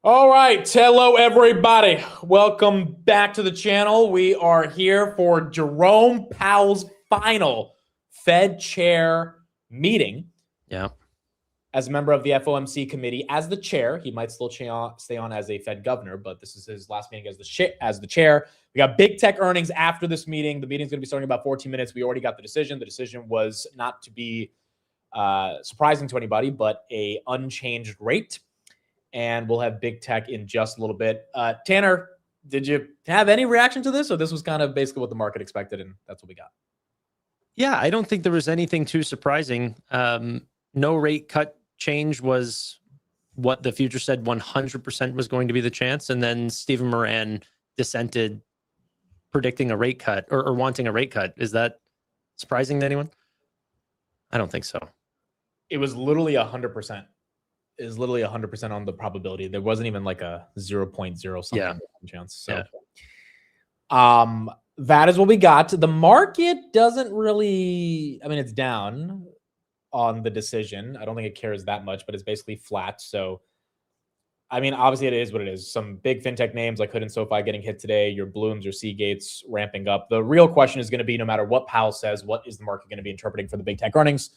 All right. Hello, everybody. Welcome back to the channel. We are here for Jerome Powell's final Fed chair meeting. Yeah. As a member of the FOMC committee, as the chair, he might still stay on as a Fed governor, but this is his last meeting as the chair. We got big tech earnings after this meeting. The meeting's going to be starting in about 14 minutes. We already got the decision. The decision was not to be surprising to anybody, but a unchanged rate. And we'll have big tech in just a little bit. Tanner, did you have any reaction to this? Or this was kind of basically what the market expected, and that's what we got? Yeah, I don't think there was anything too surprising. No rate cut change was what the future said 100% was going to be the chance. And then Stephen Moran dissented, predicting a rate cut or wanting a rate cut. Is that surprising to anyone? I don't think so. It was literally 100%. Is literally 100% on the probability. There wasn't even like a 0.0 something chance. So, that is what we got. The market doesn't really. I mean, it's down on the decision. I don't think it cares that much, but it's basically flat. So, I mean, obviously, it is what it is. Some big fintech names like Hood and SoFi getting hit today. Your Blooms, your Seagates ramping up. The real question is going to be, no matter what Powell says, what is the market going to be interpreting for the big tech earnings?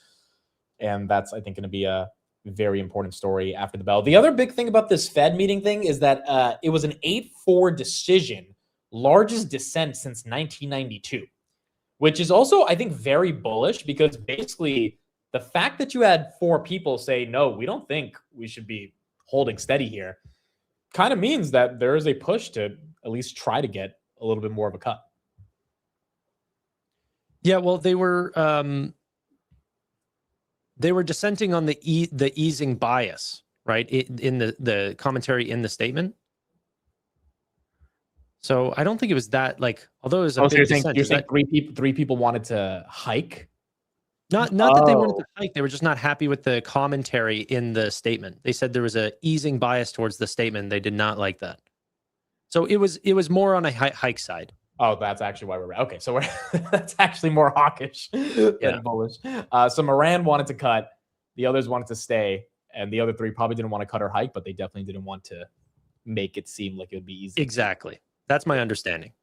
And that's, I think, going to be a very important story after the bell. The other big thing about this Fed meeting thing is that it was an 8-4 decision, largest dissent since 1992, which is also, I think, very bullish, because basically the fact that you had 4 people say, no, we don't think we should be holding steady here, kind of means that there is a push to at least try to get a little bit more of a cut. Yeah, well, they were dissenting on the easing bias, right? In the commentary in the statement. So I don't think it was that, like, although it was a big dissent. You're saying three people wanted to hike? Not that they wanted to hike. They were just not happy with the commentary in the statement. They said there was a easing bias towards the statement. They did not like that. So it was more on a hike side. Oh, that's actually why we're okay. So that's actually more hawkish than bullish. So Moran wanted to cut, the others wanted to stay, and the other 3 probably didn't want to cut or hike, but they definitely didn't want to make it seem like it would be easy. Exactly. That's my understanding.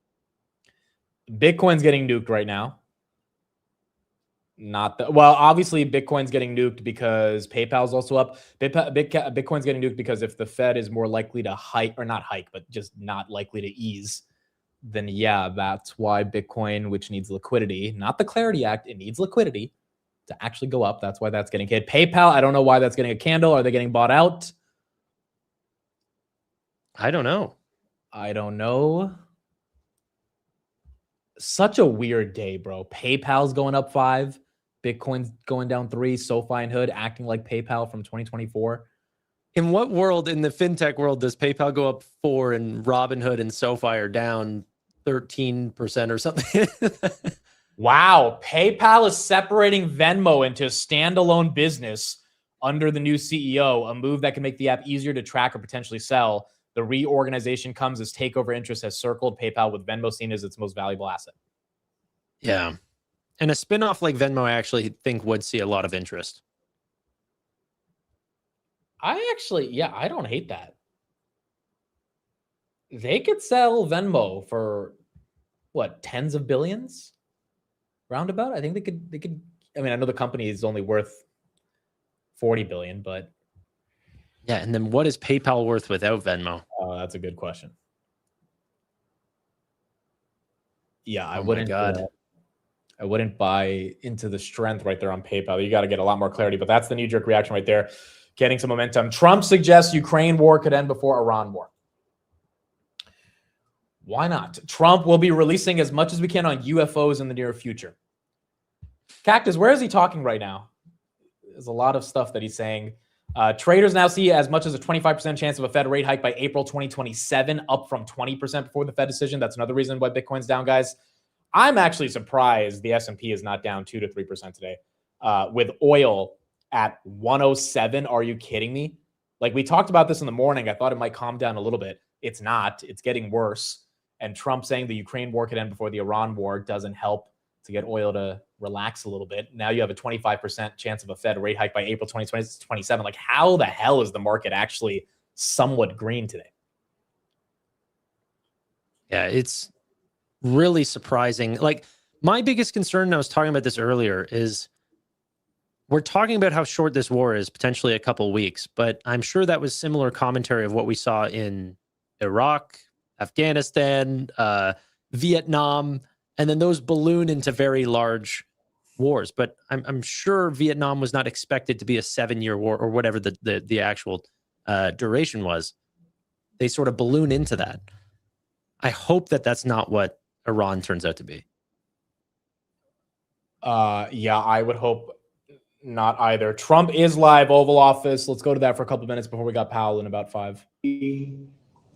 Bitcoin's getting nuked right now. Well, obviously Bitcoin's getting nuked because PayPal's also up. Bitcoin's getting nuked because if the Fed is more likely to hike, or not hike, but just not likely to ease, then yeah, that's why Bitcoin, which needs liquidity, not the Clarity Act, it needs liquidity to actually go up. That's why that's getting hit. PayPal, I don't know why that's getting a candle. Are they getting bought out? I don't know. Such a weird day, bro. PayPal's going up 5, Bitcoin's going down 3, SoFi and Hood acting like PayPal from 2024. In what world, in the fintech world, does PayPal go up 4 and Robinhood and SoFi are down 13% or something? Wow. PayPal is separating Venmo into a standalone business under the new CEO, a move that can make the app easier to track or potentially sell. The reorganization comes as takeover interest has circled PayPal, with Venmo seen as its most valuable asset. Yeah. And a spinoff like Venmo, I actually think would see a lot of interest. I don't hate that. They could sell Venmo for what, tens of billions? Roundabout? I think they could. I mean, I know the company is only worth 40 billion, but yeah. And then what is PayPal worth without Venmo? Oh, that's a good question. Yeah, I wouldn't buy into the strength right there on PayPal. You got to get a lot more clarity, but that's the knee-jerk reaction right there. Getting some momentum. Trump suggests Ukraine war could end before Iran war. Why not? Trump will be releasing as much as we can on UFOs in the near future. Cactus, where is he talking right now? There's a lot of stuff that he's saying. Traders now see as much as a 25% chance of a Fed rate hike by April 2027, up from 20% before the Fed decision. That's another reason why Bitcoin's down, guys. I'm actually surprised the S&P is not down 2 to 3% today. With oil at 107, are you kidding me? Like, we talked about this in the morning. I thought it might calm down a little bit. It's not. It's getting worse. And Trump saying the Ukraine war could end before the Iran war doesn't help to get oil to relax a little bit. Now you have a 25% chance of a Fed rate hike by April 2027. Like, how the hell is the market actually somewhat green today. Yeah, it's really surprising. Like, my biggest concern, and I was talking about this earlier, is we're talking about how short this war is, potentially a couple weeks, but I'm sure that was similar commentary of what we saw in Iraq, Afghanistan, Vietnam, and then those balloon into very large wars. But I'm sure Vietnam was not expected to be a 7-year war or whatever the actual duration was. They sort of balloon into that. I hope that that's not what Iran turns out to be. Yeah, I would hope not either. Trump is live, Oval Office. Let's go to that for a couple of minutes before we got Powell in about 5.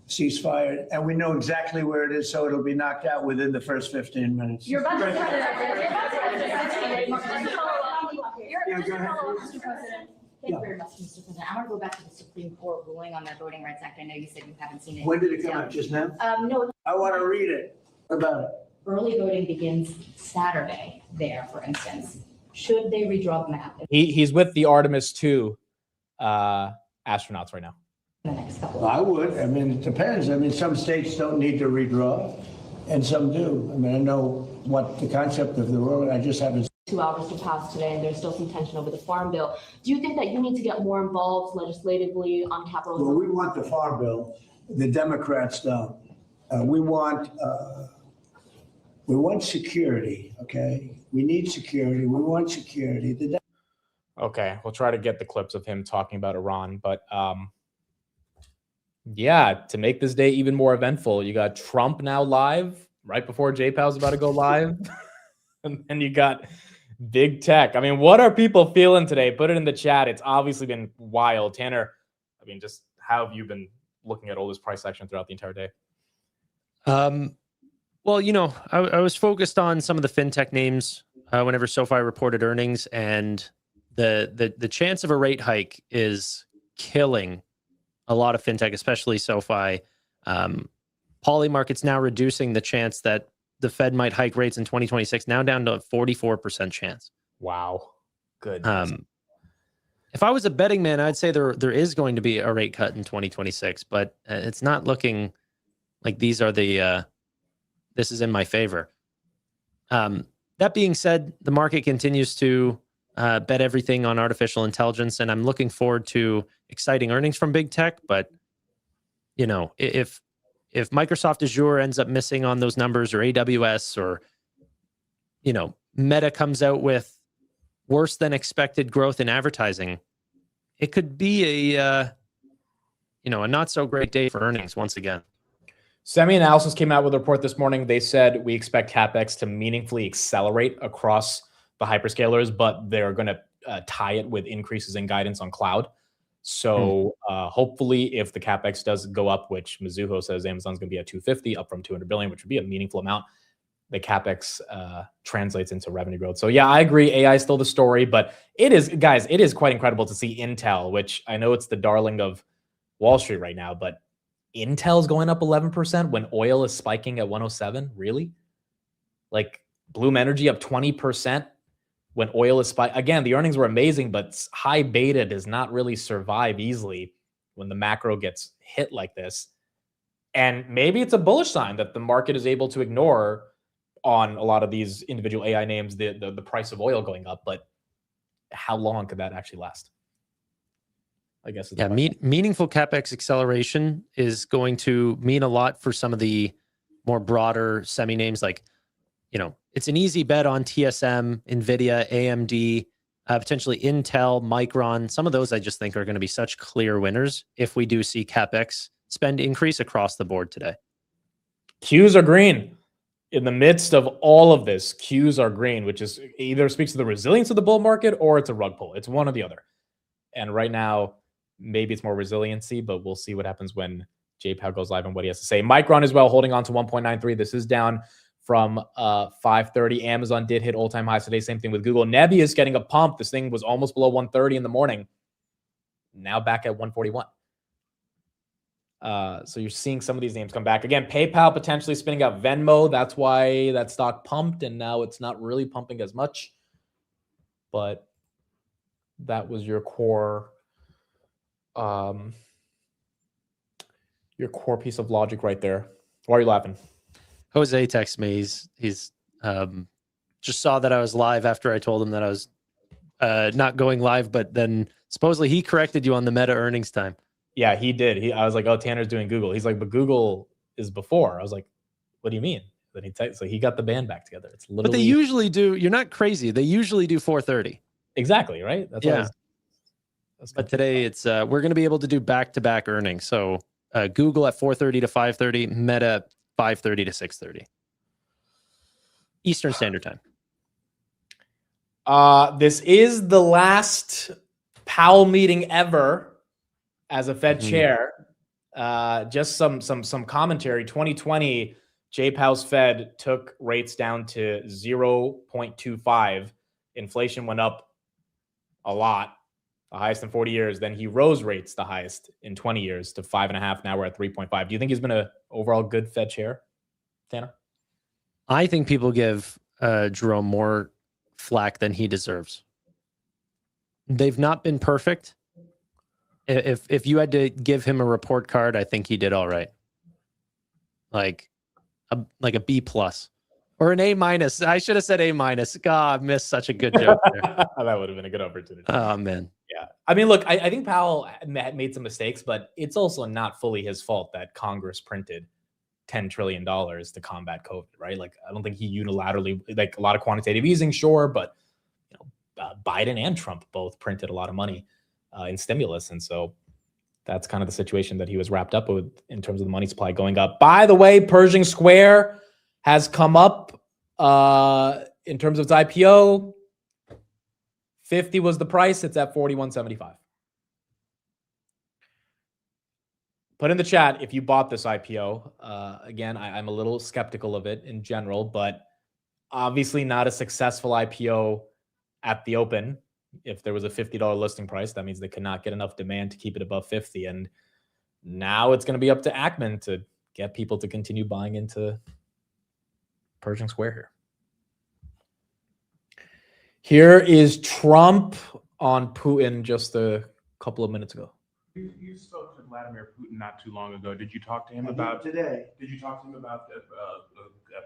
Ceasefire, and we know exactly where it is, so it'll be knocked out within the first 15 minutes. You're about to Mr. President. Thank you very much, Mr. President. I want to go back to the Supreme Court ruling on their Voting Rights Act. I know you said you haven't seen it. When did it come out? Just now? No, I want to read it. What about it? early voting begins Saturday there, for instance. Should they redraw the map He's with the Artemis 2 astronauts right now. in the next couple Well, of I would. I mean, it depends. I mean, some states don't need to redraw, and some do. I mean, I know what the concept of the rule. I just haven't. 2 hours to pass today, and there's still some tension over the farm bill. Do you think that you need to get more involved legislatively on Capitol Hill? Well, we want the farm bill. The Democrats don't. We want security. Okay, we need security. We want security. Okay, we'll try to get the clips of him talking about Iran, but yeah, to make this day even more eventful, you got Trump now live right before J-Powell's about to go live, and then you got big tech. I mean, what are people feeling today? Put it in the chat. It's obviously been wild. Tanner, I mean, just how have you been looking at all this price action throughout the entire day? Well, you know, I was focused on some of the fintech names whenever SoFi reported earnings, and the chance of a rate hike is killing a lot of fintech, especially SoFi. Polymarket's now reducing the chance that the Fed might hike rates in 2026, now down to a 44% chance. Wow. Good. If I was a betting man, I'd say there is going to be a rate cut in 2026, but it's not looking like these are this is in my favor. That being said, the market continues to bet everything on artificial intelligence, and I'm looking forward to exciting earnings from big tech. But, you know, if Microsoft Azure ends up missing on those numbers, or AWS, or, you know, Meta comes out with worse than expected growth in advertising, it could be a not so great day for earnings once again. Semi-Analysis came out with a report this morning. They said we expect CapEx to meaningfully accelerate across the hyperscalers, but they're going to tie it with increases in guidance on cloud. So hopefully if the CapEx does go up, which Mizuho says Amazon's going to be at 250, up from 200 billion, which would be a meaningful amount, the CapEx translates into revenue growth. So yeah, I agree. AI is still the story, but it is, guys, it is quite incredible to see Intel, which I know it's the darling of Wall Street right now, but Intel's going up 11% when oil is spiking at 107. Really? Like Bloom Energy up 20% when oil is spiking. Again, the earnings were amazing, but high beta does not really survive easily when the macro gets hit like this. And maybe it's a bullish sign that the market is able to ignore on a lot of these individual AI names, the price of oil going up. But how long could that actually last? I guess. Yeah, meaningful CapEx acceleration is going to mean a lot for some of the more broader semi names. Like, you know, it's an easy bet on TSM, NVIDIA, AMD, potentially Intel, Micron. Some of those I just think are going to be such clear winners if we do see CapEx spend increase across the board today. Qs are green. In the midst of all of this, Qs are green, which is either speaks to the resilience of the bull market or it's a rug pull. It's one or the other. And right now, maybe it's more resiliency, but we'll see what happens when J-Powell goes live and what he has to say. Micron as well, holding on to 1.93. This is down from 530. Amazon did hit all-time highs today. Same thing with Google. Nebby is getting a pump. This thing was almost below 130 in the morning. Now back at 141. So you're seeing some of these names come back. Again, PayPal potentially spinning up Venmo. That's why that stock pumped, and now it's not really pumping as much. But that was your core Your core piece of logic right there. Why are you laughing? Jose texted me. He's just saw that I was live after I told him that I was not going live, but then supposedly he corrected you on the Meta earnings time. Yeah, he did. I was like, oh, Tanner's doing Google. He's like, but Google is before. I was like, what do you mean? Then he texted, so he got the band back together. It's literally. But they usually do. You're not crazy. They usually do 4:30. Exactly, right? That's Yeah. That's But today it's we're going to be able to do back-to-back earnings. So Google at 4:30 to 5:30, Meta 5:30 to 6:30 Eastern Standard Time. This is the last Powell meeting ever as a Fed chair. Just some commentary. 2020, Jay Powell's Fed took rates down to 0.25. Inflation went up a lot, the highest in 40 years. Then he rose rates the highest in 20 years to 5.5. Now we're at 3.5. Do you think he's been an overall good Fed chair, Tanner? I think people give Jerome more flack than he deserves. They've not been perfect. If you had to give him a report card, I think he did all right. Like a B plus or an A minus. I should have said A minus. God, I missed such a good joke there. That would have been a good opportunity. Oh man. Yeah. I mean, look, I think Powell made some mistakes, but it's also not fully his fault that Congress printed $10 trillion to combat COVID, right? Like, I don't think he unilaterally, like a lot of quantitative easing, sure, but Biden and Trump both printed a lot of money in stimulus. And so that's kind of the situation that he was wrapped up with in terms of the money supply going up. By the way, Pershing Square has come up in terms of its IPO. 50 was the price. It's at 41.75. Put in the chat if you bought this IPO. Again, I'm a little skeptical of it in general, but obviously not a successful IPO at the open. If there was a $50 listing price, that means they could not get enough demand to keep it above 50. And now it's going to be up to Ackman to get people to continue buying into Pershing Square here. Here is Trump on Putin just a couple of minutes ago. You spoke to Vladimir Putin not too long ago. Did you talk to him about today? Did you talk to him about the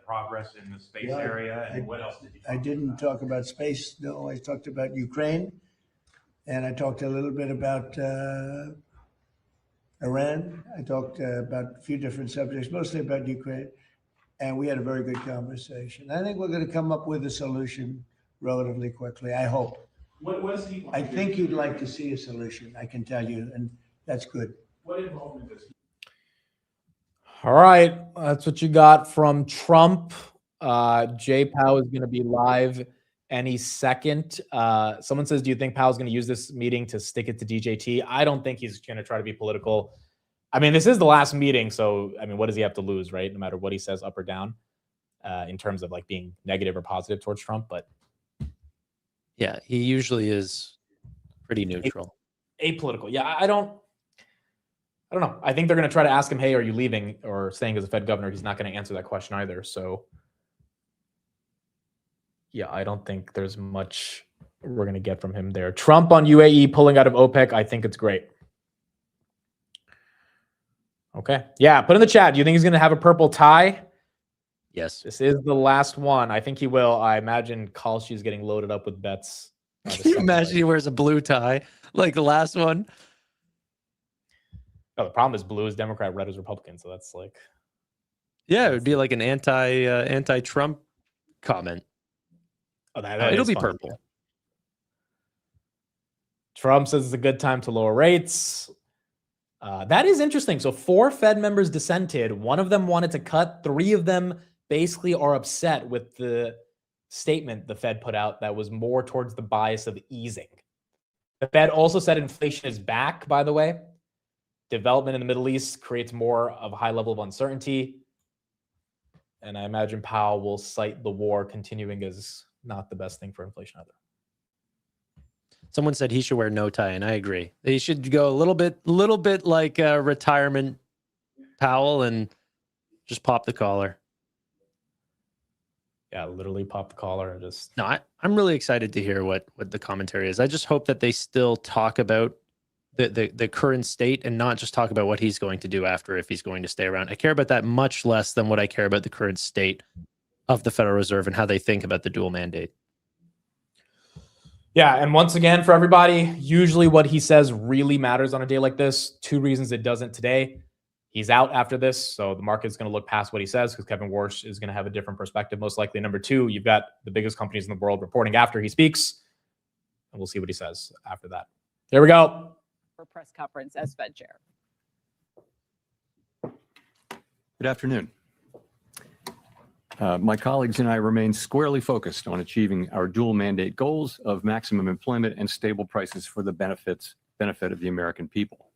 progress in the space area? And what else did you? I didn't talk about space. No, I talked about Ukraine, and I talked a little bit about Iran. I talked about a few different subjects, mostly about Ukraine, and we had a very good conversation. I think we're going to come up with a solution relatively quickly. I hope. What does he want I to do? think you'd like to see a solution. I can tell you, and that's good. What involvement does he? All right, that's what you got from Trump. Jay Powell is going to be live any second. Someone says, do you think Powell's going to use this meeting to stick it to DJT? I don't think he's going to try to be political. I mean, this is the last meeting, so I mean, what does he have to lose, right? No matter what he says up or down, in terms of like being negative or positive towards Trump. But Yeah, he usually is pretty neutral. Apolitical. Yeah, I don't know. I think they're going to try to ask him, hey, are you leaving or staying as a Fed governor? He's not going to answer that question either. So yeah, I don't think there's much we're going to get from him there. Trump on UAE pulling out of OPEC. I think it's great. Okay. Yeah. Put in the chat. Do you think he's going to have a purple tie? Yes. This is the last one. I think he will. I imagine Kalshi's getting loaded up with bets. Can you imagine he wears a blue tie like the last one? No, the problem is blue is Democrat, red is Republican. So that's like, Yeah, it would be like an anti-Trump comment. oh, that It'll is be funny. purple. Trump says it's a good time to lower rates. That is interesting. So 4 Fed members dissented. 1 of them wanted to cut. 3 of them basically are upset with the statement the Fed put out that was more towards the bias of easing. The Fed also said inflation is back, by the way. Development in the Middle East creates more of a high level of uncertainty. And I imagine Powell will cite the war continuing as not the best thing for inflation either. Someone said he should wear no tie, and I agree. He should go a little bit like retirement Powell and just pop the collar. Yeah, literally pop the collar and just. No, I'm really excited to hear what the commentary is. I just hope that they still talk about the current state and not just talk about what he's going to do after, if he's going to stay around. I care about that much less than what I care about the current state of the Federal Reserve and how they think about the dual mandate. Yeah, and once again, for everybody, usually what he says really matters on a day like this. 2 reasons it doesn't today. He's out after this, so the market's going to look past what he says because Kevin Warsh is going to have a different perspective, most likely. Number 2, you've got the biggest companies in the world reporting after he speaks, and we'll see what he says after that. Here we go. For press conference as Fed chair. Good afternoon. My colleagues and I remain squarely focused on achieving our dual mandate goals of maximum employment and stable prices for the benefit of the American people.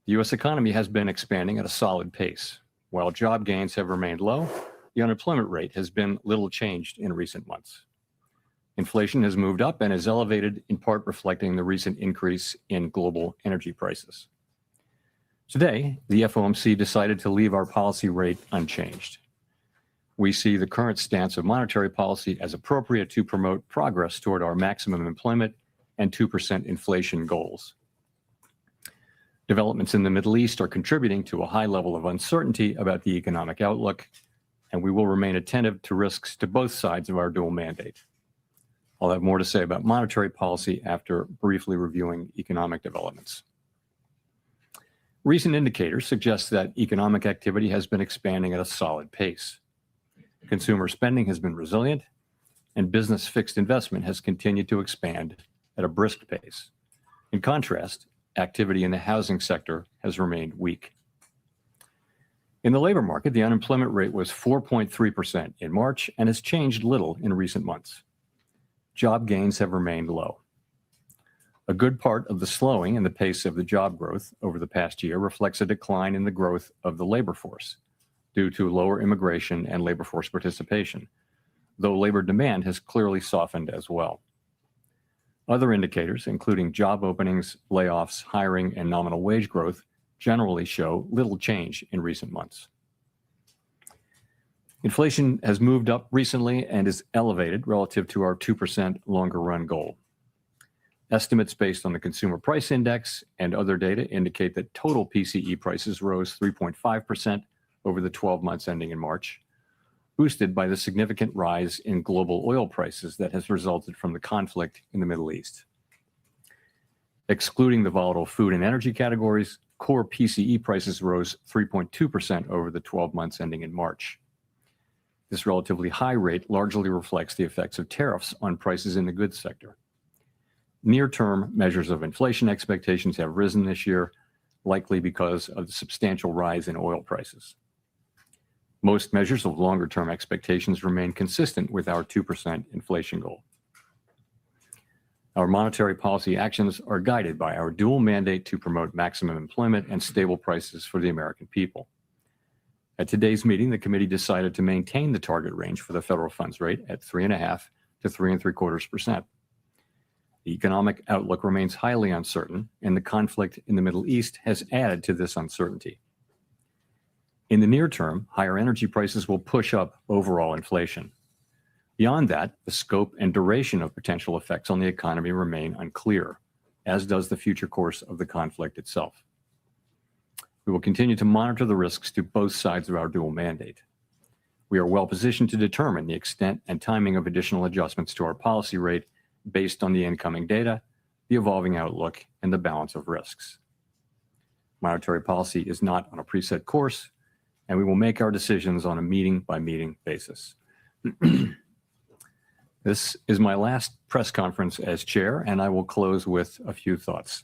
The U.S. economy has been expanding at a solid pace. While job gains have remained low, the unemployment rate has been little changed in recent months. Inflation has moved up and is elevated, in part reflecting the recent increase in global energy prices. Today, the FOMC decided to leave our policy rate unchanged. We see the current stance of monetary policy as appropriate to promote progress toward our maximum employment and 2% inflation goals. Developments in the Middle East are contributing to a high level of uncertainty about the economic outlook, and we will remain attentive to risks to both sides of our dual mandate. I'll have more to say about monetary policy after briefly reviewing economic developments. Recent indicators suggest that economic activity has been expanding at a solid pace. Consumer spending has been resilient, and business fixed investment has continued to expand at a brisk pace. In contrast, activity in the housing sector has remained weak. In the labor market, the unemployment rate was 4.3% in March and has changed little in recent months. Job gains have remained low. A good part of the slowing in the pace of the job growth over the past year reflects a decline in the growth of the labor force due to lower immigration and labor force participation, though labor demand has clearly softened as well. Other indicators, including job openings, layoffs, hiring, and nominal wage growth, generally show little change in recent months. Inflation has moved up recently and is elevated relative to our 2% longer run goal. Estimates based on the Consumer Price Index and other data indicate that total PCE prices rose 3.5% over the 12 months ending in March, boosted by the significant rise in global oil prices that has resulted from the conflict in the Middle East. Excluding the volatile food and energy categories, core PCE prices rose 3.2% over the 12 months ending in March. This relatively high rate largely reflects the effects of tariffs on prices in the goods sector. Near-term measures of inflation expectations have risen this year, likely because of the substantial rise in oil prices. Most measures of longer-term expectations remain consistent with our 2% inflation goal. Our monetary policy actions are guided by our dual mandate to promote maximum employment and stable prices for the American people. At today's meeting, the committee decided to maintain the target range for the federal funds rate at 3.5% to 3.75%. The economic outlook remains highly uncertain, and the conflict in the Middle East has added to this uncertainty. In the near term, higher energy prices will push up overall inflation. Beyond that, the scope and duration of potential effects on the economy remain unclear, as does the future course of the conflict itself. We will continue to monitor the risks to both sides of our dual mandate. We are well positioned to determine the extent and timing of additional adjustments to our policy rate based on the incoming data, the evolving outlook, and the balance of risks. Monetary policy is not on a preset course, and we will make our decisions on a meeting-by-meeting basis. This is my last press conference as chair, and I will close with a few thoughts.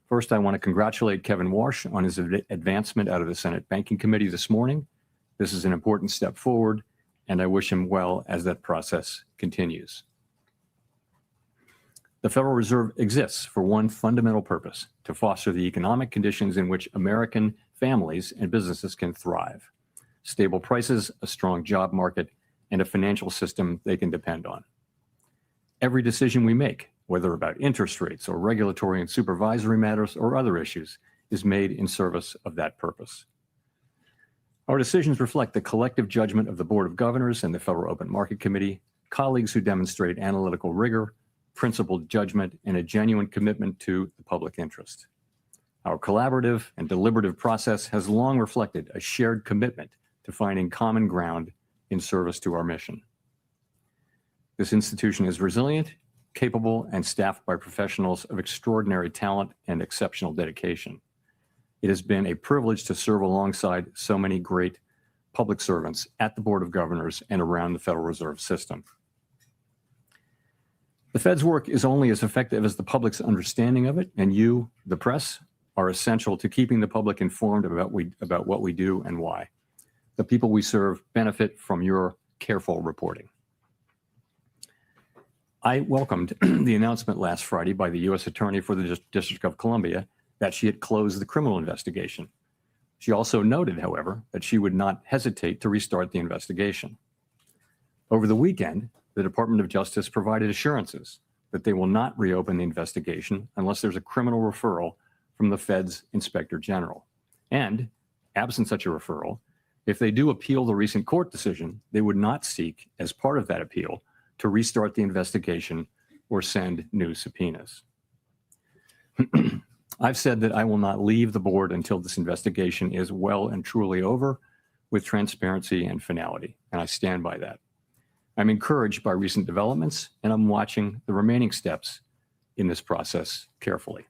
First, I want to congratulate Kevin Warsh on his advancement out of the Senate Banking Committee this morning. This is an important step forward, and I wish him well as that process continues. The Federal Reserve exists for one fundamental purpose: to foster the economic conditions in which American families and businesses can thrive. Stable prices, a strong job market, and a financial system they can depend on. Every decision we make, whether about interest rates or regulatory and supervisory matters or other issues, is made in service of that purpose. Our decisions reflect the collective judgment of the Board of Governors and the Federal Open Market Committee, colleagues who demonstrate analytical rigor, principled judgment, and a genuine commitment to the public interest. Our collaborative and deliberative process has long reflected a shared commitment to finding common ground in service to our mission. This institution is resilient, capable, and staffed by professionals of extraordinary talent and exceptional dedication. It has been a privilege to serve alongside so many great public servants at the Board of Governors and around the Federal Reserve System. The Fed's work is only as effective as the public's understanding of it, and you, the press, are essential to keeping the public informed about what we do and why. The people we serve benefit from your careful reporting. I welcomed the announcement last Friday by the U.S. Attorney for the District of Columbia that she had closed the criminal investigation. She also noted, however, that she would not hesitate to restart the investigation. Over the weekend, the Department of Justice provided assurances that they will not reopen the investigation unless there's a criminal referral from the Fed's Inspector General. And, absent such a referral, if they do appeal the recent court decision, they would not seek, as part of that appeal, to restart the investigation or send new subpoenas. I've said that I will not leave the board until this investigation is well and truly over with transparency and finality, and I stand by that. I'm encouraged by recent developments, and I'm watching the remaining steps in this process carefully.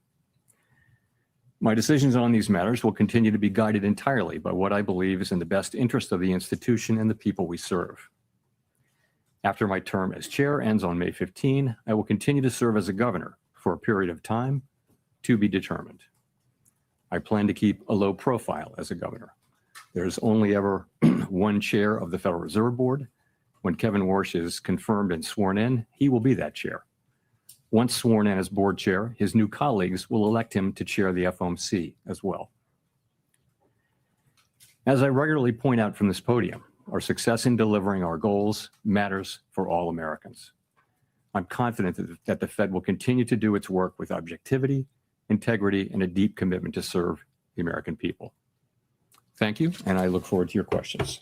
My decisions on these matters will continue to be guided entirely by what I believe is in the best interest of the institution and the people we serve. After my term as chair ends on May 15, I will continue to serve as a governor for a period of time to be determined. I plan to keep a low profile as a governor. There's only ever one chair of the Federal Reserve Board. When Kevin Warsh is confirmed and sworn in, he will be that chair. Once sworn in as board chair, his new colleagues will elect him to chair the Fomc as well. As I regularly point out from this podium, our success in delivering our goals matters for all Americans. I'm confident that the Fed will continue to do its work with objectivity, integrity, and a deep commitment to serve the American people. Thank you, and I look forward to your questions.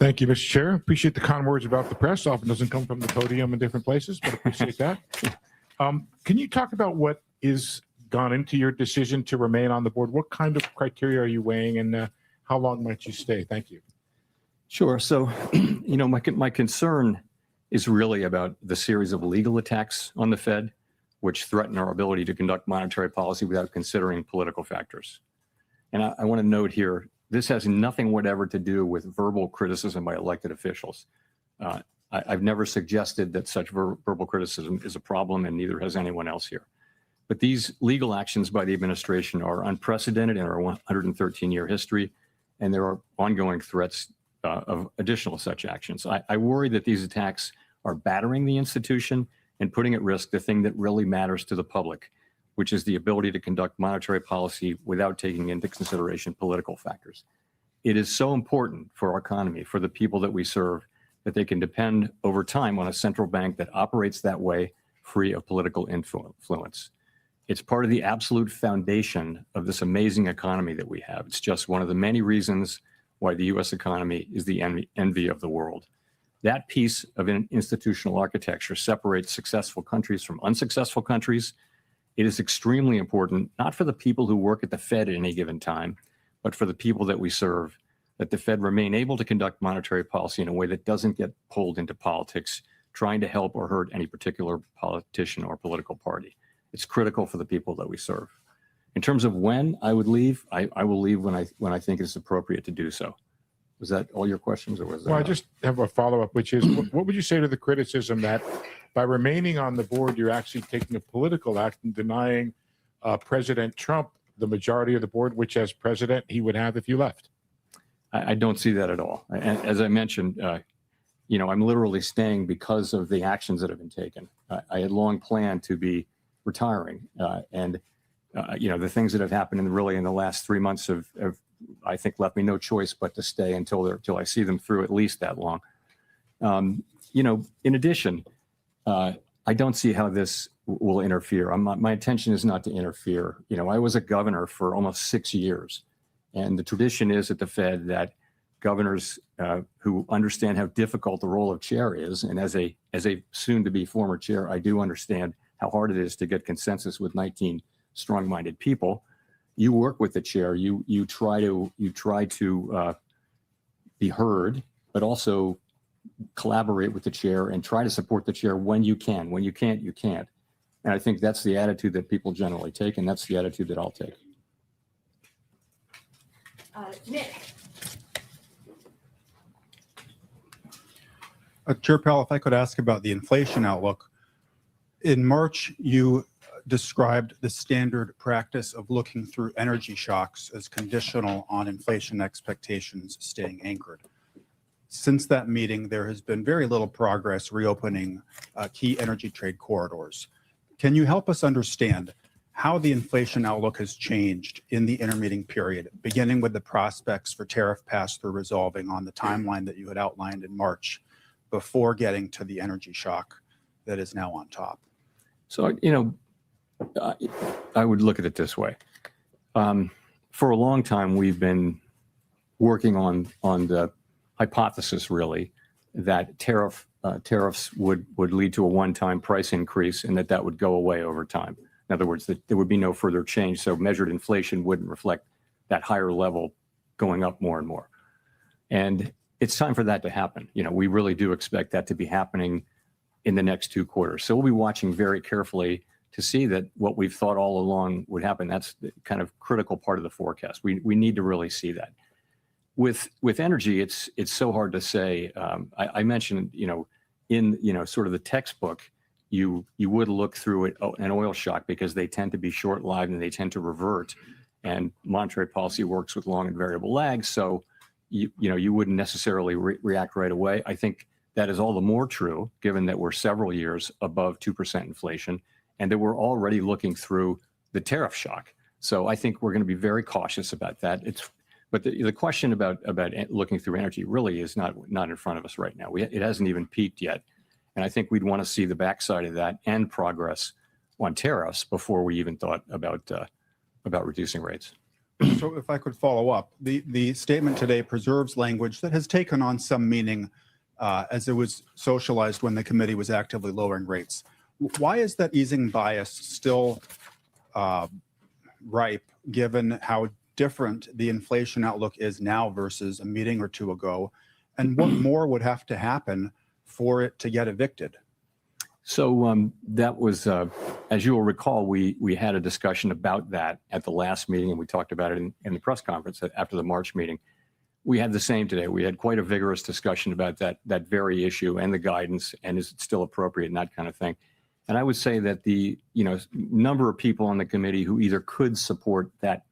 Thank you, Mr. Chair. Appreciate the kind words about the press. Often doesn't come from the podium in different places, but appreciate that. Can you talk about what is gone into your decision to remain on the board? What kind of criteria are you weighing, and how long might you stay? Thank you. Sure. So, my concern is really about the series of legal attacks on the Fed, which threaten our ability to conduct monetary policy without considering political factors. And I want to note here, this has nothing whatever to do with verbal criticism by elected officials. I've never suggested that such verbal criticism is a problem, and neither has anyone else here. But these legal actions by the administration are unprecedented in our 113-year history, and there are ongoing threats of additional such actions. I worry that these attacks are battering the institution and putting at risk the thing that really matters to the public, which is the ability to conduct monetary policy without taking into consideration political factors. It is so important for our economy, for the people that we serve, that they can depend over time on a central bank that operates that way, free of political influence. It's part of the absolute foundation of this amazing economy that we have. It's just one of the many reasons why the U.S. economy is the envy of the world. That piece of an institutional architecture separates successful countries from unsuccessful countries. It is extremely important, not for the people who work at the Fed at any given time, but for the people that we serve, that the Fed remain able to conduct monetary policy in a way that doesn't get pulled into politics, trying to help or hurt any particular politician or political party. It's critical for the people that we serve. In terms of when I would leave, I will leave when I think it's appropriate to do so. Was that all your questions, or was that? Well, I just have a follow-up, which is, what would you say to the criticism that by remaining on the board, you're actually taking a political act and denying President Trump the majority of the board, which as president he would have if you left? I don't see that at all. And as I mentioned, I'm literally staying because of the actions that have been taken. I had long planned to be retiring, and the things that have happened in the last 3 months have I think left me no choice but to stay until I see them through at least that long. In addition, I don't see how this will interfere. My intention is not to interfere. I was a governor for almost 6 years, and the tradition is at the Fed that governors who understand how difficult the role of chair is. And as a soon-to-be former chair, I do understand how hard it is to get consensus with 19 strong-minded people. You work with the chair. You try to be heard, but also collaborate with the chair and try to support the chair when you can. When you can't, you can't. And I think that's the attitude that people generally take, and that's the attitude that I'll take. Nick. Chair Powell, if I could ask about the inflation outlook. In March, you described the standard practice of looking through energy shocks as conditional on inflation expectations staying anchored. Since that meeting, there has been very little progress reopening key energy trade corridors. Can you help us understand how the inflation outlook has changed in the intermeeting period, beginning with the prospects for tariff pass-through resolving on the timeline that you had outlined in March before getting to the energy shock that is now on top? So, I would look at it this way. For a long time, we've been working on the hypothesis, really, that tariffs would lead to a one-time price increase and that would go away over time. In other words, that there would be no further change. So measured inflation wouldn't reflect that higher level going up more and more. And it's time for that to happen. We really do expect that to be happening in the next 2 quarters. So we'll be watching very carefully to see that what we've thought all along would happen. That's the kind of critical part of the forecast. We need to really see that. With energy, it's so hard to say. I mentioned, in sort of the textbook, you would look through an oil shock because they tend to be short-lived and they tend to revert. And monetary policy works with long and variable lags, so you wouldn't necessarily react right away. I think that is all the more true given that we're several years above 2% inflation and that we're already looking through the tariff shock. So I think we're going to be very cautious about that. But the question about looking through energy really is not in front of us right now. It hasn't even peaked yet. And I think we'd want to see the backside of that and progress on tariffs before we even thought about reducing rates. So if I could follow up, the statement today preserves language that has taken on some meaning as it was socialized when the committee was actively lowering rates. Why is that easing bias still ripe, given how different the inflation outlook is now versus a meeting or two ago? And what more would have to happen for it to get evicted? So that was, as you will recall, we had a discussion about that at the last meeting, and we talked about it in the press conference after the March meeting. We had the same today. We had quite a vigorous discussion about that very issue and the guidance, and is it still appropriate and that kind of thing. And I would say that the number of people on the committee who either could support that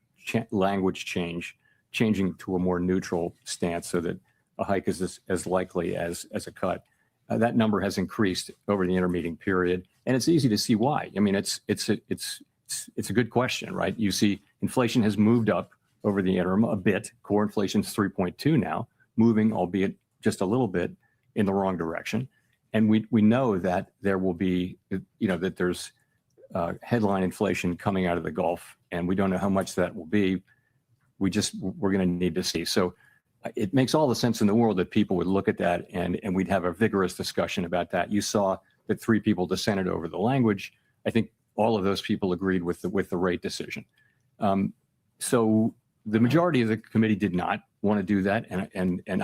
language changing to a more neutral stance so that a hike is as likely as a cut. That number has increased over the intermeeting period, and it's easy to see why. I mean, it's a good question, right? You see, inflation has moved up over the interim a bit. Core inflation is 3.2 now, moving, albeit just a little bit, in the wrong direction. And we know that there will be, that there's headline inflation coming out of the Gulf, and we don't know how much that will be. We're going to need to see. So it makes all the sense in the world that people would look at that and we'd have a vigorous discussion about that. You saw that 3 people dissented over the language. I think all of those people agreed with the rate decision. So the majority of the committee did not want to do that, and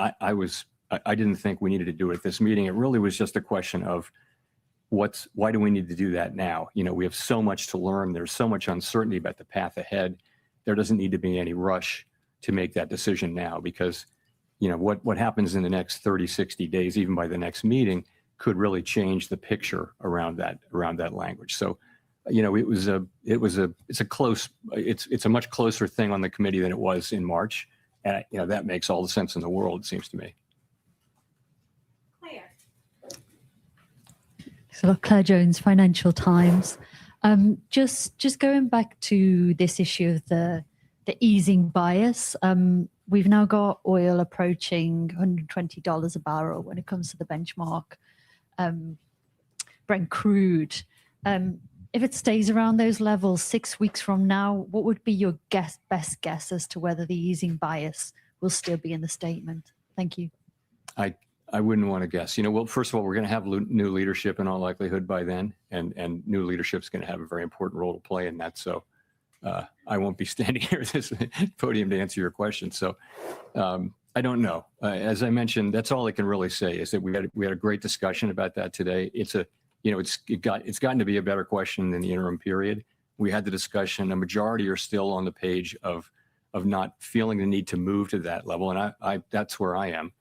I didn't think we needed to do it at this meeting. It really was just a question of why do we need to do that now? We have so much to learn. There's so much uncertainty about the path ahead. There doesn't need to be any rush to make that decision now, because what happens in the next 30, 60 days, even by the next meeting, could really change the picture around that language. So, it's a much closer thing on the committee than it was in March. And, that makes all the sense in the world, it seems to me. Claire. So Claire Jones, Financial Times. Just going back to this issue of the easing bias. We've now got oil approaching $120 a barrel when it comes to the benchmark Brent crude. If it stays around those levels 6 weeks from now, what would be your best guess as to whether the easing bias will still be in the statement? Thank you. I wouldn't want to guess. Well, first of all, we're going to have new leadership in all likelihood by then, and new leadership is going to have a very important role to play in that. So I won't be standing here at this podium to answer your question. So I don't know. As I mentioned, that's all I can really say is that we had a great discussion about that today. It's gotten to be a better question in the interim period. We had the discussion. A majority are still on the page of not feeling the need to move to that level, and I that's where I am.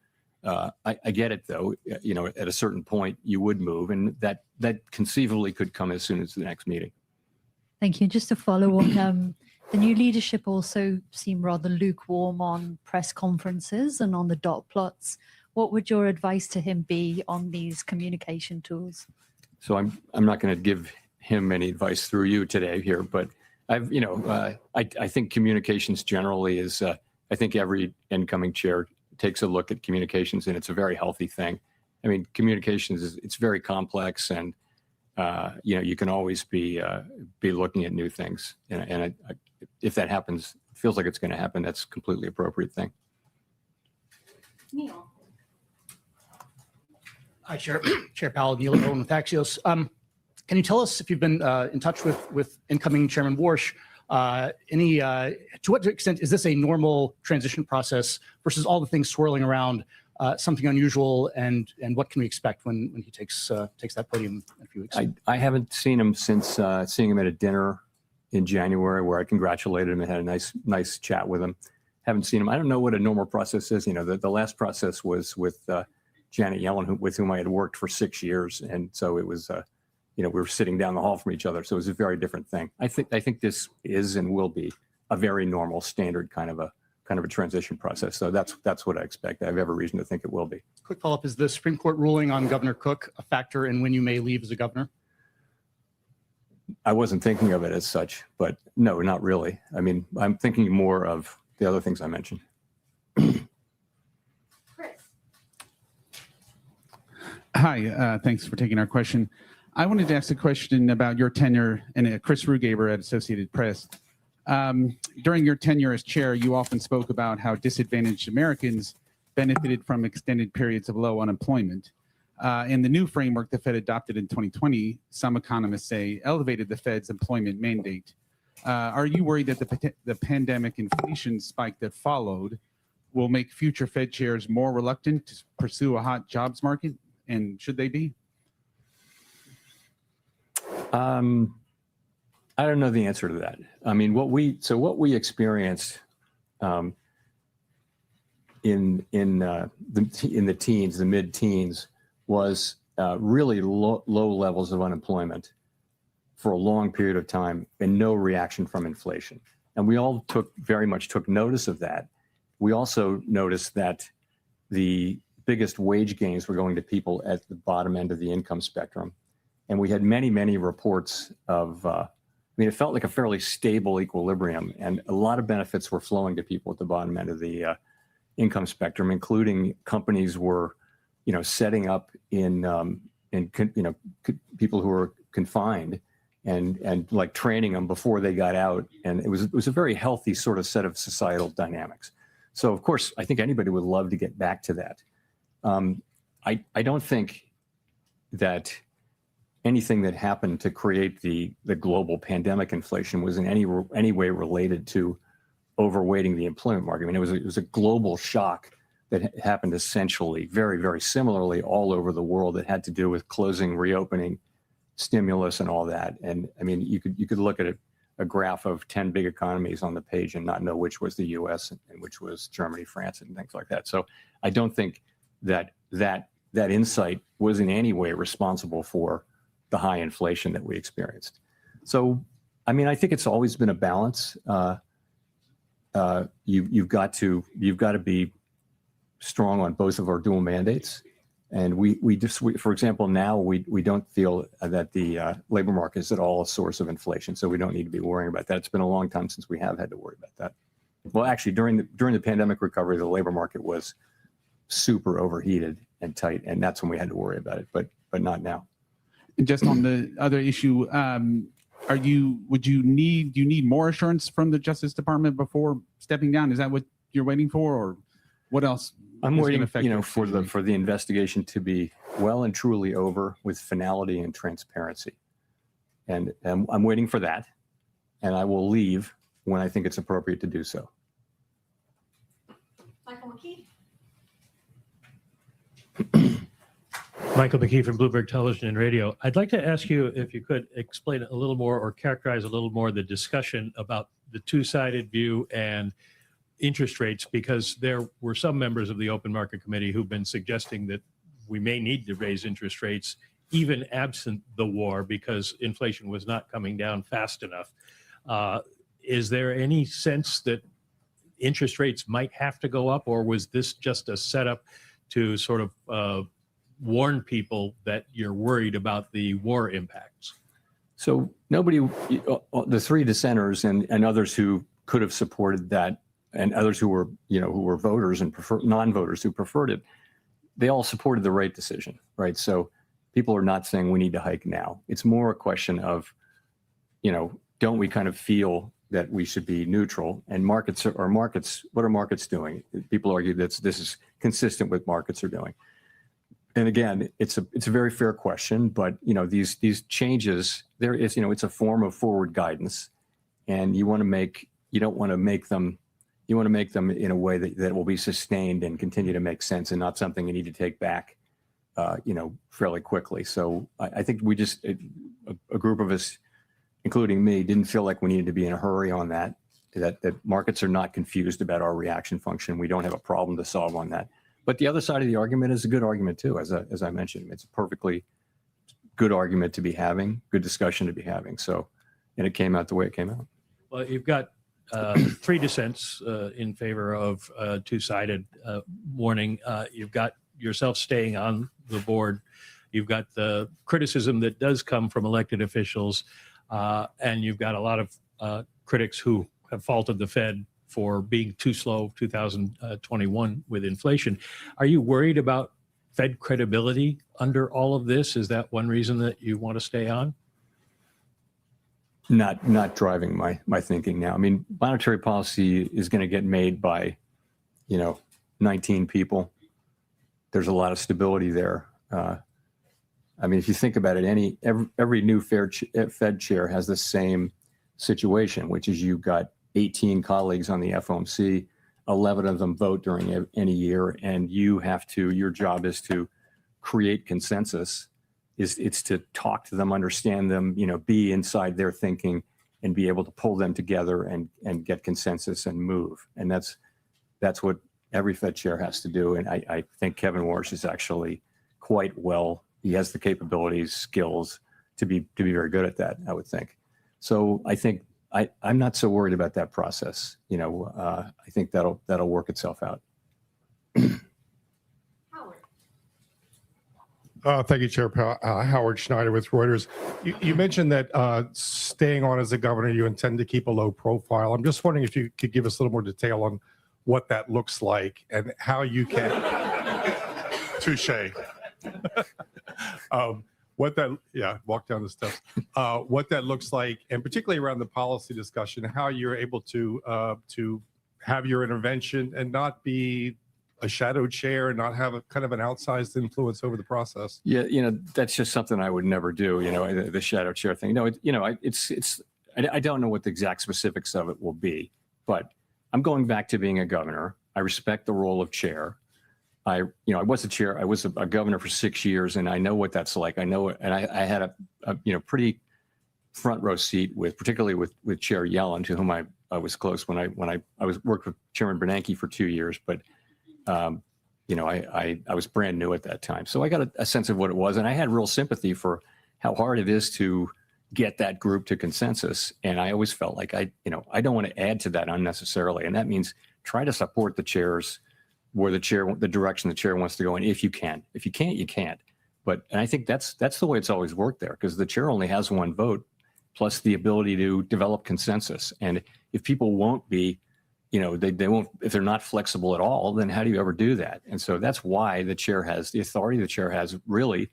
I get it though. At a certain point you would move, and that conceivably could come as soon as the next meeting. Thank you. Just to follow on, the new leadership also seemed rather lukewarm on press conferences and on the dot plots. What would your advice to him be on these communication tools? So I'm not going to give him any advice through you today here, but I think communications generally is. I think every incoming chair takes a look at communications, and it's a very healthy thing. I mean, communications it's very complex, and you can always be looking at new things. And if that happens, feels like it's going to happen, that's a completely appropriate thing. Neil. Hi, Chair Powell, Neil Owen with Axios. Can you tell us if you've been in touch with incoming Chairman Warsh? To what extent is this a normal transition process versus all the things swirling around? Something unusual, and what can we expect when he takes that podium in a few weeks? I haven't seen him since seeing him at a dinner in January where I congratulated him and had a nice chat with him. Haven't seen him. I don't know what a normal process is. The last process was with Janet Yellen, with whom I had worked for 6 years, and so it was. We were sitting down the hall from each other, so it was a very different thing. I think this is and will be a very normal, standard kind of a transition process. So that's what I expect. I have every reason to think it will be. Quick follow-up: is the Supreme Court ruling on Governor Cook a factor in when you may leave as a governor? I wasn't thinking of it as such, but no, not really. I mean, I'm thinking more of the other things I mentioned. Chris. Hi, thanks for taking our question. I wanted to ask a question about your tenure, and Chris Rugaber at Associated Press. During your tenure as chair, you often spoke about how disadvantaged Americans benefited from extended periods of low unemployment. In the new framework the Fed adopted in 2020, some economists say elevated the Fed's employment mandate. Are you worried that the pandemic inflation spike that followed will make future Fed chairs more reluctant to pursue a hot jobs market? And should they be? I don't know the answer to that. I mean, what we experienced in the teens, the mid-teens, was really low levels of unemployment for a long period of time and no reaction from inflation. And we all very much took notice of that. We also noticed that the biggest wage gains were going to people at the bottom end of the income spectrum. And we had many reports of, it felt like a fairly stable equilibrium, and a lot of benefits were flowing to people at the bottom end of the income spectrum, including companies were, setting up in people who were confined and like training them before they got out. And it was a very healthy sort of set of societal dynamics. So of course, I think anybody would love to get back to that. I don't think that anything that happened to create the global pandemic inflation was in any way related to overweighting the employment market. I mean, it was a global shock that happened essentially very similarly all over the world. That had to do with closing, reopening, stimulus, and all that. And I mean, you could look at a graph of 10 big economies on the page and not know which was the U.S. and which was Germany, France, and things like that. So I don't think that insight was in any way responsible for the high inflation that we experienced. So, I mean, I think it's always been a balance. You've got to be strong on both of our dual mandates, and we for example, now we don't feel that the labor market is at all a source of inflation, so we don't need to be worrying about that. It's been a long time since we have had to worry about that. Well, actually, during the pandemic recovery, the labor market was super overheated and tight, and that's when we had to worry about it, but not now. And just on the other issue, do you need more assurance from the Justice Department before stepping down? Is that what you're waiting for, or What else? I'm is gonna waiting, affect your for decision-making? the investigation to be well and truly over with finality and transparency. And I'm waiting for that. And I will leave when I think it's appropriate to do so. Michael McKee? Michael McKee from Bloomberg Television and Radio. I'd like to ask you if you could explain a little more or characterize a little more the discussion about the two-sided view and interest rates, because there were some members of the Open Market Committee who've been suggesting that we may need to raise interest rates even absent the war because inflation was not coming down fast enough. Is there any sense that interest rates might have to go up, or was this just a setup to sort of warn people that you're worried about the war impacts? So nobody, the three dissenters and others who could have supported that, and others who were, who were voters and non-voters who preferred it, they all supported the rate decision, right? So people are not saying we need to hike now. It's more a question of, don't we kind of feel that we should be neutral? And what are markets doing? People argue that this is consistent with markets are doing. And again, it's a very fair question, but these changes, there is, it's a form of forward guidance, and you want to make them in a way that will be sustained and continue to make sense, and not something you need to take back, fairly quickly. So I think we just, a group of us, including me, didn't feel like we needed to be in a hurry on that markets are not confused about our reaction function. We don't have a problem to solve on that. But the other side of the argument is a good argument too, as I mentioned. It's a perfectly good argument to be having, good discussion to be having. So, and it came out the way it came out. Well, you've got three dissents in favor of two-sided warning. You've got yourself staying on the board. You've got the criticism that does come from elected officials, and you've got a lot of critics who have faulted the Fed for being too slow 2021 with inflation. Are you worried about Fed credibility under all of this? Is that one reason that you want to stay on? Not driving my thinking now. I mean, monetary policy is going to get made by, 19 people. There's a lot of stability there. I mean, if you think about it, every new Fed chair has the same situation, which is you've got 18 colleagues on the Fomc, 11 of them vote during any year, and your job is to create consensus. It's to talk to them, understand them, be inside their thinking, and be able to pull them together and get consensus and move. And that's what every Fed chair has to do. And I think Kevin Warsh is actually quite well. He has the capabilities, skills to be very good at that, I would think. So I think I'm not so worried about that process. I think that'll work itself out. Thank you, Chair Powell. Howard Schneider with Reuters. You mentioned that staying on as a governor, you intend to keep a low profile. I'm just wondering if you could give us a little more detail on what that looks like and how you can touche. Walk down the steps. What that looks like, and particularly around the policy discussion, how you're able to have your intervention and not be a shadow chair and not have a kind of an outsized influence over the process. Yeah, that's just something I would never do. The shadow chair thing. No, I don't know what the exact specifics of it will be, but I'm going back to being a governor. I respect the role of chair. I was a chair. I was a governor for 6 years, and I know what that's like. I know it, and I had a pretty front row seat particularly with Chair Yellen, to whom I was close when I worked with Chairman Bernanke for 2 years, but I was brand new at that time, so I got a sense of what it was, and I had real sympathy for how hard it is to get that group to consensus. And I always felt like I don't want to add to that unnecessarily, and that means try to support the chairs where the direction the chair wants to go in, if you can. If you can't, you can't. And I think that's the way it's always worked there, because the chair only has one vote, plus the ability to develop consensus. And if people won't be, they won't, if they're not flexible at all, then how do you ever do that? And so that's why the authority the chair has really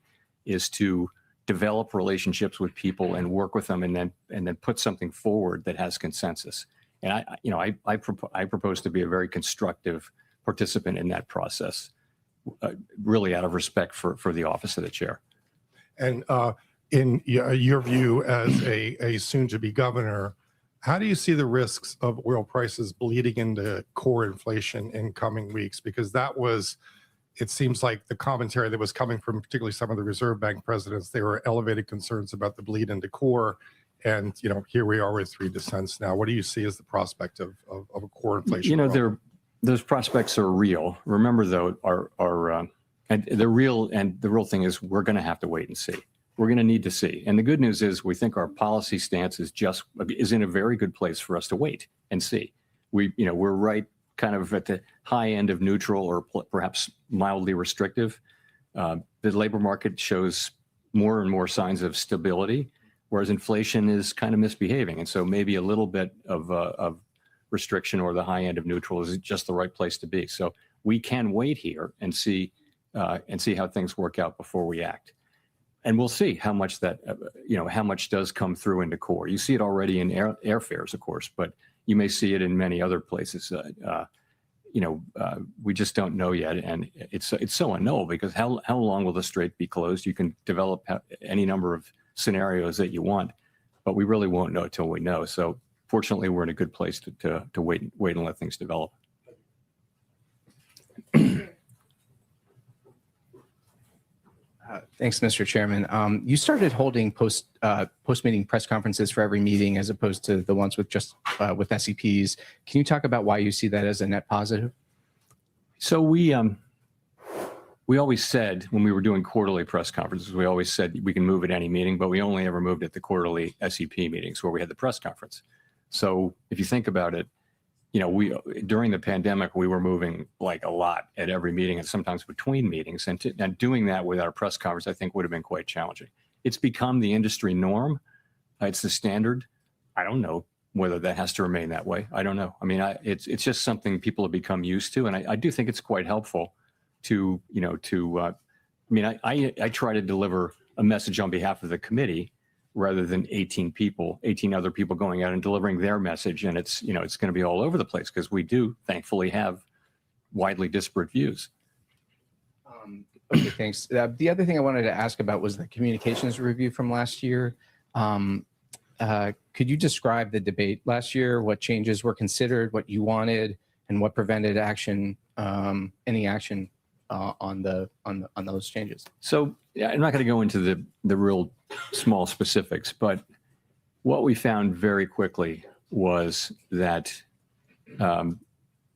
is to develop relationships with people and work with them, and then put something forward that has consensus. And I propose to be a very constructive participant in that process, really out of respect for the office of the chair. And in your view as a soon-to-be governor, how do you see the risks of oil prices bleeding into core inflation in coming weeks? Because it seems like the commentary that was coming from particularly some of the Reserve Bank presidents, they were elevated concerns about the bleed into core. And, here we are with 3 dissents now. What do you see as the prospect of a core inflation? Those prospects are real. Remember, though, and the real thing is we're going to have to wait and see. We're going to need to see. And the good news is we think our policy stance is in a very good place for us to wait and see. We're right kind of at the high end of neutral or perhaps mildly restrictive. The labor market shows more and more signs of stability, whereas inflation is kind of misbehaving. And so maybe a little bit of restriction or the high end of neutral is just the right place to be. So we can wait here and see how things work out before we act. And we'll see how much how much does come through into core. You see it already in airfares, of course, but you may see it in many other places. We just don't know yet. And it's so unknowable because how long will the strait be closed? You can develop any number of scenarios that you want, but we really won't know till we know. So fortunately, we're in a good place to wait and let things develop. Thanks, Mr. Chairman. You started holding post-meeting press conferences for every meeting as opposed to the ones with just with SEPs. Can you talk about why you see that as a net positive? So we always said when we were doing quarterly press conferences, we always said we can move at any meeting, but we only ever moved at the quarterly SEP meetings where we had the press conference. So if you think about it, during the pandemic, we were moving like a lot at every meeting and sometimes between meetings. And doing that without a press conference, I think would have been quite challenging. It's become the industry norm. It's the standard. I don't know whether that has to remain that way. I don't know. I mean, it's just something people have become used to. And I do think it's quite helpful to I try to deliver a message on behalf of the committee rather than 18 other people going out and delivering their message. And it's going to be all over the place because we do thankfully have widely disparate views. Okay, thanks. The other thing I wanted to ask about was the communications review from last year. Could you describe the debate last year, what changes were considered, what you wanted, and what prevented any action on those changes? So I'm not going to go into the real small specifics, but what we found very quickly was that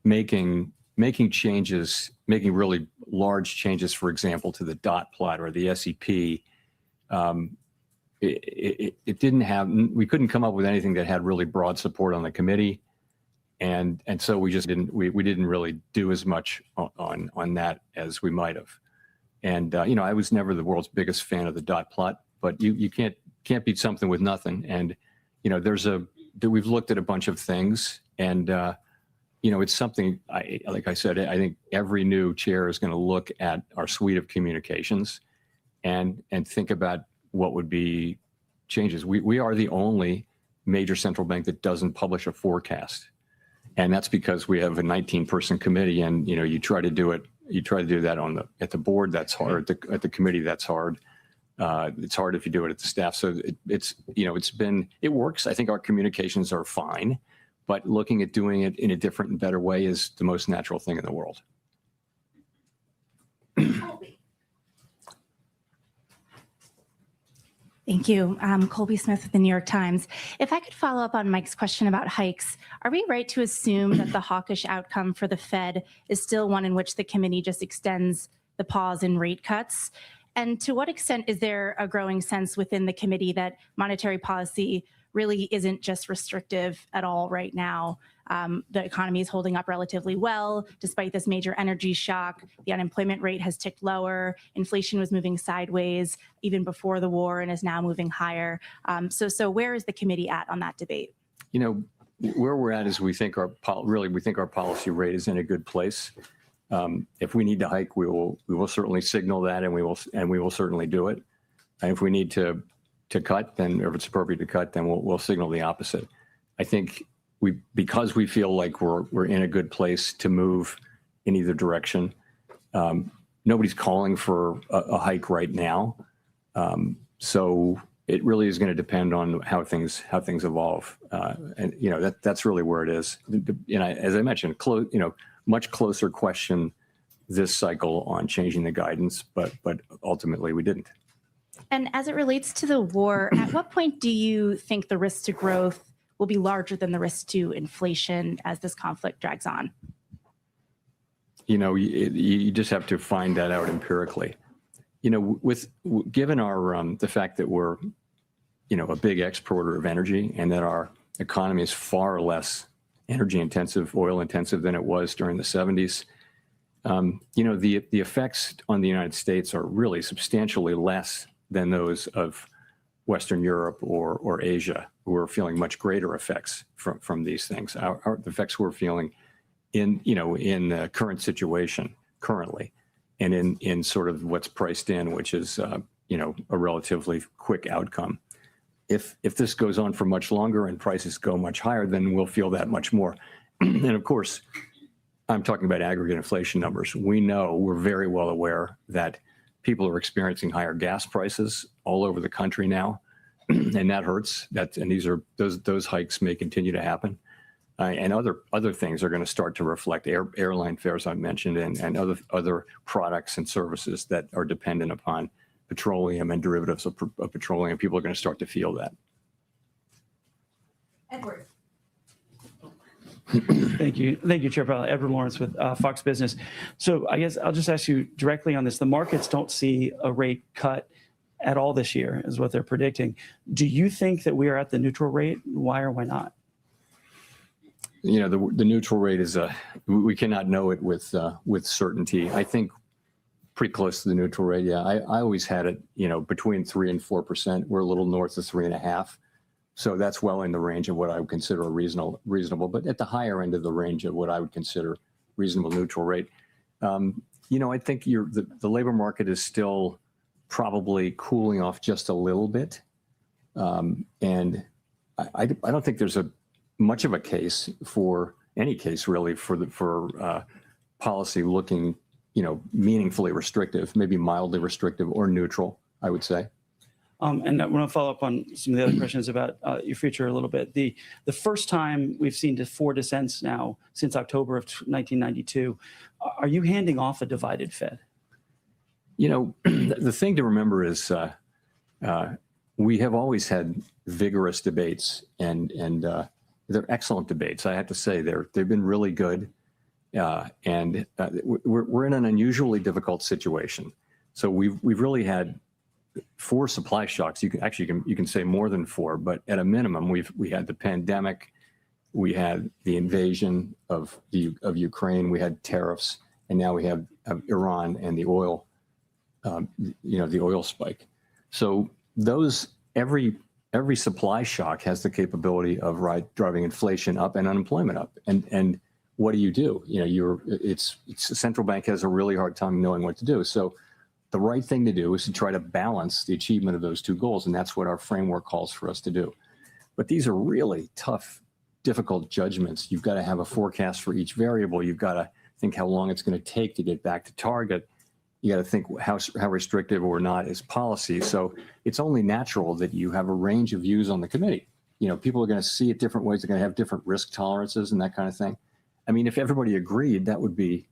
making really large changes, for example, to the dot plot or the SEP, it didn't have. We couldn't come up with anything that had really broad support on the committee, and so we just didn't. We didn't really do as much on that as we might have. And I was never the world's biggest fan of the dot plot, but you can't beat something with nothing. And we've looked at a bunch of things, and it's something. Like I said, I think every new chair is going to look at our suite of communications, and think about what would be changes. We are the only major central bank that doesn't publish a forecast, and that's because we have a 19-person committee, and you try to do it. You try to do that at the board. That's hard. At the committee, that's hard. It's hard if you do it at the staff. So it works. I think our communications are fine, but looking at doing it in a different and better way is the most natural thing in the world. Thank you. Colby Smith with the New York Times. If I could follow up on Mike's question about hikes, are we right to assume that the hawkish outcome for the Fed is still one in which the committee just extends the pause in rate cuts? And to what extent is there a growing sense within the committee that monetary policy really isn't just restrictive at all right now? The economy is holding up relatively well despite this major energy shock. The unemployment rate has ticked lower. Inflation was moving sideways even before the war and is now moving higher. So where is the committee at on that debate? Where we're at is we think our policy rate is in a good place. If we need to hike, we will certainly signal that, and we will certainly do it. And if we need to cut, then, or if it's appropriate to cut, then we'll signal the opposite. I think because we feel like we're in a good place to move in either direction. Nobody's calling for a hike right now. So it really is going to depend on how things evolve. And, you know, that's really where it is. And as I mentioned, much closer question this cycle on changing the guidance, but ultimately we didn't. And as it relates to the war, at what point do you think the risk to growth will be larger than the risk to inflation as this conflict drags on? You know, you just have to find that out empirically. You know, given our the fact that we're, you know, a big exporter of energy and that our economy is far less energy intensive, oil intensive than it was during the 70s, you know, the effects on the United States are really substantially less than those of Western Europe or Asia, who are feeling much greater effects from these things. The effects we're feeling in the current situation currently, and in sort of what's priced in, which is you know, a relatively quick outcome. If this goes on for much longer and prices go much higher, then we'll feel that much more. And of course, I'm talking about aggregate inflation numbers. We're very well aware that people are experiencing higher gas prices all over the country now, and that hurts. Those hikes may continue to happen. And other things are going to start to reflect airline fares I mentioned, and other products and services that are dependent upon petroleum and derivatives of petroleum. People are going to start to feel that. Edward. Thank you, Chair Powell. Edward Lawrence with Fox Business. So I guess I'll just ask you directly on this. The markets don't see a rate cut at all this year, is what they're predicting. Do you think that we are at the neutral rate? Why or why not? You know, the neutral rate is we cannot know it with certainty. I think pretty close to the neutral rate. Yeah, I always had it, you know, between 3% and 4%. We're a little north of 3.5%. So that's well in the range of what I would consider a reasonable, but at the higher end of the range of what I would consider reasonable neutral rate. You know, I think the labor market is still probably cooling off just a little bit. And I don't think there's much of a case for any case really for policy looking, you know, meaningfully restrictive, maybe mildly restrictive or neutral, I would say. And I want to follow up on some of the other questions about your future a little bit. The first time we've seen 4 dissents now since October of 1992. Are you handing off a divided Fed? You know, the thing to remember is we have always had vigorous debates, and they're excellent debates. I have to say they've been really good, and we're in an unusually difficult situation. So we've really had 4 supply shocks. You can say more than 4, but at a minimum, we had the pandemic, we had the invasion of Ukraine, we had tariffs, and now we have Iran and the oil, you know, the oil spike. So every supply shock has the capability of driving inflation up and unemployment up. And what do? You know, the central bank has a really hard time knowing what to do. So the right thing to do is to try to balance the achievement of those 2 goals. And that's what our framework calls for us to do. But these are really tough, difficult judgments. You've got to have a forecast for each variable. You've got to think how long it's going to take to get back to target. You got to think how restrictive or not is policy. So it's only natural that you have a range of views on the committee. You know, people are going to see it different ways. They're going to have different risk tolerances and that kind of thing. I mean, if everybody agreed, that would be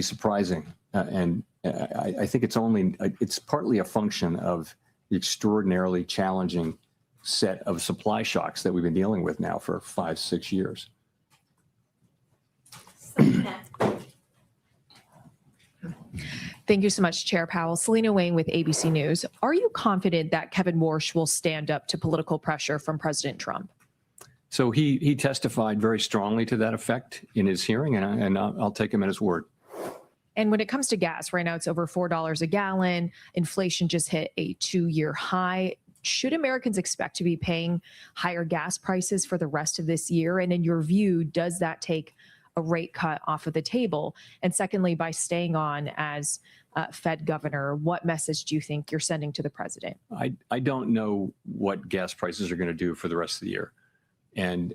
surprising. And I think it's partly a function of the extraordinarily challenging set of supply shocks that we've been dealing with now for 5-6 years. Thank you so much, Chair Powell. Selena Wang with ABC News. Are you confident that Kevin Warsh will stand up to political pressure from President Trump? So he testified very strongly to that effect in his hearing, and I'll take him at his word. And when it comes to gas, right now it's over $4 a gallon. Inflation just hit a 2-year high. Should Americans expect to be paying higher gas prices for the rest of this year? And in your view, does that take a rate cut off of the table? And secondly, by staying on as Fed governor, what message do you think you're sending to the president? I don't know what gas prices are going to do for the rest of the year. And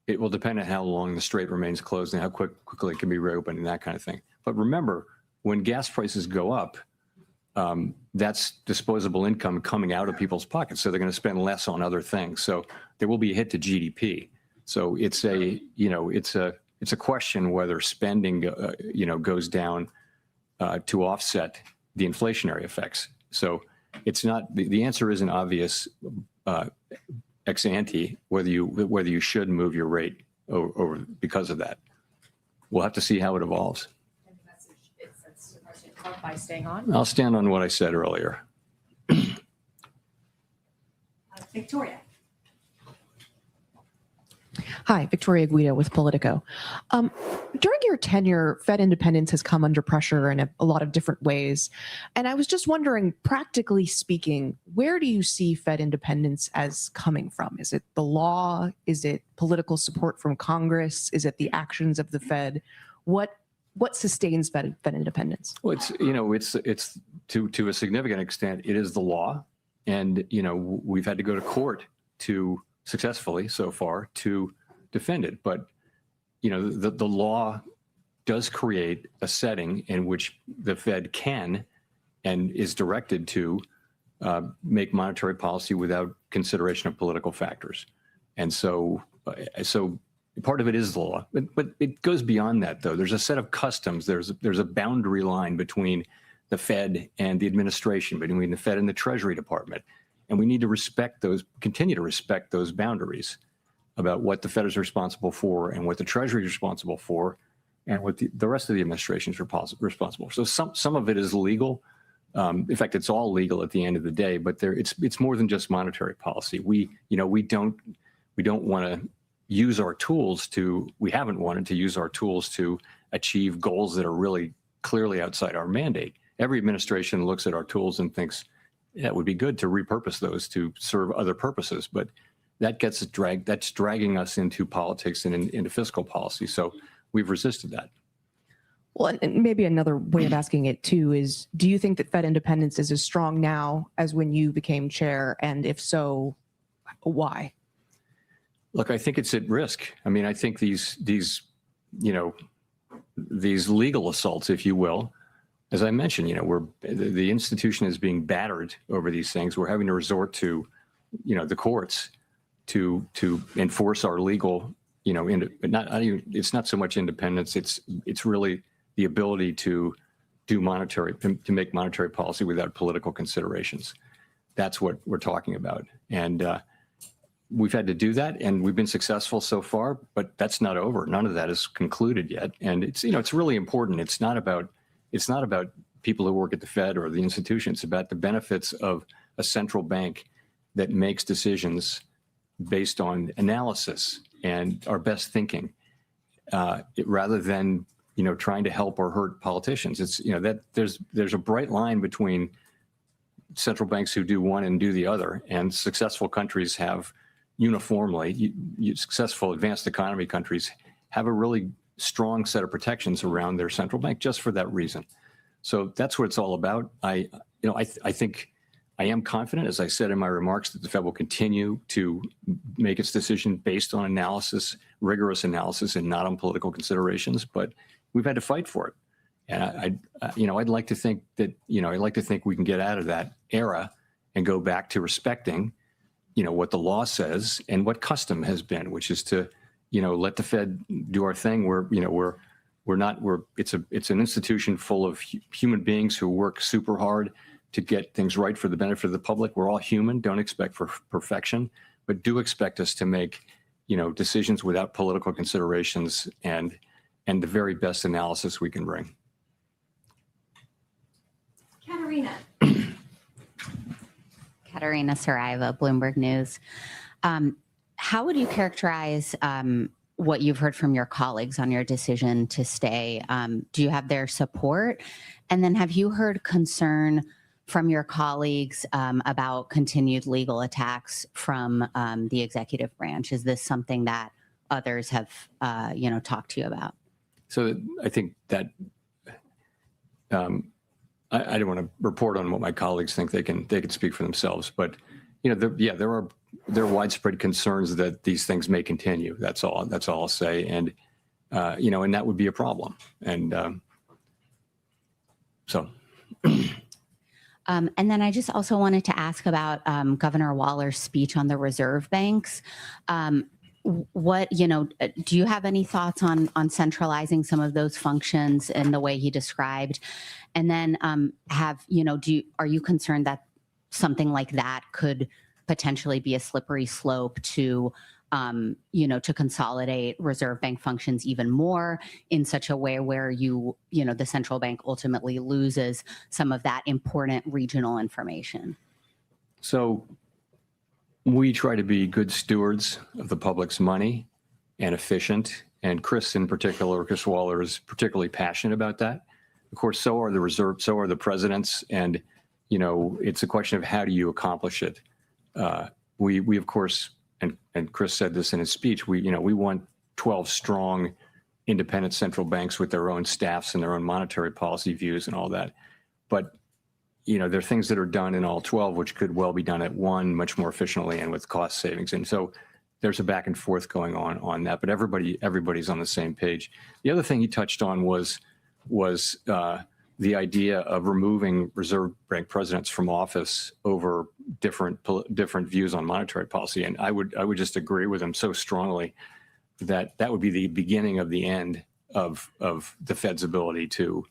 It will depend on how long the strait remains closed and how quickly it can be reopened and that kind of thing. But remember, when gas prices go up, that's disposable income coming out of people's pockets. So they're going to spend less on other things. So there will be a hit to GDP. So it's a, it's a question whether spending, goes down to offset the inflationary effects. So it's not, the answer isn't obvious ex ante whether you should move your rate over because of that. We'll have to see how it evolves. By staying on. I'll stand on what I said earlier. Victoria. Hi, Victoria Guido with Politico. During your tenure, Fed independence has come under pressure in a lot of different ways. And I was just wondering, practically speaking, where do you see Fed independence as coming from? Is it the law? Is it political support from Congress? Is it the actions of the Fed? What sustains Fed independence? Well, it's to a significant extent, it is the law. And, we've had to go to court to successfully so far to defend it. But, the law does create a setting in which the Fed can and is directed to make monetary policy without consideration of political factors. And so part of it is the law, but it goes beyond that, though. There's a set of customs. There's a boundary line between the Fed and the administration, between the Fed and the Treasury Department. And we need to continue to respect those boundaries about what the Fed is responsible for and what the Treasury is responsible for and what the rest of the administration is responsible for. So some of it is legal. In fact, it's all legal at the end of the day, but it's more than just monetary policy. We don't want to use our tools we haven't wanted to use our tools to achieve goals that are really clearly outside our mandate. Every administration looks at our tools and thinks that would be good to repurpose those to serve other purposes, but that's dragging us into politics and into fiscal policy. So we've resisted that. Well, and maybe another way of asking it too is, do you think that Fed independence is as strong now as when you became chair? And if so, why? Look, I think it's at risk. I mean, I think these legal assaults, if you will, as I mentioned, the institution is being battered over these things. We're having to resort to, the courts to enforce our legal, it's not so much independence. It's really the ability to make monetary policy without political considerations. That's what we're talking about. And, we've had to do that, and we've been successful so far, but that's not over. None of that is concluded yet. And it's really important. It's not about people who work at the Fed or the institution. It's about the benefits of a central bank that makes decisions based on analysis and our best thinking, rather than trying to help or hurt politicians. It's that there's a bright line between central banks who do one and do the other, and successful countries have uniformly, successful advanced economy countries have a really strong set of protections around their central bank just for that reason. So that's what it's all about. I think I am confident, as I said in my remarks, that the Fed will continue to make its decision based on analysis, rigorous analysis, and not on political considerations. But we've had to fight for it. And I'd like to think that, we can get out of that era and go back to respecting what the law says and what custom has been, which is to, let the Fed do our thing. It's an institution full of human beings who work super hard to get things right for the benefit of the public. We're all human. Don't expect for perfection, but do expect us to make, decisions without political considerations and the very best analysis we can bring. Katerina Saraiva, Bloomberg News. How would you characterize what you've heard from your colleagues on your decision to stay? Do you have their support? And then have you heard concern from your colleagues about continued legal attacks from the executive branch? Is this something that others have, talked to you about? So I think that I don't want to report on what my colleagues think. They can speak for themselves. But there are there are widespread concerns that these things may continue. That's all I'll say. And, and that would be a problem. And so. And then I just also wanted to ask about Governor Waller's speech on the reserve banks. Do you have any thoughts on centralizing some of those functions in the way he described? And then are you concerned that something like that could potentially be a slippery slope to consolidate reserve bank functions even more in such a way where the central bank ultimately loses some of that important regional information? So we try to be good stewards of the public's money and efficient. And Chris Waller is particularly passionate about that. Of course, so are the presidents. And, it's a question of how do you accomplish it? We of course, and Chris said this in his speech, we want 12 strong independent central banks with their own staffs and their own monetary policy views and all that. But there are things that are done in all 12, which could well be done at one much more efficiently and with cost savings. And so there's a back and forth going on that, but everybody's on the same page. The other thing he touched on was the idea of removing reserve bank presidents from office over different views on monetary policy. And I would just agree with him so strongly that would be the beginning of the end of the Fed's ability to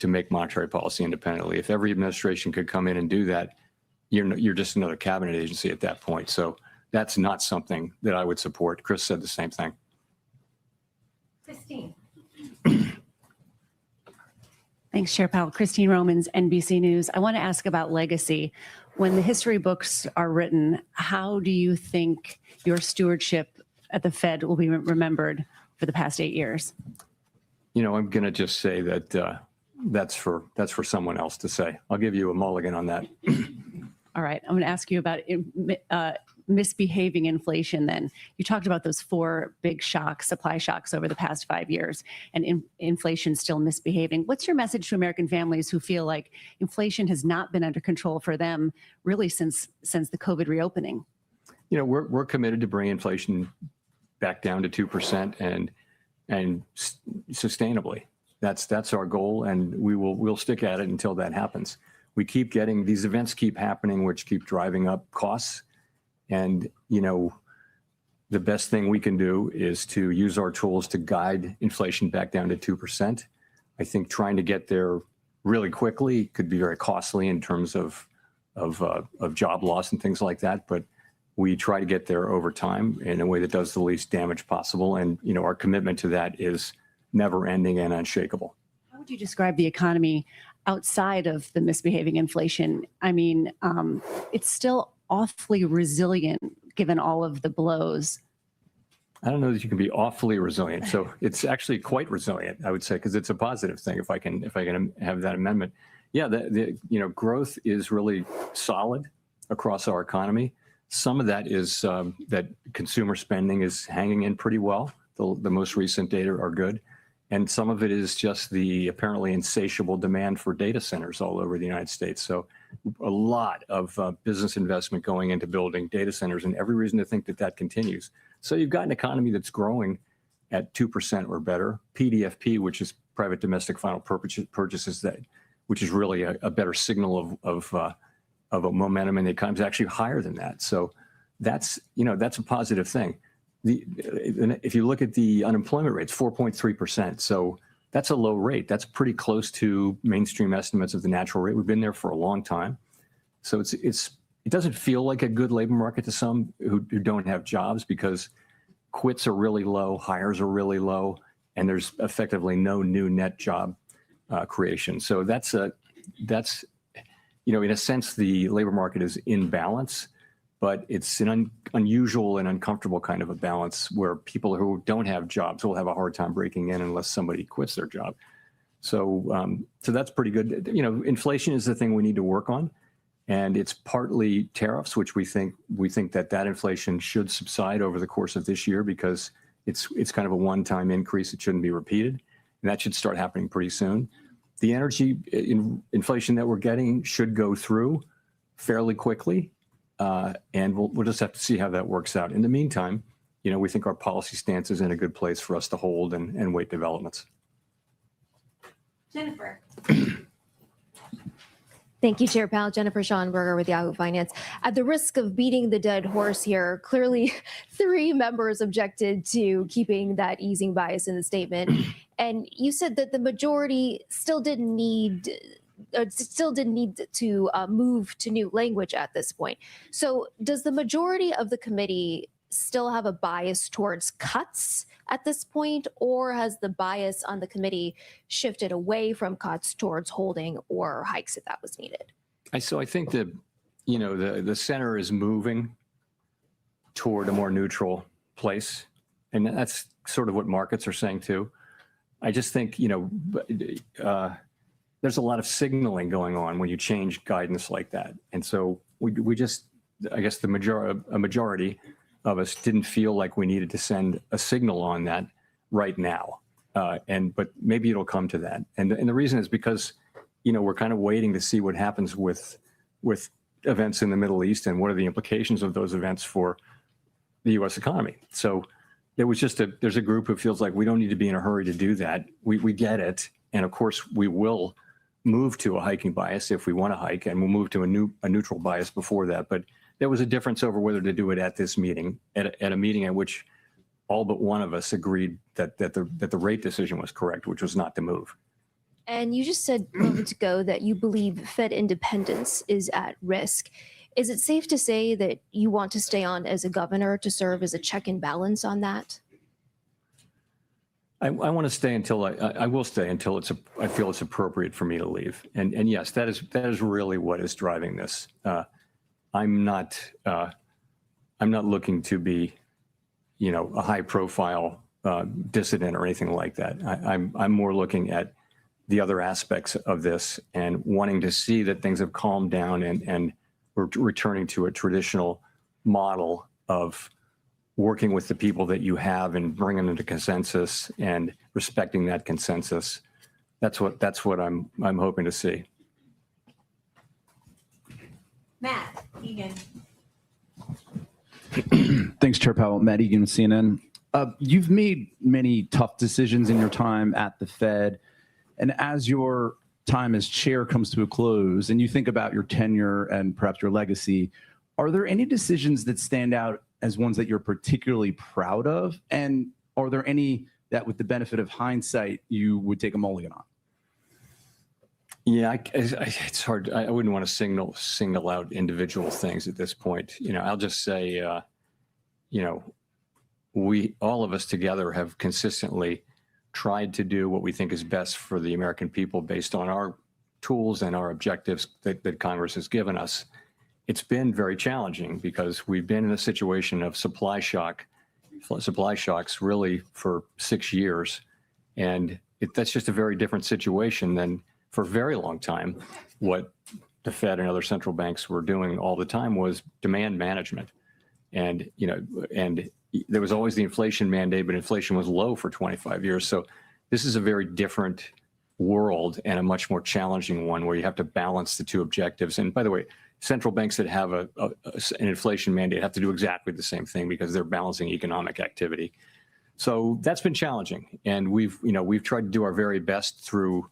make monetary policy independently. If every administration could come in and do that, you're just another cabinet agency at that point. So that's not something that I would support. Chris said the same thing. Christine. Thanks, Chair Powell. Christine Romans, NBC News. I want to ask about legacy. When the history books are written, how do you think your stewardship at the Fed will be remembered for the past 8 years? I'm going to just say that that's for someone else to say. I'll give you a mulligan on that. All right. I'm going to ask you about misbehaving inflation then. You talked about those 4 big shocks, supply shocks over the past 5 years, and inflation still misbehaving. What's your message to American families who feel like inflation has not been under control for them really since the COVID reopening? We're committed to bring inflation back down to 2% and sustainably. That's our goal, and we'll stick at it until that happens. We keep getting these events keep happening, which keep driving up costs. And, the best thing we can do is to use our tools to guide inflation back down to 2%. I think trying to get there really quickly could be very costly in terms of job loss and things like that. But we try to get there over time in a way that does the least damage possible. And, our commitment to that is never ending and unshakable. How would you describe the economy outside of the misbehaving inflation? I mean, it's still awfully resilient given all of the blows. I don't know that you can be awfully resilient. So it's actually quite resilient, I would say, because it's a positive thing. If I can have that amendment, yeah, the growth is really solid across our economy. Some of that is that consumer spending is hanging in pretty well. The most recent data are good. And some of it is just the apparently insatiable demand for data centers all over the United States. So a lot of business investment going into building data centers, and every reason to think that continues. So you've got an economy that's growing at 2% or better. PDFP, which is private domestic final purchases, which is really a better signal of a momentum in the economy, is actually higher than that. So that's a positive thing. If you look at the unemployment rate, it's 4.3%. So that's a low rate. That's pretty close to mainstream estimates of the natural rate. We've been there for a long time. So it doesn't feel like a good labor market to some who don't have jobs, because quits are really low, hires are really low, and there's effectively no new net job creation. So that's in a sense, the labor market is in balance. But it's an unusual and uncomfortable kind of a balance where people who don't have jobs will have a hard time breaking in unless somebody quits their job. So that's pretty good. Inflation is the thing we need to work on, and it's partly tariffs, which we think that inflation should subside over the course of this year, because it's kind of a one-time increase. It shouldn't be repeated, and that should start happening pretty soon. The energy inflation that we're getting should go through fairly quickly. And we'll just have to see how that works out. In the meantime, we think our policy stance is in a good place for us to hold and wait developments. Jennifer. Thank you, Chair Powell. Jennifer Schonberger with Yahoo Finance. At the risk of beating the dead horse here, clearly 3 members objected to keeping that easing bias in the statement. And you said that the majority still didn't need to move to new language at this point. So does the majority of the committee still have a bias towards cuts at this point, or has the bias on the committee shifted away from cuts towards holding or hikes if that was needed? So I think that, the center is moving toward a more neutral place. And that's sort of what markets are saying too. I just think, there's a lot of signaling going on when you change guidance like that. And so we just, I guess a majority of us didn't feel like we needed to send a signal on that right now. But maybe it'll come to that. And the reason is because, we're kind of waiting to see what happens with events in the Middle East and what are the implications of those events for the U.S. economy. So there's a group who feels like we don't need to be in a hurry to do that. We get it. And of course we will move to a hiking bias if we want to hike, and we'll move to a neutral bias before that. But there was a difference over whether to do it at this meeting, at a meeting at which all but one of us agreed that the rate decision was correct, which was not to move. And you just said moments ago that you believe Fed independence is at risk. Is it safe to say that you want to stay on as a governor to serve as a check and balance on that? I want to stay until I will stay until I feel it's appropriate for me to leave. And yes, that is really what is driving this. I'm not looking to be, a high profile dissident or anything like that. I'm more looking at the other aspects of this and wanting to see that things have calmed down and we're returning to a traditional model of working with the people that you have and bringing them to consensus and respecting that consensus. That's what I'm hoping to see. Matt Egan. Thanks, Chair Powell. Matt Egan, CNN. You've made many tough decisions in your time at the Fed. And as your time as chair comes to a close and you think about your tenure and perhaps your legacy, are there any decisions that stand out as ones that you're particularly proud of? And are there any that, with the benefit of hindsight, you would take a mulligan on? Yeah, it's hard. I wouldn't want to single out individual things at this point. I'll just say, all of us together have consistently tried to do what we think is best for the American people based on our tools and our objectives that Congress has given us. It's been very challenging because we've been in a situation of supply shocks really for 6 years. And that's just a very different situation than for a very long time. What the Fed and other central banks were doing all the time was demand management. And, and there was always the inflation mandate, but inflation was low for 25 years. So this is a very different world and a much more challenging one where you have to balance the two objectives. And by the way, central banks that have an inflation mandate have to do exactly the same thing because they're balancing economic activity. So that's been challenging. And we've tried to do our very best through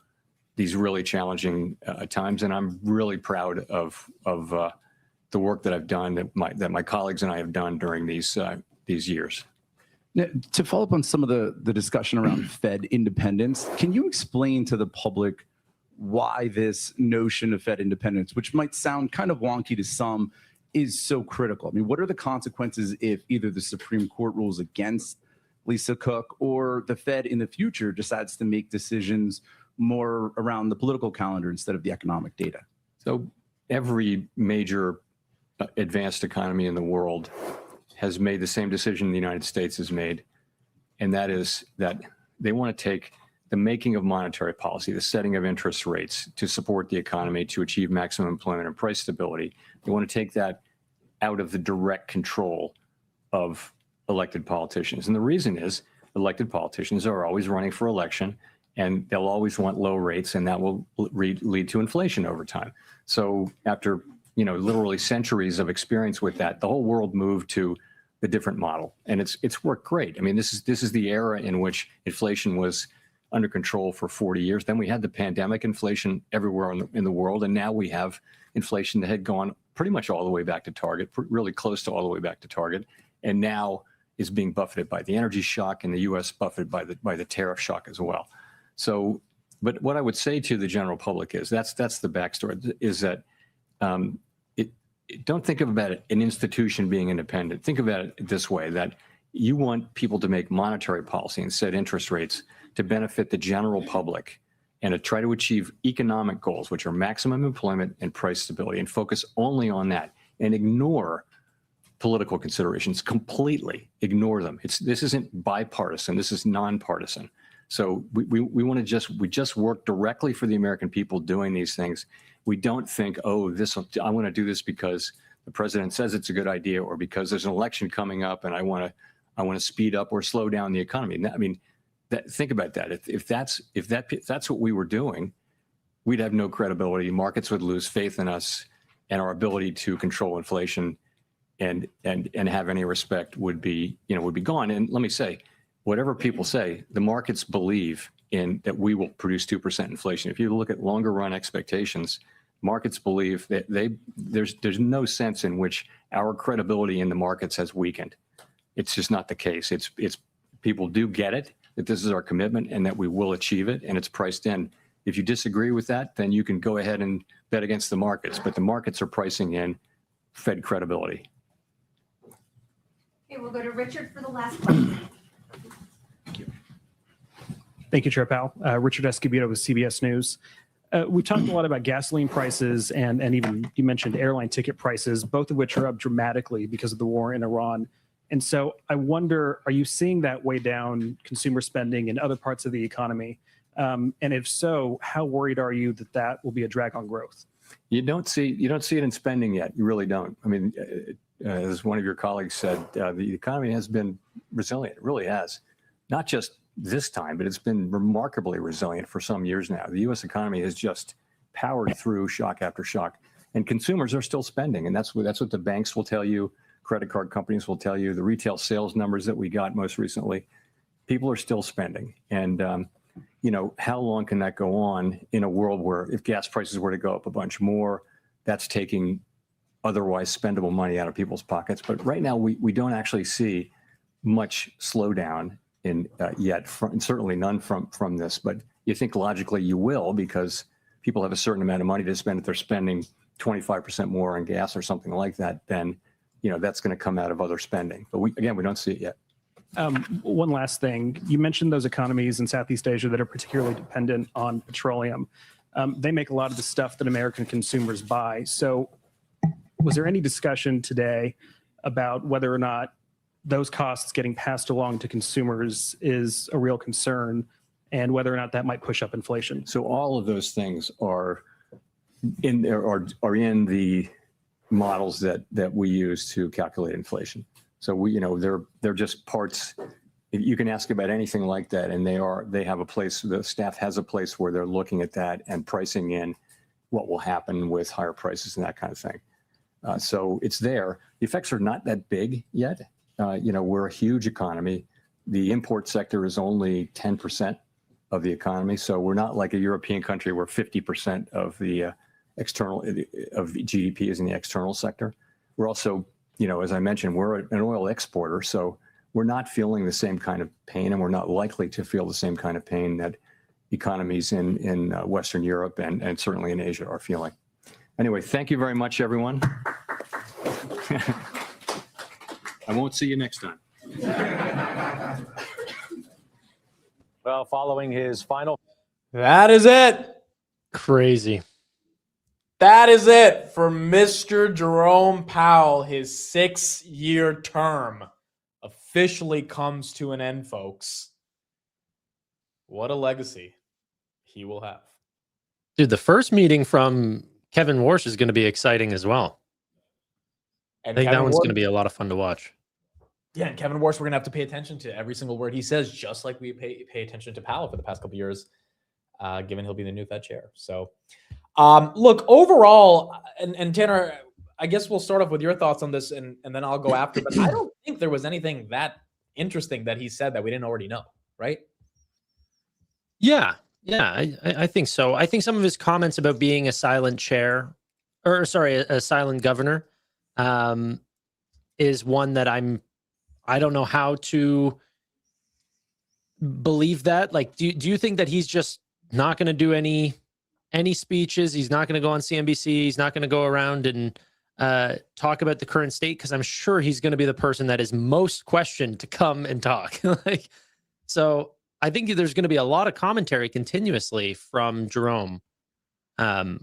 these really challenging times. And I'm really proud of the work that I've done, that my colleagues and I have done during these years. Now, to follow up on some of the discussion around Fed independence, can you explain to the public why this notion of Fed independence, which might sound kind of wonky to some, is so critical? I mean, what are the consequences if either the Supreme Court rules against Lisa Cook or the Fed in the future decides to make decisions more around the political calendar instead of the economic data? So every major advanced economy in the world has made the same decision the United States has made, and that is that they want to take the making of monetary policy, the setting of interest rates to support the economy, to achieve maximum employment and price stability. They want to take that out of the direct control of elected politicians. And the reason is elected politicians are always running for election, and they'll always want low rates, and that will lead to inflation over time. So after literally centuries of experience with that, the whole world moved to the different model, and it's worked great. I mean, this is the era in which inflation was under control for 40 years. Then we had the pandemic, inflation everywhere in the world, and now we have inflation that had gone pretty much all the way back to target, really close to all the way back to target, and now is being buffeted by the energy shock, and the U.S. buffeted by the tariff shock as well. So, but what I would say to the general public is that's the backstory, is that don't think about it, an institution being independent. Think about it this way, that you want people to make monetary policy and set interest rates to benefit the general public and to try to achieve economic goals, which are maximum employment and price stability, and focus only on that and ignore political considerations, completely ignore them. This isn't bipartisan, this is nonpartisan. So we want to just work directly for the American people doing these things. We don't think, oh, I want to do this because the president says it's a good idea, or because there's an election coming up and I want to speed up or slow down the economy. I mean, think about that. If that's what we were doing, we'd have no credibility. Markets would lose faith in us, and our ability to control inflation and have any respect would be gone. And let me say, whatever people say, the markets believe in that we will produce 2% inflation. If you look at longer run expectations, markets believe that there's no sense in which our credibility in the markets has weakened. It's just not the case. It's people do get it, that this is our commitment and that we will achieve it, and it's priced in. If you disagree with that, then you can go ahead and bet against the markets, but the markets are pricing in Fed credibility. Okay, we'll go to Richard for the last question. Thank you, Chair Powell. Richard Escobedo with CBS News. We talked a lot about gasoline prices and even you mentioned airline ticket prices, both of which are up dramatically because of the war in Iran. And so I wonder, are you seeing that weigh down consumer spending in other parts of the economy? And if so, how worried are you that that will be a drag on growth? You don't see it in spending yet. You really don't. I mean, as one of your colleagues said, the economy has been resilient. It really has. Not just this time, but it's been remarkably resilient for some years now. The U.S. economy has just powered through shock after shock, and consumers are still spending, and that's what the banks will tell you, credit card companies will tell you, the retail sales numbers that we got most recently. People are still spending, and how long can that go on in a world where if gas prices were to go up a bunch more, that's taking otherwise spendable money out of people's pockets. But right now, we don't actually see much slowdown yet, and certainly none from this. But you think logically you will, because people have a certain amount of money to spend. If they're spending 25% more on gas or something like that, then that's going to come out of other spending. But we don't see it yet. One last thing. You mentioned those economies in Southeast Asia that are particularly dependent on petroleum. They make a lot of the stuff that American consumers buy. So was there any discussion today about whether or not those costs getting passed along to consumers is a real concern, and whether or not that might push up inflation? So all of those things are in the models that we use to calculate inflation. So they're just parts. You can ask about anything like that, and they have a place. The staff has a place where they're looking at that and pricing in what will happen with higher prices and that kind of thing. So it's there. The effects are not that big yet. We're a huge economy. The import sector is only 10% of the economy. So we're not like a European country where 50% of the GDP is in the external sector. We're also, as I mentioned, we're an oil exporter. So we're not feeling the same kind of pain, and we're not likely to feel the same kind of pain that economies in Western Europe and certainly in Asia are feeling. Anyway, thank you very much, everyone. I won't see you next time. Well, following his final. That is it. Crazy. That is it for Mr. Jerome Powell. His 6-year term officially comes to an end, folks. What a legacy he will have. Dude, the first meeting from Kevin Warsh is going to be exciting as well. And I think Kevin that one's Warsh- going to be a lot of fun to watch. Yeah, and Kevin Warsh, we're going to have to pay attention to every single word he says, just like we pay attention to Powell for the past couple of years. given he'll be the new Fed chair. So, look, overall, and Tanner, I guess we'll start off with your thoughts on this, and then I'll go after. But I don't think there was anything that interesting that he said that we didn't already know, right? Yeah, I think so. I think some of his comments about being a silent chair, or sorry, a silent governor, is one that I don't know how to believe that. Like, do you think that he's just not going to do any speeches? He's not going to go on CNBC. He's not going to go around and talk about the current state, because I'm sure he's going to be the person that is most questioned to come and talk. So I think there's going to be a lot of commentary continuously from Jerome. And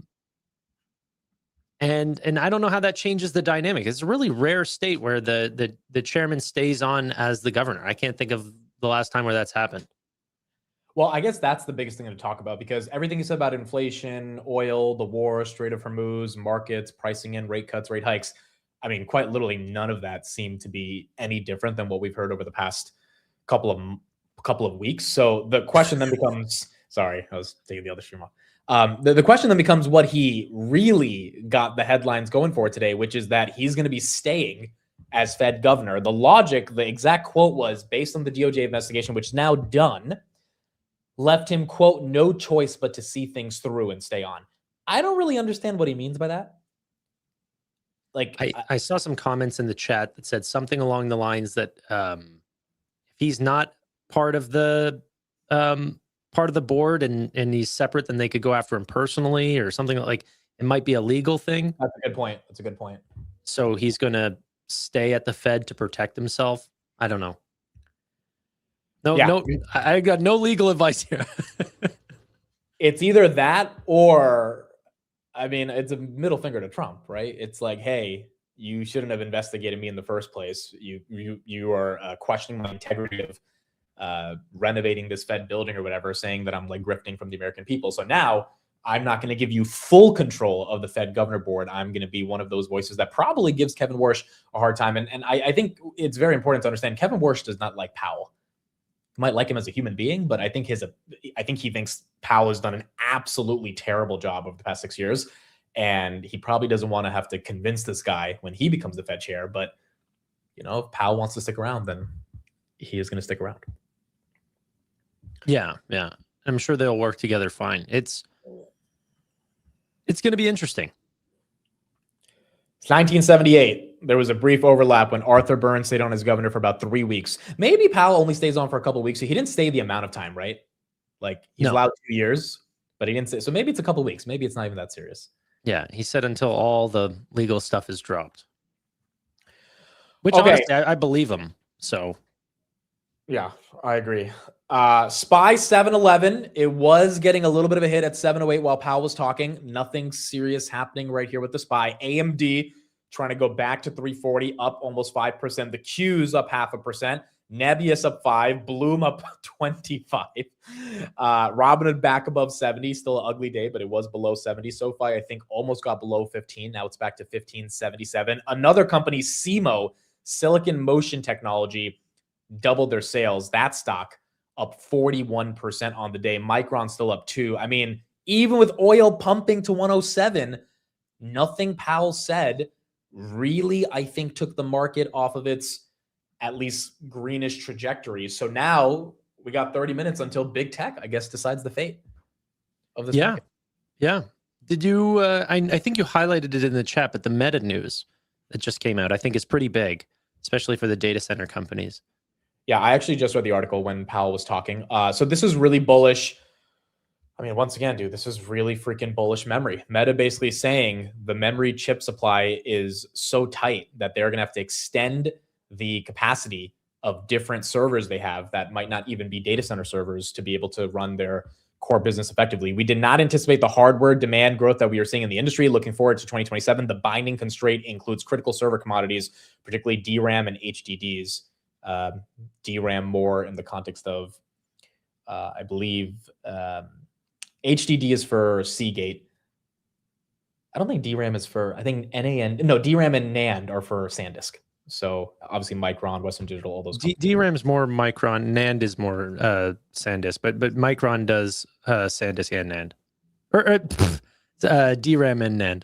I don't know how that changes the dynamic. It's a really rare state where the chairman stays on as the governor. I can't think of the last time where that's happened. Well, I guess that's the biggest thing to talk about, because everything you said about inflation, oil, the war, Strait of Hormuz, markets, pricing in rate cuts, rate hikes, I mean, quite literally none of that seemed to be any different than what we've heard over the past couple of weeks. So the question then becomes, sorry, I was taking the other stream off. The question then becomes what he really got the headlines going for today, which is that he's going to be staying as Fed governor. The logic, the exact quote was, based on the DOJ investigation, which is now done, left him, quote, no choice but to see things through and stay on. I don't really understand what he means by that. Like, I saw some comments in the chat that said something along the lines that if he's not part of the board and he's separate, then they could go after him personally, or something. Like, it might be a legal thing. That's a good point. That's a good point. So he's going to stay at the Fed to protect himself. I don't know. No, I got no legal advice here. It's either that, or, I mean, it's a middle finger to Trump, right? It's like, hey, you shouldn't have investigated me in the first place. You are questioning my integrity of renovating this Fed building or whatever, saying that I'm like grifting from the American people. So now I'm not going to give you full control of the Fed governor board. I'm going to be one of those voices that probably gives Kevin Warsh a hard time. And I think it's very important to understand Kevin Warsh does not like Powell. You might like him as a human being, but I think he thinks Powell has done an absolutely terrible job over the past 6 years. And he probably doesn't want to have to convince this guy when he becomes the Fed chair. But, you know, if Powell wants to stick around, then he is going to stick around. Yeah. I'm sure they'll work together fine. It's going to be interesting. It's 1978. There was a brief overlap when Arthur Burns stayed on as governor for about 3 weeks. Maybe Powell only stays on for a couple of weeks. So he didn't stay the amount of time, right? Like, he's allowed 2 years, but he didn't stay. So maybe it's a couple of weeks. Maybe it's not even that serious. Yeah, he said until all the legal stuff is dropped. Which, honestly, I believe him. So, yeah, I agree. SPY 711. It was getting a little bit of a hit at 708 while Powell was talking. Nothing serious happening right here with the SPY. AMD trying to go back to 340, up almost 5%. The Q's up 0.5%. Nebius up 5%. Bloom up 25%. Robinhood back above 70. Still an ugly day, but it was below 70. SoFi, I think, almost got below 15. Now it's back to 1577. Another company, SEMO, Silicon Motion Technology, doubled their sales. That stock up 41% on the day. Micron still up 2%. I mean, even with oil pumping to 107, nothing Powell said really, I think, took the market off of its at least greenish trajectory. So now we got 30 minutes until big tech, I guess, decides the fate of this market. Yeah. Did you, I think you highlighted it in the chat, but the Meta news that just came out, I think is pretty big, especially for the data center companies. Yeah, I actually just read the article when Powell was talking. So this is really bullish. I mean, once again, dude, this is really freaking bullish memory. Meta basically saying the memory chip supply is so tight that they're going to have to extend the capacity of different servers they have that might not even be data center servers to be able to run their core business effectively. We did not anticipate the hardware demand growth that we are seeing in the industry. Looking forward to 2027, the binding constraint includes critical server commodities, particularly DRAM and HDDs. DRAM more in the context of, I believe, HDD is for Seagate. I don't think DRAM is for, I think DRAM and NAND are for SanDisk. So obviously Micron, Western Digital, all those. DRAM's more Micron, NAND is more SanDisk, but Micron does SanDisk and NAND, or DRAM and NAND.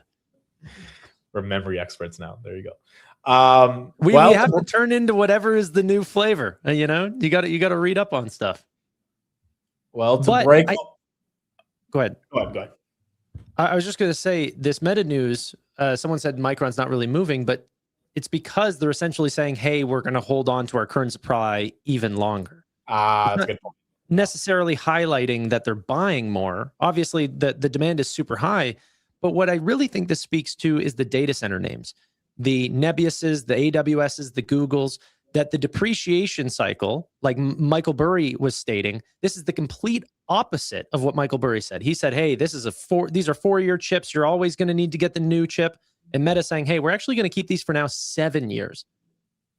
We're memory experts now. There you go. We have to turn into whatever is the new flavor. You know, you got to read up on stuff. Well, Go ahead. Go ahead. I was just going to say this meta news. Someone said Micron's not really moving, but it's because they're essentially saying, "Hey, we're going to hold on to our current supply even longer." That's a good point. Necessarily highlighting that they're buying more. Obviously, the demand is super high, but what I really think this speaks to is the data center names, the Nebuses, the AWSs, the Googles. That the depreciation cycle, like Michael Burry was stating, this is the complete opposite of what Michael Burry said. He said, "Hey, these are 4-year chips. You're always going to need to get the new chip." And Meta saying, "Hey, we're actually going to keep these for now 7 years."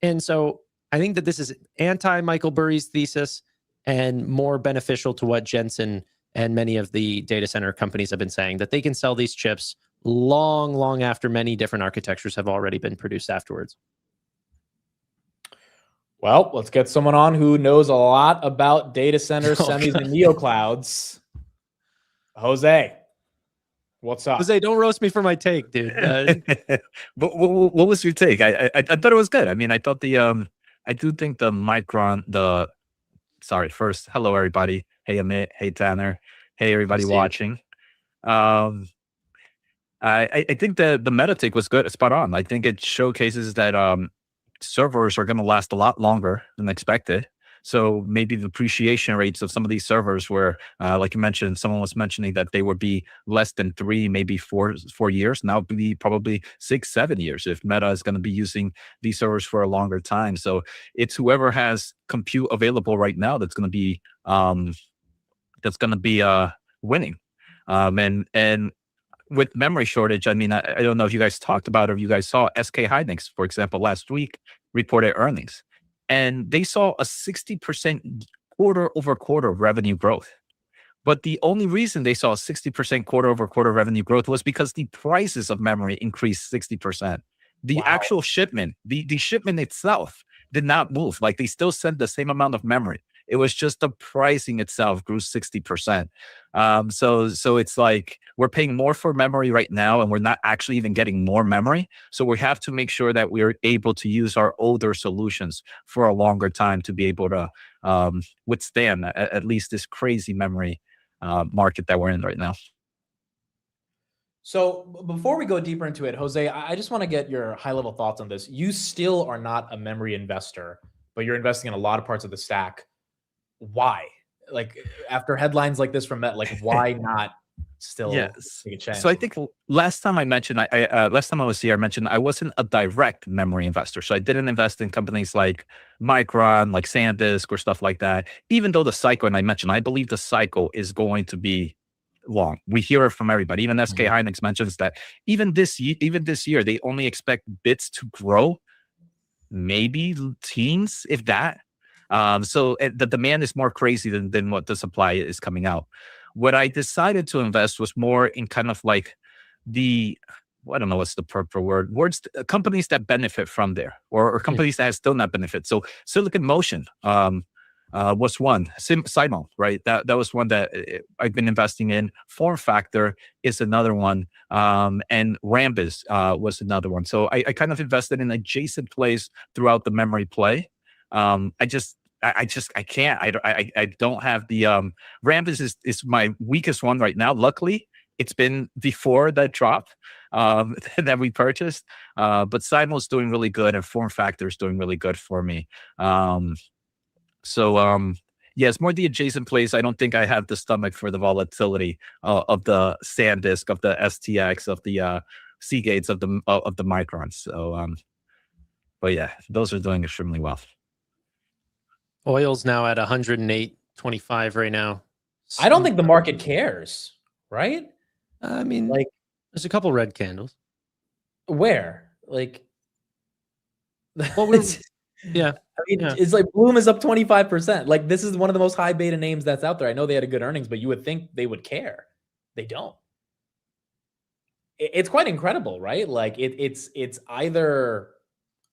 And so I think that this is anti-Michael Burry's thesis and more beneficial to what Jensen and many of the data center companies have been saying, that they can sell these chips long after many different architectures have already been produced afterwards. Well, let's get someone on who knows a lot about data centers, semis, and neoclouds. Jose, what's up? Jose, don't roast me for my take, dude. What was your take? I thought it was good. I mean, I thought I do think the Micron, first, hello, everybody. Hey, Amit. Hey, Tanner. Hey, everybody watching. I think the meta take was good. Spot on. I think it showcases that servers are going to last a lot longer than expected. So maybe the depreciation rates of some of these servers were, like you mentioned, someone was mentioning that they would be less than 3, maybe 4 years. Now be probably 6, 7 years if Meta is going to be using these servers for a longer time. So it's whoever has compute available right now that's going to be winning. And with memory shortage, I mean, I don't know if you guys talked about it or if you guys saw SK Hynix, for example, last week reported earnings, and they saw a 60% quarter-over-quarter revenue growth. But the only reason they saw a 60% quarter-over-quarter revenue growth was because the prices of memory increased 60%. The actual shipment, the shipment itself did not move. Like, they still sent the same amount of memory. It was just the pricing itself grew 60%. So it's like we're paying more for memory right now, and we're not actually even getting more memory. So we have to make sure that we're able to use our older solutions for a longer time to be able to withstand at least this crazy memory market that we're in right now. So before we go deeper into it, Jose, I just want to get your high-level thoughts on this. You still are not a memory investor, but you're investing in a lot of parts of the stack. Why? Like, after headlines like this from Met, like, why not still take a chance? So I think last time I mentioned, last time I was here, I mentioned I wasn't a direct memory investor. So I didn't invest in companies like Micron, like SanDisk or stuff like that. Even though the cycle, and I mentioned, I believe the cycle is going to be long. We hear it from everybody. Even SK Hynix mentions that even this year, they only expect bits to grow maybe teens, if that. So the demand is more crazy than what the supply is coming out. What I decided to invest was more in kind of like I don't know what's the proper word, companies that benefit from there, or companies that still not benefit. So Silicon Motion was one. Simon, right? That was one that I've been investing in. Form Factor is another one. And Rambus was another one. So I kind of invested in adjacent plays throughout the memory play. I can't. I don't have the Rambus is my weakest one right now. Luckily, it's been before that drop that we purchased. But Simon's doing really good, and Form Factor is doing really good for me. Yeah, it's more the adjacent plays. I don't think I have the stomach for the volatility of the SanDisk, of the STX, of the Seagates, of the Microns. So, but yeah, those are doing extremely well. Oil's now at 108.25 right now. I don't think the market cares, right? I mean, like, there's a couple red candles. Where? Like, well, yeah. I mean, it's like Bloom is up 25%. Like, this is one of the most high beta names that's out there. I know they had a good earnings, but you would think they would care. They don't. It's quite incredible, right? Like, it's either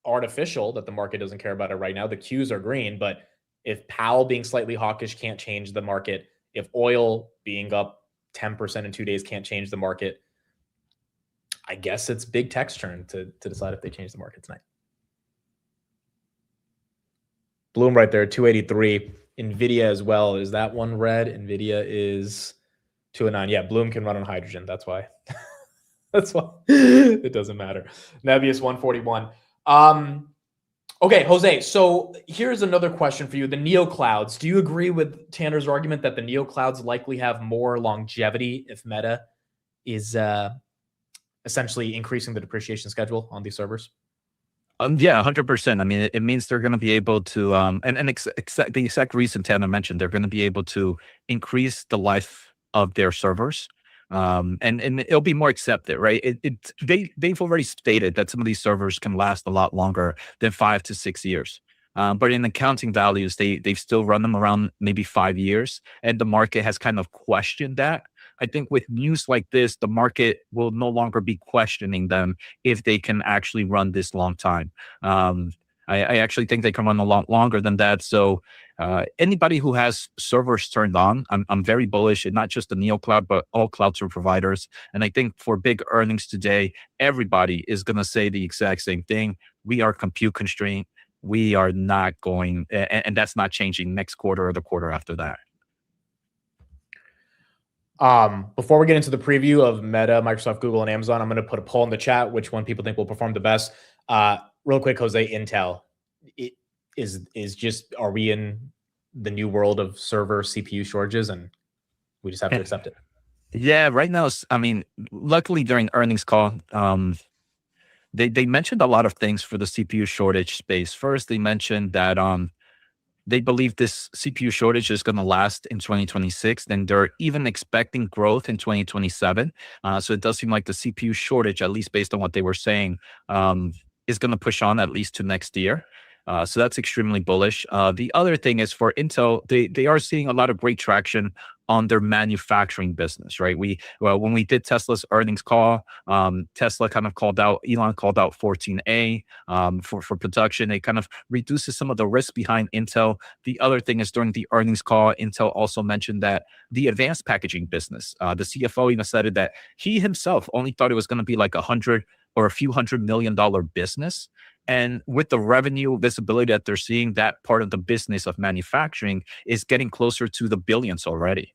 artificial that the market doesn't care about it right now. The cues are green, but if Powell being slightly hawkish can't change the market, if oil being up 10% in 2 days can't change the market, I guess it's big tech's turn to decide if they change the market tonight. Bloom right there, 283. NVIDIA as well. Is that one red? NVIDIA is 209. Yeah, Bloom can run on hydrogen. That's why. That's why it doesn't matter. Nebius 141. Okay, Jose. So here's another question for you. The neoclouds. Do you agree with Tanner's argument that the neoclouds likely have more longevity if Meta is essentially increasing the depreciation schedule on these servers? Yeah, 100%. I mean, it means they're going to be able to, the exact reason Tanner mentioned, they're going to be able to increase the life of their servers, and it'll be more accepted, right? They've already stated that some of these servers can last a lot longer than 5 to 6 years. But in accounting values, they've still run them around maybe 5 years, and the market has kind of questioned that. I think with news like this, the market will no longer be questioning them if they can actually run this long time. I actually think they can run a lot longer than that. So anybody who has servers turned on, I'm very bullish, and not just the neocloud, but all cloud service providers. And I think for big earnings today, everybody is going to say the exact same thing. We are compute constrained. We are not going, and that's not changing next quarter or the quarter after that. Before we get into the preview of Meta, Microsoft, Google, and Amazon, I'm going to put a poll in the chat, which one people think will perform the best. Real quick, Jose, Intel is just, are we in the new world of server CPU shortages and we just have to accept it? Yeah, right now, I mean, luckily during earnings call, they mentioned a lot of things for the CPU shortage space. First, they mentioned that they believe this CPU shortage is going to last in 2026. Then they're even expecting growth in 2027. So it does seem like the CPU shortage, at least based on what they were saying, is going to push on at least to next year. So that's extremely bullish. The other thing is for Intel, they are seeing a lot of great traction on their manufacturing business, right? When we did Tesla's earnings call, Tesla kind of called out, Elon called out 14A for production. It kind of reduces some of the risk behind Intel. The other thing is during the earnings call, Intel also mentioned that the advanced packaging business, the CFO even said that he himself only thought it was going to be like $100 or a few $100 million business. And with the revenue visibility that they're seeing, that part of the business of manufacturing is getting closer to the billions already.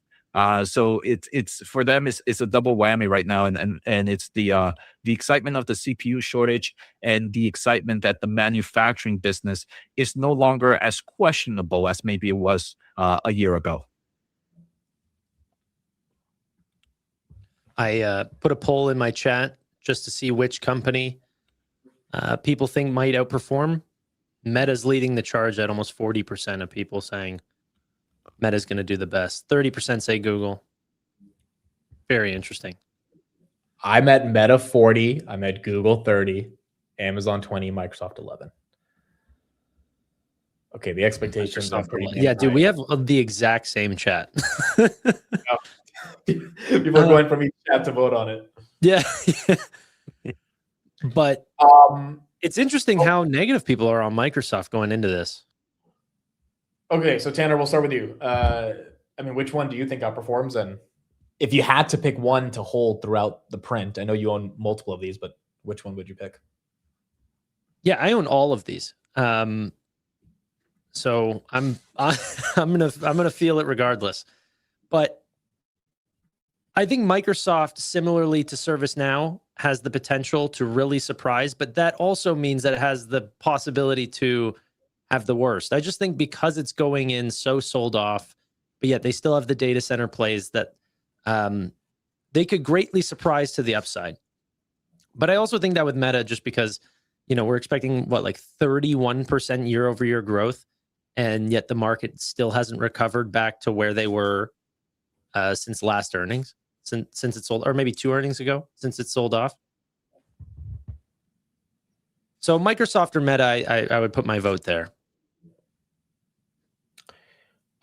So it's for them, it's a double whammy right now, and it's the excitement of the CPU shortage and the excitement that the manufacturing business is no longer as questionable as maybe it was a year ago. I put a poll in my chat just to see which company people think might outperform. Meta's leading the charge at almost 40% of people saying Meta's going to do the best. 30% say Google. Very interesting. I'm at Meta 40. I'm at Google 30. Amazon 20. Microsoft 11. Okay, the expectations are pretty. Yeah, dude, we have the exact same chat. People are going from each chat to vote on it. Yeah. But it's interesting how negative people are on Microsoft going into this. Okay, so Tanner, we'll start with you. I mean, which one do you think outperforms? And if you had to pick one to hold throughout the print, I know you own multiple of these, but which one would you pick? Yeah, I own all of these. So I'm gonna feel it regardless. But I think Microsoft, similarly to ServiceNow, has the potential to really surprise, but that also means that it has the possibility to have the worst. I just think because it's going in so sold off, but yet they still have the data center plays that they could greatly surprise to the upside. But I also think that with Meta, just because, you know, we're expecting what, like 31% year over year growth, and yet the market still hasn't recovered back to where they were since last earnings, since it sold, or maybe 2 earnings ago, since it sold off. So Microsoft or Meta, I would put my vote there.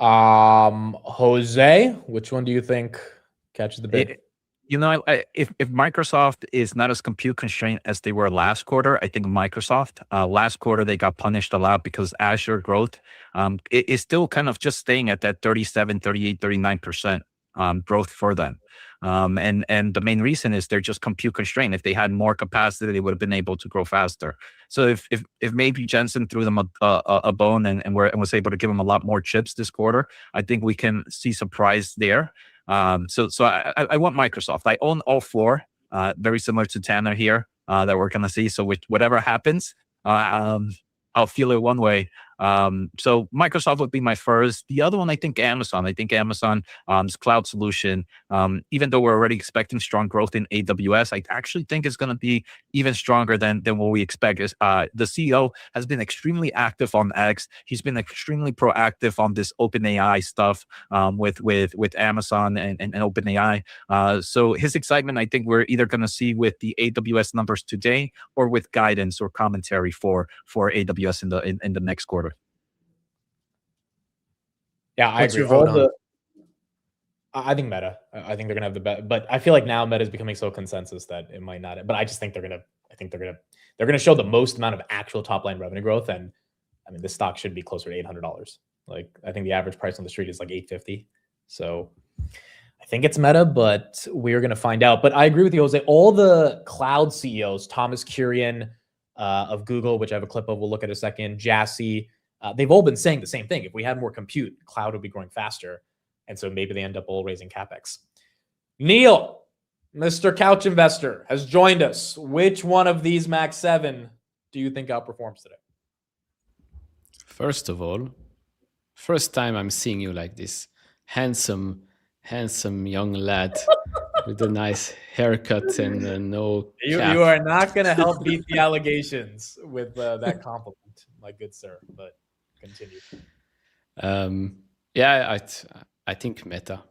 Jose, which one do you think catches the bid? If Microsoft is not as compute constrained as they were last quarter, I think Microsoft last quarter they got punished a lot because Azure growth is still kind of just staying at that 37, 38, 39% growth for them. And the main reason is they're just compute constrained. If they had more capacity, they would have been able to grow faster. So if maybe Jensen threw them a bone and was able to give them a lot more chips this quarter, I think we can see surprise there. So I want Microsoft. I own all four, very similar to Tanner here, that we're gonna see. So with whatever happens, I'll feel it one way. So Microsoft would be my first. The other one, I think Amazon. I think Amazon's cloud solution, even though we're already expecting strong growth in AWS, I actually think it's going to be even stronger than what we expect. The CEO has been extremely active on X. He's been extremely proactive on this OpenAI stuff with Amazon and OpenAI. So his excitement, I think we're either going to see with the AWS numbers today or with guidance or commentary for AWS in the next quarter. Yeah, I What's agree. your vote on? I think Meta. I think they're gonna have the best, but I feel like now Meta is becoming so consensus that it might not. But I just think they're gonna show the most amount of actual top line revenue growth. And I mean, this stock should be closer to $800. Like I think the average price on the street is like $850. So I think it's Meta, but we're gonna find out. But I agree with you, Jose. All the cloud CEOs, Thomas Kurian of Google, which I have a clip of, we'll look at in a second, Jassy, they've all been saying the same thing. If we had more compute, cloud would be growing faster. And so maybe they end up all raising CapEx. Neil, Mr. Couch Investor, has joined us. Which one of these Max 7 do you think outperforms today? First of all, first time I'm seeing you like this. Handsome young lad with a nice haircut and no You cap. are not going to help beat the allegations with that compliment, my good sir. But continue. Yeah, I think Meta,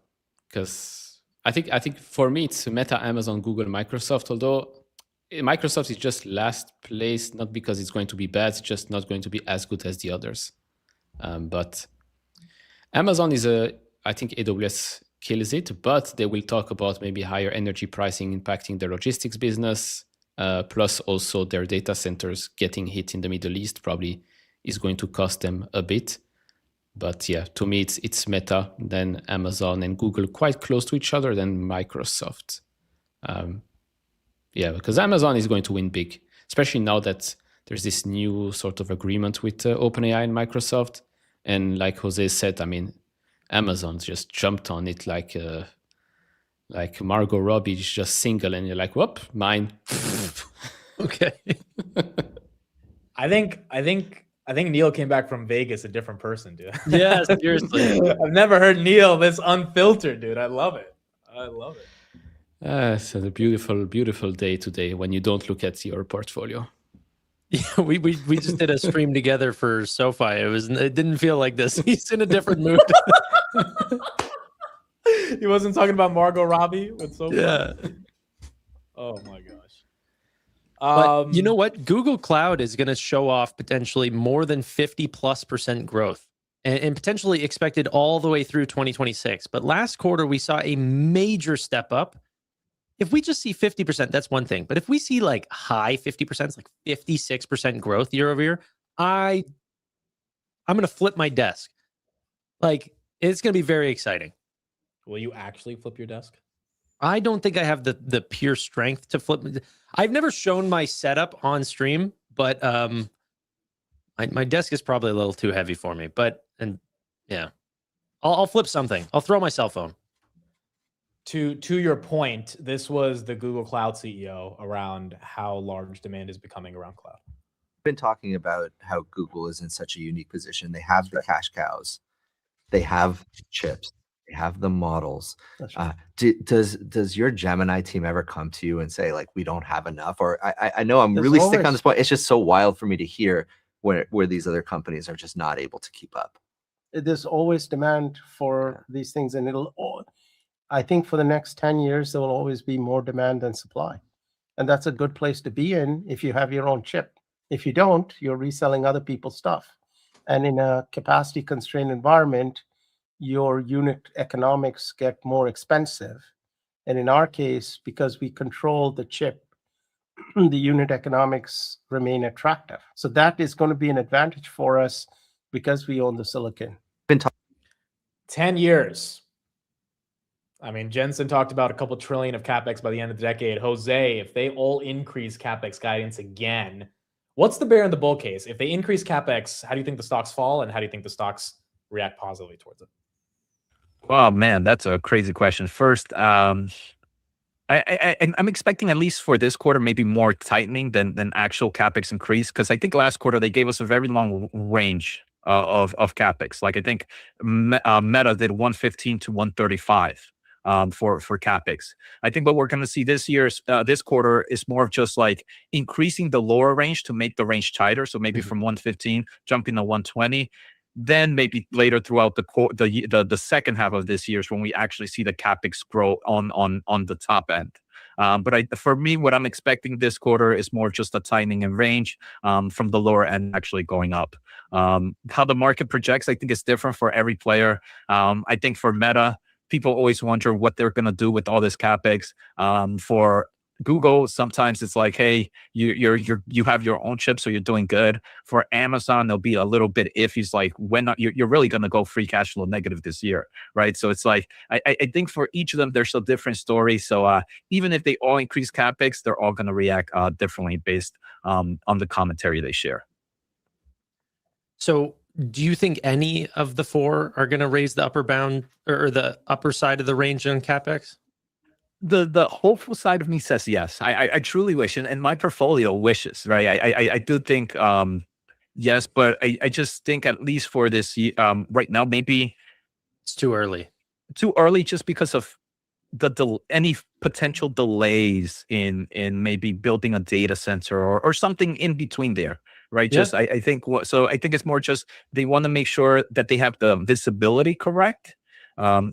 because I think for me it's Meta, Amazon, Google, Microsoft. Although Microsoft is just last place, not because it's going to be bad, it's just not going to be as good as the others. But Amazon I think AWS kills it, but they will talk about maybe higher energy pricing impacting their logistics business, plus also their data centers getting hit in the Middle East probably is going to cost them a bit. But yeah, to me, it's Meta, then Amazon and Google quite close to each other, then Microsoft. Yeah, because Amazon is going to win big, especially now that there's this new sort of agreement with OpenAI and Microsoft. And like Jose said, I mean, Amazon just jumped on it like Margot Robbie is just single, and you're like, whoop, mine. Okay. I think Neil came back from Vegas a different person, dude. Yeah, seriously. I've never heard Neil this unfiltered, dude. I love it. It's a beautiful, beautiful day today when you don't look at your portfolio. Yeah, we just did a stream together for SoFi. It didn't feel like this. He's in a different mood. He wasn't talking about Margot Robbie with SoFi. Yeah. Oh my gosh. But you know what? Google Cloud is going to show off potentially more than 50+% growth and potentially expected all the way through 2026. But last quarter, we saw a major step up. If we just see 50%, that's one thing. But if we see like high 50%, like 56% growth year over year, I'm going to flip my desk. Like, it's going to be very exciting. Will you actually flip your desk? I don't think I have the pure strength to flip. I've never shown my setup on stream, but my desk is probably a little too heavy for me. Yeah, I'll flip something. I'll throw my cell phone. To your point, this was the Google Cloud CEO around how large demand is becoming around cloud. Been talking about how Google is in such a unique position. They have the cash cows, they have chips, they have the models. Does your Gemini team ever come to you and say like, we don't have enough? Or I know I'm really sticking on this point. It's just so wild for me to hear where these other companies are just not able to keep up. There's always demand for these things, and I think for the next 10 years, there will always be more demand than supply. And that's a good place to be in if you have your own chip. If you don't, you're reselling other people's stuff. And in a capacity constrained environment, your unit economics get more expensive. And in our case, because we control the chip, the unit economics remain attractive. So that is going to be an advantage for us because we own the silicon. 10 years. I mean, Jensen talked about a couple trillion of CapEx by the end of the decade. Jose, if they all increase CapEx guidance again, what's the bear and the bull case? If they increase CapEx, how do you think the stocks fall, and how do you think the stocks react positively towards it? Oh man, that's a crazy question. First, I'm expecting, at least for this quarter, maybe more tightening than actual CapEx increase, because I think last quarter they gave us a very long range of CapEx. Like I think Meta did 115 to 135 for CapEx. I think what we're going to see this quarter is more of just like increasing the lower range to make the range tighter. So maybe from 115 jumping to 120. Then maybe later throughout the second half of this year is when we actually see the CapEx grow on the top end. But for me, what I'm expecting this quarter is more just a tightening in range from the lower end actually going up. How the market projects, I think, is different for every player. I think for Meta, people always wonder what they're going to do with all this CapEx. For Google, sometimes it's like, hey, you have your own chip, so you're doing good. For Amazon, they'll be a little bit iffy. It's like, you're really going to go free cash flow negative this year, right? So it's like, I think for each of them, there's a different story. So even if they all increase CapEx, they're all going to react differently based on the commentary they share. So do you think any of the four are going to raise the upper bound or the upper side of the range on CapEx? The hopeful side of me says yes. I truly wish, and my portfolio wishes, right? I do think yes, but I just think at least for this right now, maybe it's too early. Too early, just because of any potential delays in maybe building a data center or something in between there, right? Yeah. Just I think I think it's more just they want to make sure that they have the visibility correct.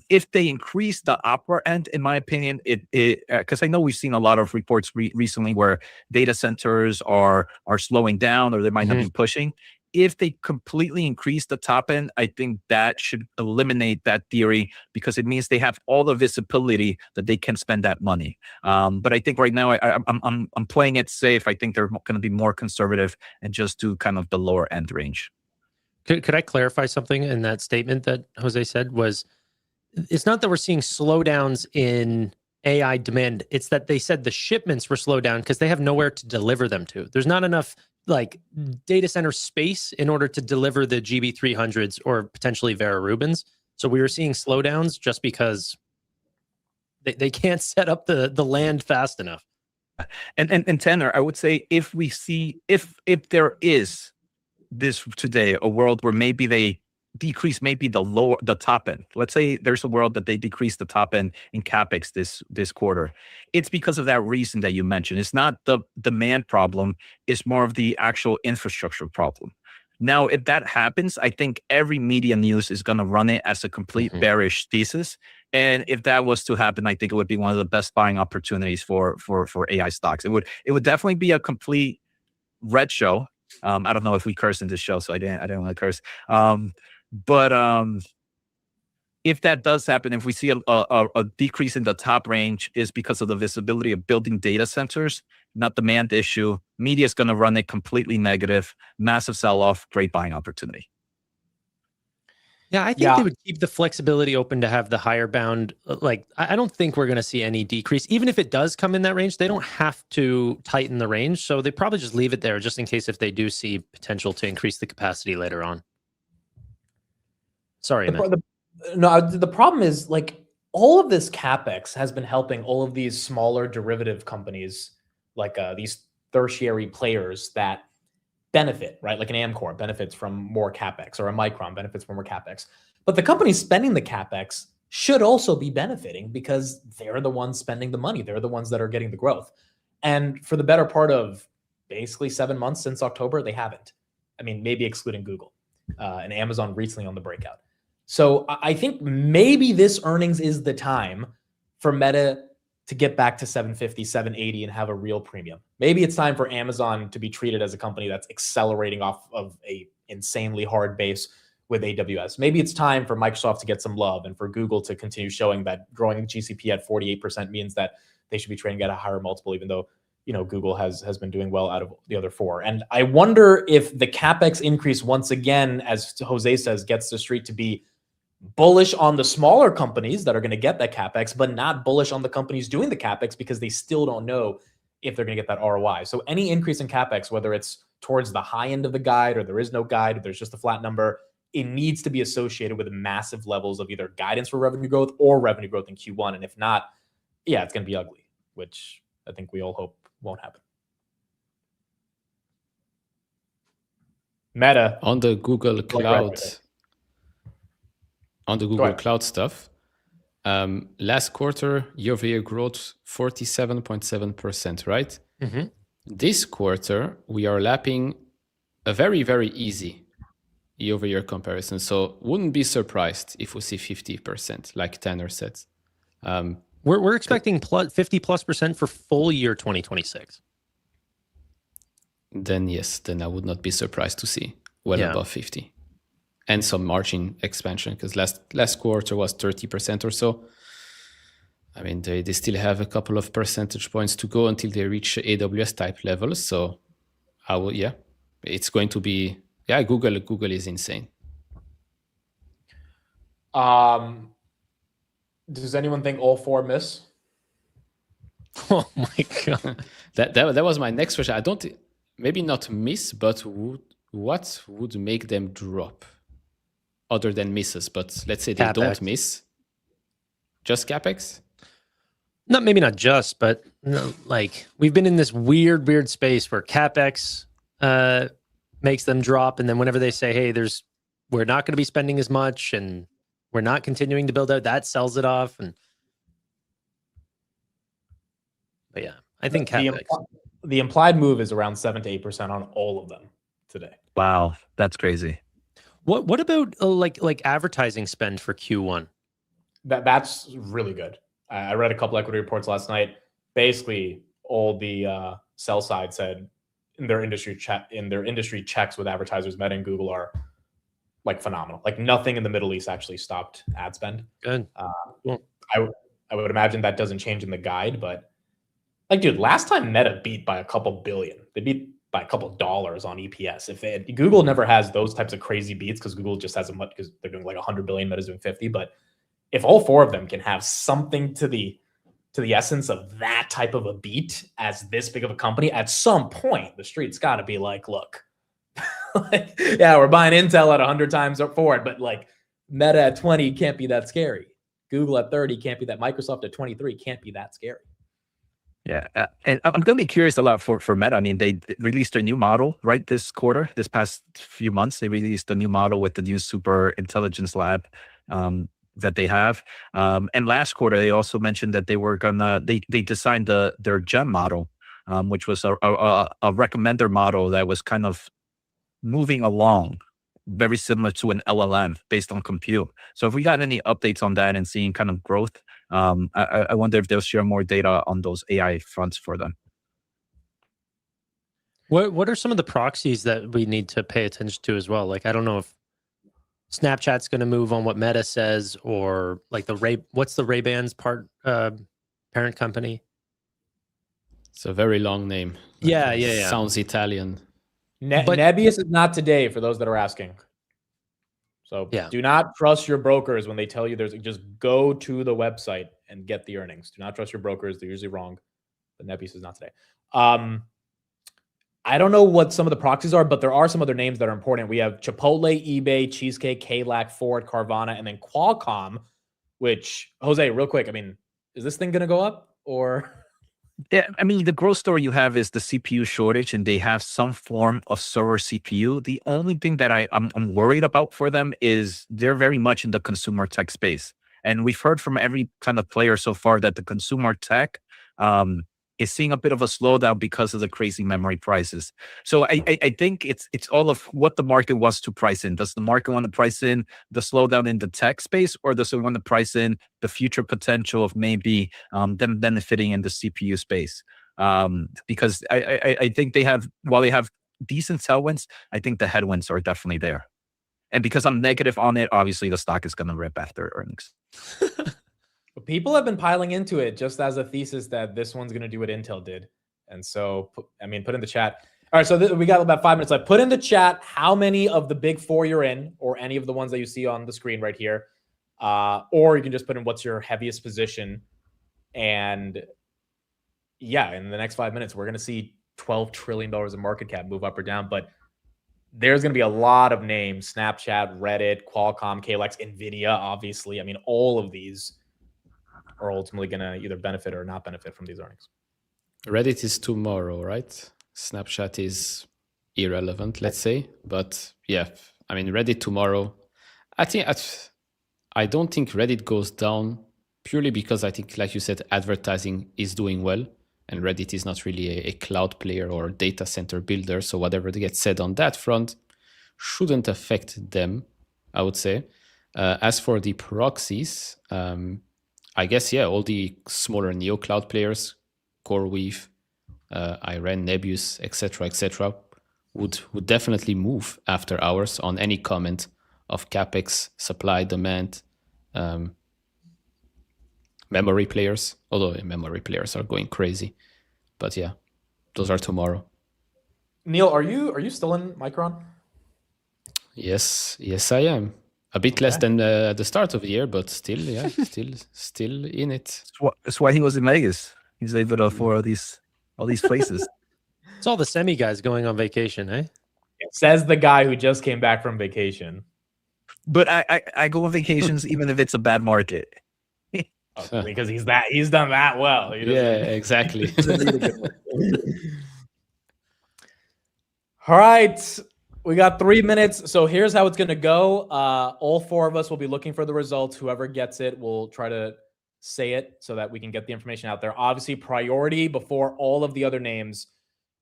If they increase the upper end, in my opinion, because I know we've seen a lot of reports recently where data centers are slowing down or they might not be pushing. If they completely increase the top end, I think that should eliminate that theory, because it means they have all the visibility that they can spend that money. But I think right now I'm playing it safe. I think they're going to be more conservative and just do kind of the lower end range. Could I clarify something in that statement that Jose said? Was it's not that we're seeing slowdowns in AI demand. It's that they said the shipments were slowed down because they have nowhere to deliver them to. There's not enough like data center space in order to deliver the GB300s or potentially Vera Rubins. So we were seeing slowdowns just because they can't set up the land fast enough. And Tanner, I would say if there is this today, a world where maybe they decrease the top end. Let's say there's a world that they decrease the top end in CapEx this quarter. It's because of that reason that you mentioned. It's not the demand problem, it's more of the actual infrastructure problem. Now, if that happens, I think every media news is going to run it as a complete bearish thesis. And if that was to happen, I think it would be one of the best buying opportunities for AI stocks. It would definitely be a complete red show. I don't know if we curse in this show, so I didn't want to curse. But if that does happen, if we see a decrease in the top range, is because of the visibility of building data centers, not demand issue. Media is going to run it completely negative, massive sell-off, great buying opportunity. Yeah, I think they would keep the flexibility open to have the higher bound. Like, I don't think we're going to see any decrease. Even if it does come in that range, they don't have to tighten the range. So they probably just leave it there just in case if they do see potential to increase the capacity later on. Sorry, the problem is, like, all of this CapEx has been helping all of these smaller derivative companies, like these tertiary players that benefit, right? Like an Amcor benefits from more CapEx, or a Micron benefits from more CapEx. But the companies spending the CapEx should also be benefiting because they're the ones spending the money. They're the ones that are getting the growth. And for the better part of basically 7 months since October, they haven't. I mean, maybe excluding Google and Amazon recently on the breakout. So I think maybe this earnings is the time for Meta to get back to 750, 780 and have a real premium. Maybe it's time for Amazon to be treated as a company that's accelerating off of a insanely hard base with AWS. Maybe it's time for Microsoft to get some love and for Google to continue showing that growing GCP at 48% means that they should be trading at a higher multiple, even though, you know, Google has been doing well out of the other four. And I wonder if the CapEx increase, once again, as Jose says, gets the street to be bullish on the smaller companies that are going to get that CapEx, but not bullish on the companies doing the CapEx because they still don't know if they're going to get that ROI. So any increase in CapEx, whether it's towards the high end of the guide or there is no guide, or there's just a flat number, it needs to be associated with massive levels of either guidance for revenue growth or revenue growth in Q1. And if not, yeah, it's going to be ugly, which I think we all hope won't happen. Meta. On the Google Cloud, stuff, last quarter, year-over-year growth, 47.7%, right? Mm-hmm. This quarter, we are lapping a very, very easy year-over-year comparison. So wouldn't be surprised if we see 50%, like Tanner said. We're expecting 50+% for full year 2026. Then yes, then I would not be surprised to see well above 50. And some margin expansion, because last quarter was 30% or so. I mean, they still have a couple of percentage points to go until they reach AWS type levels. So it's going to be, Google is insane. Does anyone think all four miss? Oh my God. That was my next question. Maybe not miss, but what would make them drop other than misses? But let's say they don't miss. Just CapEx? Maybe not just, but like we've been in this weird space where CapEx makes them drop. And then whenever they say, hey, we're not going to be spending as much and we're not continuing to build out, that sells it off. But yeah, I think CapEx. The implied move is around 7 to 8% on all of them today. Wow, that's crazy. What about like advertising spend for Q1? That's really good. I read a couple equity reports last night. Basically, all the sell side said in their industry checks with advertisers, Meta and Google are like phenomenal. Like nothing in the Middle East actually stopped ad spend. Good. I would imagine that doesn't change in the guide, but like, dude, last time Meta beat by a couple billion. They beat by a couple dollars on EPS. Google never has those types of crazy beats because Google just has much because they're doing like 100 billion, Meta's doing 50. But if all four of them can have something to the essence of that type of a beat as this big of a company, at some point the street's got to be like, look, yeah, we're buying Intel at 100 times forward, but like Meta at 20 can't be that scary. Google at 30 can't be that. Microsoft at 23 can't be that scary. Yeah, and I'm going to be curious a lot for Meta. I mean, they released a new model, right? This quarter, this past few months, they released a new model with the new super intelligence lab that they have. And last quarter, they also mentioned that they were they designed their GEM model, which was a recommender model that was kind of moving along, very similar to an LLM based on compute. So if we got any updates on that and seeing kind of growth, I wonder if they'll share more data on those AI fronts for them. What are some of the proxies that we need to pay attention to as well? Like, I don't know if Snapchat's going to move on what Meta says, or like what's the Ray-Ban's parent company? It's a very long name. Yeah. Sounds Italian. Nebius is not today for those that are asking. So do not trust your brokers when they tell you just go to the website and get the earnings. Do not trust your brokers. They're usually wrong. But Nebius is not today. I don't know what some of the proxies are, but there are some other names that are important. We have Chipotle, eBay, Cheesecake, KLAC, Ford, Carvana, and then Qualcomm, which, Jose, real quick, I mean, is this thing going to go up or... Yeah, I mean, the growth story you have is the CPU shortage, and they have some form of server CPU. The only thing that I'm worried about for them is they're very much in the consumer tech space. And we've heard from every kind of player so far that the consumer tech is seeing a bit of a slowdown because of the crazy memory prices. So I think it's all of what the market wants to price in. Does the market want to price in the slowdown in the tech space, or does it want to price in the future potential of maybe them benefiting in the CPU space? Because I think while they have decent tailwinds, I think the headwinds are definitely there. And because I'm negative on it, obviously the stock is going to rip after earnings. But people have been piling into it just as a thesis that this one's going to do what Intel did. And so, I mean, put in the chat. All right, so we got about 5 minutes left. Put in the chat how many of the big four you're in, or any of the ones that you see on the screen right here. Or you can just put in what's your heaviest position. And yeah, in the next 5 minutes, we're going to see $12 trillion of market cap move up or down. But there's going to be a lot of names: Snapchat, Reddit, Qualcomm, KLX, NVIDIA, obviously. I mean, all of these are ultimately going to either benefit or not benefit from these earnings. Reddit is tomorrow, right? Snapchat is irrelevant, let's say. But yeah, I mean, Reddit tomorrow. I don't think Reddit goes down purely because I think, like you said, advertising is doing well. And Reddit is not really a cloud player or data center builder. So whatever gets said on that front shouldn't affect them, I would say. As for the proxies, I guess, yeah, all the smaller neo cloud players, CoreWeave, Iran, Nebius, etc., would definitely move after hours on any comment of capex, supply, demand, memory players. Although memory players are going crazy, but yeah, those are tomorrow. Neil, are you still in Micron? Yes, I am. A bit less than at the start of the year, but still, yeah, still in it. That's why he was in Vegas. He's able to afford all these places. It's all the semi guys going on vacation, eh? It says the guy who just came back from vacation. But I go on vacations even if it's a bad market. Because he's done that well. Yeah, exactly. All right. We got 3 minutes. So here's how it's going to go. All four of us will be looking for the results. Whoever gets it will try to say it so that we can get the information out there. Obviously, priority before all of the other names.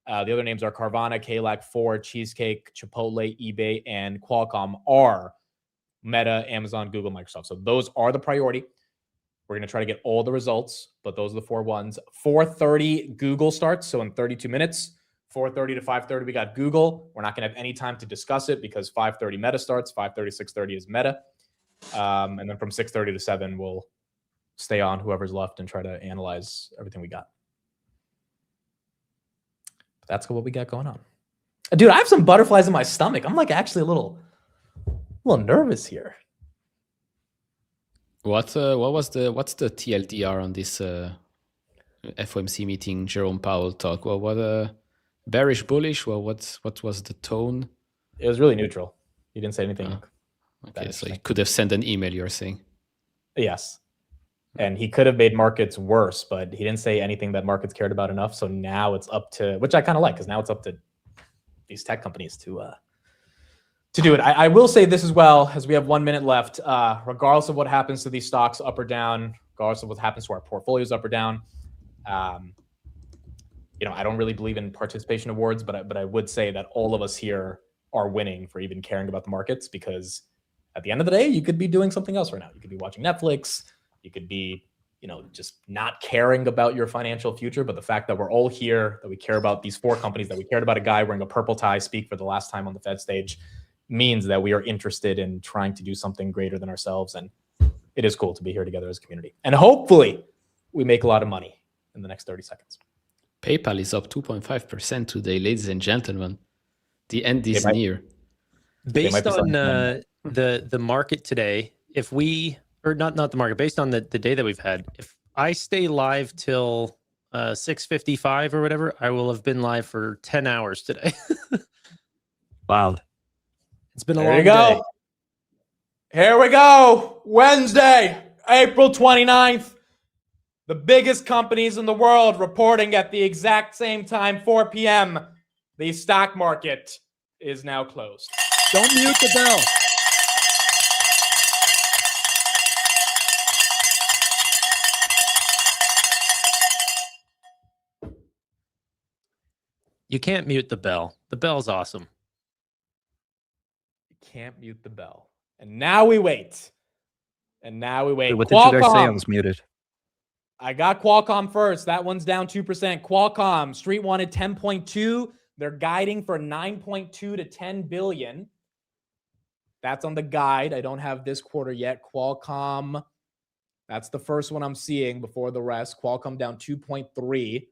The other names are Carvana, KLAC, Ford, Cheesecake, Chipotle, eBay, and Qualcomm are Meta, Amazon, Google, Microsoft. So those are the priority. We're going to try to get all the results, but those are the four ones. 4:30 Google starts, so in 32 minutes. 4:30 to 5:30 we got Google. We're not going to have any time to discuss it because 5:30 Meta starts. 5:30 6:30 is Meta, and then from 6:30 to 7 we'll stay on whoever's left and try to analyze everything we got. But that's what we got going on, dude. I have some butterflies in my stomach. I'm like actually a little nervous here. What's the TLDR on this FOMC meeting? Jerome Powell talk. Well, what bearish, bullish? Well, what was the tone? It was really neutral. He didn't say anything. Okay, so he could have sent an email. You're saying? Yes, and he could have made markets worse, but he didn't say anything that markets cared about enough. So now it's up to, which I kind of like, because now it's up to these tech companies to do it. I will say this as well, as we have 1 minute left. Regardless of what happens to these stocks, up or down, regardless of what happens to our portfolios, up or down, I don't really believe in participation awards, but I would say that all of us here are winning for even caring about the markets, because at the end of the day, you could be doing something else right now. You could be watching Netflix. You could be, just not caring about your financial future. But the fact that we're all here, that we care about these four companies, that we cared about a guy wearing a purple tie speak for the last time on the Fed stage, means that we are interested in trying to do something greater than ourselves. And it is cool to be here together as a community. And hopefully we make a lot of money in the next 30 seconds. PayPal is up 2.5% today, ladies and gentlemen. The end is near. Based on the market today, if we, or not the market, based on the day that we've had, if I stay live till 6:55 or whatever, I will have been live for 10 hours today. Wow. It's been a There long you go. day. Here we go. Wednesday, April 29th. The biggest companies in the world reporting at the exact same time, 4 p.m. The stock market is now closed. Don't mute the bell. You can't mute the bell. The bell's awesome. Can't mute the bell. And now we wait. What did you guys say? I was muted. I got Qualcomm first. That one's down 2%. Qualcomm, Street wanted 10.2. They're guiding for 9.2 to 10 billion. That's on the guide. I don't have this quarter yet. Qualcomm, that's the first one I'm seeing before the rest. Qualcomm down 2.3.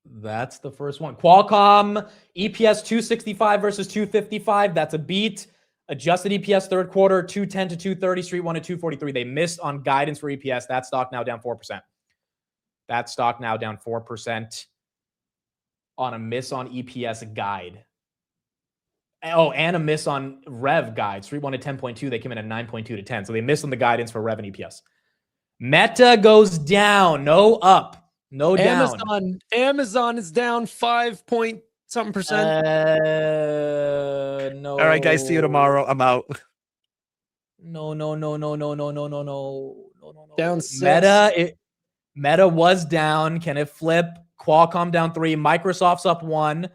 That's the first one. Qualcomm EPS 265 versus 255. That's a beat. Adjusted EPS third quarter 210 to 230. Street 1 to 243. They missed on guidance for EPS. That stock now down 4%. That stock now down 4% on a miss on EPS guide. Oh, and a miss on rev guide. Street 1 to 10.2. They came in at 9.2 to 10. So they missed on the guidance for rev and EPS. Meta goes down, no up, no down. Amazon is down 5-point-something%. No. All right, guys. See you tomorrow. I'm out. No. Down 6. Meta was down. Can it flip? Qualcomm down 3. Microsoft's up 1.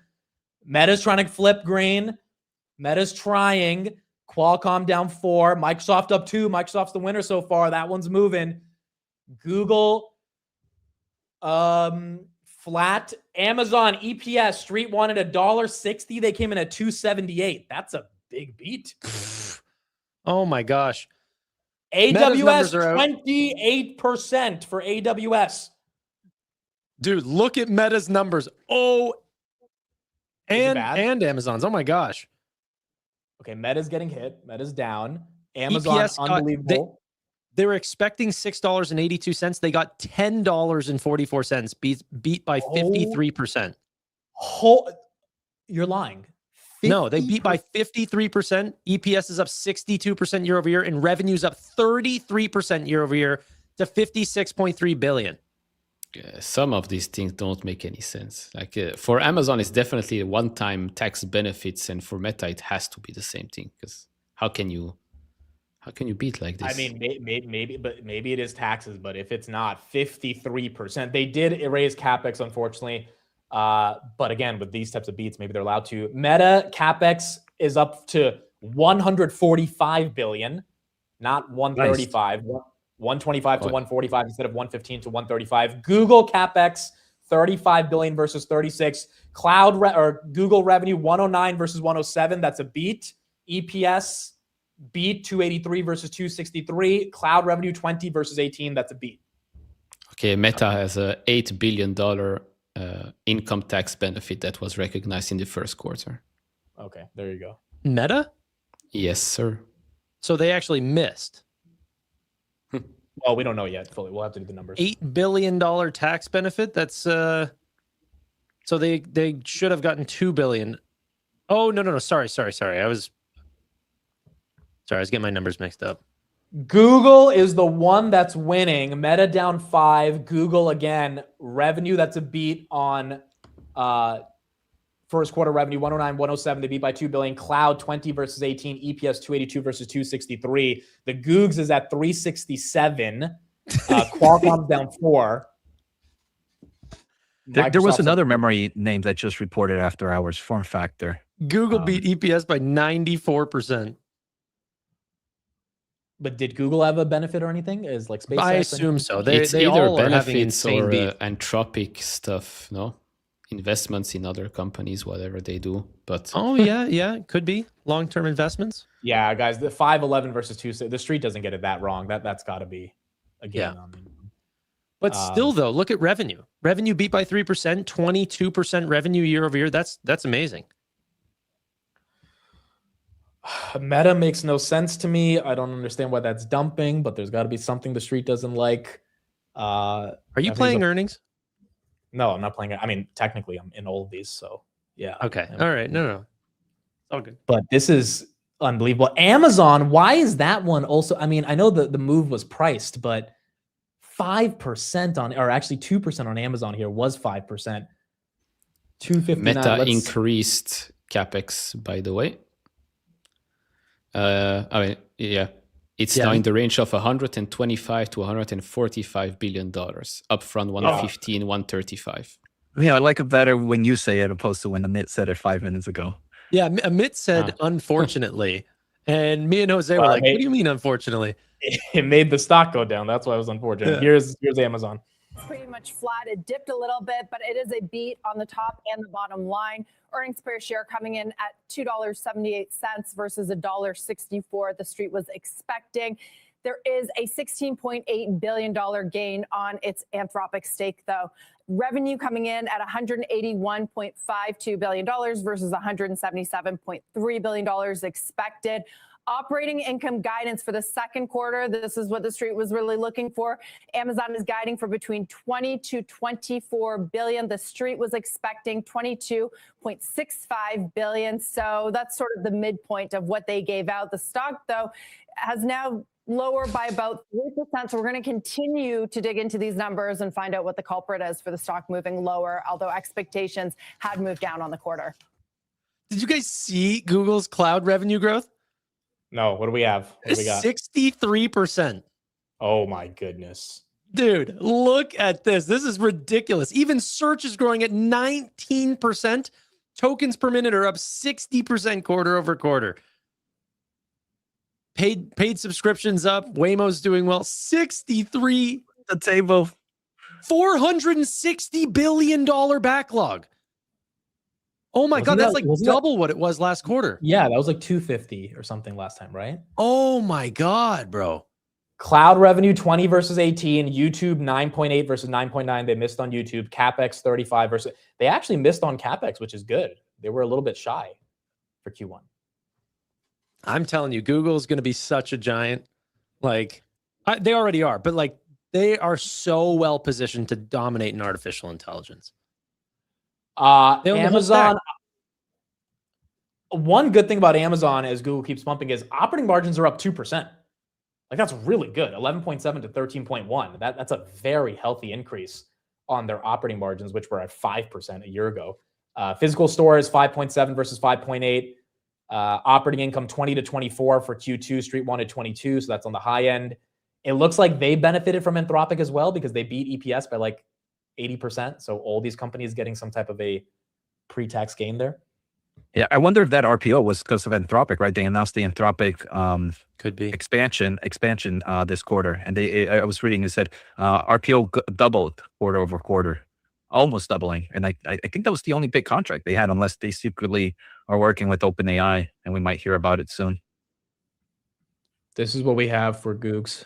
Meta's trying to flip green. Meta's trying. Qualcomm down 4. Microsoft up 2. Microsoft's the winner so far. That one's moving. Google flat. Amazon EPS Street wanted $1.60. They came in at $2.78. That's a big beat. Oh my gosh. AWS 28% for AWS. Dude, look at Meta's numbers. Oh, and Amazon's. Oh my gosh. Okay, Meta's getting hit. Meta's down. Amazon, EPS unbelievable. They were expecting $6.82. They got $10.44. Beat by 53%. You're lying. No, they beat by 53%. EPS is up 62% year over year, and revenue's up 33% year over year to $56.3 billion. Some of these things don't make any sense. Like for Amazon, it's definitely a one-time tax benefits, and for Meta, it has to be the same thing. Because how can you beat like this? I mean, maybe it is taxes, but if it's not 53%, they did erase CapEx, unfortunately. But again, with these types of beats, maybe they're allowed to. Meta CapEx is up to $145 billion, not 135. Nice. 125 to 145 instead of 115 to 135. Google CapEx 35 billion versus 36. Google revenue 109 versus 107. That's a beat. EPS beat 283 versus 263. Cloud revenue 20 versus 18. That's a beat. Okay, Meta has a $8 billion income tax benefit that was recognized in the first quarter. Okay, there you go. Meta? Yes, sir. So they actually missed. Well, we don't know yet fully. We'll have to do the numbers. $8 billion tax benefit. That's so they should have gotten $2 billion. Oh no. Sorry. I was getting my numbers mixed up. Google is the one that's winning. Meta down 5. Google again, revenue, that's a beat on first quarter revenue, 109, 107. They beat by 2 billion. Cloud 20 versus 18. EPS 282 versus 263. The Googs is at 367. Qualcomm's down 4. There was another memory name that just reported after hours, Form Factor. Google beat EPS by 94%. But did Google have a benefit or anything? Is like SpaceX? I assume so. It's they either all are having benefits insane or beat. Anthropic stuff, no? Investments in other companies, whatever they do. But yeah, could be long-term investments. Yeah, guys, the 511 versus 2. The street doesn't get it that wrong. That's got to be again. Yeah. But still, though, look at revenue. Revenue beat by 3%, 22% revenue year over year. That's amazing. Meta makes no sense to me. I don't understand why that's dumping, but there's got to be something the street doesn't like. Are you playing earnings? No, I'm not playing it. I mean, technically, I'm in all of these, so yeah. Okay. All right. No. All good. But this is unbelievable. Amazon, why is that one also? I mean, I know the move was priced, but 5% on, or actually 2% on Amazon here was 5%. 259. Meta increased CapEx, by the way. It's now in the range of 125 to 145 billion dollars, up from 115, 135. Yeah, I like it better when you say it opposed to when Amit said it 5 minutes ago. Yeah, Amit said unfortunately, and me and Jose were like, "What do you mean unfortunately?" It made the stock go down. That's why it was unfortunate. Yeah. Here's Amazon. Pretty much flat. It dipped a little bit, but it is a beat on the top and the bottom line. Earnings per share coming in at $2.78 versus $1.64 the street was expecting. There is a $16.8 billion gain on its Anthropic stake, though. Revenue coming in at $181.52 billion versus $177.3 billion expected. Operating income guidance for the second quarter, this is what the street was really looking for. Amazon is guiding for between 20 to 24 billion. The street was expecting 22.65 billion. So that's sort of the midpoint of what they gave out. The stock, though, has now lower by about 3%. So we're going to continue to dig into these numbers and find out what the culprit is for the stock moving lower, although expectations had moved down on the quarter. Did you guys see Google's cloud revenue growth? No, what do we have? What do we got? 63%. Oh my goodness. Dude, look at this. This is ridiculous. Even search is growing at 19%. Tokens per minute are up 60% quarter over quarter. Paid subscriptions up. Waymo's doing well. 63. The table. $460 billion backlog. Oh my God, that's like double what it was last quarter. Yeah, that was like 250 or something last time, right? Oh my God, bro. Cloud revenue 20 versus 18, YouTube 9.8 versus 9.9. They missed on YouTube. CapEx 35 versus, they actually missed on CapEx, which is good. They were a little bit shy for Q1. I'm telling you, Google is going to be such a giant. Like, they already are, but like, they are so well positioned to dominate in artificial intelligence. Amazon. One good thing about Amazon, as Google keeps pumping, is operating margins are up 2%. Like, that's really good. 11.7 to 13.1. That's a very healthy increase on their operating margins, which were at 5% a year ago. Physical stores 5.7 versus 5.8. Operating income 20 to 24 for Q2. Street wanted 22, so that's on the high end. It looks like they benefited from Anthropic as well because they beat EPS by like 80%. So all these companies getting some type of a pre-tax gain there. Yeah, I wonder if that RPO was because of Anthropic, right? They announced the Anthropic could be expansion this quarter, and I was reading it said RPO doubled quarter over quarter, almost doubling, and I think that was the only big contract they had, unless they secretly are working with OpenAI, and we might hear about it soon. This is what we have for Googs.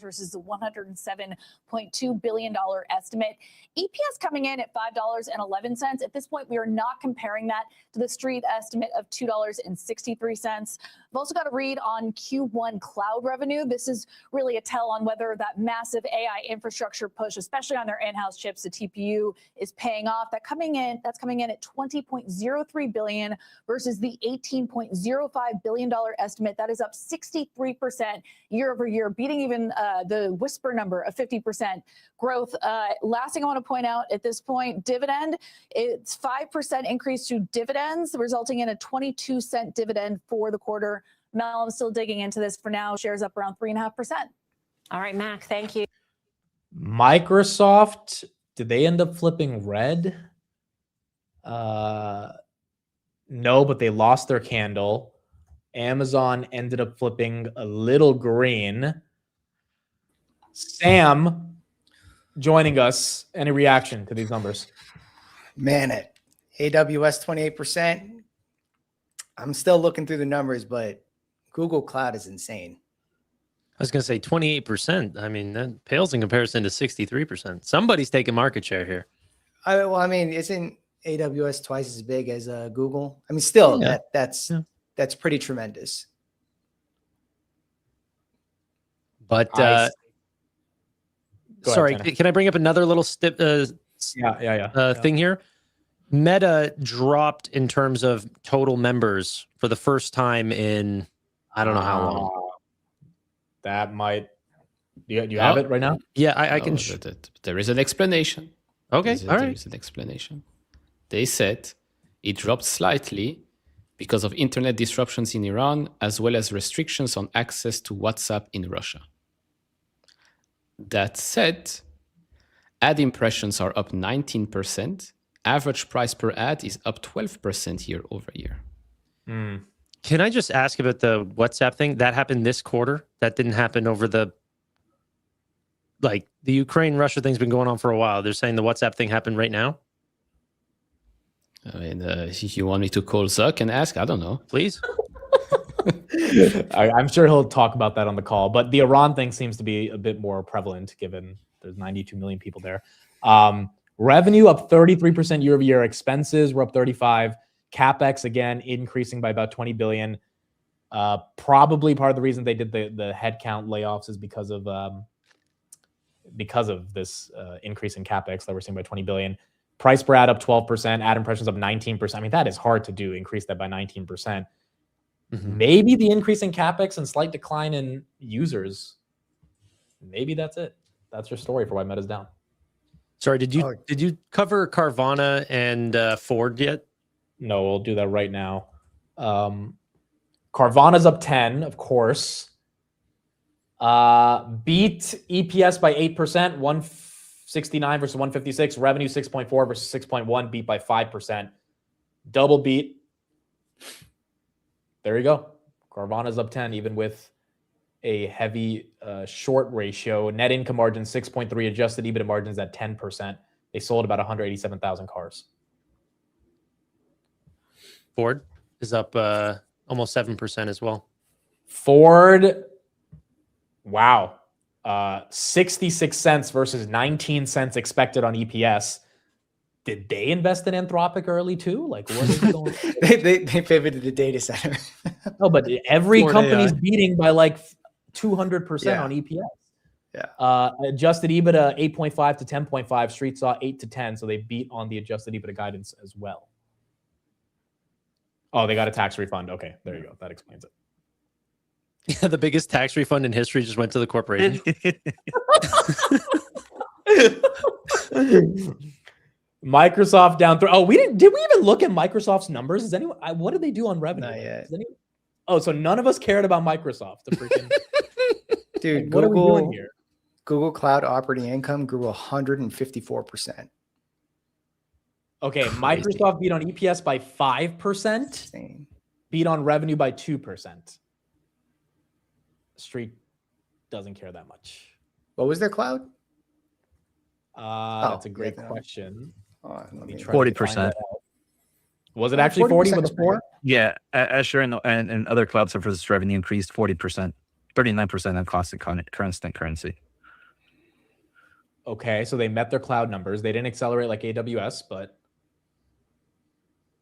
Versus the $107.2 billion estimate. EPS coming in at $5.11. At this point, we are not comparing that to the street estimate of $2.63. We've also got to read on Q1 cloud revenue. This is really a tell on whether that massive AI infrastructure push, especially on their in-house chips, the TPU, is paying off. That's coming in at $20.03 billion versus the $18.05 billion estimate. That is up 63% year over year, beating even the whisper number of 50% growth. Last thing I want to point out at this point, dividend, it's 5% increase to dividends, resulting in a 22-cent dividend for the quarter. Mel, I'm still digging into this for now. Shares up around 3.5%. All right, Mac, thank you. Microsoft, did they end up flipping red? No, but they lost their candle. Amazon ended up flipping a little green. Sam joining us. Any reaction to these numbers? Man, at AWS 28%, I'm still looking through the numbers, but Google Cloud is insane. I was going to say 28%. I mean, that pales in comparison to 63%. Somebody's taking market share here. I mean, isn't AWS twice as big as Google? I mean, still, Yeah. that's pretty tremendous. But sorry, can I bring up another little thing here? Meta dropped in terms of total members for the first time in I don't know how long. That might. Do you have it right now? Yeah, I can. There is an explanation. Okay, all right. There is an explanation. They said it dropped slightly because of internet disruptions in Iran, as well as restrictions on access to WhatsApp in Russia. That said, ad impressions are up 19%. Average price per ad is up 12% year over year. Can I just ask about the WhatsApp thing? That happened this quarter? That didn't happen over the like the Ukraine-Russia thing's been going on for a while. They're saying the WhatsApp thing happened right now. I mean, if you want me to call Zuck and ask, I don't know. Please. I'm sure he'll talk about that on the call, but the Iran thing seems to be a bit more prevalent given there's 92 million people there. Revenue up 33% year over year. Expenses were up 35. CapEx again increasing by about 20 billion. Probably part of the reason they did the headcount layoffs is because of this increase in CapEx that we're seeing by 20 billion. Price per ad up 12%. Ad impressions up 19%. I mean, that is hard to do. Increase that by 19%. Maybe the increase in CapEx and slight decline in users. Maybe that's it. That's your story for why Meta's down. Sorry, did you cover Carvana and Ford yet? No, we'll do that right now. Carvana's up 10, of course. Beat EPS by 8%, 169 versus 156. Revenue 6.4 versus 6.1, beat by 5%. Double beat. There you go. Carvana's up 10, even with a heavy short ratio. Net income margin 6.3, adjusted EBITDA margins at 10%. They sold about 187,000 cars. Ford is up almost 7% as well. Ford, wow. 66 cents versus 19 cents expected on EPS. Did they invest in Anthropic early too? Like, what is going on? they pivoted to data center. No, but every Ford company's AI. beating by like 200% on EPS. Yeah. Adjusted EBITDA 8.5 to 10.5. Street saw 8 to 10, so they beat on the adjusted EBITDA guidance as well. Oh, they got a tax refund. Okay, there you go. That explains it. Yeah, the biggest tax refund in history just went to the corporation. Microsoft down 3. Oh, did we even look at Microsoft's numbers? Is anyone? What did they do on revenue? Not yet. Oh, so none of us cared about Microsoft. The freaking Dude, what are we doing here? Google Cloud operating income grew 154%. Okay, Microsoft beat on EPS by 5%. Beat on revenue by 2%. Street doesn't care that much. What was their cloud? That's a great question. 40%. Was it actually 40 with a 4? Yeah, Azure and other cloud services revenue increased 40%, 39% on constant currency. Okay, so they met their cloud numbers. They didn't accelerate like AWS, but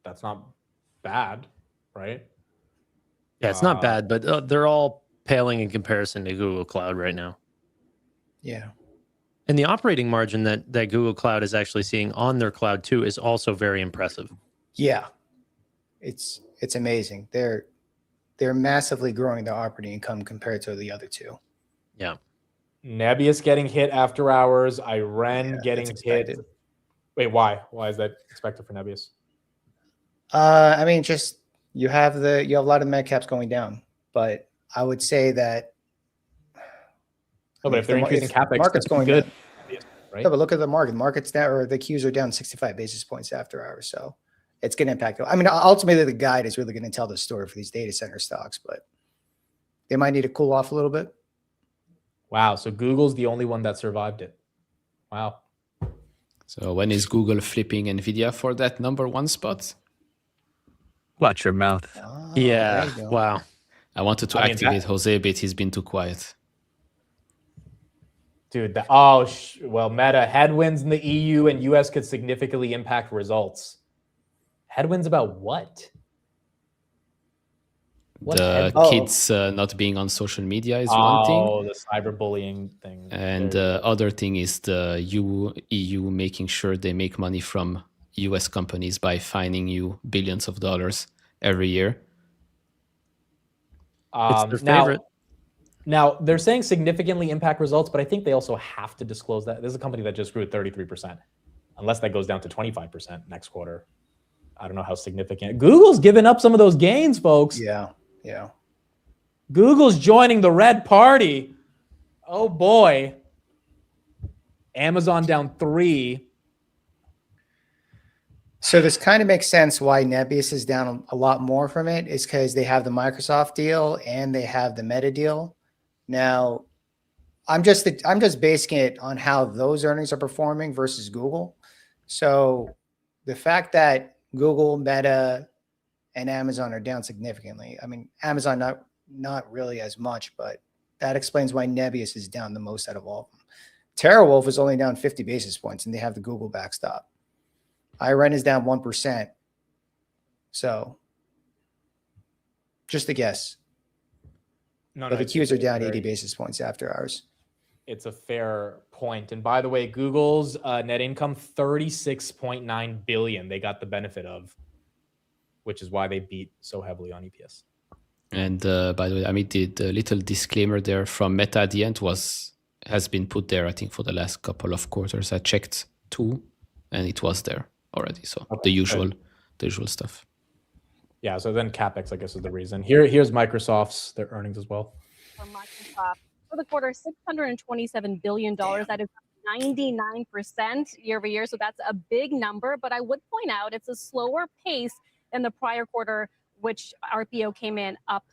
that's not bad, right? Yeah, it's not bad, but they're all paling in comparison to Google Cloud right now. Yeah. And the operating margin that Google Cloud is actually seeing on their cloud too is also very impressive. Yeah. It's amazing. They're massively growing their operating income compared to the other two. Yeah. Nebius getting hit after hours. Iran getting hit. Wait, why? Why is that expected for Nebius? I mean, just you have a lot of med caps going down, but I would say that. Oh, but if they're increasing CapEx, market's going good, down. right? Yeah, but look at the market. Market's down, or the Qs are down 65 basis points after hours. So it's going to impact. I mean, ultimately, the guide is really going to tell the story for these data center stocks, but they might need to cool off a little bit. Wow. So Google's the only one that survived it. Wow. So when is Google flipping NVIDIA for that number 1 spot? Watch your mouth. Yeah. Wow. I wanted to activate Jose a bit. He's been too quiet. Dude, well, Meta, headwinds in the EU and US could significantly impact results. Headwinds about what? Kids not being on social media is one thing. Oh, the cyberbullying thing. And the other thing is the EU making sure they make money from US companies by fining you billions of dollars every year. It's their favorite. Now, they're saying significantly impact results, but I think they also have to disclose that. This is a company that just grew at 33%. Unless that goes down to 25% next quarter. I don't know how significant. Google's giving up some of those gains, folks. Yeah. Google's joining the red party. Oh, boy. Amazon down 3. So this kind of makes sense why Nebius is down a lot more from it is because they have the Microsoft deal and they have the Meta deal. Now, I'm just basing it on how those earnings are performing versus Google. So the fact that Google, Meta, and Amazon are down significantly. I mean, Amazon not really as much, but that explains why Nebius is down the most out of all of them. TeraWolf is only down 50 basis points, and they have the Google backstop. IREN is down 1%. So just a guess. No, But the Qs are down 80 very- basis points after hours. It's a fair point. And by the way, Google's net income, 36.9 billion they got the benefit of, which is why they beat so heavily on EPS. And by the way, I mean, the little disclaimer there from Meta at the end has been put there, I think, for the last couple of quarters. I checked too, and it was there already. So Okay, the usual stuff. Yeah, so then CapEx, I guess, is the reason. Here's Microsoft's, their earnings as well. For Microsoft for the quarter, $627 billion. That is 99% year over year. So that's a big number. But I would point out it's a slower pace than the prior quarter, which RPO came in up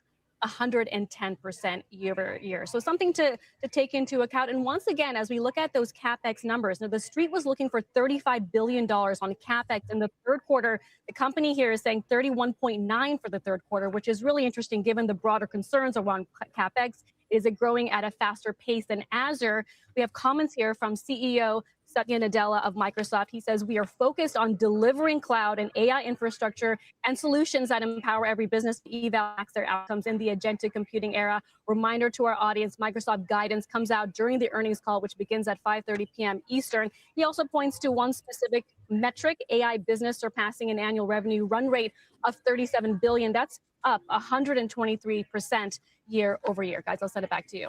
110% year over year. So something to take into account. And once again, as we look at those CapEx numbers, now the street was looking for $35 billion on CapEx in the third quarter. The company here is saying 31.9 for the third quarter, which is really interesting given the broader concerns around CapEx. Is it growing at a faster pace than Azure? We have comments here from CEO Satya Nadella of Microsoft. He says, we are focused on delivering cloud and AI infrastructure and solutions that empower every business to evaluate their outcomes in the agentic computing era. Reminder to our audience, Microsoft guidance comes out during the earnings call, which begins at 5:30 p.m. Eastern. He also points to one specific metric, AI business surpassing an annual revenue run rate of $37 billion. That's up 123% year over year. Guys, I'll send it back to you.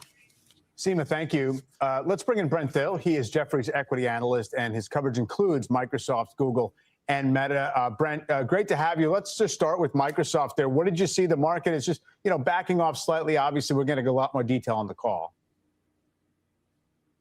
Seema, thank you. Let's bring in Brent Thill. He is Jefferies equity analyst, and his coverage includes Microsoft, Google, and Meta. Brent, great to have you. Let's just start with Microsoft there. What did you see? The market is just, backing off slightly. Obviously, we're getting a lot more detail on the call.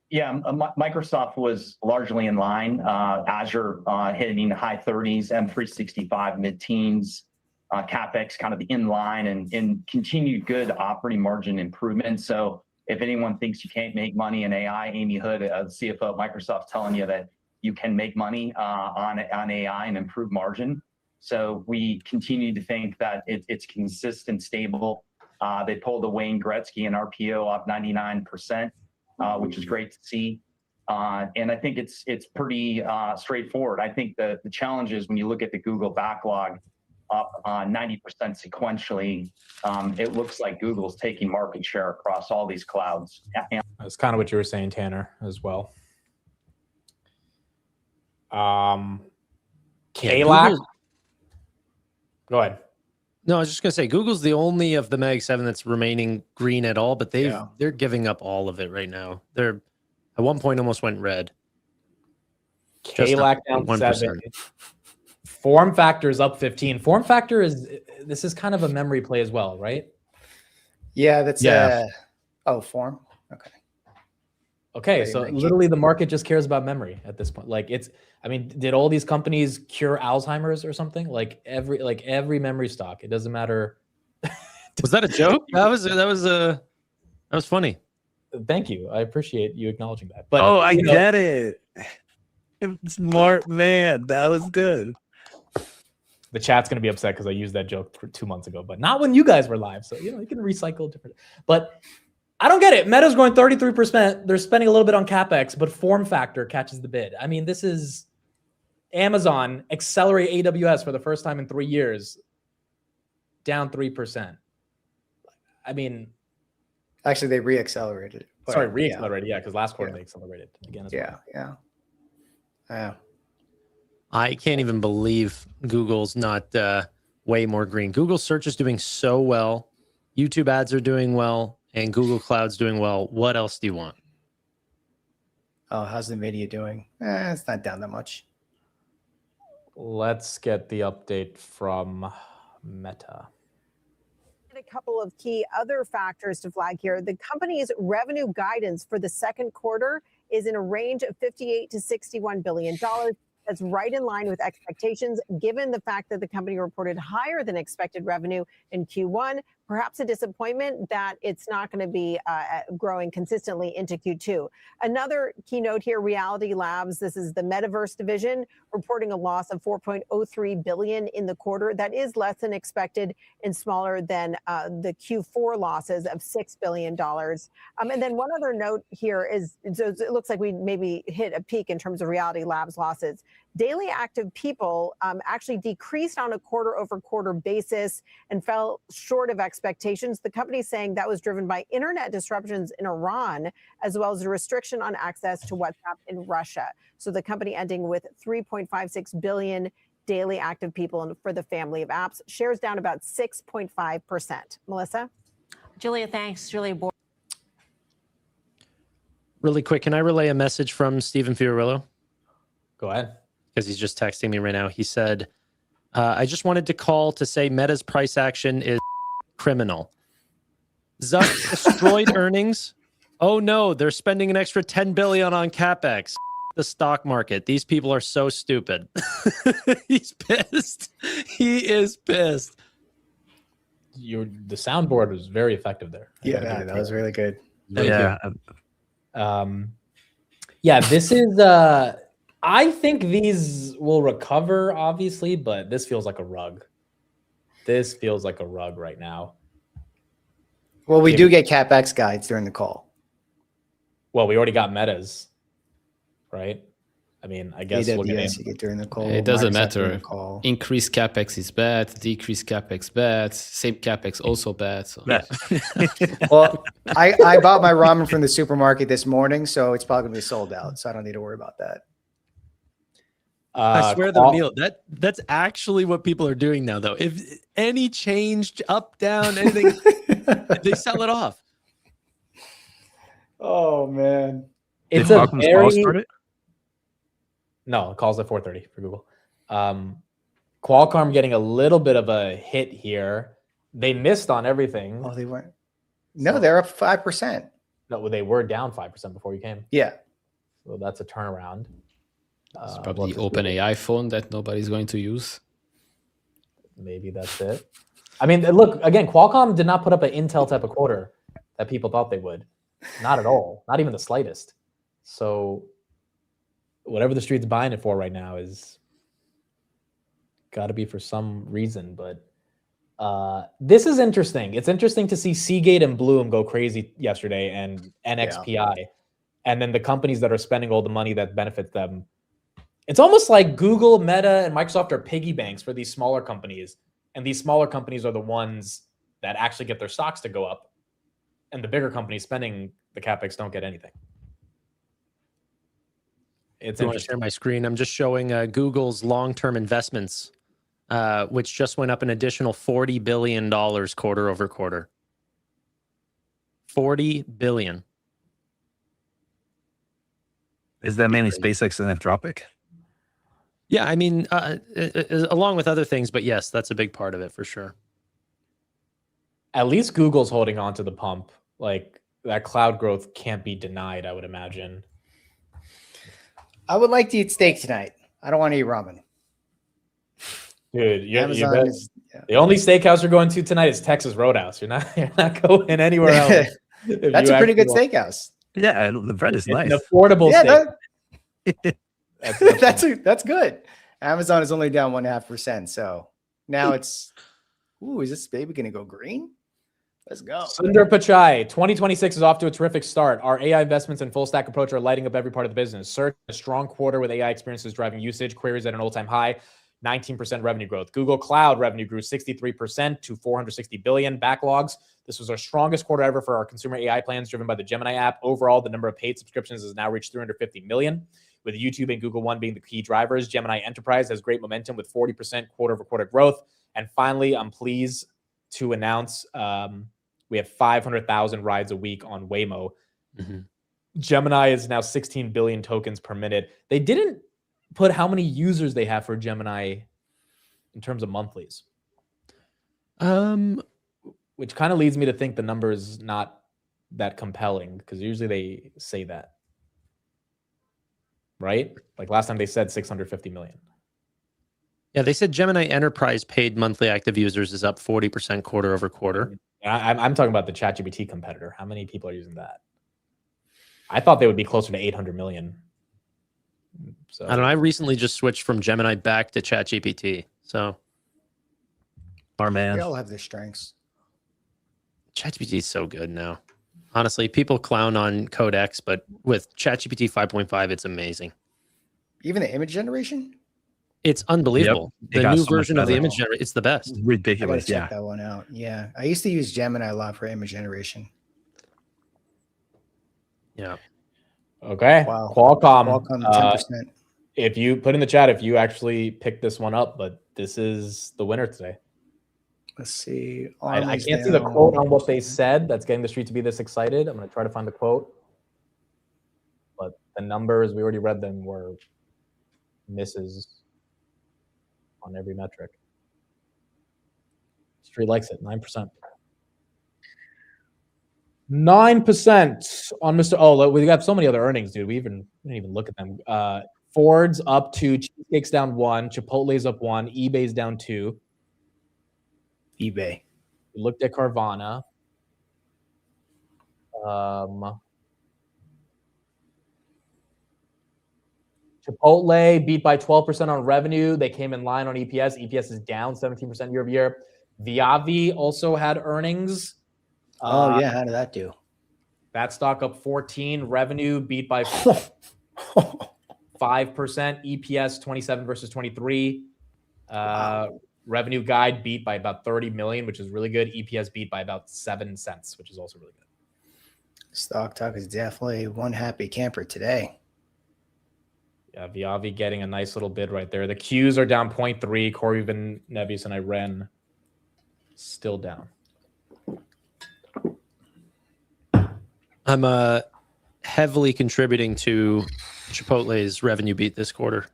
Yeah, Microsoft was largely in line. Azure hitting the high 30s, M365 mid-teens, CapEx kind of in line, and continued good operating margin improvement. So if anyone thinks you can't make money in AI, Amy Hood, the CFO of Microsoft, telling you that you can make money on AI and improve margin. So we continue to think that it's consistent, stable. They pulled a Wayne Gretzky and RPO up 99%, which is great to see. And I think it's pretty straightforward. I think the challenge is when you look at the Google backlog, up 90% sequentially, it looks like Google's taking market share across all these clouds. That's kind of what you were saying, Tanner, as well. KLAC. Go ahead. No, I was just gonna say Google's the only of the Mag 7 that's remaining green at all, but they're giving up all of it right now. They're at one point almost went red. KLAC down 7. Form factor is up 15. Form factor this is kind of a memory play as well, right? Yeah, that's Form. Okay. Okay, so literally the market just cares about memory at this point. Did all these companies cure Alzheimer's or something? Like every memory stock, it doesn't matter. Was that a joke? That was funny. Thank you. I appreciate you acknowledging that. But I get it. Smart man. That was good. The chat's going to be upset because I used that joke 2 months ago, but not when you guys were live. So, you can recycle different. But I don't get it. Meta's growing 33%. They're spending a little bit on CapEx, but form factor catches the bid. I mean, this is Amazon accelerate AWS for the first time in 3 years, down 3%. I mean, actually, they re-accelerated. Sorry, re-accelerated. Yeah, because last quarter they accelerated again as well. Yeah. I can't even believe Google's not way more green. Google search is doing so well. YouTube ads are doing well, and Google Cloud's doing well. What else do you want? Oh, how's the media doing? It's not down that much. Let's get the update from Meta. A couple of key other factors to flag here. The company's revenue guidance for the second quarter is in a range of $58 to $61 billion. That's right in line with expectations, given the fact that the company reported higher than expected revenue in Q1, perhaps a disappointment that it's not going to be growing consistently into Q2. Another keynote here, Reality Labs. This is the metaverse division, reporting a loss of $4.03 billion in the quarter. That is less than expected and smaller than the Q4 losses of $6 billion. And then one other note here is, so it looks like we maybe hit a peak in terms of Reality Labs losses. Daily active people actually decreased on a quarter-over-quarter basis and fell short of expectations. The company saying that was driven by internet disruptions in Iran, as well as a restriction on access to WhatsApp in Russia. So the company ending with 3.56 billion daily active people for the family of apps. Shares down about 6.5%. Melissa? Julia, thanks. Julia Board. Really quick, can I relay a message from Stephen Fiorillo? Go ahead. Because he's just texting me right now. He said, I just wanted to call to say Meta's price action is criminal. Zuck destroyed earnings. Oh no, they're spending an extra 10 billion on CapEx. The stock market. These people are so stupid. He's pissed. He is pissed. The soundboard was very effective there. Yeah, that was really good. Yeah. This is I think these will recover, obviously, but this feels like a rug. This feels like a rug right now. Well, we do get CapEx guides during the call. Well, we already got Meta's, right? I mean, I guess we'll AWS you get during the call. It doesn't Microsoft during matter. the call. Increased capex is bad. Decreased capex bad. Same capex also bad. So. Yeah. Well, I bought my ramen from the supermarket this morning, so it's probably gonna be sold out. So I don't need to worry about that. I swear, though, Neil, that's actually what people are doing now, though. If any change, up, down, anything, they sell it off. Oh man, it's a very. No, it calls at 4:30 for Google. Qualcomm getting a little bit of a hit here. They missed on everything. Oh, they weren't. No, they're up 5%. No, they were down 5% before you came. Yeah. So that's a turnaround. It's probably the OpenAI phone that nobody's going to use. Maybe that's it. I mean, look, again, Qualcomm did not put up an Intel type of quarter that people thought they would. Not at all. Not even the slightest. So whatever the street's buying it for right now is got to be for some reason. But this is interesting. It's interesting to see Seagate and Bloom go crazy yesterday and NXPI. Yeah. And then the companies that are spending all the money that benefits them. It's almost like Google, Meta, and Microsoft are piggy banks for these smaller companies. And these smaller companies are the ones that actually get their stocks to go up. And the bigger companies spending the CapEx don't get anything. It's want to share my screen? I'm just showing Google's long-term investments, which just went up an additional $40 billion quarter over quarter. $40 billion. Is that mainly SpaceX and Anthropic? Yeah, I mean, along with other things, but yes, that's a big part of it for sure. At least Google's holding on to the pump. Like that cloud growth can't be denied, I would imagine. I would like to eat steak tonight. I don't want to eat ramen. Dude, the only steakhouse you're going to tonight is Texas Roadhouse. You're not going anywhere else. That's a pretty good steakhouse. Yeah, the bread is nice. An affordable steak. That's good. Amazon is only down 1.5%. So now it's, is this baby going to go green? Let's go. Sundar Pichai, 2026 is off to a terrific start. Our AI investments and full stack approach are lighting up every part of the business. Search, a strong quarter with AI experiences driving usage, queries at an all-time high, 19% revenue growth. Google Cloud revenue grew 63% to $460 billion. Backlogs. This was our strongest quarter ever for our consumer AI plans driven by the Gemini app. Overall, the number of paid subscriptions has now reached 350 million. With YouTube and Google One being the key drivers, Gemini Enterprise has great momentum with 40% quarter-over-quarter growth. And finally, I'm pleased to announce we have 500,000 rides a week on Waymo. Mm-hmm. Gemini is now 16 billion tokens per minute. They didn't put how many users they have for Gemini in terms of monthlies. Which kind of leads me to think the number is not that compelling because usually they say that. Right? Like last time they said 650 million. Yeah, they said Gemini Enterprise paid monthly active users is up 40% quarter over quarter. I'm talking about the ChatGPT competitor. How many people are using that? I thought they would be closer to 800 million. So I don't know. I recently just switched from Gemini back to ChatGPT. So, our man. They all have their strengths. ChatGPT is so good now. Honestly, people clown on Codex, but with ChatGPT 5.5, it's amazing. Even the image generation? It's unbelievable. It The got new so much version of the better. image generator, it's the best. I gotta Ridiculous. check Yeah. that one out. Yeah, I used to use Gemini a lot for image generation. Yeah. Okay. Wow. Qualcomm. Qualcomm 10%. If you put in the chat, if you actually picked this one up, but this is the winner today. Let's see. I Arm is can't see the down. quote on what they said that's getting the street to be this excited. I'm going to try to find the quote. But the numbers, we already read them, were misses on every metric. Street likes it, 9%. 9% on Mr. Oh, we got so many other earnings, dude. We didn't even look at them. Ford's up 2, Cheesecake's down 1, Chipotle's up 1, eBay's down 2. eBay. We looked at Carvana. Chipotle beat by 12% on revenue. They came in line on EPS. EPS is down 17% year over year. Viavi also had earnings. Oh, yeah. How did that do? That stock up 14. Revenue beat by 5%. EPS 27 versus 23. Revenue guide beat by about 30 million, which is really good. EPS beat by about 7 cents, which is also really good. Stock talk is definitely one happy camper today. Yeah, Viavi getting a nice little bid right there. The Qs are down 0.3. Corrigan, Nebius, and Iren still down. I'm heavily contributing to Chipotle's revenue beat this quarter.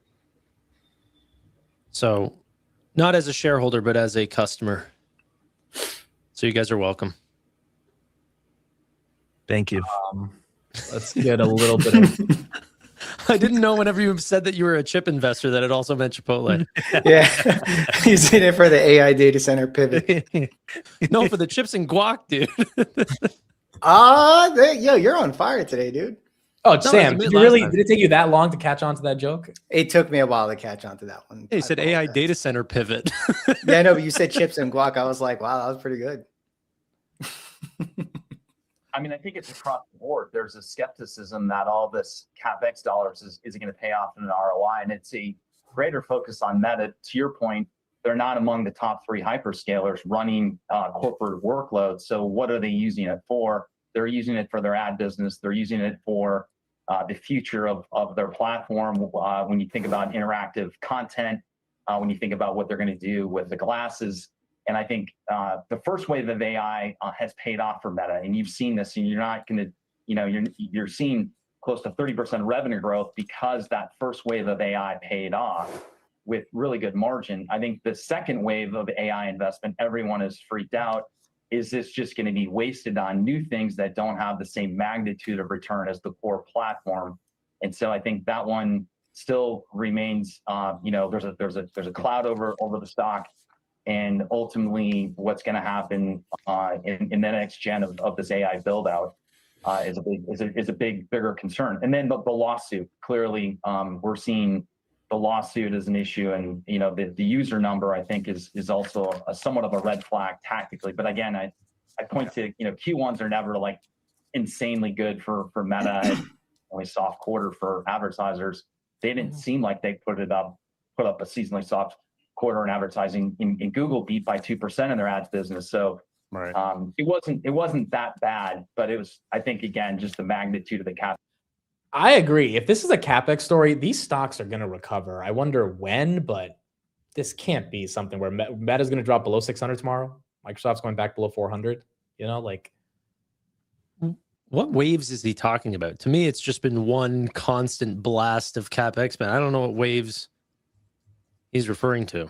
So, not as a shareholder, but as a customer. So you guys are welcome. Thank you. Let's get a little bit of... I didn't know whenever you said that you were a chip investor that it also meant Chipotle. Yeah. Using it for the AI data center pivot. No, for the chips and guac, dude. Yo, you're on fire today, dude. Oh, No, Sam, did it take you that long to catch on to that joke? It took me a while to catch on to that one. He said AI data center pivot. Yeah, I know, but you said chips and guac. I was like, wow, that was pretty good. I mean, I think it's across the board. There's a skepticism that all this CapEx dollars is going to pay off in an ROI, and it's a greater focus on Meta. To your point, they're not among the top 3 hyperscalers running corporate workloads. So what are they using it for? They're using it for their ad business. They're using it for the future of their platform. When you think about interactive content, when you think about what they're going to do with the glasses. And I think the first wave of AI has paid off for Meta, and you've seen this, and you're not going to, you're seeing close to 30% revenue growth because that first wave of AI paid off with really good margin. I think the second wave of AI investment, everyone is freaked out. Is this just going to be wasted on new things that don't have the same magnitude of return as the core platform? And so I think that one still remains. There's a cloud over the stock. And ultimately, what's going to happen in the next gen of this AI build out is a bigger concern. And then the lawsuit. Clearly, we're seeing the lawsuit as an issue, and the user number I think is also somewhat of a red flag tactically. But again, I point to Q1s are never like insanely good for Meta. Only soft quarter for advertisers. They didn't seem like they put up a seasonally soft quarter in advertising. In Google beat by 2% in their ads business. So right. It wasn't that bad, but it was, I think, again, just the magnitude of the cap. I agree. If this is a CapEx story, these stocks are going to recover. I wonder when, but this can't be something where Meta's going to drop below 600 tomorrow. Microsoft's going back below 400. What waves is he talking about? To me, it's just been one constant blast of CapEx, but I don't know what waves he's referring to.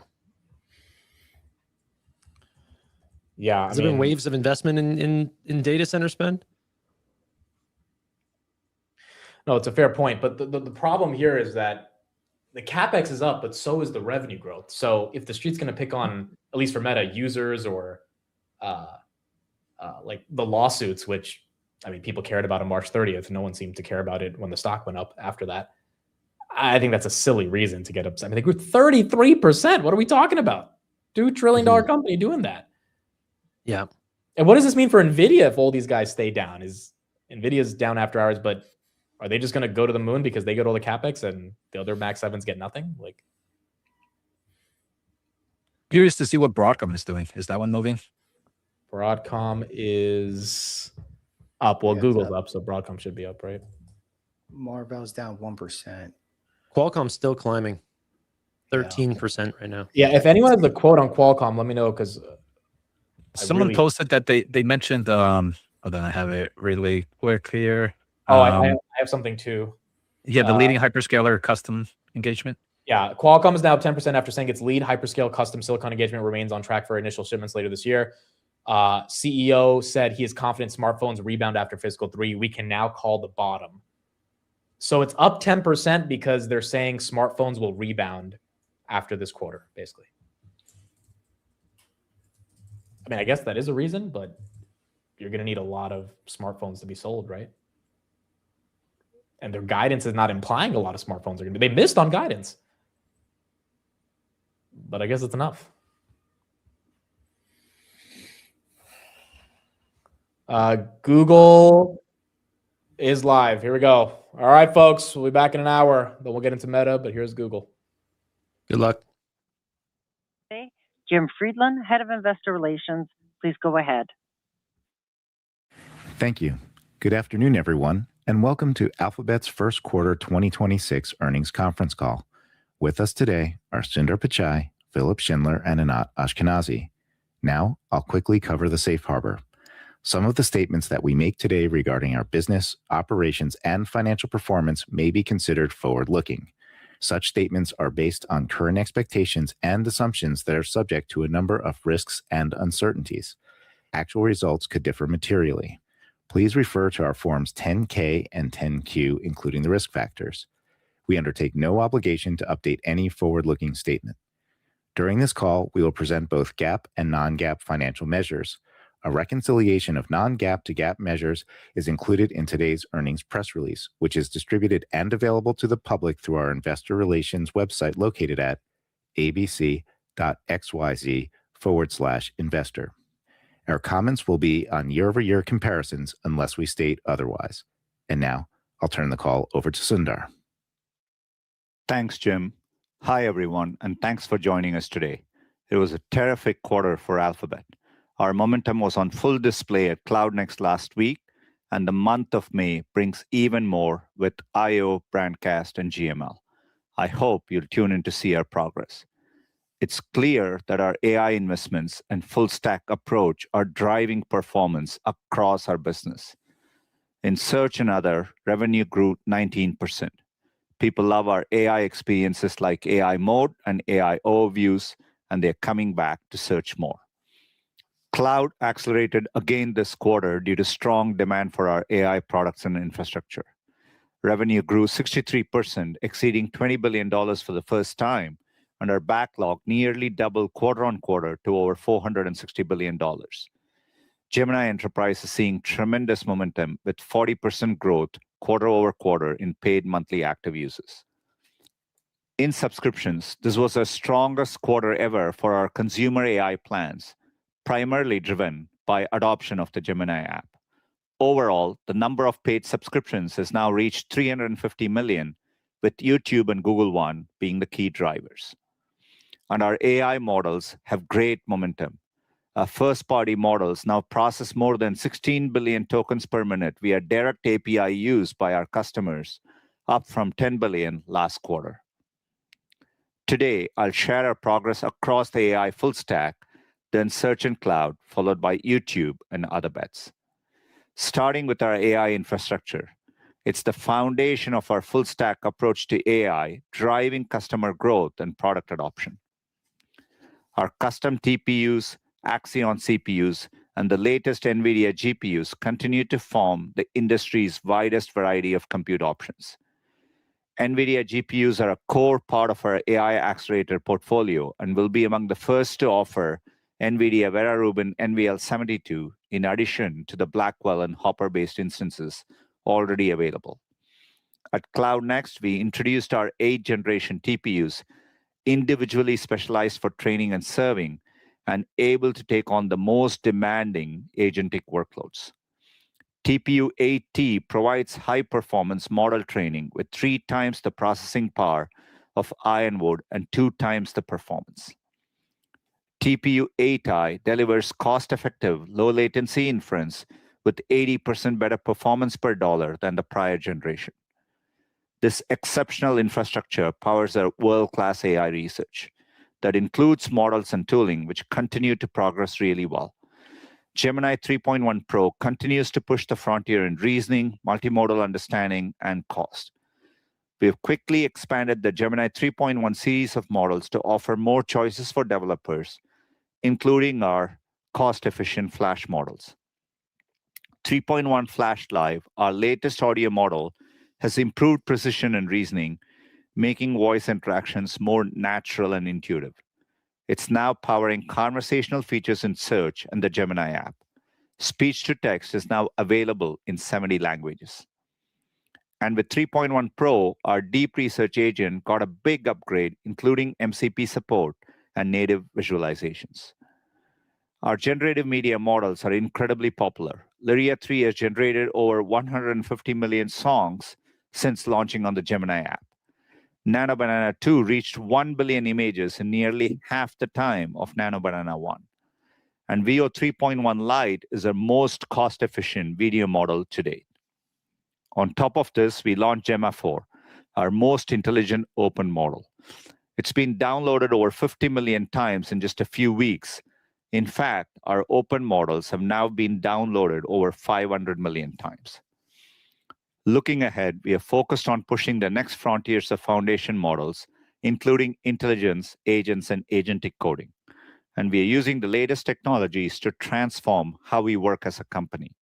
Yeah. Has there been waves of investment in data center spend? No, it's a fair point. But the problem here is that the CapEx is up, but so is the revenue growth. So if the street's going to pick on, at least for Meta, users or like the lawsuits, which I mean, people cared about on March 30th. No one seemed to care about it when the stock went up after that. I think that's a silly reason to get upset. I mean, they grew 33%. What are we talking about? $2 trillion company doing that. Yeah. And what does this mean for NVIDIA if all these guys stay down? Is NVIDIA's down after hours, but are they just going to go to the moon because they get all the capex and the other Max 7s get nothing? Like, Curious to see what Broadcom is doing. Is that one moving? Broadcom is up. Well, Yeah, it's Google's up. up, so Broadcom should be up, right? Marvell's down 1%. Qualcomm's still climbing, 13% right now. Yeah, if anyone has the quote on Qualcomm, let me know, because Someone posted that they mentioned. Hold on, I have it really quick here. I have something too. Yeah, the leading hyperscaler custom engagement. Yeah, Qualcomm is now up 10% after saying its lead hyperscale custom silicon engagement remains on track for initial shipments later this year. CEO said he is confident smartphones rebound after fiscal 3. We can now call the bottom. So it's up 10% because they're saying smartphones will rebound after this quarter, basically. I mean, I guess that is a reason, but you're going to need a lot of smartphones to be sold, right? And their guidance is not implying a lot of smartphones are going to be. They missed on guidance. But I guess it's enough. Google is live. Here we go. All right, folks. We'll be back in an hour. Then we'll get into Meta, but here's Google. Good luck. Jim Friedland, Head of Investor Relations. Please go ahead. Thank you. Good afternoon, everyone, and welcome to Alphabet's first quarter 2026 earnings conference call. With us today are Sundar Pichai, Philip Schindler, and Anat Ashkenazi. Now, I'll quickly cover the safe harbor. Some of the statements that we make today regarding our business, operations, and financial performance may be considered forward-looking. Such statements are based on current expectations and assumptions that are subject to a number of risks and uncertainties. Actual results could differ materially. Please refer to our Forms 10-K and 10-Q, including the risk factors. We undertake no obligation to update any forward-looking statement. During this call, we will present both GAAP and non-GAAP financial measures. A reconciliation of non-GAAP to GAAP measures is included in today's earnings press release, which is distributed and available to the public through our investor relations website located at abc.xyz/investor. Our comments will be on year-over-year comparisons unless we state otherwise. And now, I'll turn the call over to Sundar. Thanks, Jim. Hi, everyone, and thanks for joining us today. It was a terrific quarter for Alphabet. Our momentum was on full display at Cloud Next last week, and the month of May brings even more with I/O, Brandcast, and GML. I hope you'll tune in to see our progress. It's clear that our AI investments and full-stack approach are driving performance across our business. In Search and Other, revenue grew 19%. People love our AI experiences like AI Mode and AI Overviews, and they're coming back to search more. Cloud accelerated again this quarter due to strong demand for our AI products and infrastructure. Revenue grew 63%, exceeding $20 billion for the first time, and our backlog nearly doubled quarter on quarter to over $460 billion. Gemini Enterprise is seeing tremendous momentum with 40% growth quarter over quarter in paid monthly active users. In subscriptions, this was our strongest quarter ever for our consumer AI plans, primarily driven by adoption of the Gemini app. Overall, the number of paid subscriptions has now reached 350 million, with YouTube and Google One being the key drivers. And our AI models have great momentum. Our first-party models now process more than 16 billion tokens per minute via direct API used by our customers, up from 10 billion last quarter. Today, I'll share our progress across the AI full stack, then Search and Cloud, followed by YouTube and other bets. Starting with our AI infrastructure, it's the foundation of our full stack approach to AI, driving customer growth and product adoption. Our custom TPUs, Axion CPUs, and the latest NVIDIA GPUs continue to form the industry's widest variety of compute options. NVIDIA GPUs are a core part of our AI accelerator portfolio and will be among the first to offer NVIDIA Vera Rubin NVL72, in addition to the Blackwell and Hopper-based instances already available. At Cloud Next, we introduced our 8th generation TPUs, individually specialized for training and serving, and able to take on the most demanding agentic workloads. TPU 8T provides high-performance model training with 3 times the processing power of Ironwood and 2 times the performance. TPU 8i delivers cost-effective, low-latency inference with 80% better performance per dollar than the prior generation. This exceptional infrastructure powers our world-class AI research that includes models and tooling, which continue to progress really well. Gemini 3.1 Pro continues to push the frontier in reasoning, multimodal understanding, and cost. We have quickly expanded the Gemini 3.1 series of models to offer more choices for developers, including our cost-efficient Flash models. 3.1 Flash Live, our latest audio model, has improved precision and reasoning, making voice interactions more natural and intuitive. It's now powering conversational features in search and the Gemini app. Speech-to-text is now available in 70 languages. And with 3.1 Pro, our deep research agent got a big upgrade, including MCP support and native visualizations. Our generative media models are incredibly popular. Lyria 3 has generated over 150 million songs since launching on the Gemini app. Nano Banana 2 reached 1 billion images in nearly half the time of Nano Banana 1. And VO 3.1 Lite is our most cost-efficient video model to date. On top of this, we launched Gemma 4, our most intelligent open model. It's been downloaded over 50 million times in just a few weeks. In fact, our open models have now been downloaded over 500 million times. Looking ahead, we are focused on pushing the next frontiers of foundation models, including intelligence, agents, and agentic coding. And we are using the latest technologies to transform how we work as a company.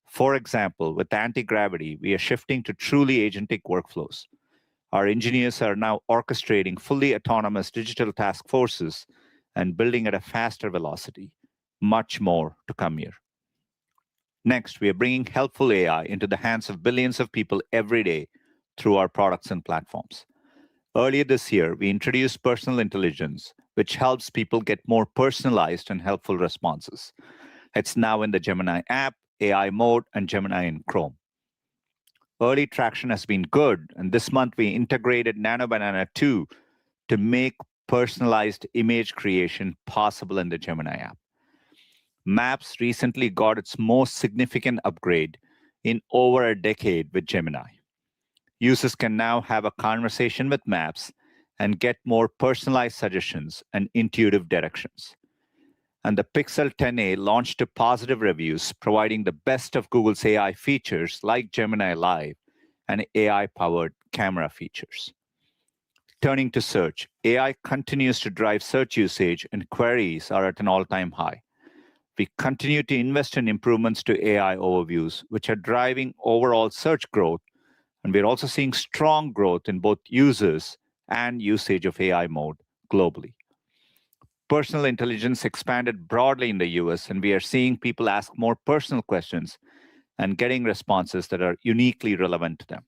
For example, with anti-gravity, we are shifting to truly agentic workflows. Our engineers are now orchestrating fully autonomous digital task forces and building at a faster velocity. Much more to come here. Next, we are bringing helpful AI into the hands of billions of people every day through our products and platforms. Earlier this year, we introduced personal intelligence, which helps people get more personalized and helpful responses. It's now in the Gemini app, AI Mode, and Gemini in Chrome. Early traction has been good, and this month we integrated Nano Banana 2 to make personalized image creation possible in the Gemini app. Maps recently got its most significant upgrade in over a decade with Gemini. Users can now have a conversation with Maps and get more personalized suggestions and intuitive directions. And the Pixel 10a launched to positive reviews, providing the best of Google's AI features like Gemini Live and AI-powered camera features. Turning to search, AI continues to drive search usage and queries are at an all-time high. We continue to invest in improvements to AI overviews, which are driving overall search growth, and we're also seeing strong growth in both users and usage of AI Mode globally. Personal intelligence expanded broadly in the US, and we are seeing people ask more personal questions and getting responses that are uniquely relevant to them.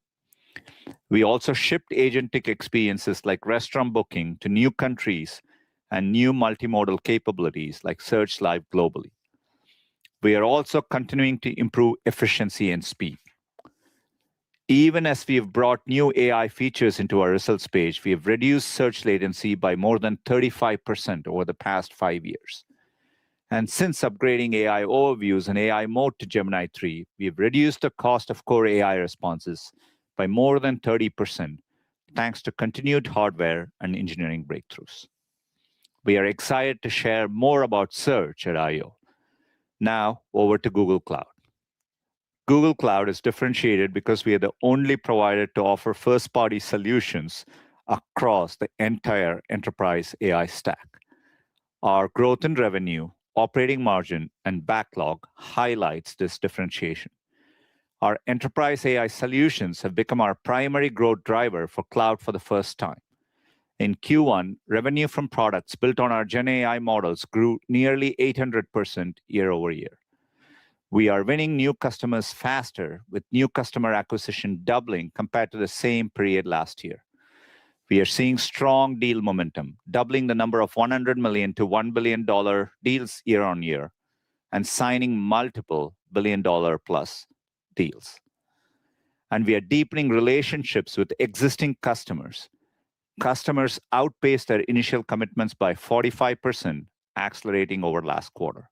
We also shipped agentic experiences like restaurant booking to new countries and new multimodal capabilities like Search Live globally. We are also continuing to improve efficiency and speed. Even as we have brought new AI features into our results page, we have reduced search latency by more than 35% over the past 5 years. And since upgrading AI overviews and AI Mode to Gemini 3, we have reduced the cost of core AI responses by more than 30%, thanks to continued hardware and engineering breakthroughs. We are excited to share more about search at I/O. Now, over to Google Cloud. Google Cloud is differentiated because we are the only provider to offer first-party solutions across the entire enterprise AI stack. Our growth in revenue, operating margin, and backlog highlights this differentiation. Our enterprise AI solutions have become our primary growth driver for cloud for the first time. In Q1, revenue from products built on our Gen AI models grew nearly 800% year over year. We are winning new customers faster, with new customer acquisition doubling compared to the same period last year. We are seeing strong deal momentum, doubling the number of $100 million to $1 billion deals year on year, and signing multiple billion-dollar plus deals. And we are deepening relationships with existing customers. Customers outpaced their initial commitments by 45%, accelerating over last quarter.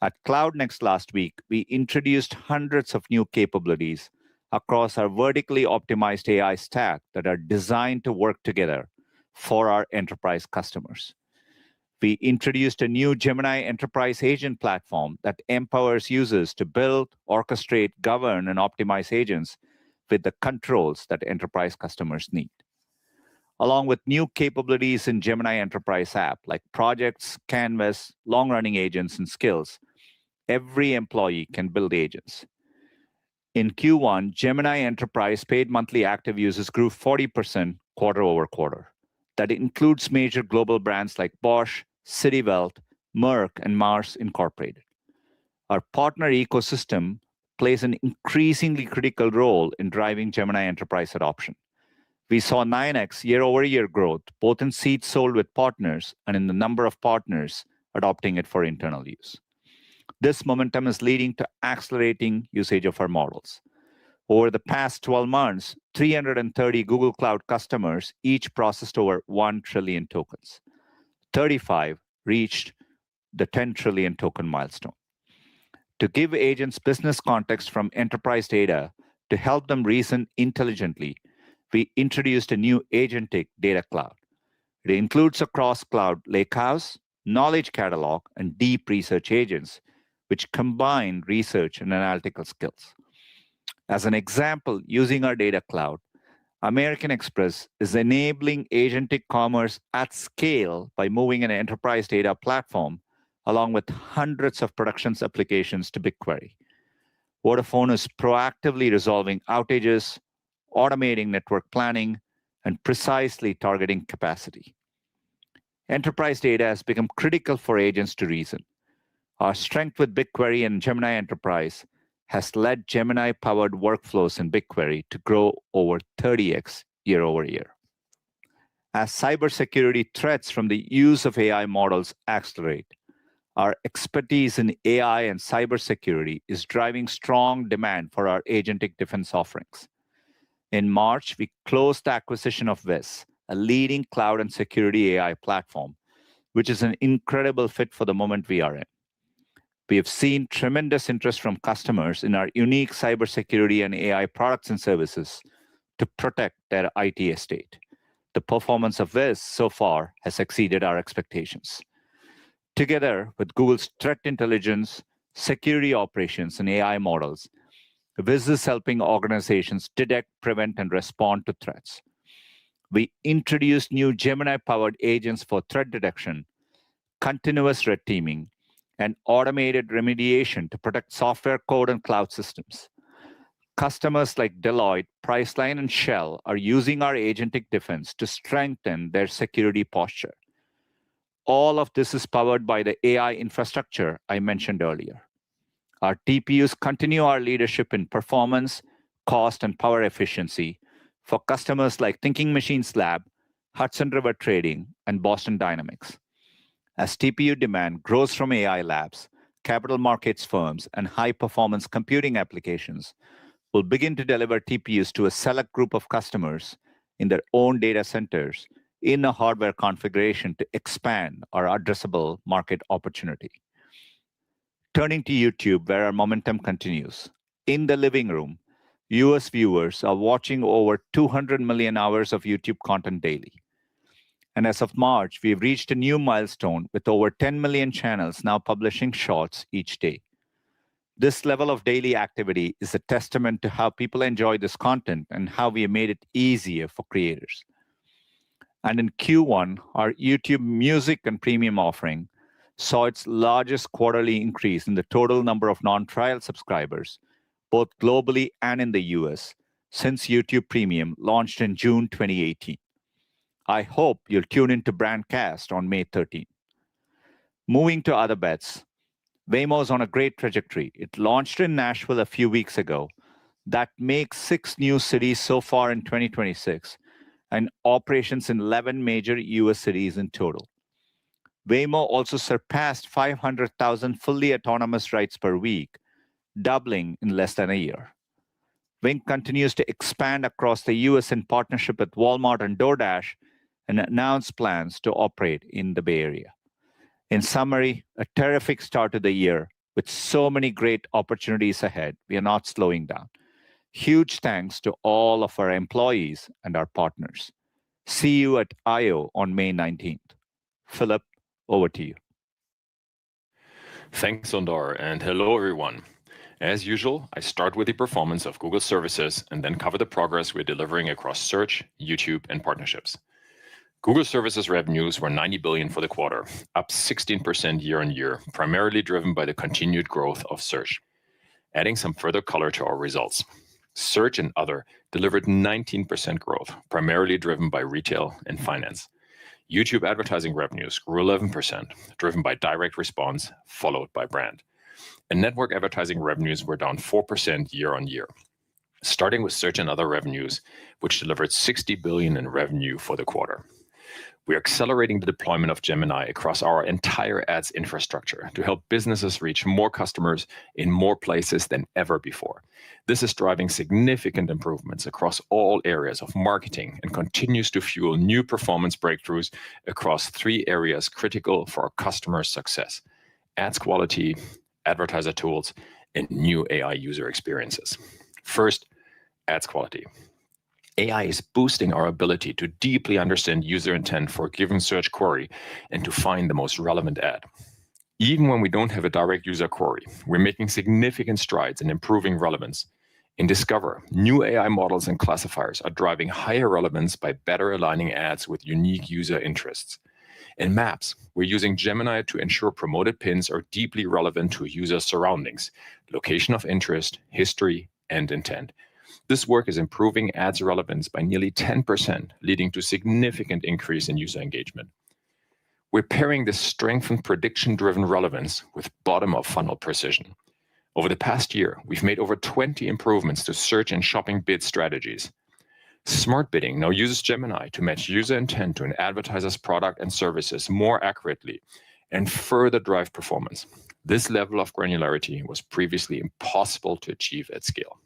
At Cloud Next last week, we introduced hundreds of new capabilities across our vertically optimized AI stack that are designed to work together for our enterprise customers. We introduced a new Gemini Enterprise Agent platform that empowers users to build, orchestrate, govern, and optimize agents with the controls that enterprise customers need. Along with new capabilities in Gemini Enterprise app like projects, Canvas, long-running agents, and skills, every employee can build agents. In Q1, Gemini Enterprise paid monthly active users grew 40% quarter over quarter. That includes major global brands like Bosch, CityWelt, Merck, and Mars Incorporated. Our partner ecosystem plays an increasingly critical role in driving Gemini Enterprise adoption. We saw 9x year-over-year growth, both in seats sold with partners and in the number of partners adopting it for internal use. This momentum is leading to accelerating usage of our models. Over the past 12 months, 330 Google Cloud customers each processed over 1 trillion tokens. 35 reached the 10 trillion token milestone. To give agents business context from enterprise data to help them reason intelligently, we introduced a new agentic data cloud. It includes a cross-cloud lakehouse, knowledge catalog, and deep research agents, which combine research and analytical skills. As an example, using our data cloud, American Express is enabling agentic commerce at scale by moving an enterprise data platform along with hundreds of production applications to BigQuery. Vodafone is proactively resolving outages, automating network planning, and precisely targeting capacity. Enterprise data has become critical for agents to reason. Our strength with BigQuery and Gemini Enterprise has led Gemini-powered workflows in BigQuery to grow over 30x year over year. As cybersecurity threats from the use of AI models accelerate, our expertise in AI and cybersecurity is driving strong demand for our agentic defense offerings. In March, we closed the acquisition of Wiz, a leading cloud and security AI platform, which is an incredible fit for the moment we are in. We have seen tremendous interest from customers in our unique cybersecurity and AI products and services to protect their IT estate. The performance of Wiz so far has exceeded our expectations. Together with Google's threat intelligence, security operations, and AI models, Wiz is helping organizations detect, prevent, and respond to threats. We introduced new Gemini-powered agents for threat detection, continuous red teaming, and automated remediation to protect software code and cloud systems. Customers like Deloitte, Priceline, and Shell are using our agentic defense to strengthen their security posture. All of this is powered by the AI infrastructure I mentioned earlier. Our TPUs continue our leadership in performance, cost, and power efficiency for customers like Thinking Machines Lab, Hudson River Trading, and Boston Dynamics. As TPU demand grows from AI labs, capital markets firms, and high-performance computing applications, we'll begin to deliver TPUs to a select group of customers in their own data centers in a hardware configuration to expand our addressable market opportunity. Turning to YouTube, where our momentum continues. In the living room, US viewers are watching over 200 million hours of YouTube content daily. And as of March, we've reached a new milestone with over 10 million channels now publishing shorts each day. This level of daily activity is a testament to how people enjoy this content and how we have made it easier for creators. And in Q1, our YouTube Music and Premium offering saw its largest quarterly increase in the total number of non-trial subscribers, both globally and in the US, since YouTube Premium launched in June 2018. I hope you'll tune into Brandcast on May 13th. Moving to other bets, Waymo's on a great trajectory. It launched in Nashville a few weeks ago. That makes 6 new cities so far in 2026 and operations in 11 major US cities in total. Waymo also surpassed 500,000 fully autonomous rides per week, doubling in less than a year. Wing continues to expand across the US in partnership with Walmart and DoorDash and announced plans to operate in the Bay Area. In summary, a terrific start to the year with so many great opportunities ahead. We are not slowing down. Huge thanks to all of our employees and our partners. See you at I/O on May 19th. Philip, over to you. Thanks, Sundar, and hello, everyone. As usual, I start with the performance of Google services and then cover the progress we're delivering across search, YouTube, and partnerships. Google services revenues were $90 billion for the quarter, up 16% year on year, primarily driven by the continued growth of search. Adding some further color to our results. Search and other delivered 19% growth, primarily driven by retail and finance. YouTube advertising revenues grew 11%, driven by direct response, followed by brand. And network advertising revenues were down 4% year on year. Starting with search and other revenues, which delivered $60 billion in revenue for the quarter. We are accelerating the deployment of Gemini across our entire ads infrastructure to help businesses reach more customers in more places than ever before. This is driving significant improvements across all areas of marketing and continues to fuel new performance breakthroughs across 3 areas critical for our customers' success: ads quality, advertiser tools, and new AI user experiences. First, ads quality. AI is boosting our ability to deeply understand user intent for a given search query and to find the most relevant ad. Even when we don't have a direct user query, we're making significant strides in improving relevance. In Discover, new AI models and classifiers are driving higher relevance by better aligning ads with unique user interests. In Maps, we're using Gemini to ensure promoted pins are deeply relevant to a user's surroundings, location of interest, history, and intent. This work is improving ads relevance by nearly 10%, leading to significant increase in user engagement. We're pairing this strengthened prediction-driven relevance with bottom-of-funnel precision. Over the past year, we've made over 20 improvements to search and shopping bid strategies. Smart bidding now uses Gemini to match user intent to an advertiser's product and services more accurately and further drive performance. This level of granularity was previously impossible to achieve at scale.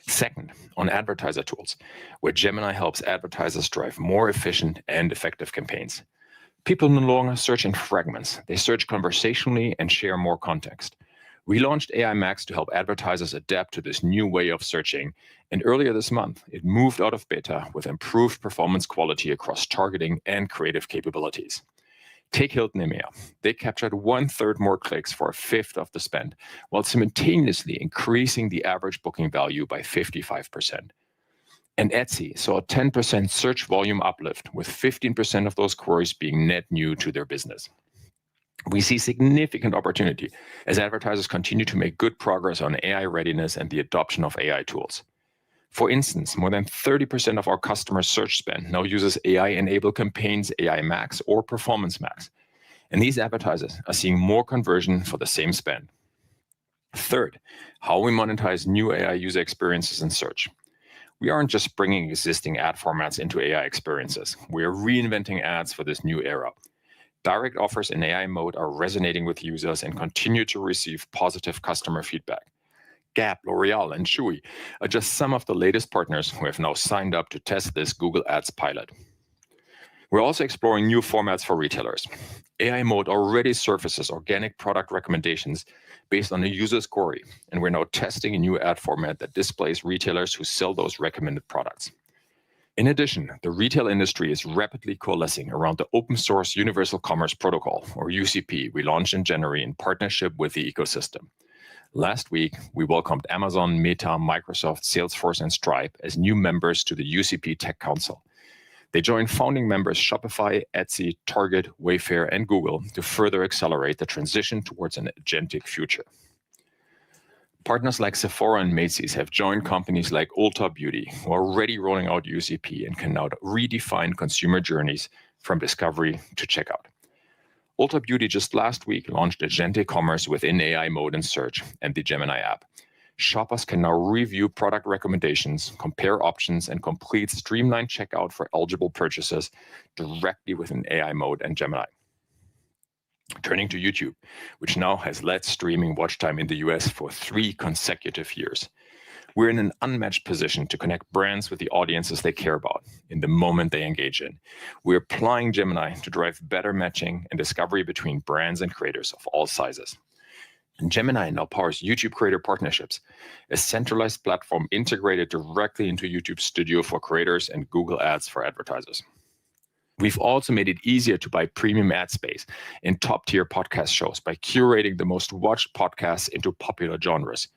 Second, on advertiser tools, where Gemini helps advertisers drive more efficient and effective campaigns. People no longer search in fragments. They search conversationally and share more context. We launched AI Max to help advertisers adapt to this new way of searching, and earlier this month, it moved out of beta with improved performance quality across targeting and creative capabilities. Take Hilton EMEA. They captured 1/3 more clicks for 1/5 of the spend, while simultaneously increasing the average booking value by 55%. And Etsy saw a 10% search volume uplift, with 15% of those queries being net new to their business. We see significant opportunity as advertisers continue to make good progress on AI readiness and the adoption of AI tools. For instance, more than 30% of our customer search spend now uses AI-enabled campaigns, AI Max or Performance Max. And these advertisers are seeing more conversion for the same spend. Third, how we monetize new AI user experiences in search. We aren't just bringing existing ad formats into AI experiences. We are reinventing ads for this new era. Direct offers in AI mode are resonating with users and continue to receive positive customer feedback. Gap, L'Oreal, and Chewy are just some of the latest partners who have now signed up to test this Google Ads pilot. We're also exploring new formats for retailers. AI mode already surfaces organic product recommendations based on a user's query, and we're now testing a new ad format that displays retailers who sell those recommended products. In addition, the retail industry is rapidly coalescing around the open source Universal Commerce Protocol, or UCP, we launched in January in partnership with the ecosystem. Last week, we welcomed Amazon, Meta, Microsoft, Salesforce, and Stripe as new members to the UCP Tech Council. They joined founding members Shopify, Etsy, Target, Wayfair, and Google to further accelerate the transition towards an agentic future. Partners like Sephora and Macy's have joined companies like Ulta Beauty, who are already rolling out UCP and can now redefine consumer journeys from discovery to checkout. Ulta Beauty just last week launched agentic commerce within AI mode and search and the Gemini app. Shoppers can now review product recommendations, compare options, and complete streamlined checkout for eligible purchases directly within AI mode and Gemini. Turning to YouTube, which now has led streaming watch time in the US for 3 consecutive years. We're in an unmatched position to connect brands with the audiences they care about in the moment they engage in. We're applying Gemini to drive better matching and discovery between brands and creators of all sizes. And Gemini now powers YouTube creator partnerships, a centralized platform integrated directly into YouTube Studio for creators and Google Ads for advertisers. We've also made it easier to buy premium ad space in top-tier podcast shows by curating the most watched podcasts into popular genres.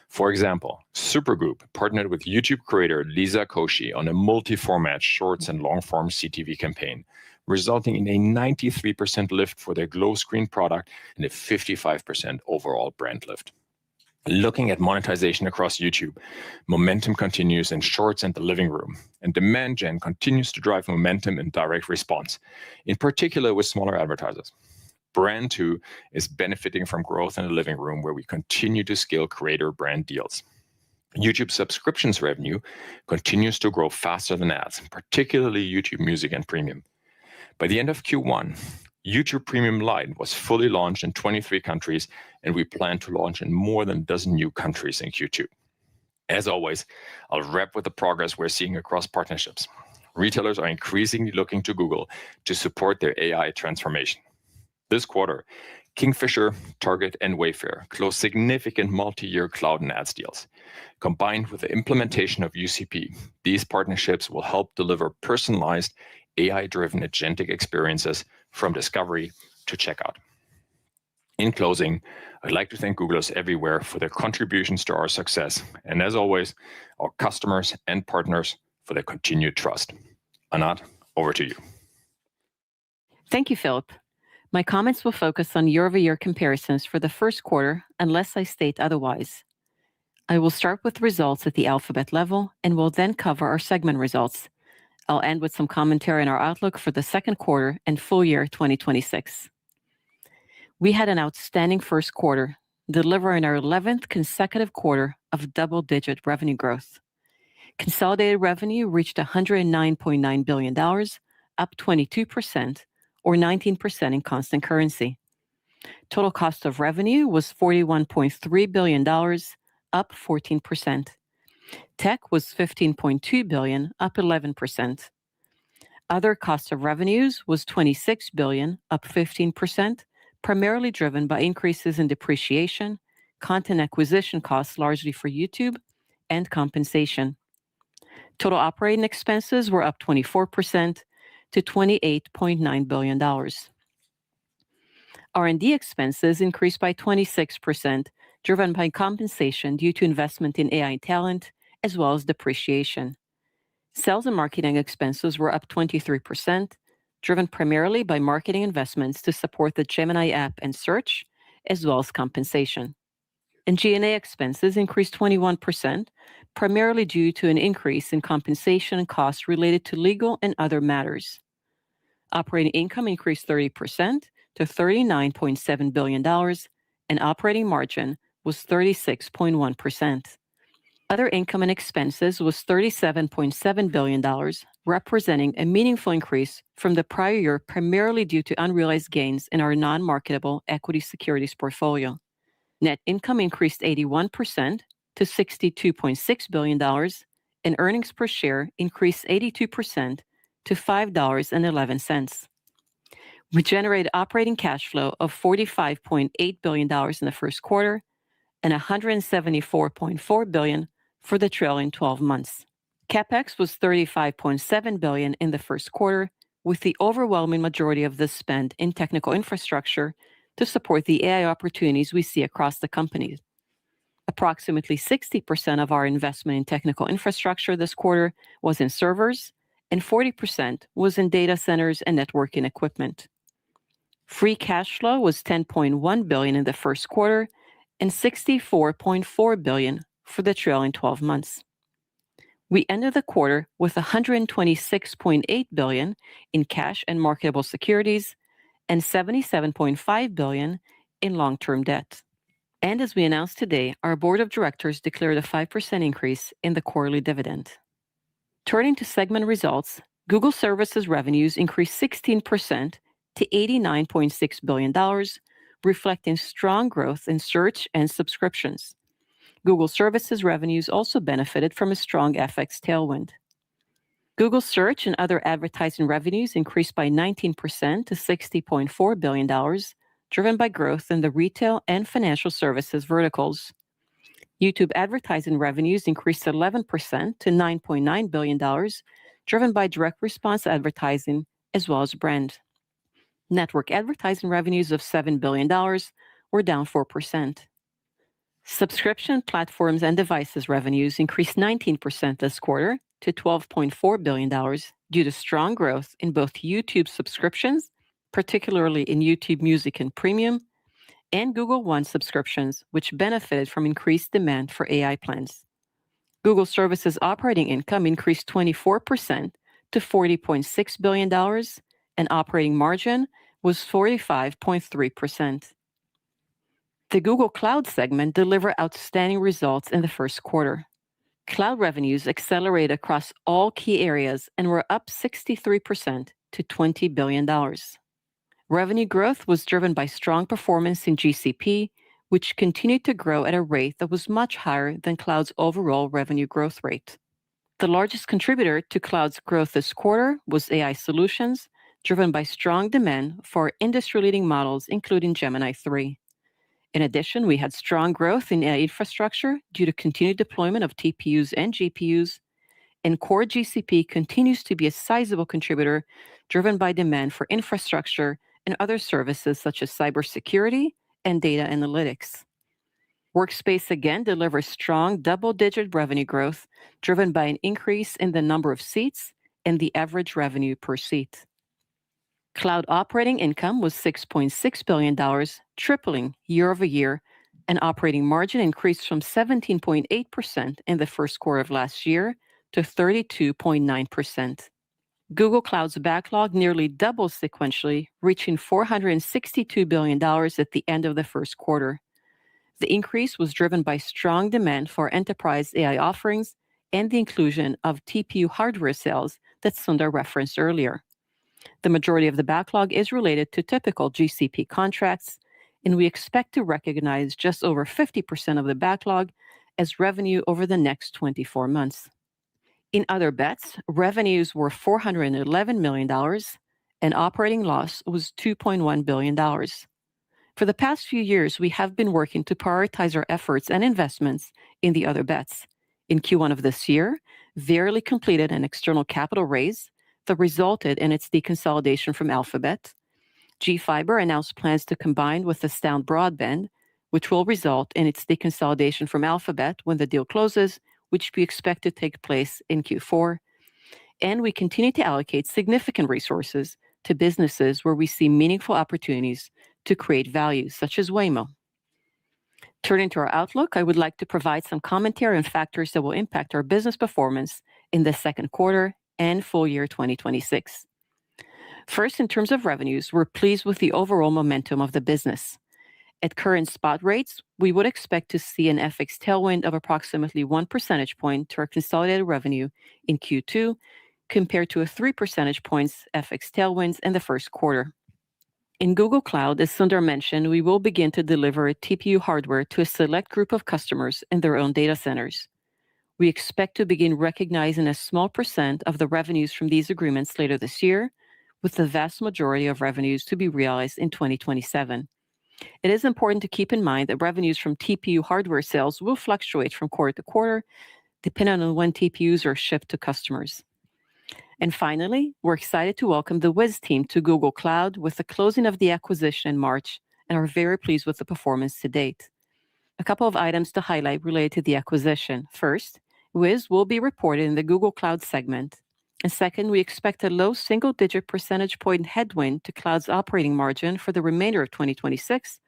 For example, Supergroup partnered with YouTube creator Lisa Koshy on a multi-format shorts and long-form CTV campaign, resulting in a 93% lift for their glow screen product and a 55% overall brand lift. Looking at monetization across YouTube, momentum continues in Shorts and the living room, and demand gen continues to drive momentum in direct response, in particular with smaller advertisers. Brand 2 is benefiting from growth in the living room, where we continue to scale creator brand deals. YouTube subscriptions revenue continues to grow faster than ads, particularly YouTube Music and Premium. By the end of Q1, YouTube Premium Lite was fully launched in 23 countries, and we plan to launch in more than a dozen new countries in Q2. As always, I'll wrap with the progress we're seeing across partnerships. Retailers are increasingly looking to Google to support their AI transformation. This quarter, Kingfisher, Target, and Wayfair closed significant multi-year cloud and ads deals. Combined with the implementation of UCP, these partnerships will help deliver personalized, AI-driven agentic experiences from discovery to checkout. In closing, I'd like to thank Googlers everywhere for their contributions to our success, and as always, our customers and partners for their continued trust. Anat, over to you. Thank you, Philip. My comments will focus on year-over-year comparisons for the first quarter, unless I state otherwise. I will start with results at the Alphabet level and will then cover our segment results. I'll end with some commentary on our outlook for the second quarter and full year 2026. We had an outstanding first quarter, delivering our 11th consecutive quarter of double-digit revenue growth. Consolidated revenue reached $109.9 billion, up 22%, or 19% in constant currency. Total cost of revenue was $41.3 billion, up 14%. Tech was $15.2 billion, up 11%. Other cost of revenues was $26 billion, up 15%, primarily driven by increases in depreciation, content acquisition costs largely for YouTube, and compensation. Total operating expenses were up 24% to $28.9 billion. R&D expenses increased by 26%, driven by compensation due to investment in AI talent, as well as depreciation. Sales and marketing expenses were up 23%, driven primarily by marketing investments to support the Gemini app and search, as well as compensation. And G&A expenses increased 21%, primarily due to an increase in compensation and costs related to legal and other matters. Operating income increased 30% to $39.7 billion, and operating margin was 36.1%. Other income and expenses was $37.7 billion, representing a meaningful increase from the prior year, primarily due to unrealized gains in our non-marketable equity securities portfolio. Net income increased 81% to $62.6 billion, and earnings per share increased 82% to $5.11. We generated operating cash flow of $45.8 billion in the first quarter and $174.4 billion for the trailing 12 months. CapEx was $35.7 billion in the first quarter, with the overwhelming majority of this spend in technical infrastructure to support the AI opportunities we see across the company. Approximately 60% of our investment in technical infrastructure this quarter was in servers, and 40% was in data centers and networking equipment. Free cash flow was $10.1 billion in the first quarter and $64.4 billion for the trailing 12 months. We ended the quarter with $126.8 billion in cash and marketable securities and $77.5 billion in long-term debt. And as we announced today, our board of directors declared a 5% increase in the quarterly dividend. Turning to segment results, Google Services revenues increased 16% to $89.6 billion, reflecting strong growth in search and subscriptions. Google Services revenues also benefited from a strong FX tailwind. Google Search and other advertising revenues increased by 19% to $60.4 billion, driven by growth in the retail and financial services verticals. YouTube advertising revenues increased 11% to $9.9 billion, driven by direct response advertising as well as brand. Network advertising revenues of $7 billion were down 4%. Subscription platforms and devices revenues increased 19% this quarter to $12.4 billion due to strong growth in both YouTube subscriptions, particularly in YouTube Music and Premium, and Google One subscriptions, which benefited from increased demand for AI plans. Google Services operating income increased 24% to $40.6 billion, and operating margin was 45.3%. The Google Cloud segment delivered outstanding results in the first quarter. Cloud revenues accelerated across all key areas and were up 63% to $20 billion. Revenue growth was driven by strong performance in GCP, which continued to grow at a rate that was much higher than Cloud's overall revenue growth rate. The largest contributor to Cloud's growth this quarter was AI solutions, driven by strong demand for industry-leading models, including Gemini 3. In addition, we had strong growth in AI infrastructure due to continued deployment of TPUs and GPUs, and core GCP continues to be a sizable contributor, driven by demand for infrastructure and other services such as cybersecurity and data analytics. Workspace again delivers strong double-digit revenue growth, driven by an increase in the number of seats and the average revenue per seat. Cloud operating income was $6.6 billion, tripling year over year, and operating margin increased from 17.8% in the first quarter of last year to 32.9%. Google Cloud's backlog nearly doubled sequentially, reaching $462 billion at the end of the first quarter. The increase was driven by strong demand for enterprise AI offerings and the inclusion of TPU hardware sales that Sundar referenced earlier. The majority of the backlog is related to typical GCP contracts, and we expect to recognize just over 50% of the backlog as revenue over the next 24 months. In other bets, revenues were $411 million, and operating loss was $2.1 billion. For the past few years, we have been working to prioritize our efforts and investments in the other bets. In Q1 of this year, Verily completed an external capital raise that resulted in its deconsolidation from Alphabet. GFiber announced plans to combine with Astound Broadband, which will result in its deconsolidation from Alphabet when the deal closes, which we expect to take place in Q4. And we continue to allocate significant resources to businesses where we see meaningful opportunities to create value, such as Waymo. Turning to our outlook, I would like to provide some commentary on factors that will impact our business performance in the second quarter and full year 2026. First, in terms of revenues, we're pleased with the overall momentum of the business. At current spot rates, we would expect to see an FX tailwind of approximately 1 percentage point to our consolidated revenue in Q2, compared to a 3 percentage points FX tailwinds in the first quarter. In Google Cloud, as Sundar mentioned, we will begin to deliver TPU hardware to a select group of customers in their own data centers. We expect to begin recognizing a small percent of the revenues from these agreements later this year, with the vast majority of revenues to be realized in 2027. It is important to keep in mind that revenues from TPU hardware sales will fluctuate from quarter to quarter, depending on when TPUs are shipped to customers. And finally, we're excited to welcome the Wiz team to Google Cloud with the closing of the acquisition in March, and are very pleased with the performance to date. A couple of items to highlight related to the acquisition. First, Wiz will be reported in the Google Cloud segment. And second, we expect a low single-digit percentage point headwind to Cloud's operating margin for the remainder of 2026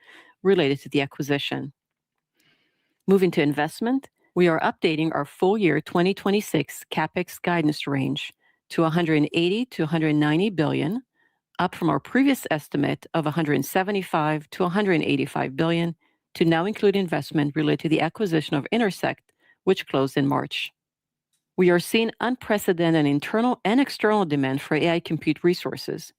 related to the acquisition. Moving to investment, we are updating our full year 2026 CapEx guidance range to 180 to 190 billion, up from our previous estimate of 175 to 185 billion, to now include investment related to the acquisition of Intersect, which closed in March. We are seeing unprecedented internal and external demand for AI compute resources.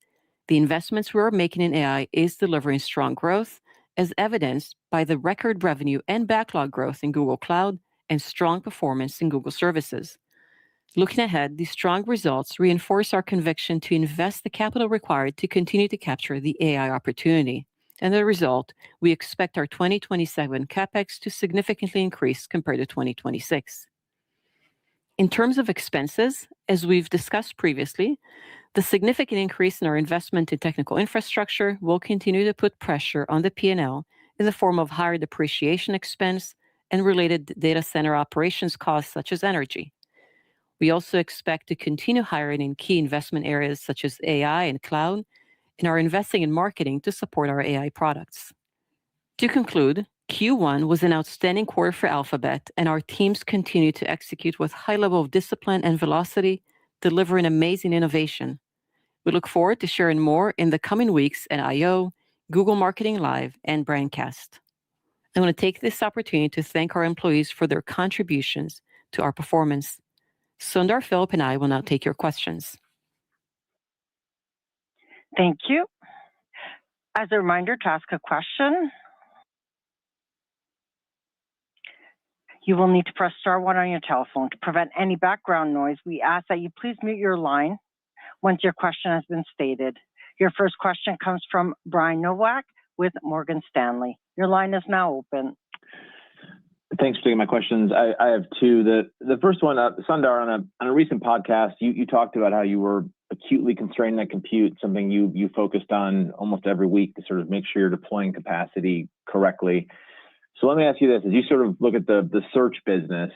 The investments we are making in AI is delivering strong growth, as evidenced by the record revenue and backlog growth in Google Cloud and strong performance in Google Services. Looking ahead, these strong results reinforce our conviction to invest the capital required to continue to capture the AI opportunity. And as a result, we expect our 2027 CapEx to significantly increase compared to 2026. In terms of expenses, as we've discussed previously, the significant increase in our investment in technical infrastructure will continue to put pressure on the P&L in the form of higher depreciation expense and related data center operations costs such as energy. We also expect to continue hiring in key investment areas such as AI and cloud, and are investing in marketing to support our AI products. To conclude, Q1 was an outstanding quarter for Alphabet, and our teams continue to execute with high level of discipline and velocity, delivering amazing innovation. We look forward to sharing more in the coming weeks at I/O, Google Marketing Live, and Brandcast. I want to take this opportunity to thank our employees for their contributions to our performance. Sundar, Philip, and I will now take your questions. Thank you. As a reminder, to ask a question, you will need to press star one on your telephone. To prevent any background noise, we ask that you please mute your line once your question has been stated. Your first question comes from Brian Nowak with Morgan Stanley. Your line is now open. Thanks for taking my questions. I have two. The first one, Sundar, on a recent podcast, you talked about how you were acutely constraining that compute, something you focused on almost every week to sort of make sure you're deploying capacity correctly. So let me ask you this: as you sort of look at the search business,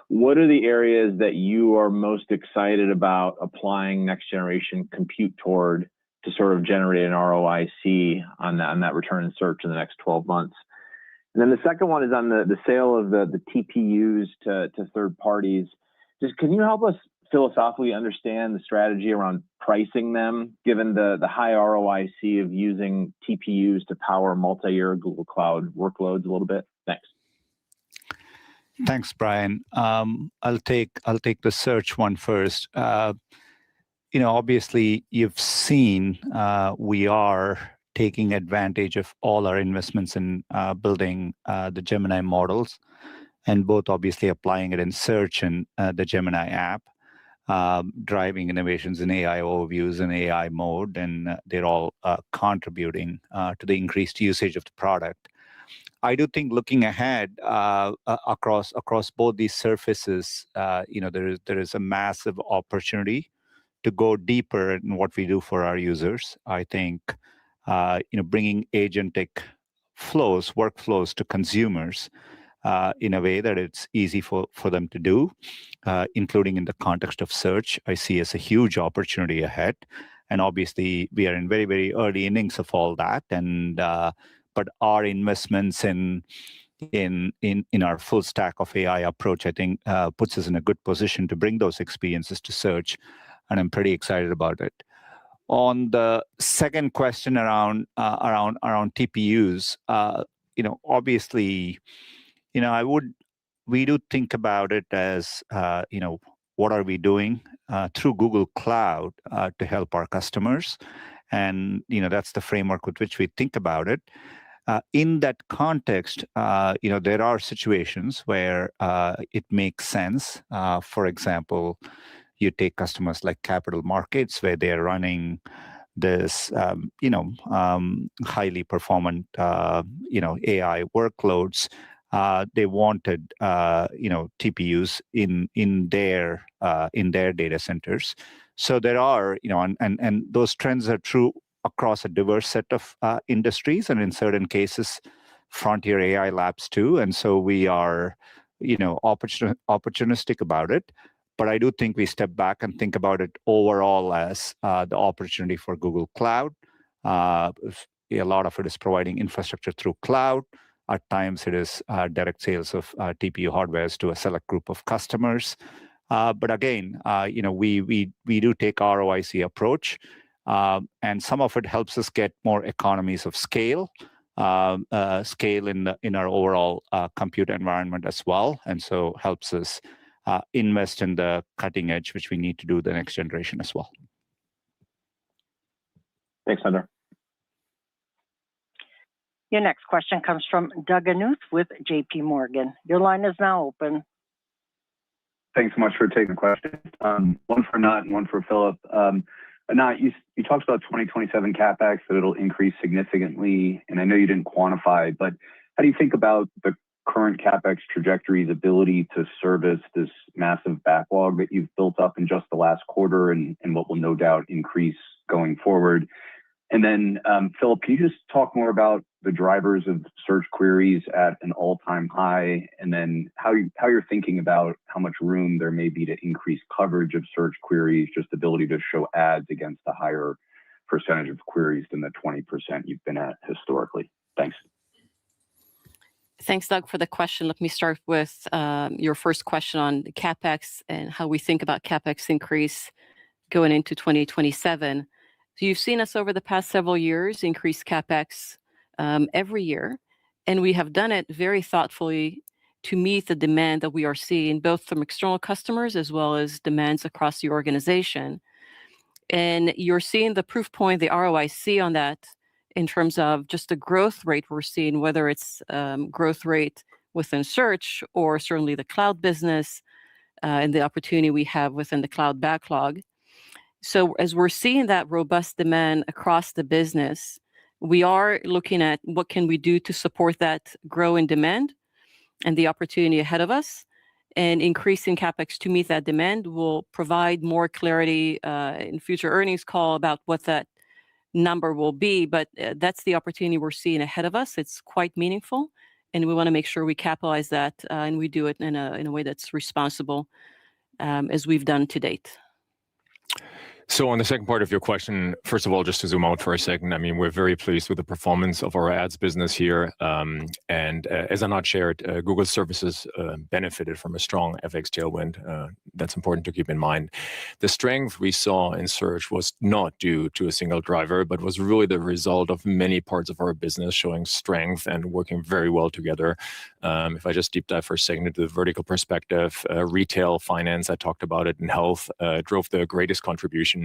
what are the areas that you are most excited about applying next generation compute toward to sort of generate an ROIC on that return in search in the next 12 months? And then the second one is on the sale of the TPUs to third parties. Just can you help us philosophically understand the strategy around pricing them, given the high ROIC of using TPUs to power multi-year Google Cloud workloads a little bit? Thanks. Thanks, Brian. I'll take the search one first. Obviously, you've seen we are taking advantage of all our investments in building the Gemini models, and both obviously applying it in search and the Gemini app, driving innovations in AI overviews and AI mode, and they're all contributing to the increased usage of the product. I do think looking ahead across both these surfaces, there is a massive opportunity to go deeper in what we do for our users. I think bringing agentic workflows to consumers in a way that it's easy for them to do, including in the context of search, I see as a huge opportunity ahead. And obviously, we are in very, very early innings of all that. And but our investments in our full stack of AI approach, I think, puts us in a good position to bring those experiences to search, and I'm pretty excited about it. On the second question around TPUs, obviously, we do think about it as what are we doing through Google Cloud to help our customers, and that's the framework with which we think about it. In that context, there are situations where it makes sense. For example, you take customers like capital markets, where they're running this, highly performant, AI workloads. They wanted, TPUs in their data centers. So there are, and those trends are true across a diverse set of industries, and in certain cases, frontier AI labs too. And so we are, opportunistic about it. But I do think we step back and think about it overall as the opportunity for Google Cloud. A lot of it is providing infrastructure through cloud. At times, it is direct sales of TPU hardwares to a select group of customers. But again, we do take ROIC approach, and some of it helps us get more economies of scale in our overall compute environment as well, and so helps us invest in the cutting edge, which we need to do the next generation as well. Thanks, Sundar. Your next question comes from Doug Anmuth with JP Morgan. Your line is now open. Thanks so much for taking the question. One for Anat and one for Philip. Anat, you talked about 2027 CapEx, that it'll increase significantly, and I know you didn't quantify, but how do you think about the current CapEx trajectory's ability to service this massive backlog that you've built up in just the last quarter and what will no doubt increase going forward? And then, Philip, can you just talk more about the drivers of search queries at an all-time high, and then how you're thinking about how much room there may be to increase coverage of search queries, just ability to show ads against a higher percentage of queries than the 20% you've been at historically? Thanks. Thanks, Doug, for the question. Let me start with your first question on the CapEx and how we think about CapEx increase going into 2027. So you've seen us over the past several years increase CapEx every year, and we have done it very thoughtfully to meet the demand that we are seeing both from external customers as well as demands across the organization. And you're seeing the proof point, the ROIC on that in terms of just the growth rate we're seeing, whether it's growth rate within search or certainly the cloud business and the opportunity we have within the cloud backlog. So as we're seeing that robust demand across the business, we are looking at what can we do to support that growing demand and the opportunity ahead of us. And increasing CapEx to meet that demand will provide more clarity in future earnings call about what that number will be. But that's the opportunity we're seeing ahead of us. It's quite meaningful, and we want to make sure we capitalize that and we do it in a way that's responsible, as we've done to date. So on the second part of your question, first of all, just to zoom out for a second, I mean, we're very pleased with the performance of our ads business here. And as Anat shared, Google services benefited from a strong FX tailwind. That's important to keep in mind. The strength we saw in search was not due to a single driver, but was really the result of many parts of our business showing strength and working very well together. If I just deep dive for a second into the vertical perspective, retail, finance, I talked about it, and health drove the greatest contribution.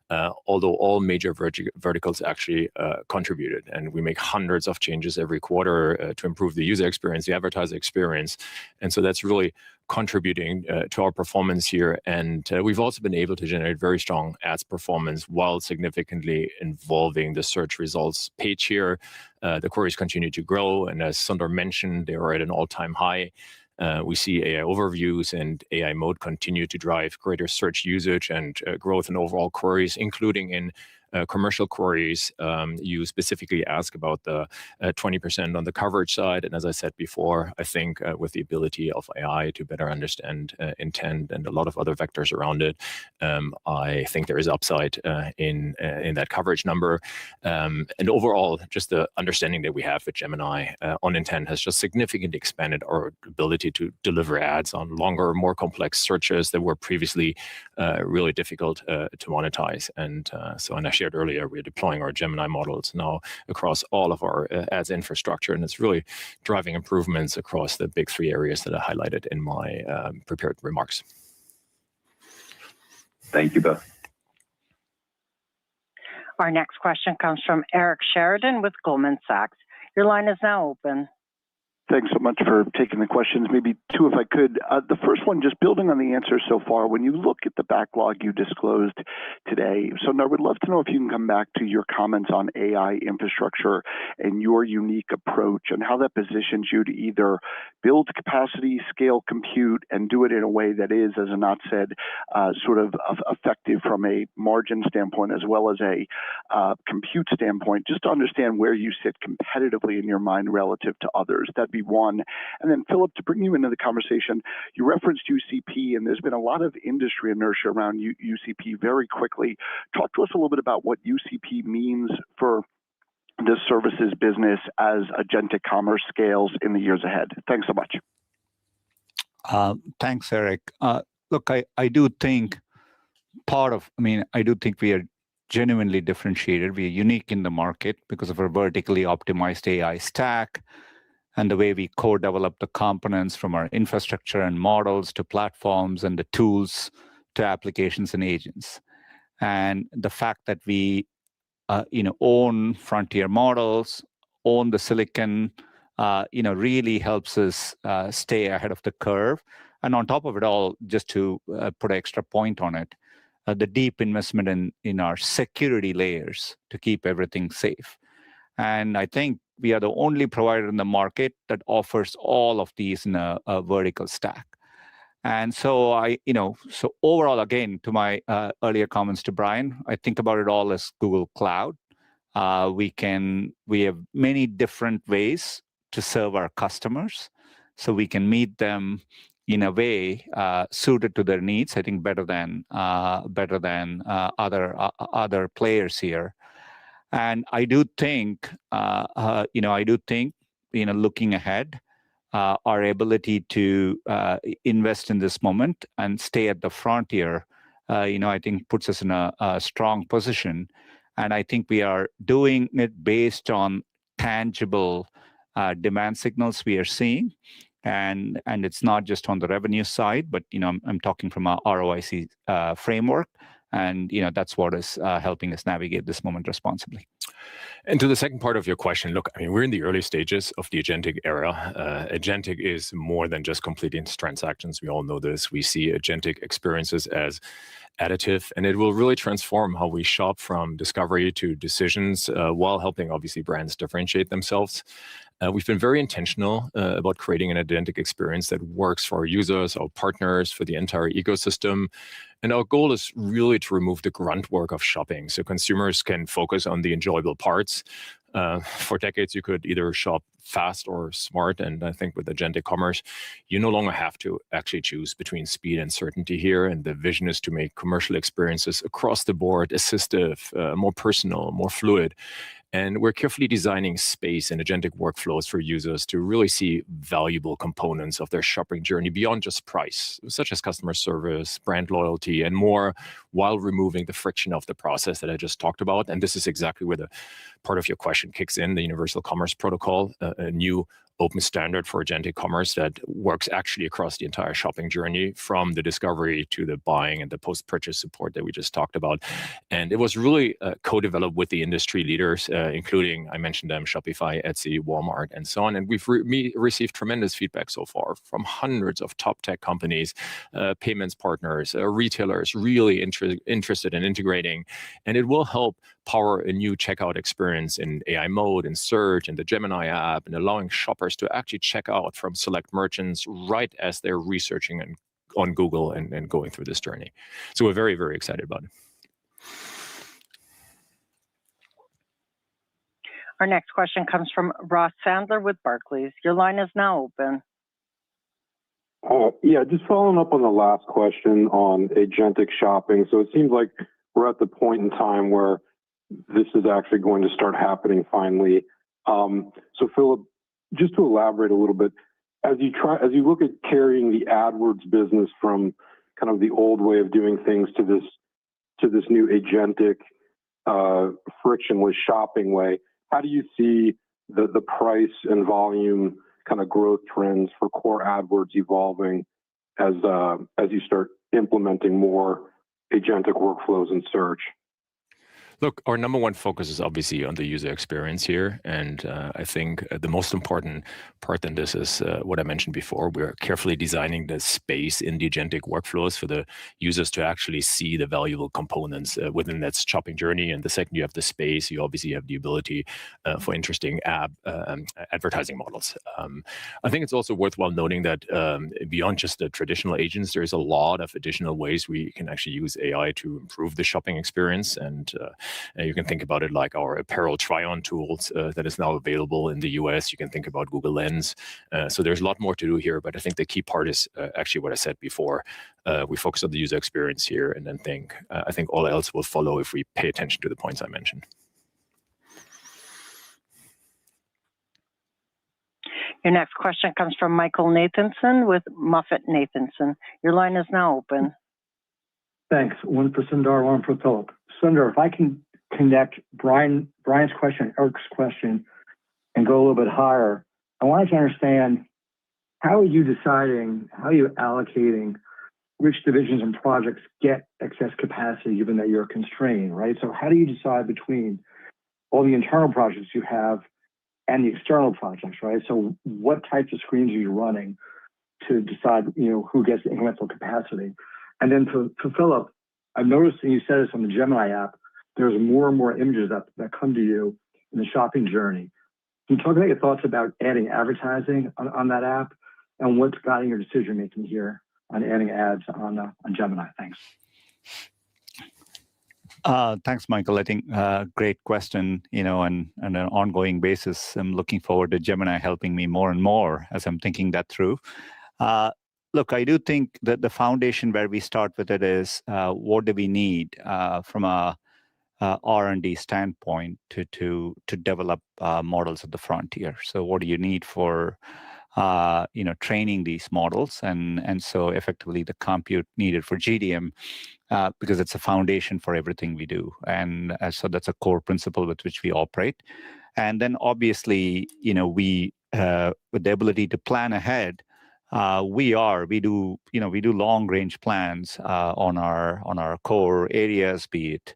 Although all major verticals actually contributed, and we make hundreds of changes every quarter to improve the user experience, the advertiser experience, and so that's really contributing to our performance here. And we've also been able to generate very strong ads performance while significantly involving the search results page here. The queries continue to grow, and as Sundar mentioned, they are at an all-time high. We see AI overviews and AI mode continue to drive greater search usage and growth in overall queries, including in commercial queries. You specifically ask about the 20% on the coverage side. And as I said before, I think with the ability of AI to better understand intent and a lot of other vectors around it, I think there is upside in that coverage number. And overall, just the understanding that we have with Gemini on intent has just significantly expanded our ability to deliver ads on longer, more complex searches that were previously really difficult to monetize. And I shared earlier, we're deploying our Gemini models now across all of our ads infrastructure, and it's really driving improvements across the big three areas that I highlighted in my prepared remarks. Thank you both. Our next question comes from Eric Sheridan with Goldman Sachs. Your line is now open. Thanks so much for taking the questions. Maybe two, if I could. The first one, just building on the answer so far, when you look at the backlog you disclosed today, so I would love to know if you can come back to your comments on AI infrastructure and your unique approach and how that positions you to either build capacity, scale compute, and do it in a way that is, as Anat said, sort of effective from a margin standpoint as well as a compute standpoint, just to understand where you sit competitively in your mind relative to others. That'd be one. And then, Philip, to bring you into the conversation, you referenced UCP, and there's been a lot of industry inertia around UCP very quickly. Talk to us a little bit about what UCP means for this services business as agentic commerce scales in the years ahead? Thanks so much. Thanks, Eric. Look, I do think I do think we are genuinely differentiated. We are unique in the market because of our vertically optimized AI stack and the way we co-develop the components from our infrastructure and models to platforms and the tools to applications and agents. And the fact that we own frontier models, own the silicon, really helps us stay ahead of the curve. And on top of it all, just to put an extra point on it, the deep investment in our security layers to keep everything safe. And I think we are the only provider in the market that offers all of these in a vertical stack. And so so overall, again, to my earlier comments to Brian, I think about it all as Google Cloud. We have many different ways to serve our customers, so we can meet them in a way suited to their needs. I think better than other players here. And I do think, looking ahead, our ability to invest in this moment and stay at the frontier, I think puts us in a strong position. And I think we are doing it based on tangible demand signals we are seeing. And it's not just on the revenue side, but I'm talking from a ROIC framework, and that's what is helping us navigate this moment responsibly. And to the second part of your question, look, we're in the early stages of the agentic era. Agentic is more than just completing transactions. We all know this. We see agentic experiences as additive, and it will really transform how we shop from discovery to decisions, while helping, obviously, brands differentiate themselves. We've been very intentional about creating an agentic experience that works for our users, our partners, for the entire ecosystem. And our goal is really to remove the grunt work of shopping so consumers can focus on the enjoyable parts. For decades, you could either shop fast or smart. And I think with agentic commerce, you no longer have to actually choose between speed and certainty here. And the vision is to make commercial experiences across the board assistive, more personal, more fluid. And we're carefully designing space and agentic workflows for users to really see valuable components of their shopping journey beyond just price, such as customer service, brand loyalty, and more, while removing the friction of the process that I just talked about. And this is exactly where the part of your question kicks in, the Universal Commerce Protocol, a new open standard for agentic commerce that works actually across the entire shopping journey, from the discovery to the buying and the post-purchase support that we just talked about. And it was really co-developed with the industry leaders, including, I mentioned them, Shopify, Etsy, Walmart, and so on. And we've received tremendous feedback so far from hundreds of top tech companies, payments partners, retailers, really interested in integrating. And it will help power a new checkout experience in AI mode, in search, in the Gemini app, and allowing shoppers to actually check out from select merchants right as they're researching on Google and going through this journey. So we're very, very excited about it. Our next question comes from Ross Sandler with Barclays. Your line is now open. Yeah, just following up on the last question on agentic shopping. So it seems like we're at the point in time where this is actually going to start happening finally. So Philip, just to elaborate a little bit, as you look at carrying the AdWords business from kind of the old way of doing things to this new agentic frictionless shopping way, how do you see the price and volume kind of growth trends for core AdWords evolving as you start implementing more agentic workflows in search? Look, our number one focus is obviously on the user experience here. And I think the most important part in this is what I mentioned before. We're carefully designing the space in the agentic workflows for the users to actually see the valuable components within that shopping journey. And the second you have the space, you obviously have the ability for interesting advertising models. I think it's also worthwhile noting that beyond just the traditional agents, there's a lot of additional ways we can actually use AI to improve the shopping experience. And you can think about it like our apparel try-on tools that is now available in the US. You can think about Google Lens. So there's a lot more to do here, but I think the key part is actually what I said before. We focus on the user experience here, and then I think all else will follow if we pay attention to the points I mentioned. Your next question comes from Michael Nathanson with Moffett-Nathanson. Your line is now open. Thanks. One for Sundar, one for Philip. Sundar, if I can connect Brian's question, Eric's question, and go a little bit higher, I wanted to understand how are you deciding, how are you allocating which divisions and projects get excess capacity given that you're constrained, right? So how do you decide between all the internal projects you have and the external projects, right? So what types of screens are you running to decide, who gets the incremental capacity? And then for Philip, I've noticed, and you said this on the Gemini app, there's more and more images that come to you in the shopping journey. Can you talk about your thoughts about adding advertising on that app and what's guiding your decision making here on adding ads on Gemini? Thanks. Thanks, Michael. I think great question, and on an ongoing basis, I'm looking forward to Gemini helping me more and more as I'm thinking that through. Look, I do think that the foundation where we start with it is what do we need from a R&D standpoint to develop models at the frontier. So what do you need for training these models, and so effectively the compute needed for GDM, because it's a foundation for everything we do, and so that's a core principle with which we operate. And then obviously, we with the ability to plan ahead, we do long range plans on our core areas, be it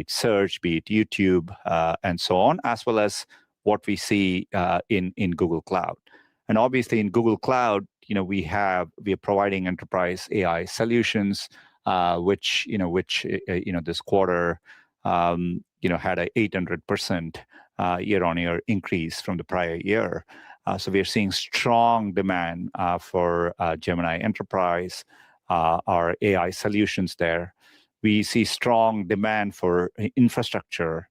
search, be it YouTube, and so on, as well as what we see in Google Cloud. And obviously in Google Cloud, we are providing enterprise AI solutions, which this quarter, had a 800% year-on-year increase from the prior year. So we are seeing strong demand for Gemini Enterprise, our AI solutions there. We see strong demand for infrastructure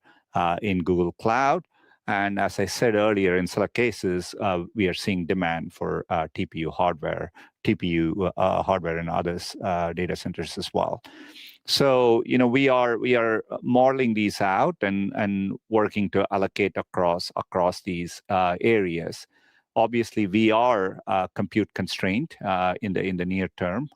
in Google Cloud. And as I said earlier, in select cases, we are seeing demand for TPU hardware in others data centers as well. So we are modeling these out and working to allocate across these areas. Obviously, we are compute constrained in the near term,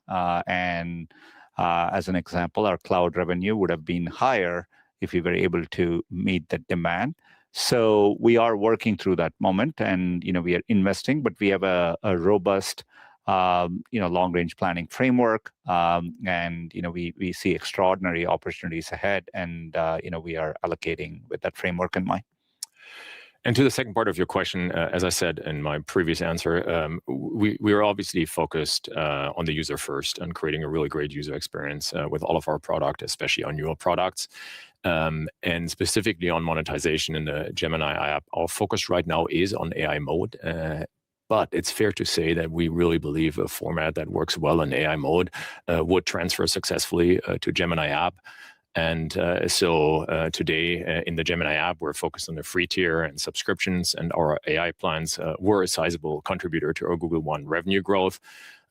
and as an example, our cloud revenue would have been higher if we were able to meet the demand. So we are working through that moment, and we are investing, but we have a robust long-range planning framework, and we see extraordinary opportunities ahead, and we are allocating with that framework in mind. And to the second part of your question, as I said in my previous answer, we are obviously focused on the user first and creating a really great user experience with all of our product, especially our newer products. And specifically on monetization in the Gemini app, our focus right now is on AI mode. But it's fair to say that we really believe a format that works well in AI mode would transfer successfully to Gemini app. And so today in the Gemini app, we're focused on the free tier and subscriptions, and our AI plans were a sizable contributor to our Google One revenue growth.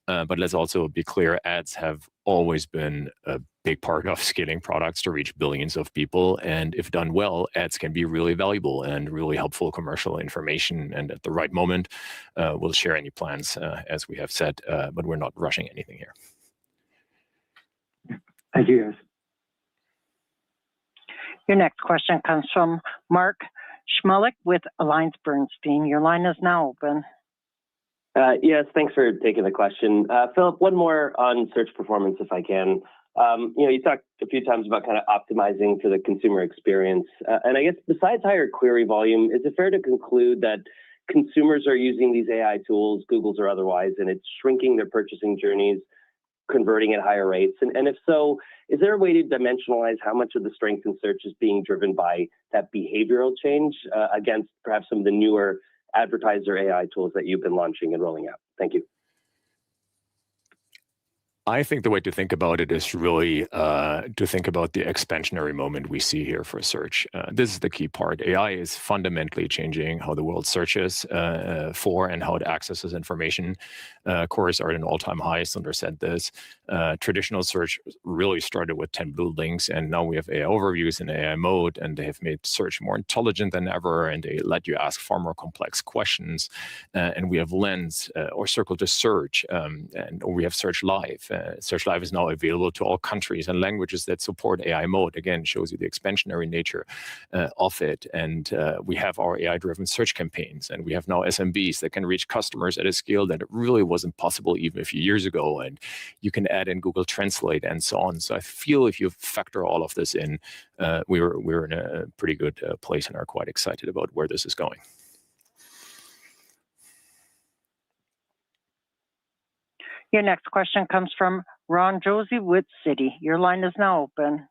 But let's also be clear, ads have always been a big part of scaling products to reach billions of people. And if done well, ads can be really valuable and really helpful commercial information. And at the right moment, we'll share any plans, as we have said, but we're not rushing anything here. Thank you, guys. Your next question comes from Mark Shmulik with AllianceBernstein. Your line is now open. Yes, thanks for taking the question. Philip, one more on search performance, if I can. You talked a few times about kind of optimizing for the consumer experience. And I guess besides higher query volume, is it fair to conclude that consumers are using these AI tools, Google's or otherwise, and it's shrinking their purchasing journeys, converting at higher rates? And if so, is there a way to dimensionalize how much of the strength in search is being driven by that behavioral change against perhaps some of the newer advertiser AI tools that you've been launching and rolling out? Thank you. I think the way to think about it is really to think about the expansionary moment we see here for search. This is the key part. AI is fundamentally changing how the world searches for and how it accesses information. Queries are at an all-time high. Sundar said this. Traditional search really started with 10 buildings, and now we have AI overviews in AI mode, and they have made search more intelligent than ever, and they let you ask far more complex questions. And we have Lens or Circle to Search, and we have Search Live. Search Live is now available to all countries and languages that support AI mode. Again, shows you the expansionary nature of it. And we have our AI-driven search campaigns, and we have now SMBs that can reach customers at a scale that really wasn't possible even a few years ago. And you can add in Google Translate and so on. So I feel if you factor all of this in, we're in a pretty good place and are quite excited about where this is going. Your next question comes from Ron Josey with Citi. Your line is now open.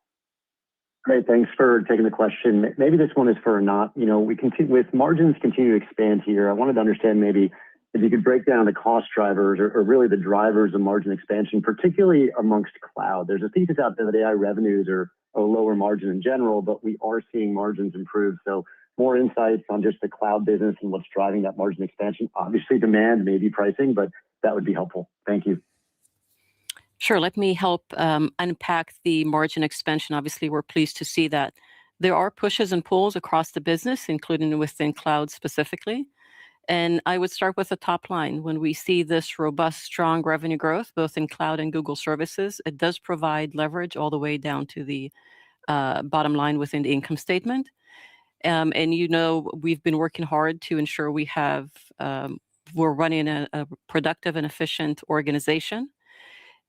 Great, thanks for taking the question. Maybe this one is for Anat. You know, we continue with margins continue to expand here. I wanted to understand maybe if you could break down the cost drivers or really the drivers of margin expansion, particularly amongst cloud. There's a thesis out there that AI revenues are a lower margin in general, but we are seeing margins improve. So more insights on just the cloud business and what's driving that margin expansion. Obviously demand, maybe pricing, but that would be helpful. Thank you. Sure. Let me help unpack the margin expansion. Obviously, we're pleased to see that there are pushes and pulls across the business, including within cloud specifically. And I would start with the top line. When we see this robust, strong revenue growth, both in cloud and Google services, it does provide leverage all the way down to the bottom line within the income statement. And you know, we've been working hard to ensure we have we're running a productive and efficient organization.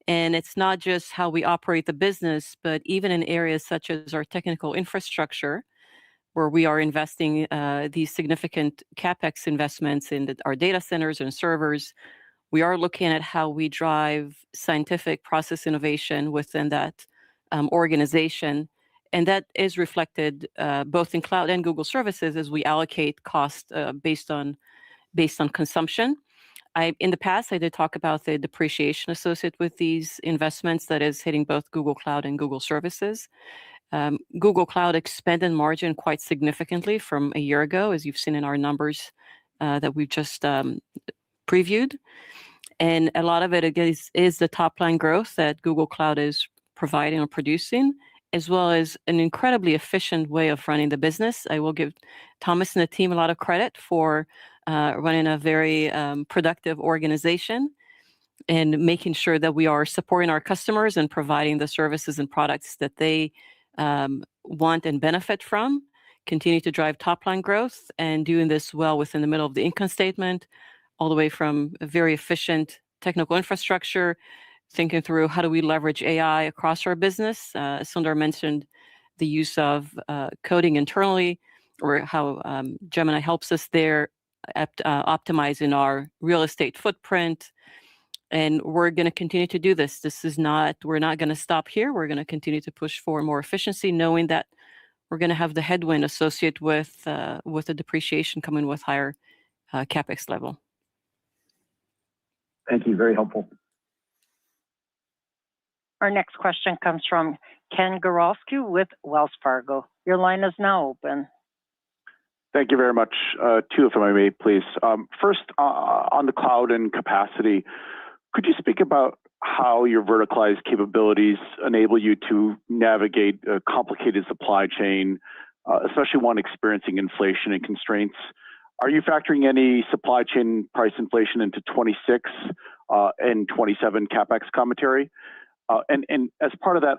And it's not just how we operate the business, but even in areas such as our technical infrastructure, where we are investing these significant CapEx investments in our data centers and servers, we are looking at how we drive scientific process innovation within that organization. And that is reflected both in cloud and Google services as we allocate cost based on consumption. In the past, I did talk about the depreciation associated with these investments that is hitting both Google Cloud and Google services. Google Cloud expanded margin quite significantly from a year ago, as you've seen in our numbers that we've just previewed. And a lot of it is the top line growth that Google Cloud is providing or producing, as well as an incredibly efficient way of running the business. I will give Thomas and the team a lot of credit for running a very productive organization and making sure that we are supporting our customers and providing the services and products that they want and benefit from, continue to drive top line growth, and doing this well within the middle of the income statement, all the way from a very efficient technical infrastructure, thinking through how do we leverage AI across our business. Sundar mentioned the use of coding internally, or how Gemini helps us there at optimizing our real estate footprint. And we're going to continue to do this. We're not going to stop here. We're going to continue to push for more efficiency, knowing that we're going to have the headwind associated with the depreciation coming with higher CapEx level. Thank you. Very helpful. Our next question comes from Ken Gorowski with Wells Fargo. Your line is now open. Thank you very much. Two, if I may, please. First, on the cloud and capacity, could you speak about how your verticalized capabilities enable you to navigate a complicated supply chain, especially one experiencing inflation and constraints? Are you factoring any supply chain price inflation into 26 and 27 CapEx commentary? And as part of that,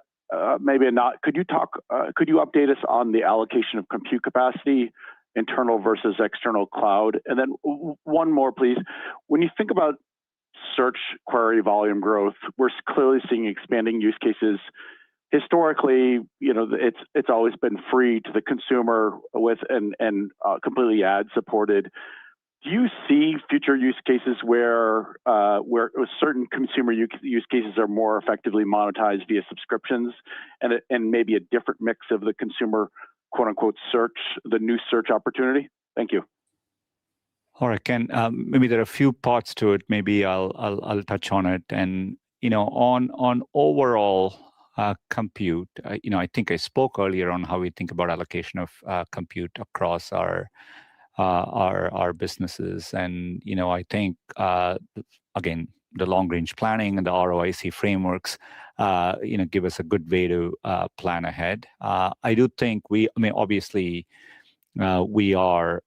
maybe not, could you update us on the allocation of compute capacity, internal versus external cloud? And then one more, please. When you think about search query volume growth, we're clearly seeing expanding use cases. Historically, you know, it's always been free to the consumer with and completely ad supported. Do you see future use cases where certain consumer use cases are more effectively monetized via subscriptions, and maybe a different mix of the consumer quote unquote search, the new search opportunity? Thank you. All right, Ken. Maybe there are a few parts to it. Maybe I'll touch on it. And on overall compute, I think I spoke earlier on how we think about allocation of compute across our businesses, and I think again, the long range planning and the ROIC frameworks, give us a good way to plan ahead. I do think obviously. We are,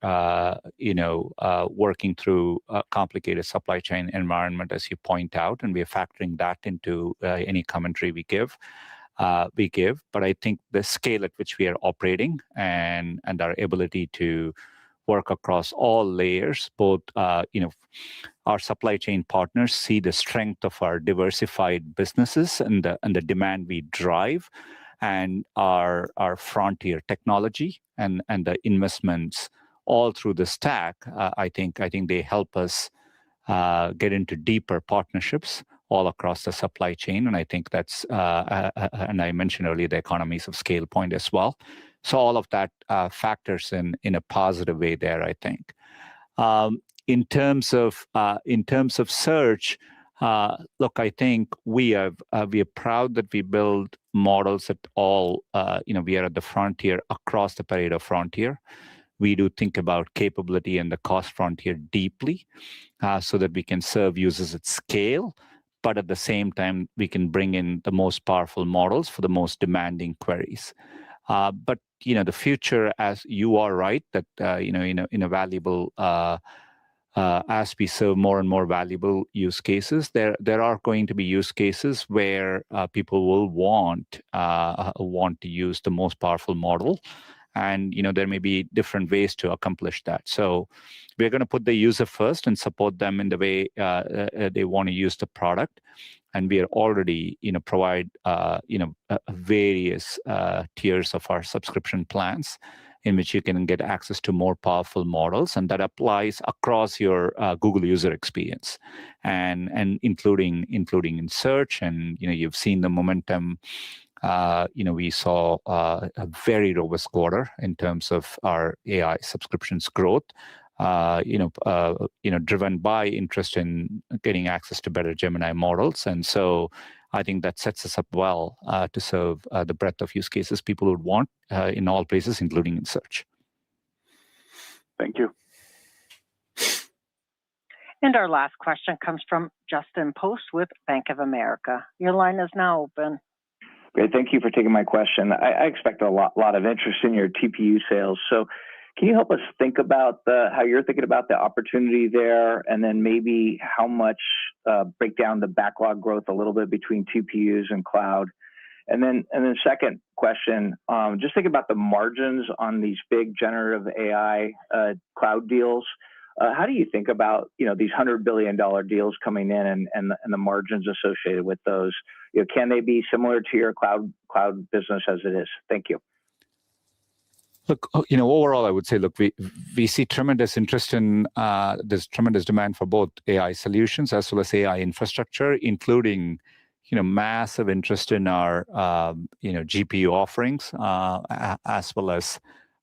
working through a complicated supply chain environment, as you point out, and we are factoring that into any commentary we give. But I think the scale at which we are operating and our ability to work across all layers, both, our supply chain partners see the strength of our diversified businesses and the demand we drive, and our frontier technology and the investments all through the stack. I think they help us get into deeper partnerships all across the supply chain, and I think that's and I mentioned earlier the economies of scale point as well. So all of that factors in a positive way there, I think. In terms of search, look, I think we are proud that we build models at all. We are at the frontier across the Pareto frontier. We do think about capability and the cost frontier deeply, so that we can serve users at scale, but at the same time we can bring in the most powerful models for the most demanding queries. But the future, as you are right, that in a valuable as we serve more and more valuable use cases, there are going to be use cases where people will want to use the most powerful model, and there may be different ways to accomplish that. So we're going to put the user first and support them in the way they want to use the product, and we are already provide various tiers of our subscription plans, in which you can get access to more powerful models, and that applies across your Google user experience, and including in search. And you've seen the momentum. We saw a very robust quarter in terms of our AI subscriptions growth. Driven by interest in getting access to better Gemini models, and so I think that sets us up well to serve the breadth of use cases people would want in all places, including in search. Thank you. And our last question comes from Justin Post with Bank of America. Your line is now open. Great. Thank you for taking my question. I expect a lot of interest in your TPU sales. So can you help us think about how you're thinking about the opportunity there, and then maybe how much break down the backlog growth a little bit between TPUs and cloud? And then second question, just think about the margins on these big generative AI cloud deals. How do you think about these $100 billion deals coming in and the margins associated with those? Can they be similar to your cloud business as it is? Thank you. Look, overall, I would say, look, we see tremendous interest in, there's tremendous demand for both AI solutions as well as AI infrastructure, including, massive interest in our, GPU offerings, as well as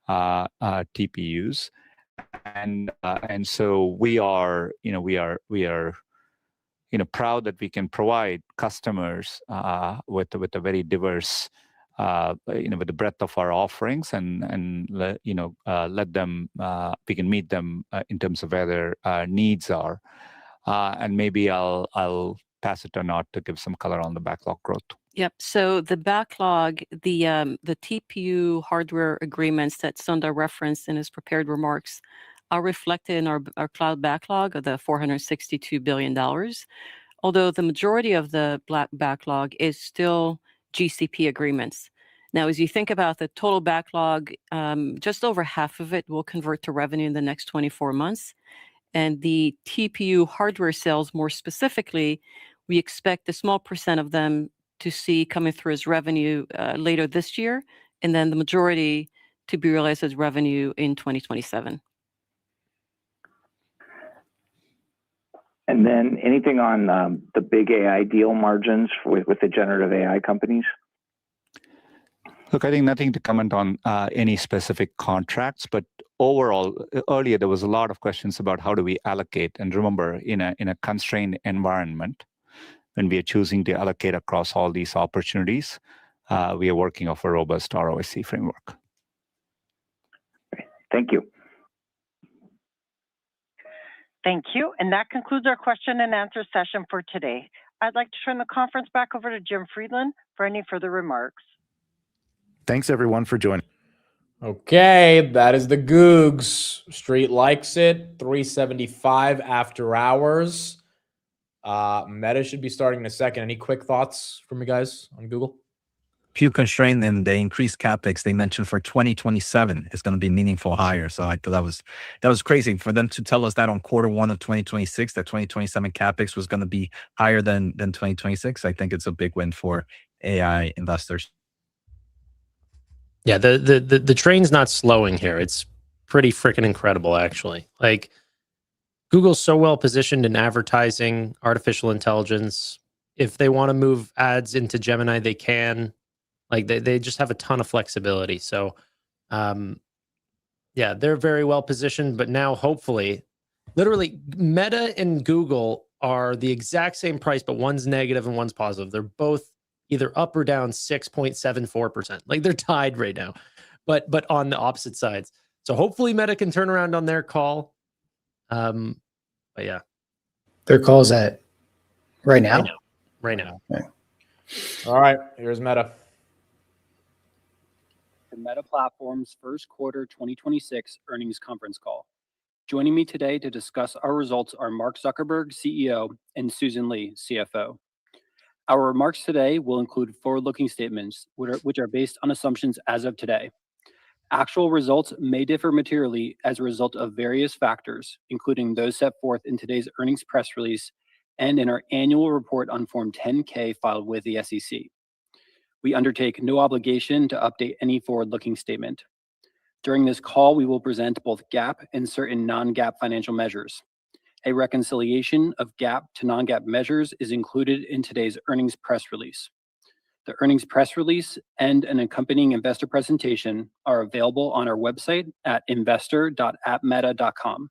TPUs. And so we are proud that we can provide customers with a very diverse, with the breadth of our offerings, and let them, we can meet them in terms of where their needs are. And maybe I'll pass it to Anat to give some color on the backlog growth. Yep. So the backlog, the TPU hardware agreements that Sundar referenced in his prepared remarks are reflected in our cloud backlog of the $462 billion. Although the majority of the backlog is still GCP agreements. Now, as you think about the total backlog, just over half of it will convert to revenue in the next 24 months. And the TPU hardware sales, more specifically, we expect a small percent of them to see coming through as revenue later this year, and then the majority to be realized as revenue in 2027. And then anything on the big AI deal margins with the generative AI companies? Look, I think nothing to comment on any specific contracts, but overall, earlier there was a lot of questions about how do we allocate. And remember, in a constrained environment, when we are choosing to allocate across all these opportunities, we are working off a robust ROIC framework. Thank you. Thank you. And that concludes our question and answer session for today. I'd like to turn the conference back over to Jim Friedland for any further remarks. Thanks everyone for joining. Okay, that is the Googs. Street likes it. 375 after hours. Meta should be starting in a second. Any quick thoughts from you guys on Google? Few constrained and the increased capex they mentioned for 2027 is going to be meaningful higher. So I thought that was crazy for them to tell us that on Q1 of 2026 that 2027 capex was going to be higher than 2026. I think it's a big win for AI investors. Yeah, the train's not slowing here. It's pretty freaking incredible, actually. Like, Google's so well positioned in advertising, artificial intelligence. If they want to move ads into Gemini, they can. Like, they just have a ton of flexibility. So, yeah, they're very well positioned. But now, hopefully, literally, Meta and Google are the exact same price, but one's negative and one's positive. They're both either up or down 6.74%. Like, they're tied right now, but on the opposite sides. So hopefully Meta can turn around on their call. But yeah, Their call's at right now. Right now. Okay. All right, here's Meta. The Meta Platforms first quarter 2026 earnings conference call. Joining me today to discuss our results are Mark Zuckerberg, CEO, and Susan Li, CFO. Our remarks today will include forward-looking statements, which are based on assumptions as of today. Actual results may differ materially as a result of various factors, including those set forth in today's earnings press release and in our annual report on Form 10-K filed with the SEC. We undertake no obligation to update any forward-looking statement. During this call, we will present both GAAP and certain non-GAAP financial measures. A reconciliation of GAAP to non-GAAP measures is included in today's earnings press release. The earnings press release and an accompanying investor presentation are available on our website at investor.appmeta.com.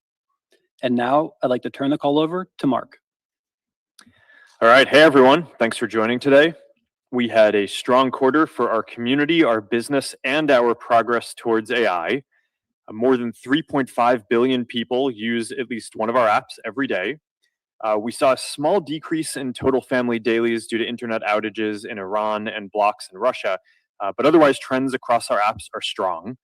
And now I'd like to turn the call over to Mark. All right. Hey, everyone. Thanks for joining today. We had a strong quarter for our community, our business, and our progress towards AI. More than 3.5 billion people use at least one of our apps every day. We saw a small decrease in total family dailies due to internet outages in Iran and blocks in Russia, but otherwise trends across our apps are strong.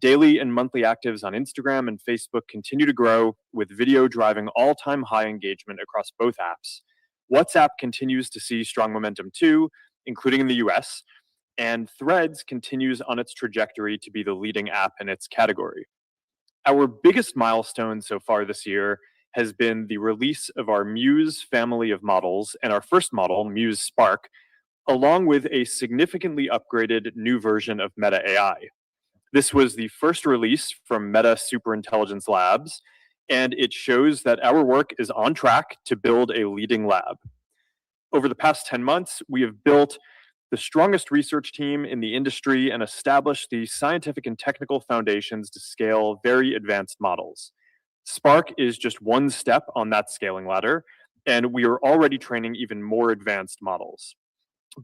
Daily and monthly actives on Instagram and Facebook continue to grow, with video driving all-time high engagement across both apps. WhatsApp continues to see strong momentum too, including in the US, and Threads continues on its trajectory to be the leading app in its category. Our biggest milestone so far this year has been the release of our Muse family of models and our first model, Muse Spark, along with a significantly upgraded new version of Meta AI. This was the first release from Meta Superintelligence Labs, and it shows that our work is on track to build a leading lab. Over the past 10 months, we have built the strongest research team in the industry and established the scientific and technical foundations to scale very advanced models. Spark is just one step on that scaling ladder, and we are already training even more advanced models.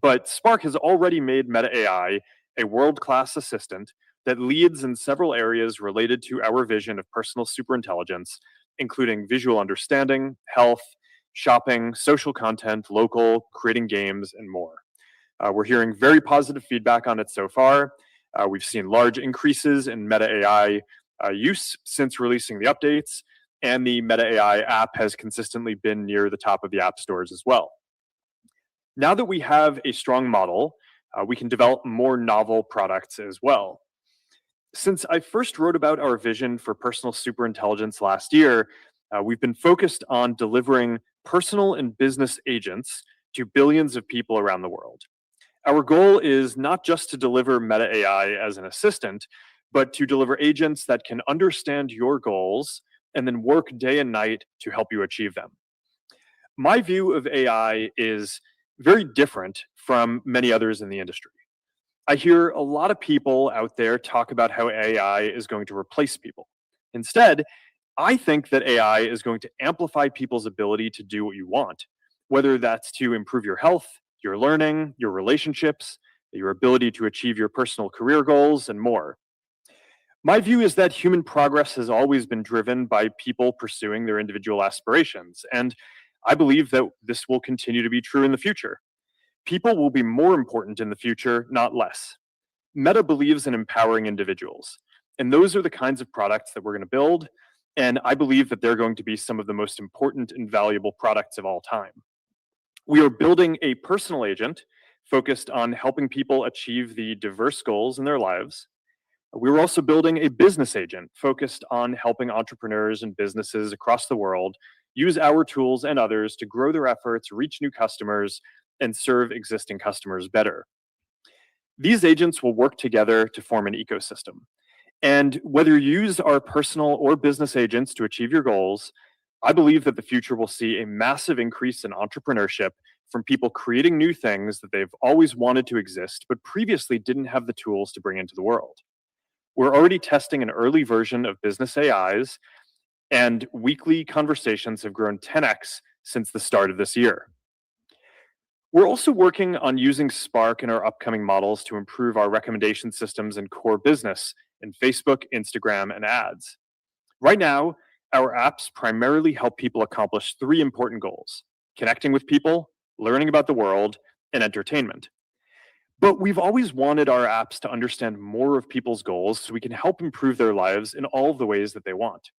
But Spark has already made Meta AI a world-class assistant that leads in several areas related to our vision of personal superintelligence, including visual understanding, health, shopping, social content, local, creating games, and more. We're hearing very positive feedback on it so far. We've seen large increases in Meta AI use since releasing the updates, and the Meta AI app has consistently been near the top of the app stores as well. Now that we have a strong model, we can develop more novel products as well. Since I first wrote about our vision for personal superintelligence last year, we've been focused on delivering personal and business agents to billions of people around the world. Our goal is not just to deliver Meta AI as an assistant, but to deliver agents that can understand your goals and then work day and night to help you achieve them. My view of AI is very different from many others in the industry. I hear a lot of people out there talk about how AI is going to replace people. Instead, I think that AI is going to amplify people's ability to do what you want, whether that's to improve your health, your learning, your relationships, your ability to achieve your personal career goals, and more. My view is that human progress has always been driven by people pursuing their individual aspirations, and I believe that this will continue to be true in the future. People will be more important in the future, not less. Meta believes in empowering individuals, and those are the kinds of products that we're going to build, and I believe that they're going to be some of the most important and valuable products of all time. We are building a personal agent focused on helping people achieve the diverse goals in their lives. We're also building a business agent focused on helping entrepreneurs and businesses across the world use our tools and others to grow their efforts, reach new customers, and serve existing customers better. These agents will work together to form an ecosystem. And whether you use our personal or business agents to achieve your goals, I believe that the future will see a massive increase in entrepreneurship from people creating new things that they've always wanted to exist, but previously didn't have the tools to bring into the world. We're already testing an early version of business AIs, and weekly conversations have grown 10x since the start of this year. We're also working on using Spark in our upcoming models to improve our recommendation systems and core business in Facebook, Instagram, and ads. Right now, our apps primarily help people accomplish 3 important goals: connecting with people, learning about the world, and entertainment. But we've always wanted our apps to understand more of people's goals so we can help improve their lives in all of the ways that they want.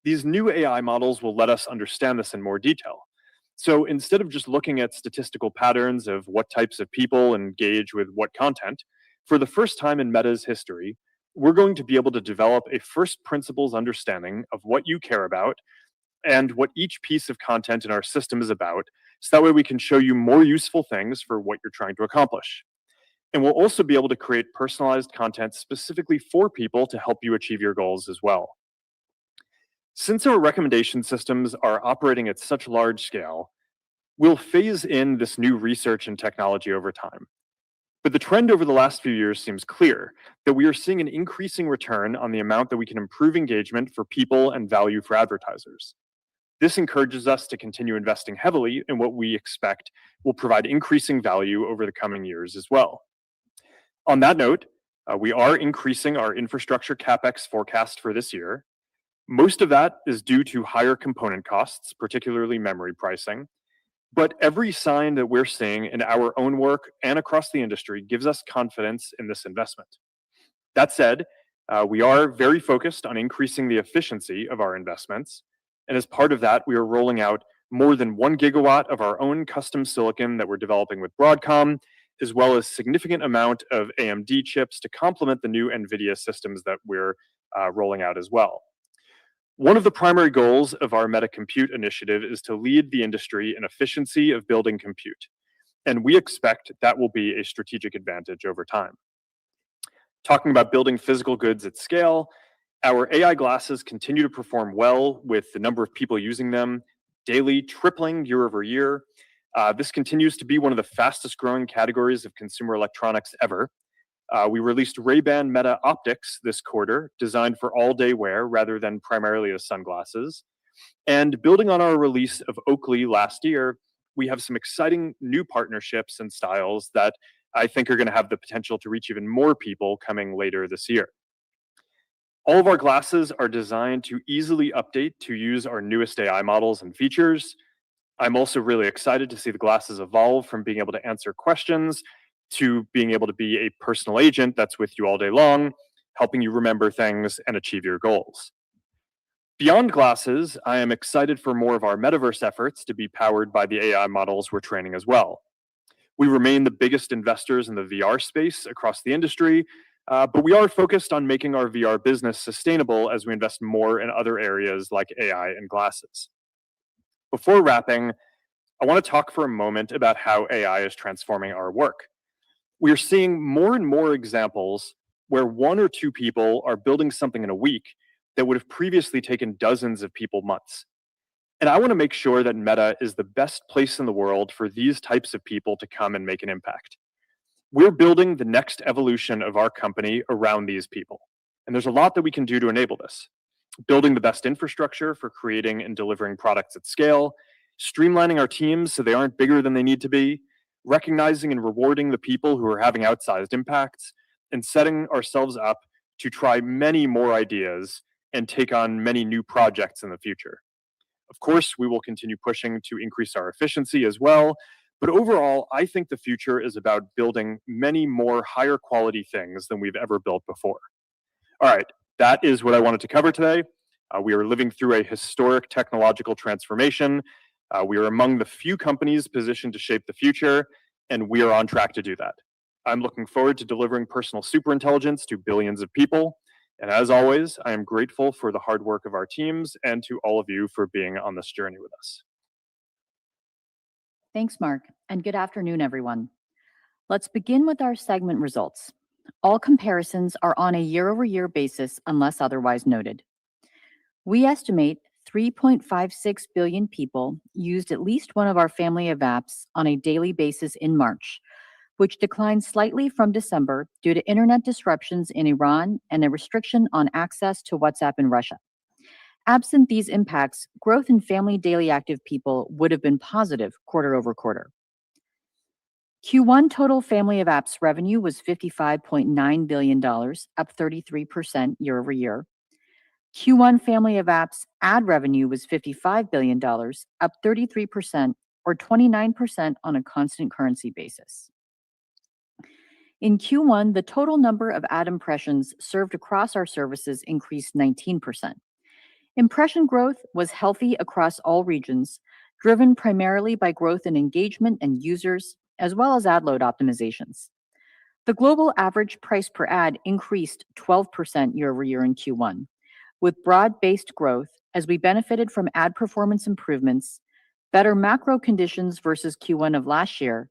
These new AI models will let us understand this in more detail. So instead of just looking at statistical patterns of what types of people engage with what content, for the first time in Meta's history, we're going to be able to develop a first principles understanding of what you care about and what each piece of content in our system is about, so that way we can show you more useful things for what you're trying to accomplish. And we'll also be able to create personalized content specifically for people to help you achieve your goals as well. Since our recommendation systems are operating at such large scale, we'll phase in this new research and technology over time. But the trend over the last few years seems clear, that we are seeing an increasing return on the amount that we can improve engagement for people and value for advertisers. This encourages us to continue investing heavily in what we expect will provide increasing value over the coming years as well. On that note, we are increasing our infrastructure CapEx forecast for this year. Most of that is due to higher component costs, particularly memory pricing. But every sign that we're seeing in our own work and across the industry gives us confidence in this investment. That said, we are very focused on increasing the efficiency of our investments. And as part of that, we are rolling out more than 1 gigawatt of our own custom silicon that we're developing with Broadcom, as well as significant amount of AMD chips to complement the new NVIDIA systems that we're rolling out as well. One of the primary goals of our Meta Compute initiative is to lead the industry in efficiency of building compute, and we expect that will be a strategic advantage over time. Talking about building physical goods at scale, our AI glasses continue to perform well with the number of people using them daily tripling year over year. This continues to be one of the fastest growing categories of consumer electronics ever. We released Ray-Ban Meta Optics this quarter, designed for all-day wear rather than primarily as sunglasses. And building on our release of Oakley last year, we have some exciting new partnerships and styles that I think are going to have the potential to reach even more people coming later this year. All of our glasses are designed to easily update to use our newest AI models and features. I'm also really excited to see the glasses evolve from being able to answer questions to being able to be a personal agent that's with you all day long, helping you remember things and achieve your goals. Beyond glasses, I am excited for more of our metaverse efforts to be powered by the AI models we're training as well. We remain the biggest investors in the VR space across the industry, but we are focused on making our VR business sustainable as we invest more in other areas like AI and glasses. Before wrapping, I want to talk for a moment about how AI is transforming our work. We are seeing more and more examples where 1 or 2 people are building something in a week that would have previously taken dozens of people months. And I want to make sure that Meta is the best place in the world for these types of people to come and make an impact. We're building the next evolution of our company around these people. And there's a lot that we can do to enable this. Building the best infrastructure for creating and delivering products at scale, streamlining our teams so they aren't bigger than they need to be, recognizing and rewarding the people who are having outsized impacts, and setting ourselves up to try many more ideas and take on many new projects in the future. Of course, we will continue pushing to increase our efficiency as well, but overall, I think the future is about building many more higher quality things than we've ever built before. All right, that is what I wanted to cover today. We are living through a historic technological transformation. We are among the few companies positioned to shape the future, and we are on track to do that. I'm looking forward to delivering personal superintelligence to billions of people. And as always, I am grateful for the hard work of our teams and to all of you for being on this journey with us. Thanks, Mark, and good afternoon, everyone. Let's begin with our segment results. All comparisons are on a year-over-year basis unless otherwise noted. We estimate 3.56 billion people used at least one of our family of apps on a daily basis in March, which declined slightly from December due to internet disruptions in Iran and a restriction on access to WhatsApp in Russia. Absent these impacts, growth in family daily active people would have been positive quarter over quarter. Q1 total family of apps revenue was $55.9 billion, up 33% year over year. Q1 family of apps ad revenue was $55 billion, up 33% or 29% on a constant currency basis. In Q1, the total number of ad impressions served across our services increased 19%. Impression growth was healthy across all regions, driven primarily by growth in engagement and users, as well as ad load optimizations. The global average price per ad increased 12% year over year in Q1, with broad-based growth as we benefited from ad performance improvements, better macro conditions versus Q1 of last year,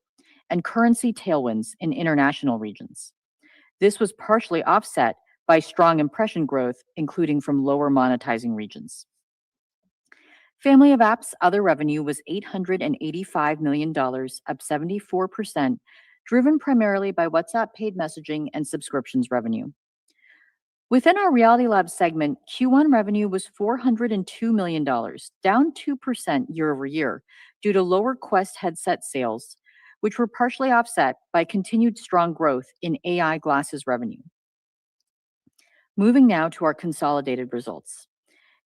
and currency tailwinds in international regions. This was partially offset by strong impression growth, including from lower monetizing regions. Family of apps other revenue was $885 million, up 74%, driven primarily by WhatsApp paid messaging and subscriptions revenue. Within our Reality Labs segment, Q1 revenue was $402 million, down 2% year over year due to lower Quest headset sales, which were partially offset by continued strong growth in AI glasses revenue. Moving now to our consolidated results.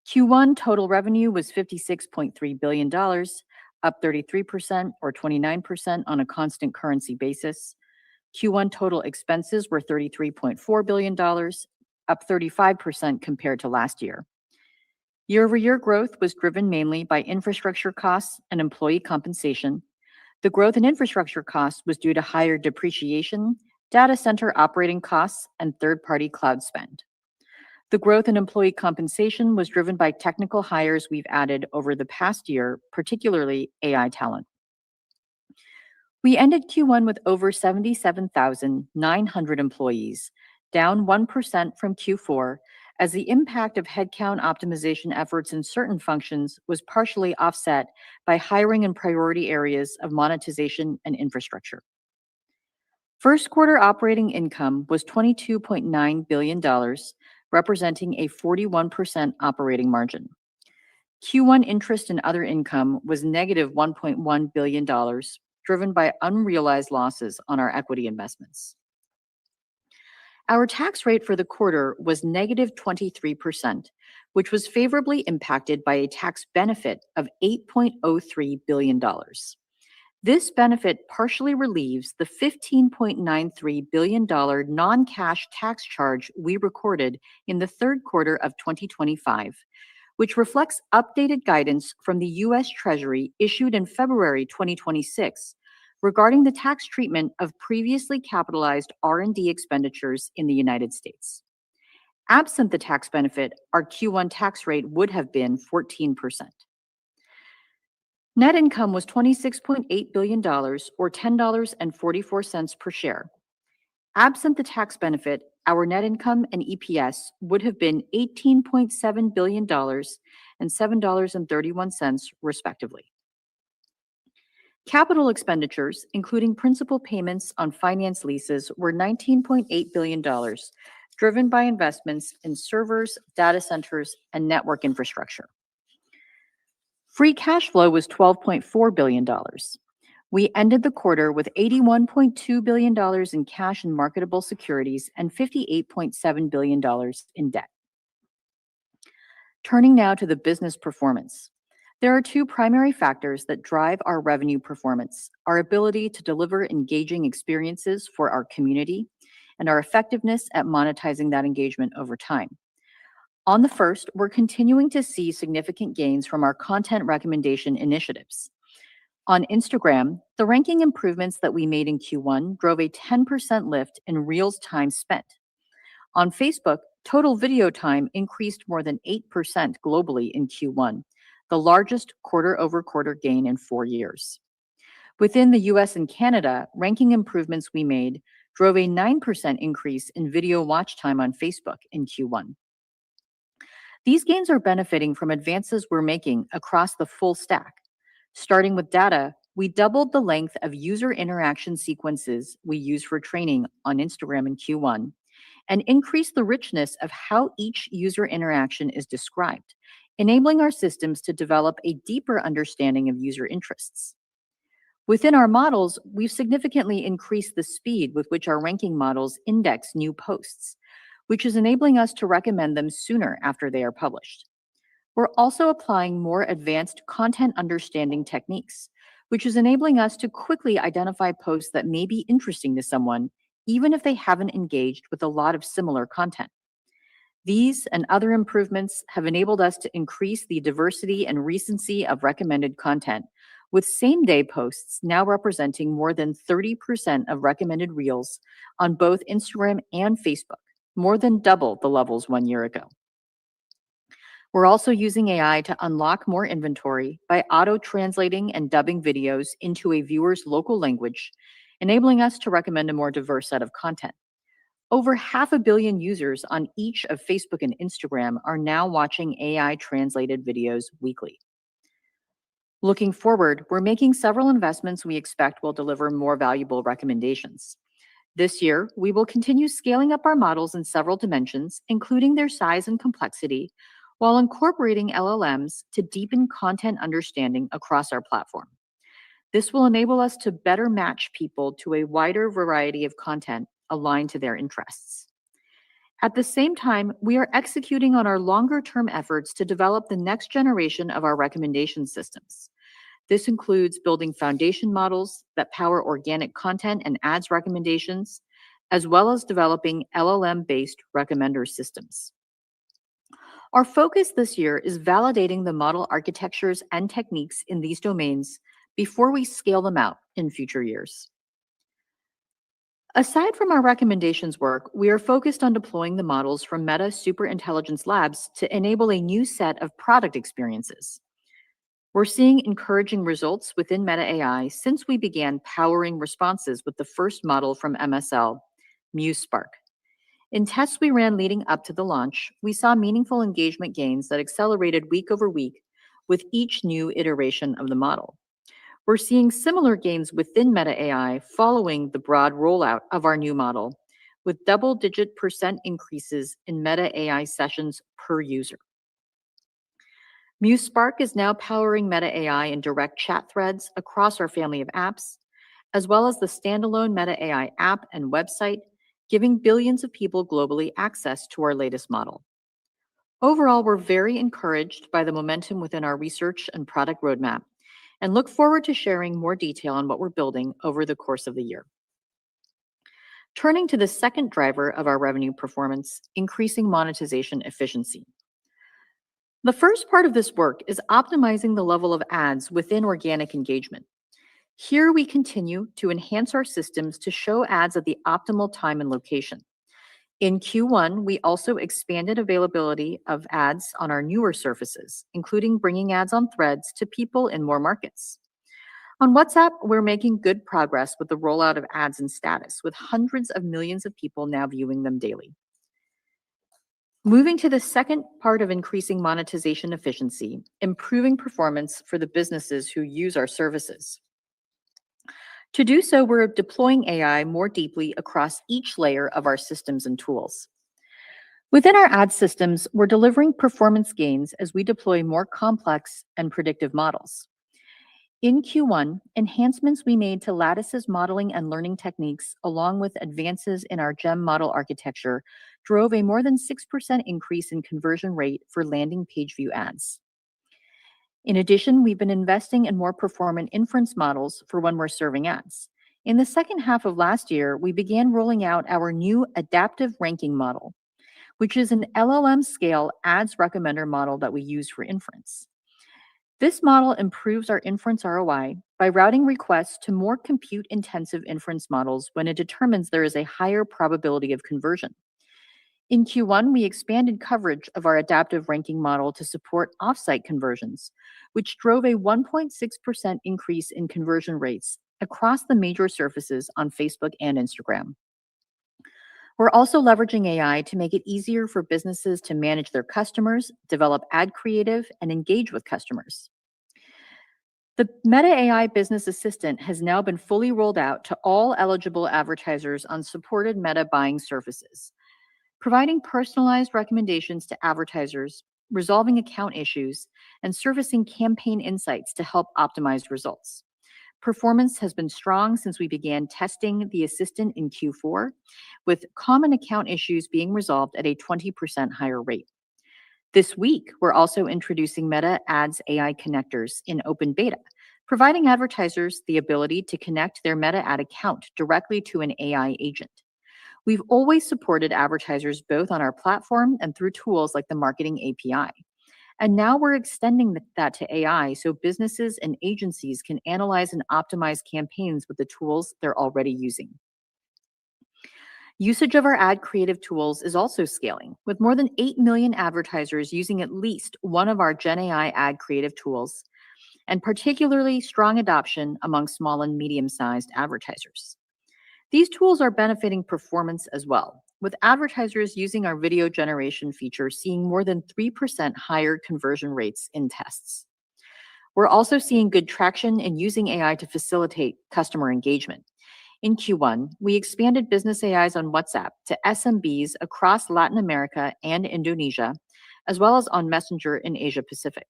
Q1 total revenue was $56.3 billion, up 33% or 29% on a constant currency basis. Q1 total expenses were $33.4 billion, up 35% compared to last year. Year-over-year growth was driven mainly by infrastructure costs and employee compensation. The growth in infrastructure costs was due to higher depreciation, data center operating costs, and third-party cloud spend. The growth in employee compensation was driven by technical hires we've added over the past year, particularly AI talent. We ended Q1 with over 77,900 employees, down 1% from Q4, as the impact of headcount optimization efforts in certain functions was partially offset by hiring in priority areas of monetization and infrastructure. First quarter operating income was $22.9 billion, representing a 41% operating margin. Q1 interest and other income was negative $1.1 billion, driven by unrealized losses on our equity investments. Our tax rate for the quarter was negative 23%, which was favorably impacted by a tax benefit of $8.03 billion. This benefit partially relieves the $15.93 billion non-cash tax charge we recorded in the third quarter of 2025, which reflects updated guidance from the U.S. Treasury issued in February 2026 regarding the tax treatment of previously capitalized R&D expenditures in the United States. Absent the tax benefit, our Q1 tax rate would have been 14%. Net income was $26.8 billion, or $10.44 per share. Absent the tax benefit, our net income and EPS would have been $18.7 billion and $7.31, respectively. Capital expenditures, including principal payments on finance leases, were $19.8 billion, driven by investments in servers, data centers, and network infrastructure. Free cash flow was $12.4 billion. We ended the quarter with $81.2 billion in cash and marketable securities and $58.7 billion in debt. Turning now to the business performance. There are two primary factors that drive our revenue performance: our ability to deliver engaging experiences for our community and our effectiveness at monetizing that engagement over time. On the first, we're continuing to see significant gains from our content recommendation initiatives. On Instagram, the ranking improvements that we made in Q1 drove a 10% lift in Reels time spent. On Facebook, total video time increased more than 8% globally in Q1, the largest quarter-over-quarter gain in 4 years. Within the US and Canada, ranking improvements we made drove a 9% increase in video watch time on Facebook in Q1. These gains are benefiting from advances we're making across the full stack. Starting with data, we doubled the length of user interaction sequences we use for training on Instagram in Q1 and increased the richness of how each user interaction is described, enabling our systems to develop a deeper understanding of user interests. Within our models, we've significantly increased the speed with which our ranking models index new posts, which is enabling us to recommend them sooner after they are published. We're also applying more advanced content understanding techniques, which is enabling us to quickly identify posts that may be interesting to someone, even if they haven't engaged with a lot of similar content. These and other improvements have enabled us to increase the diversity and recency of recommended content, with same-day posts now representing more than 30% of recommended Reels on both Instagram and Facebook, more than double the levels 1 year ago. We're also using AI to unlock more inventory by auto-translating and dubbing videos into a viewer's local language, enabling us to recommend a more diverse set of content. Over 500 million users on each of Facebook and Instagram are now watching AI-translated videos weekly. Looking forward, we're making several investments we expect will deliver more valuable recommendations. This year, we will continue scaling up our models in several dimensions, including their size and complexity, while incorporating LLMs to deepen content understanding across our platform. This will enable us to better match people to a wider variety of content aligned to their interests. At the same time, we are executing on our longer-term efforts to develop the next generation of our recommendation systems. This includes building foundation models that power organic content and ads recommendations, as well as developing LLM-based recommender systems. Our focus this year is validating the model architectures and techniques in these domains before we scale them out in future years. Aside from our recommendations work, we are focused on deploying the models from Meta Superintelligence Labs to enable a new set of product experiences. We're seeing encouraging results within Meta AI since we began powering responses with the first model from MSL, MuseSpark. In tests we ran leading up to the launch, we saw meaningful engagement gains that accelerated week over week with each new iteration of the model. We're seeing similar gains within Meta AI following the broad rollout of our new model, with double-digit % increases in Meta AI sessions per user. MuseSpark is now powering Meta AI in direct chat threads across our family of apps, as well as the standalone Meta AI app and website, giving billions of people globally access to our latest model. Overall, we're very encouraged by the momentum within our research and product roadmap, and look forward to sharing more detail on what we're building over the course of the year. Turning to the second driver of our revenue performance, increasing monetization efficiency. The first part of this work is optimizing the level of ads within organic engagement. Here we continue to enhance our systems to show ads at the optimal time and location. In Q1, we also expanded availability of ads on our newer surfaces, including bringing ads on Threads to people in more markets. On WhatsApp, we're making good progress with the rollout of ads in status, with hundreds of millions of people now viewing them daily. Moving to the second part of increasing monetization efficiency, improving performance for the businesses who use our services. To do so, we're deploying AI more deeply across each layer of our systems and tools. Within our ad systems, we're delivering performance gains as we deploy more complex and predictive models. In Q1, enhancements we made to Lattice's modeling and learning techniques, along with advances in our GEM model architecture, drove a more than 6% increase in conversion rate for landing page view ads. In addition, we've been investing in more performant inference models for when we're serving ads. In the second half of last year, we began rolling out our new adaptive ranking model, which is an LLM scale ads recommender model that we use for inference. This model improves our inference ROI by routing requests to more compute-intensive inference models when it determines there is a higher probability of conversion. In Q1, we expanded coverage of our adaptive ranking model to support offsite conversions, which drove a 1.6% increase in conversion rates across the major surfaces on Facebook and Instagram. We're also leveraging AI to make it easier for businesses to manage their customers, develop ad creative, and engage with customers. The Meta AI Business Assistant has now been fully rolled out to all eligible advertisers on supported Meta buying surfaces, providing personalized recommendations to advertisers, resolving account issues, and surfacing campaign insights to help optimize results. Performance has been strong since we began testing the assistant in Q4, with common account issues being resolved at a 20% higher rate. This week, we're also introducing Meta Ads AI connectors in open beta, providing advertisers the ability to connect their Meta ad account directly to an AI agent. We've always supported advertisers both on our platform and through tools like the Marketing API. And now we're extending that to AI so businesses and agencies can analyze and optimize campaigns with the tools they're already using. Usage of our ad creative tools is also scaling, with more than 8 million advertisers using at least one of our Gen AI ad creative tools, and particularly strong adoption among small and medium-sized advertisers. These tools are benefiting performance as well, with advertisers using our video generation feature seeing more than 3% higher conversion rates in tests. We're also seeing good traction in using AI to facilitate customer engagement. In Q1, we expanded business AIs on WhatsApp to SMBs across Latin America and Indonesia, as well as on Messenger in Asia Pacific.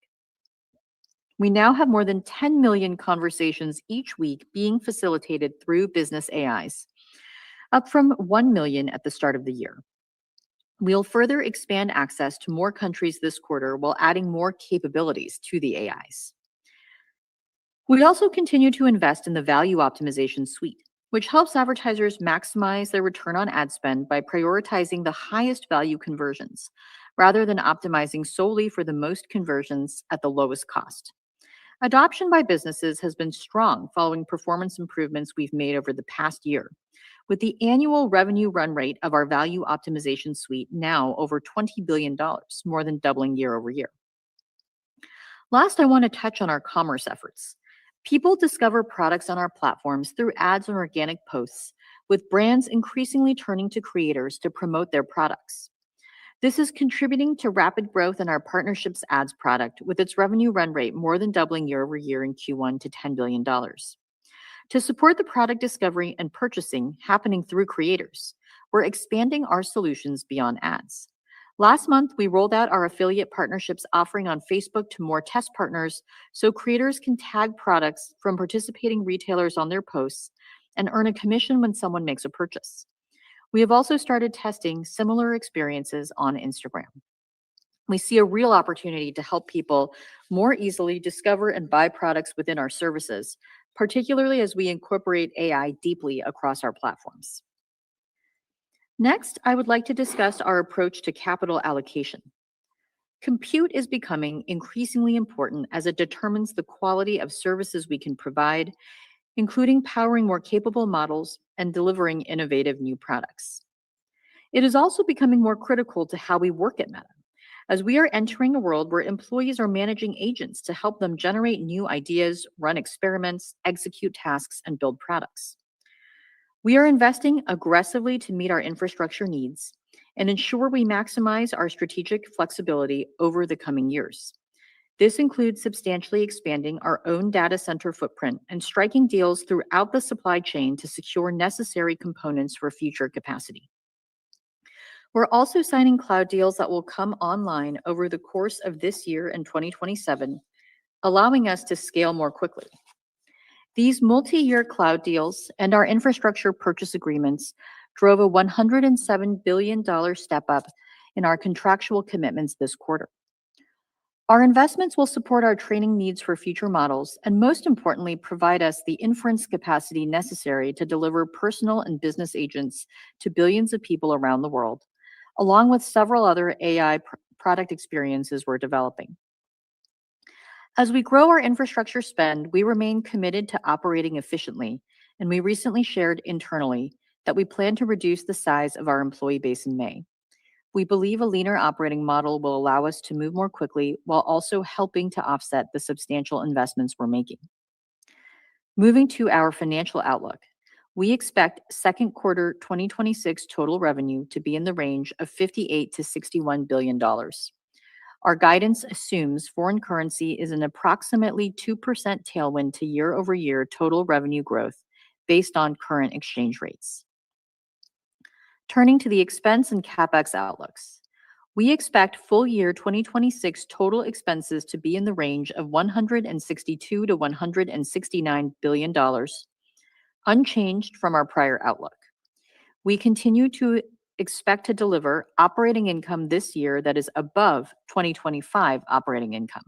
We now have more than 10 million conversations each week being facilitated through business AIs, up from 1 million at the start of the year. We'll further expand access to more countries this quarter while adding more capabilities to the AIs. We also continue to invest in the value optimization suite, which helps advertisers maximize their return on ad spend by prioritizing the highest value conversions, rather than optimizing solely for the most conversions at the lowest cost. Adoption by businesses has been strong following performance improvements we've made over the past year, with the annual revenue run rate of our value optimization suite now over $20 billion, more than doubling year over year. Last, I want to touch on our commerce efforts. People discover products on our platforms through ads and organic posts, with brands increasingly turning to creators to promote their products. This is contributing to rapid growth in our partnerships ads product, with its revenue run rate more than doubling year over year in Q1 to $10 billion. To support the product discovery and purchasing happening through creators, we're expanding our solutions beyond ads. Last month, we rolled out our affiliate partnerships offering on Facebook to more test partners so creators can tag products from participating retailers on their posts and earn a commission when someone makes a purchase. We have also started testing similar experiences on Instagram. We see a real opportunity to help people more easily discover and buy products within our services, particularly as we incorporate AI deeply across our platforms. Next, I would like to discuss our approach to capital allocation. Compute is becoming increasingly important as it determines the quality of services we can provide, including powering more capable models and delivering innovative new products. It is also becoming more critical to how we work at Meta, as we are entering a world where employees are managing agents to help them generate new ideas, run experiments, execute tasks, and build products. We are investing aggressively to meet our infrastructure needs and ensure we maximize our strategic flexibility over the coming years. This includes substantially expanding our own data center footprint and striking deals throughout the supply chain to secure necessary components for future capacity. We're also signing cloud deals that will come online over the course of this year and 2027, allowing us to scale more quickly. These multi-year cloud deals and our infrastructure purchase agreements drove a $107 billion step up in our contractual commitments this quarter. Our investments will support our training needs for future models and, most importantly, provide us the inference capacity necessary to deliver personal and business agents to billions of people around the world, along with several other AI product experiences we're developing. As we grow our infrastructure spend, we remain committed to operating efficiently, and we recently shared internally that we plan to reduce the size of our employee base in May. We believe a leaner operating model will allow us to move more quickly while also helping to offset the substantial investments we're making. Moving to our financial outlook, we expect second quarter 2026 total revenue to be in the range of $58 to $61 billion. Our guidance assumes foreign currency is an approximately 2% tailwind to year-over-year total revenue growth based on current exchange rates. Turning to the expense and CapEx outlooks, we expect full year 2026 total expenses to be in the range of $162 to $169 billion, unchanged from our prior outlook. We continue to expect to deliver operating income this year that is above 2025 operating income.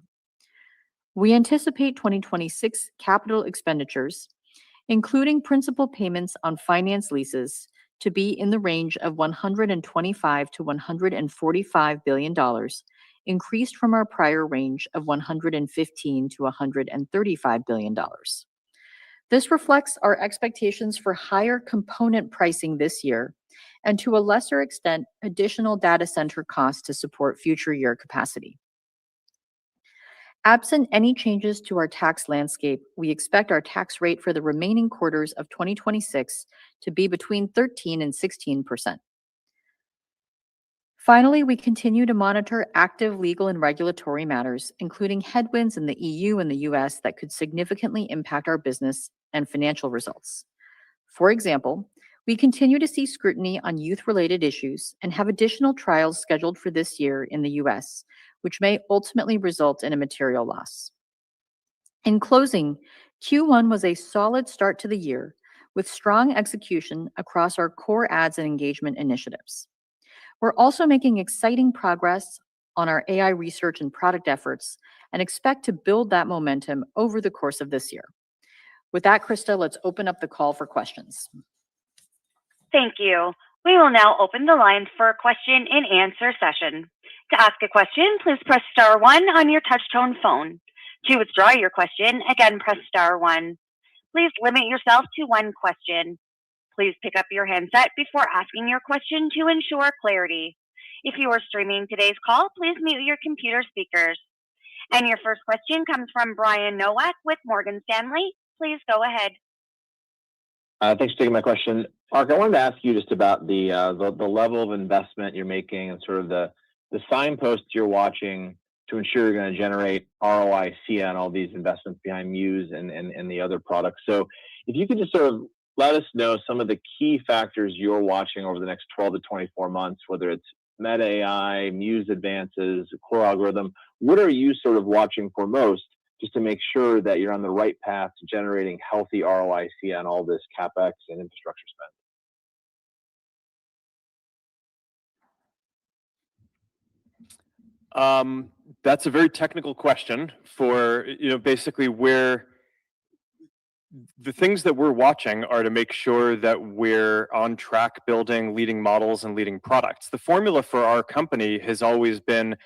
We anticipate 2026 capital expenditures, including principal payments on finance leases, to be in the range of $125 to $145 billion, increased from our prior range of $115 to $135 billion. This reflects our expectations for higher component pricing this year and, to a lesser extent, additional data center costs to support future year capacity. Absent any changes to our tax landscape, we expect our tax rate for the remaining quarters of 2026 to be between 13% and 16%. Finally, we continue to monitor active legal and regulatory matters, including headwinds in the EU and the US that could significantly impact our business and financial results. For example, we continue to see scrutiny on youth-related issues and have additional trials scheduled for this year in the US, which may ultimately result in a material loss. In closing, Q1 was a solid start to the year with strong execution across our core ads and engagement initiatives. We're also making exciting progress on our AI research and product efforts and expect to build that momentum over the course of this year. With that, Krista, let's open up the call for questions. Thank you. We will now open the line for a question and answer session. To ask a question, please press star 1 on your touchtone phone. To withdraw your question, again, press star 1. Please limit yourself to one question. Please pick up your handset before asking your question to ensure clarity. If you are streaming today's call, please mute your computer speakers. And your first question comes from Brian Nowak with Morgan Stanley. Please go ahead. Thanks for taking my question. Mark, I wanted to ask you just about the level of investment you're making and sort of the signposts you're watching to ensure you're going to generate ROIC on all these investments behind Muse and the other products. So if you could just sort of let us know some of the key factors you're watching over the next 12 to 24 months, whether it's Meta AI, Muse advances, core algorithm. What are you sort of watching for most just to make sure that you're on the right path to generating healthy ROIC on all this CapEx and infrastructure spend? That's a very technical question for, basically where the things that we're watching are to make sure that we're on track building leading models and leading products. The formula for our company has always been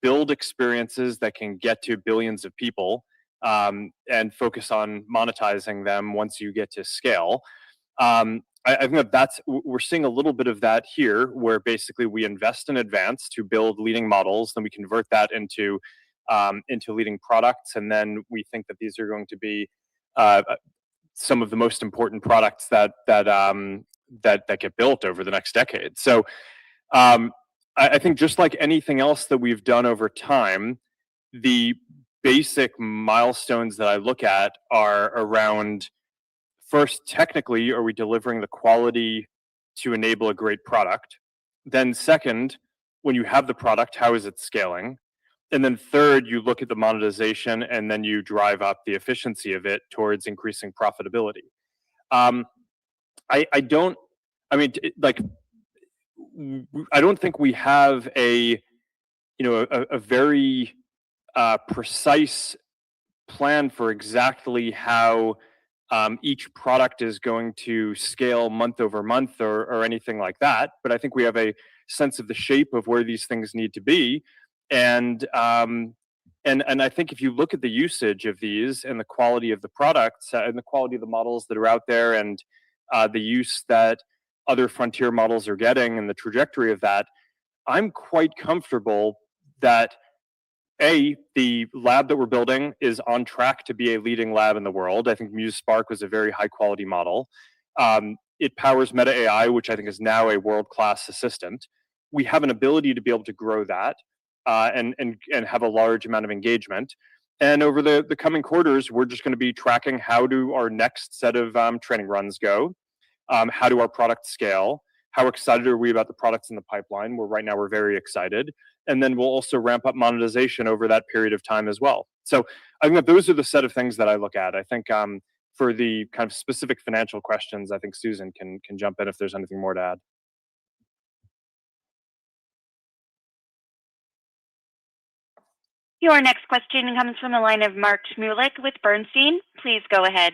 build experiences that can get to billions of people and focus on monetizing them once you get to scale. I think we're seeing a little bit of that here, where basically we invest in advance to build leading models, then we convert that into leading products, and then we think that these are going to be some of the most important products that get built over the next decade. So I think just like anything else that we've done over time, the basic milestones that I look at are around, first, technically, are we delivering the quality to enable a great product? Then second, when you have the product, how is it scaling? And then third, you look at the monetization, and then you drive up the efficiency of it towards increasing profitability. I don't, I mean, like, I don't think we have a very precise plan for exactly how each product is going to scale month over month or anything like that. But I think we have a sense of the shape of where these things need to be. And I think if you look at the usage of these and the quality of the products and the quality of the models that are out there and the use that other frontier models are getting and the trajectory of that, I'm quite comfortable that the lab that we're building is on track to be a leading lab in the world. I think Muse Spark was a very high quality model. It powers Meta AI, which I think is now a world-class assistant. We have an ability to be able to grow that and have a large amount of engagement. And over the coming quarters, we're just going to be tracking how do our next set of training runs go, how do our products scale, how excited are we about the products in the pipeline, where right now we're very excited. And then we'll also ramp up monetization over that period of time as well. So I think that those are the set of things that I look at. I think for the kind of specific financial questions, I think Susan can jump in if there's anything more to add. Your next question comes from the line of Mark Shmulik with Bernstein. Please go ahead.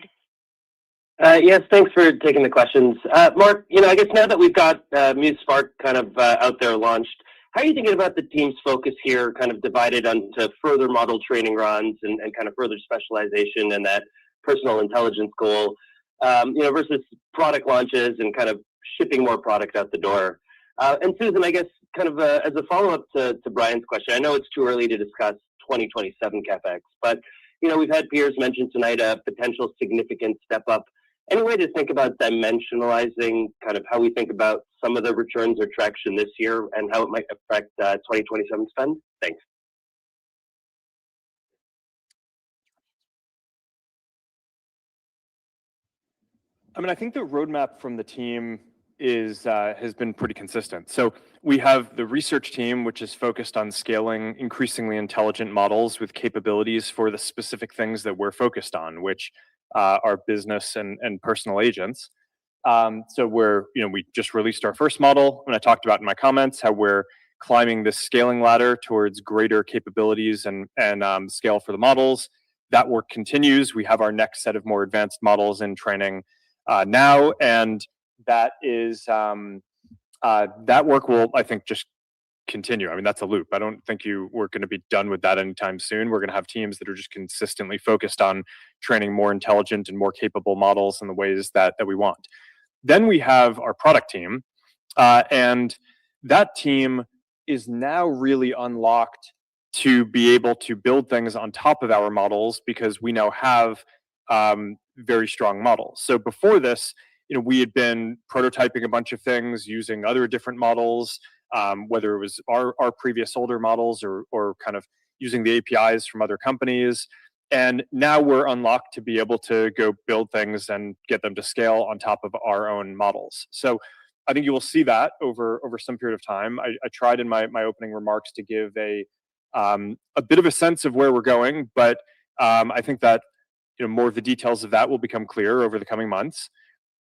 Yes, thanks for taking the questions. Mark, I guess now that we've got Muse Spark kind of out there launched, how are you thinking about the team's focus here, kind of divided onto further model training runs and kind of further specialization and that personal intelligence goal, versus product launches and kind of shipping more product out the door? And Susan, I guess kind of as a follow-up to Brian's question, I know it's too early to discuss 2027 CapEx, but we've had peers mention tonight a potential significant step up. Any way to think about dimensionalizing kind of how we think about some of the returns or traction this year and how it might affect 2027 spend? Thanks. I mean, I think the roadmap from the team has been pretty consistent. So we have the research team, which is focused on scaling increasingly intelligent models with capabilities for the specific things that we're focused on, which are business and personal agents. So we just released our first model, and I talked about in my comments how we're climbing this scaling ladder towards greater capabilities and scale for the models. That work continues. We have our next set of more advanced models in training now, and that is that work will, I think, just continue. I mean, that's a loop. I don't think we're going to be done with that anytime soon. We're going to have teams that are just consistently focused on training more intelligent and more capable models in the ways that we want. Then we have our product team, and that team is now really unlocked to be able to build things on top of our models because we now have very strong models. So before this, we had been prototyping a bunch of things using other different models, whether it was our previous older models or kind of using the APIs from other companies. And now we're unlocked to be able to go build things and get them to scale on top of our own models. So I think you will see that over some period of time. I tried in my opening remarks to give a bit of a sense of where we're going, but I think that more of the details of that will become clear over the coming months.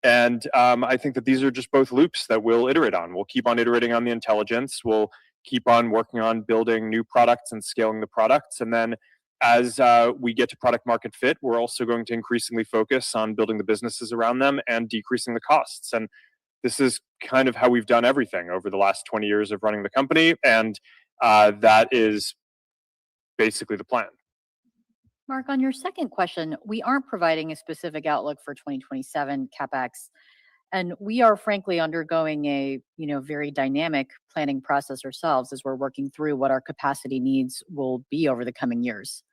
And I think that these are just both loops that we'll iterate on. We'll keep on iterating on the intelligence. We'll keep on working on building new products and scaling the products. And then as we get to product market fit, we're also going to increasingly focus on building the businesses around them and decreasing the costs. And this is kind of how we've done everything over the last 20 years of running the company. And that is basically the plan. Mark, on your second question, we aren't providing a specific outlook for 2027 CapEx, and we are frankly undergoing a very dynamic planning process ourselves as we're working through what our capacity needs will be over the coming years.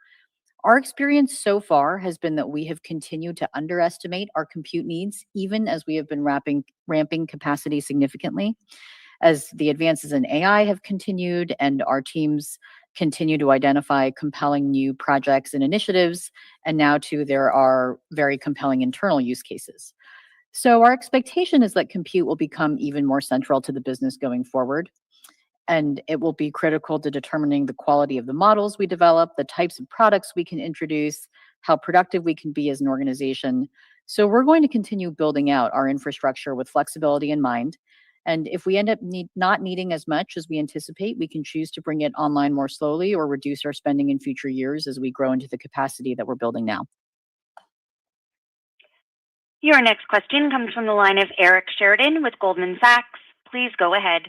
Our experience so far has been that we have continued to underestimate our compute needs, even as we have been ramping capacity significantly. As the advances in AI have continued and our teams continue to identify compelling new projects and initiatives, and now too there are very compelling internal use cases. So our expectation is that compute will become even more central to the business going forward. And it will be critical to determining the quality of the models we develop, the types of products we can introduce, how productive we can be as an organization. So we're going to continue building out our infrastructure with flexibility in mind. And if we end up not needing as much as we anticipate, we can choose to bring it online more slowly or reduce our spending in future years as we grow into the capacity that we're building now. Your next question comes from the line of Eric Sheridan with Goldman Sachs. Please go ahead.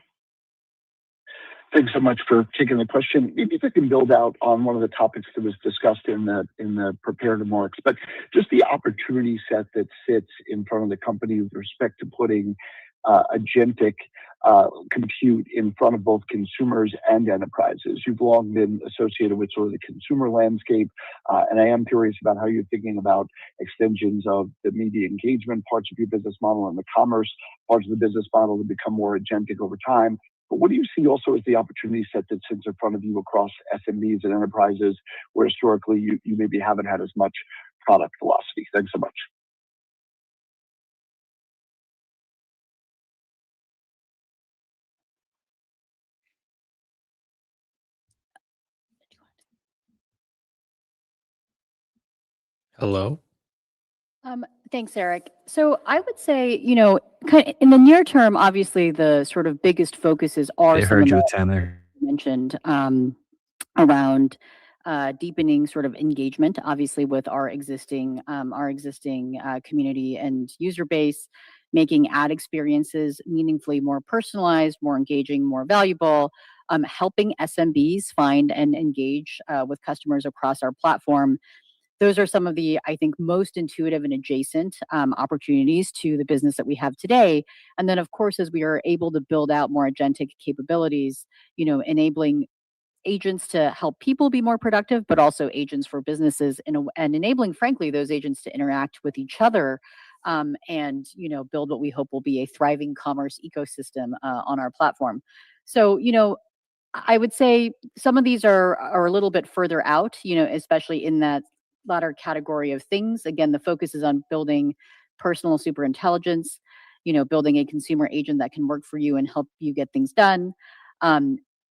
Thanks so much for taking the question. Maybe if I can build out on one of the topics that was discussed in the prepared remarks, but just the opportunity set that sits in front of the company with respect to putting agentic compute in front of both consumers and enterprises. You've long been associated with sort of the consumer landscape, and I am curious about how you're thinking about extensions of the media engagement parts of your business model and the commerce parts of the business model to become more agentic over time. But what do you see also as the opportunity set that sits in front of you across SMBs and enterprises where historically you maybe haven't had as much product velocity? Thanks so much. Hello? Thanks, Eric. So I would say, in the near term, obviously the sort of biggest focuses are They some heard of you, the Tanner. mentioned around deepening sort of engagement, obviously with our existing community and user base, making ad experiences meaningfully more personalized, more engaging, more valuable, helping SMBs find and engage with customers across our platform. Those are some of the, I think, most intuitive and adjacent opportunities to the business that we have today. And then, of course, as we are able to build out more agentic capabilities, enabling agents to help people be more productive, but also agents for businesses, and enabling, frankly, those agents to interact with each other and build what we hope will be a thriving commerce ecosystem on our platform. So, I would say some of these are a little bit further out, especially in that latter category of things. Again, the focus is on building personal super intelligence, building a consumer agent that can work for you and help you get things done.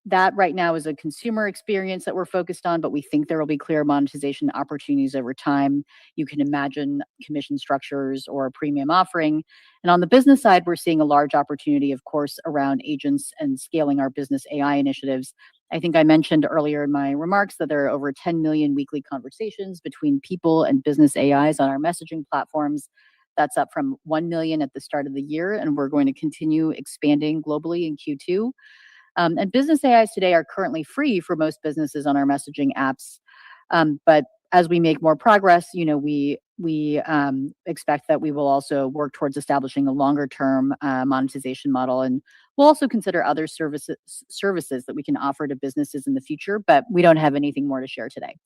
That right now is a consumer experience that we're focused on, but we think there will be clear monetization opportunities over time. You can imagine commission structures or a premium offering. And on the business side, we're seeing a large opportunity, of course, around agents and scaling our business AI initiatives. I think I mentioned earlier in my remarks that there are over 10 million weekly conversations between people and business AIs on our messaging platforms. That's up from 1 million at the start of the year, and we're going to continue expanding globally in Q2. And business AIs today are currently free for most businesses on our messaging apps. But as we make more progress, we expect that we will also work towards establishing a longer-term monetization model, and we'll also consider other services that we can offer to businesses in the future. But we don't have anything more to share today.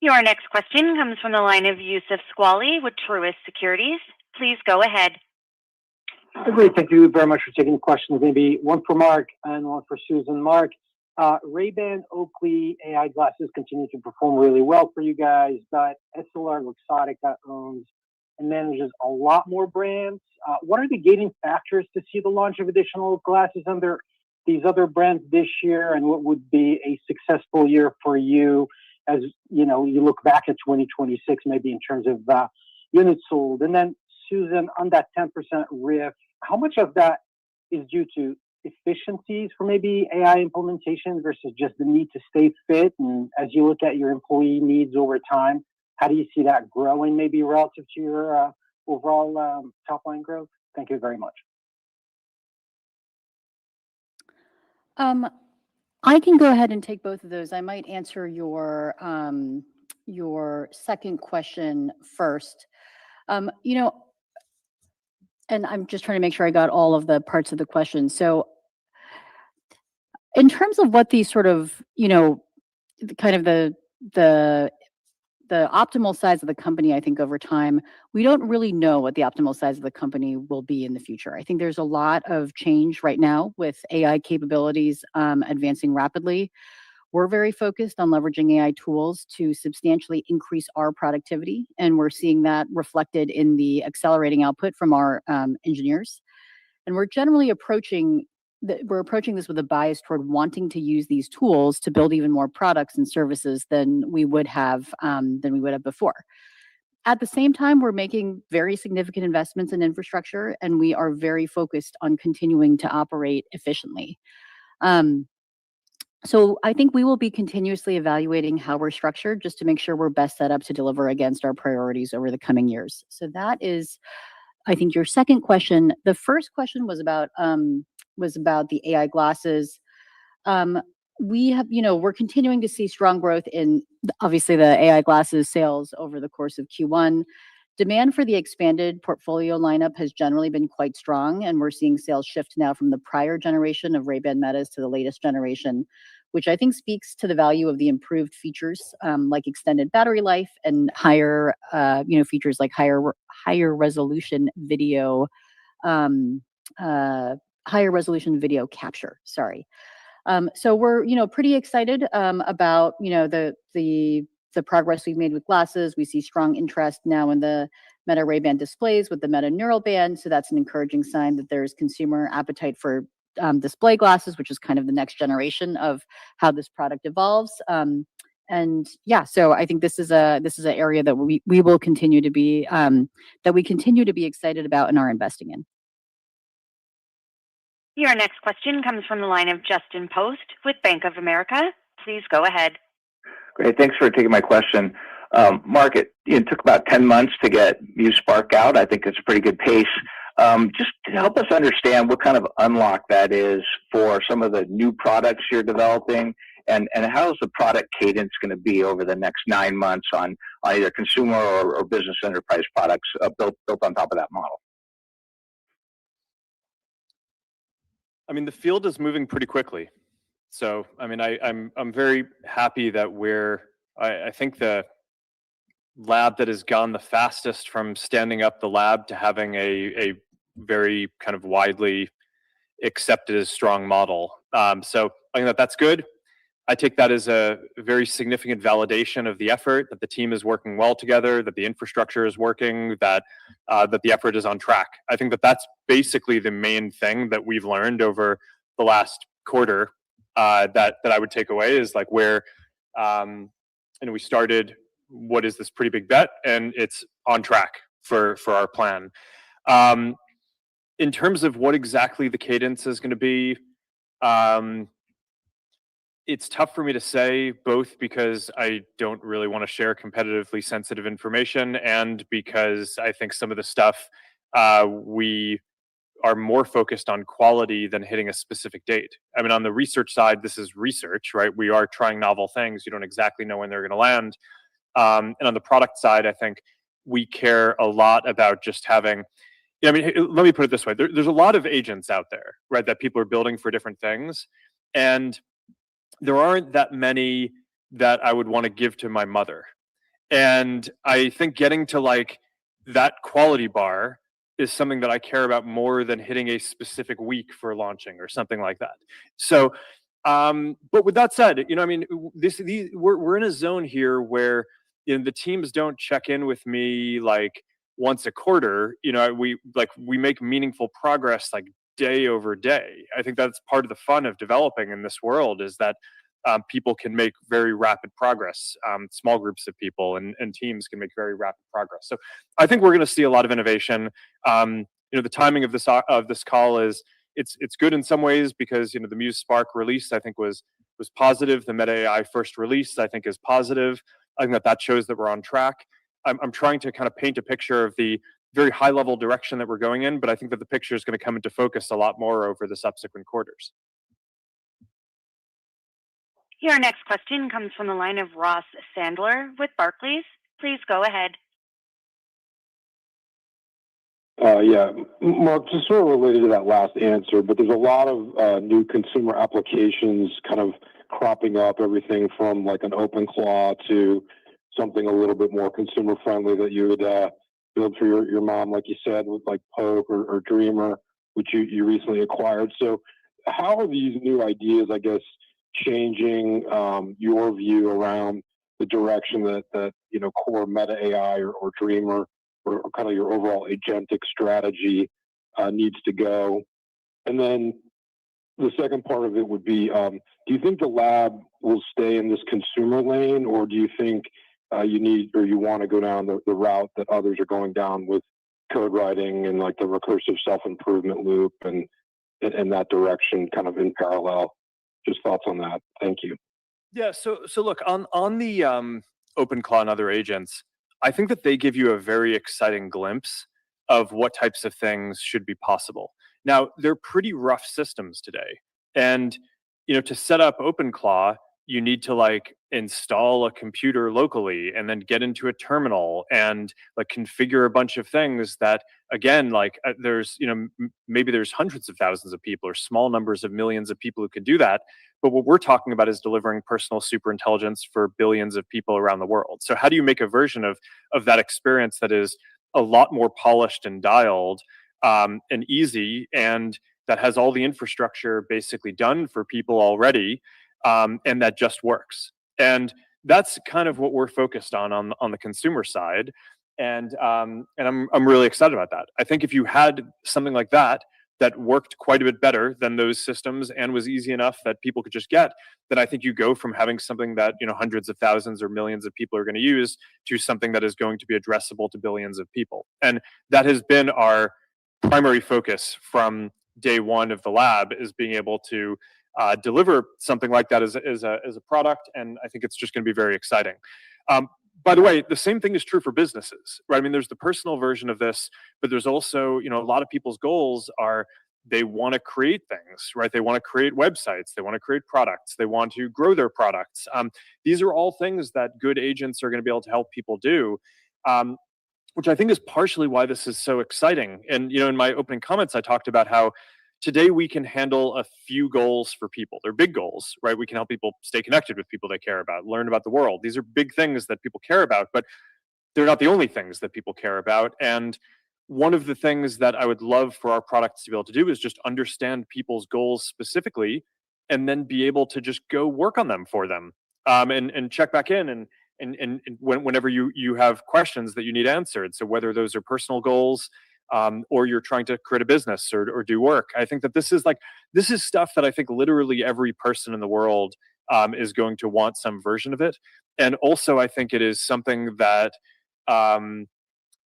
Your next question comes from the line of Youssef Squali with Truist Securities. Please go ahead. Great. Thank you very much for taking the questions. Maybe one for Mark and one for Susan. Mark, Ray-Ban Oakley AI glasses continue to perform really well for you guys, but EssilorLuxottica owns and manages a lot more brands. What are the gating factors to see the launch of additional glasses under these other brands this year, and what would be a successful year for you as you look back at 2026, maybe in terms of units sold? And then Susan, on that 10% RIF, how much of that is due to efficiencies for maybe AI implementation versus just the need to stay fit? And as you look at your employee needs over time, how do you see that growing maybe relative to your overall top line growth? Thank you very much. I can go ahead and take both of those. I might answer your second question first. And I'm just trying to make sure I got all of the parts of the question. So in terms of what these sort of, kind of the optimal size of the company, I think over time, we don't really know what the optimal size of the company will be in the future. I think there's a lot of change right now with AI capabilities advancing rapidly. We're very focused on leveraging AI tools to substantially increase our productivity, and we're seeing that reflected in the accelerating output from our engineers. And we're generally approaching this with a bias toward wanting to use these tools to build even more products and services than we would have before. At the same time, we're making very significant investments in infrastructure, and we are very focused on continuing to operate efficiently. So I think we will be continuously evaluating how we're structured just to make sure we're best set up to deliver against our priorities over the coming years. So that is, I think, your second question. The first question was about the AI glasses. We're continuing to see strong growth in obviously the AI glasses sales over the course of Q1. Demand for the expanded portfolio lineup has generally been quite strong, and we're seeing sales shift now from the prior generation of Ray-Ban Metas to the latest generation, which I think speaks to the value of the improved features like extended battery life and higher, features like higher resolution video, higher resolution video capture. Sorry. So we're, pretty excited about, the progress we've made with glasses. We see strong interest now in the Meta Ray-Ban displays with the Meta Neural Band. So that's an encouraging sign that there's consumer appetite for display glasses, which is kind of the next generation of how this product evolves. And yeah, so I think this is an area that we will continue to be excited about and are investing in. Your next question comes from the line of Justin Post with Bank of America. Please go ahead. Great. Thanks for taking my question. Mark, it took about 10 months to get Muse Spark out. I think it's a pretty good pace. Just to help us understand what kind of unlock that is for some of the new products you're developing, and how is the product cadence going to be over the next 9 months on either consumer or business enterprise products built on top of that model? I mean, the field is moving pretty quickly. So, I mean, I'm very happy that I think the lab that has gone the fastest from standing up the lab to having a very kind of widely accepted as strong model. So I think that's good. I take that as a very significant validation of the effort, that the team is working well together, that the infrastructure is working, that the effort is on track. I think that's basically the main thing that we've learned over the last quarter. That I would take away is like where, we started what is this pretty big bet, and it's on track for our plan. In terms of what exactly the cadence is going to be, it's tough for me to say, both because I don't really want to share competitively sensitive information, and because I think some of the stuff we are more focused on quality than hitting a specific date. I mean, on the research side, this is research, right? We are trying novel things. You don't exactly know when they're going to land. And on the product side, I think we care a lot about just having, let me put it this way. There's a lot of agents out there, right, that people are building for different things. And there aren't that many that I would want to give to my mother. And I think getting to like that quality bar is something that I care about more than hitting a specific week for launching or something like that. So, but with that said, we're in a zone here where the teams don't check in with me like once a quarter. We make meaningful progress like day over day. I think that's part of the fun of developing in this world, is that people can make very rapid progress. Small groups of people and teams can make very rapid progress. So I think we're going to see a lot of innovation. The timing of this call is it's good in some ways because the Muse Spark release I think was positive. The Meta AI first release I think is positive. I think that shows that we're on track. I'm trying to kind of paint a picture of the very high level direction that we're going in, but I think that the picture is going to come into focus a lot more over the subsequent quarters. Your next question comes from the line of Ross Sandler with Barclays. Please go ahead. Yeah, Mark, just sort of related to that last answer, but there's a lot of new consumer applications kind of cropping up, everything from like an OpenClaw to something a little bit more consumer friendly that you would build for your mom, like you said, with like Poke or Dreamer, which you recently acquired. So how are these new ideas, I guess, changing your view around the direction that core meta AI or Dreamer or kind of your overall agentic strategy needs to go? And then the second part of it would be, do you think the lab will stay in this consumer lane, or do you think you need or you want to go down the route that others are going down with code writing and like the recursive self-improvement loop and that direction kind of in parallel? Just thoughts on that. Thank you. Yeah. So look, on the OpenClaw and other agents, I think that they give you a very exciting glimpse of what types of things should be possible. Now, they're pretty rough systems today. And, to set up OpenClaw, you need to like install a computer locally and then get into a terminal and like configure a bunch of things that, again, like there's, maybe there's hundreds of thousands of people or small numbers of millions of people who can do that. But what we're talking about is delivering personal superintelligence for billions of people around the world. So how do you make a version of that experience that is a lot more polished and dialed and easy, and that has all the infrastructure basically done for people already, and that just works? And that's kind of what we're focused on the consumer side. And I'm really excited about that. I think if you had something like that worked quite a bit better than those systems and was easy enough that people could just get, then I think you go from having something that hundreds of thousands or millions of people are going to use to something that is going to be addressable to billions of people. And that has been our primary focus from day one of the lab, is being able to deliver something like that as a product. And I think it's just going to be very exciting. By the way, the same thing is true for businesses, right? I mean, there's the personal version of this, but there's also, a lot of people's goals are they want to create things, right? They want to create websites, they want to create products, they want to grow their products. These are all things that good agents are going to be able to help people do, which I think is partially why this is so exciting. And, in my opening comments, I talked about how today we can handle a few goals for people. They're big goals, right? We can help people stay connected with people they care about, learn about the world. These are big things that people care about, but they're not the only things that people care about. And one of the things that I would love for our products to be able to do is just understand people's goals specifically, and then be able to just go work on them for them, and check back in and whenever you have questions that you need answered. So whether those are personal goals, or you're trying to create a business or do work, I think that this is stuff that I think literally every person in the world is going to want some version of it. And also, I think it is something that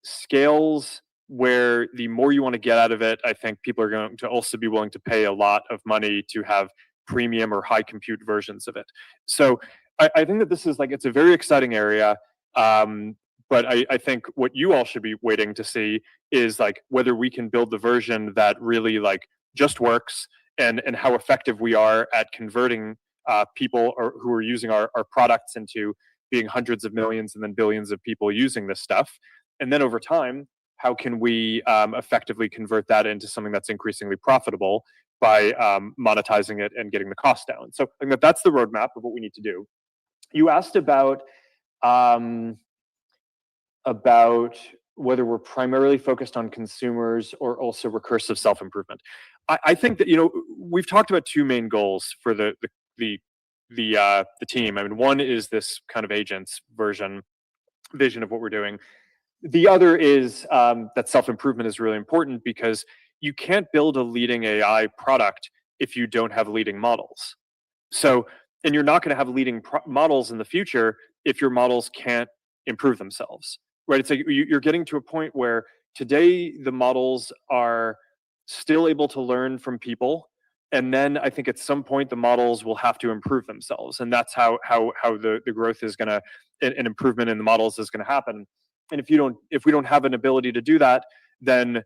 scales, where the more you want to get out of it, I think people are going to also be willing to pay a lot of money to have premium or high compute versions of it. So I think that this is it's a very exciting area. But I think what you all should be waiting to see is whether we can build the version that really just works, and how effective we are at converting people who are using our products into being hundreds of millions and then billions of people using this stuff. And then over time, how can we effectively convert that into something that's increasingly profitable by monetizing it and getting the cost down? So I think that's the roadmap of what we need to do. You asked about whether we're primarily focused on consumers or also recursive self-improvement. I think that we've talked about two main goals for the team. I mean, one is this kind of agents vision of what we're doing. The other is that self-improvement is really important, because you can't build a leading AI product if you don't have leading models. So, and you're not going to have leading models in the future if your models can't improve themselves, right? It's you're getting to a point where today the models are still able to learn from people, and then I think at some point the models will have to improve themselves, and that's how the growth is going to, an improvement in the models is going to happen. And if we don't have an ability to do that, then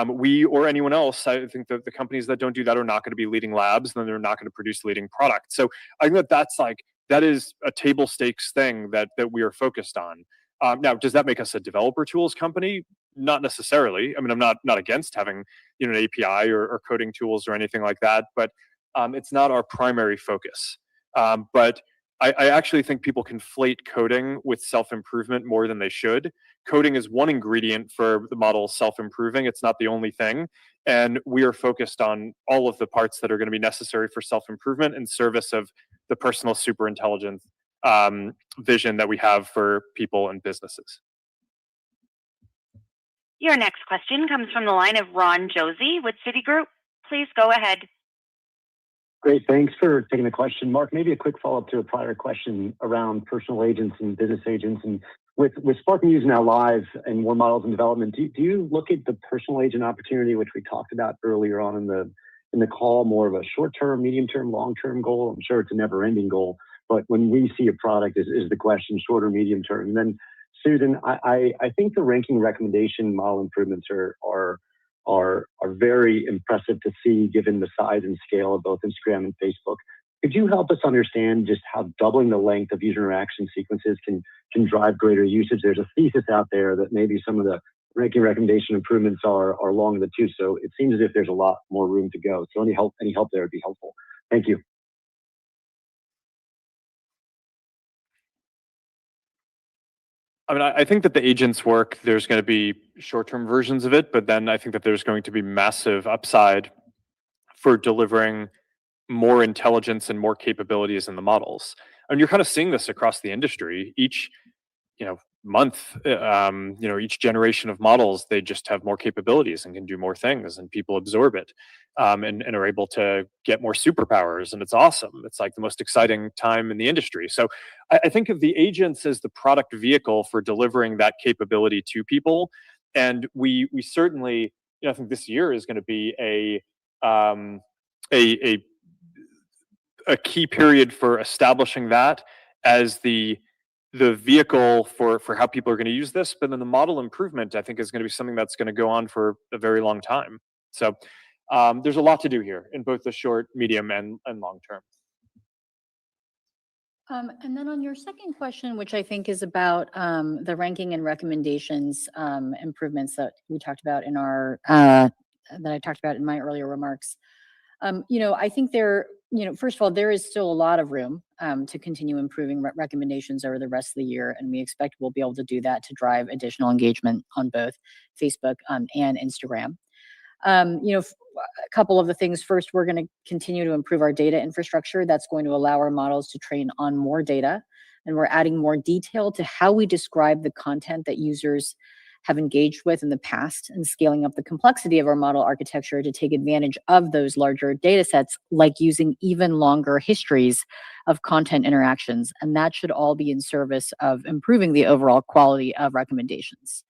we or anyone else, I think that the companies that don't do that are not going to be leading labs, and then they're not going to produce leading products. So I think that is a table stakes thing that we are focused on. Now, does that make us a developer tools company? Not necessarily. I mean, I'm not against having an API or coding tools or anything like that, but it's not our primary focus. But I actually think people conflate coding with self-improvement more than they should. Coding is one ingredient for the model self-improving. It's not the only thing. And we are focused on all of the parts that are going to be necessary for self-improvement in service of the personal superintelligence vision that we have for people and businesses. Your next question comes from the line of Ron Josey with Citigroup. Please go ahead. Great. Thanks for taking the question. Mark, maybe a quick follow-up to a prior question around personal agents and business agents. And with Spark News now live and more models in development, do you look at the personal agent opportunity, which we talked about earlier on in the call, more of a short-term, medium-term, long-term goal? I'm sure it's a never-ending goal, but when we see a product, is the question shorter, medium-term? And then, Susan, I think the ranking recommendation model improvements are very impressive to see, given the size and scale of both Instagram and Facebook. Could you help us understand just how doubling the length of user interaction sequences can drive greater usage? There's a thesis out there that maybe some of the ranking recommendation improvements are long in the tooth. So it seems as if there's a lot more room to go. So any help there would be helpful. Thank you. I mean, I think that the agents work, there's going to be short-term versions of it, but then I think that there's going to be massive upside for delivering more intelligence and more capabilities in the models. And you're kind of seeing this across the industry. Each, month, each generation of models, they just have more capabilities and can do more things, and people absorb it and are able to get more superpowers, and it's awesome. It's like the most exciting time in the industry. So I think of the agents as the product vehicle for delivering that capability to people. And we certainly, I think this year is going to be a key period for establishing that as the vehicle for how people are going to use this. But then the model improvement, I think, is going to be something that's going to go on for a very long time. So there's a lot to do here in both the short, medium, and long term. And then on your second question, which I think is about the ranking and recommendations improvements that we talked about in our that I talked about in my earlier remarks. I think first of all, there is still a lot of room to continue improving recommendations over the rest of the year, and we expect we'll be able to do that to drive additional engagement on both Facebook and Instagram. A couple of the things. First, we're going to continue to improve our data infrastructure. That's going to allow our models to train on more data, and we're adding more detail to how we describe the content that users have engaged with in the past, and scaling up the complexity of our model architecture to take advantage of those larger data sets, like using even longer histories of content interactions. And that should all be in service of improving the overall quality of recommendations.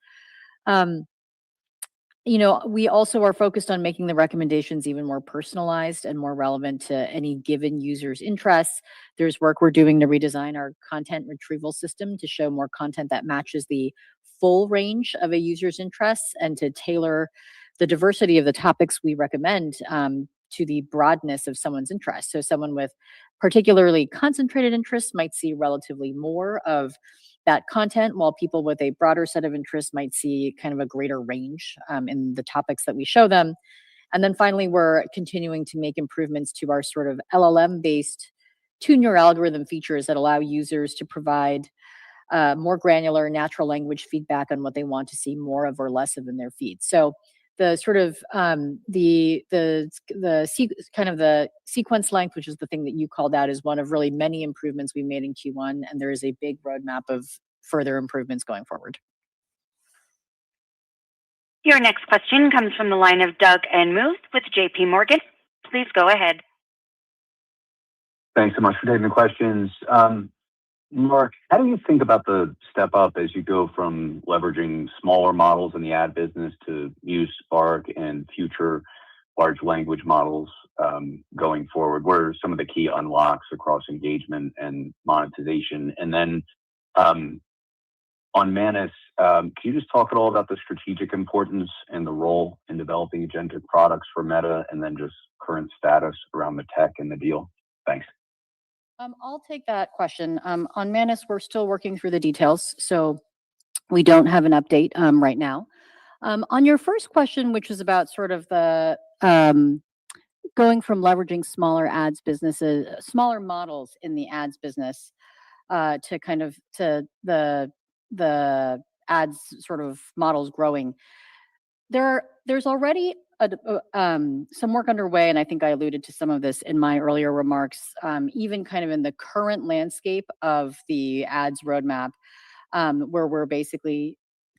We also are focused on making the recommendations even more personalized and more relevant to any given user's interests. There's work we're doing to redesign our content retrieval system to show more content that matches the full range of a user's interests, and to tailor the diversity of the topics we recommend to the broadness of someone's interests. So someone with particularly concentrated interests might see relatively more of that content, while people with a broader set of interests might see kind of a greater range in the topics that we show them. And then finally, we're continuing to make improvements to our sort of LLM-based tune your algorithm features that allow users to provide more granular natural language feedback on what they want to see more of or less of in their feed. So the sort of the sequence length, which is the thing that you called out, is one of really many improvements we made in Q1, and there is a big roadmap of further improvements going forward. Your next question comes from the line of Doug Anmuth with JP Morgan. Please go ahead. Thanks so much for taking the questions. Mark, how do you think about the step up as you go from leveraging smaller models in the ad business to use Spark and future large language models going forward? What are some of the key unlocks across engagement and monetization? And then on Manus, can you just talk at all about the strategic importance and the role in developing agentic products for Meta, and then just current status around the tech and the deal? Thanks. I'll take that question. On Manus, we're still working through the details, so we don't have an update right now. On your first question, which is about sort of the going from leveraging smaller models in the ads business to kind of to the ads sort of models growing. There's already some work underway, and I think I alluded to some of this in my earlier remarks, even kind of in the current landscape of the ads roadmap, where we're basically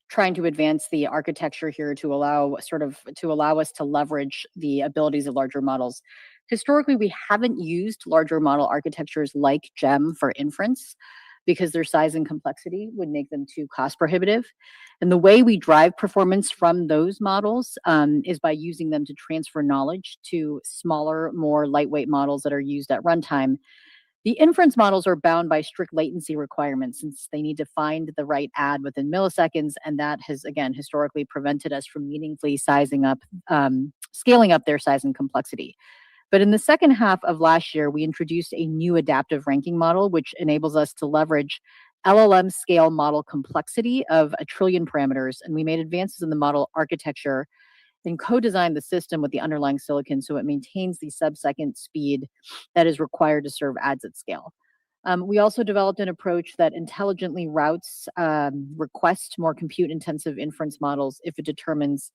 trying to advance the architecture here to allow us to leverage the abilities of larger models. Historically, we haven't used larger model architectures like GEM for inference because their size and complexity would make them too cost prohibitive. And the way we drive performance from those models is by using them to transfer knowledge to smaller, more lightweight models that are used at runtime. The inference models are bound by strict latency requirements since they need to find the right ad within milliseconds, and that has, again, historically prevented us from meaningfully scaling up their size and complexity. But in the second half of last year, we introduced a new adaptive ranking model, which enables us to leverage LLM scale model complexity of 1 trillion parameters, and we made advances in the model architecture and co-designed the system with the underlying silicon so it maintains the sub-second speed that is required to serve ads at scale. We also developed an approach that intelligently routes requests to more compute-intensive inference models if it determines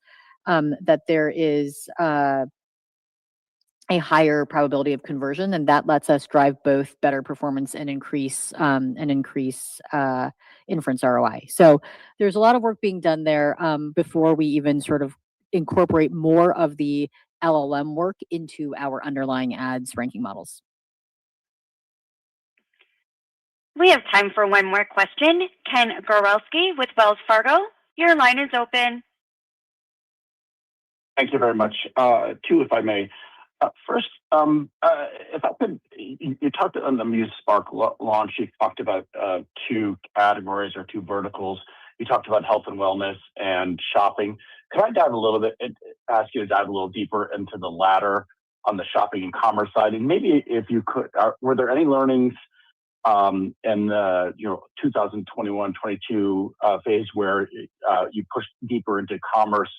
that there is a higher probability of conversion, and that lets us drive both better performance and increase inference ROI. So there's a lot of work being done there before we even sort of incorporate more of the LLM work into our underlying ads ranking models. We have time for one more question. Ken Gorelski with Wells Fargo, your line is open. Thank you very much. Two, if I may. First, if I could, you talked on the Muse Spark launch, you talked about two categories or two verticals. You talked about health and wellness and shopping. Could I dive a little bit, ask you to dive a little deeper into the latter on the shopping and commerce side? And maybe if you could, were there any learnings in the 2021-22 phase where you pushed deeper into commerce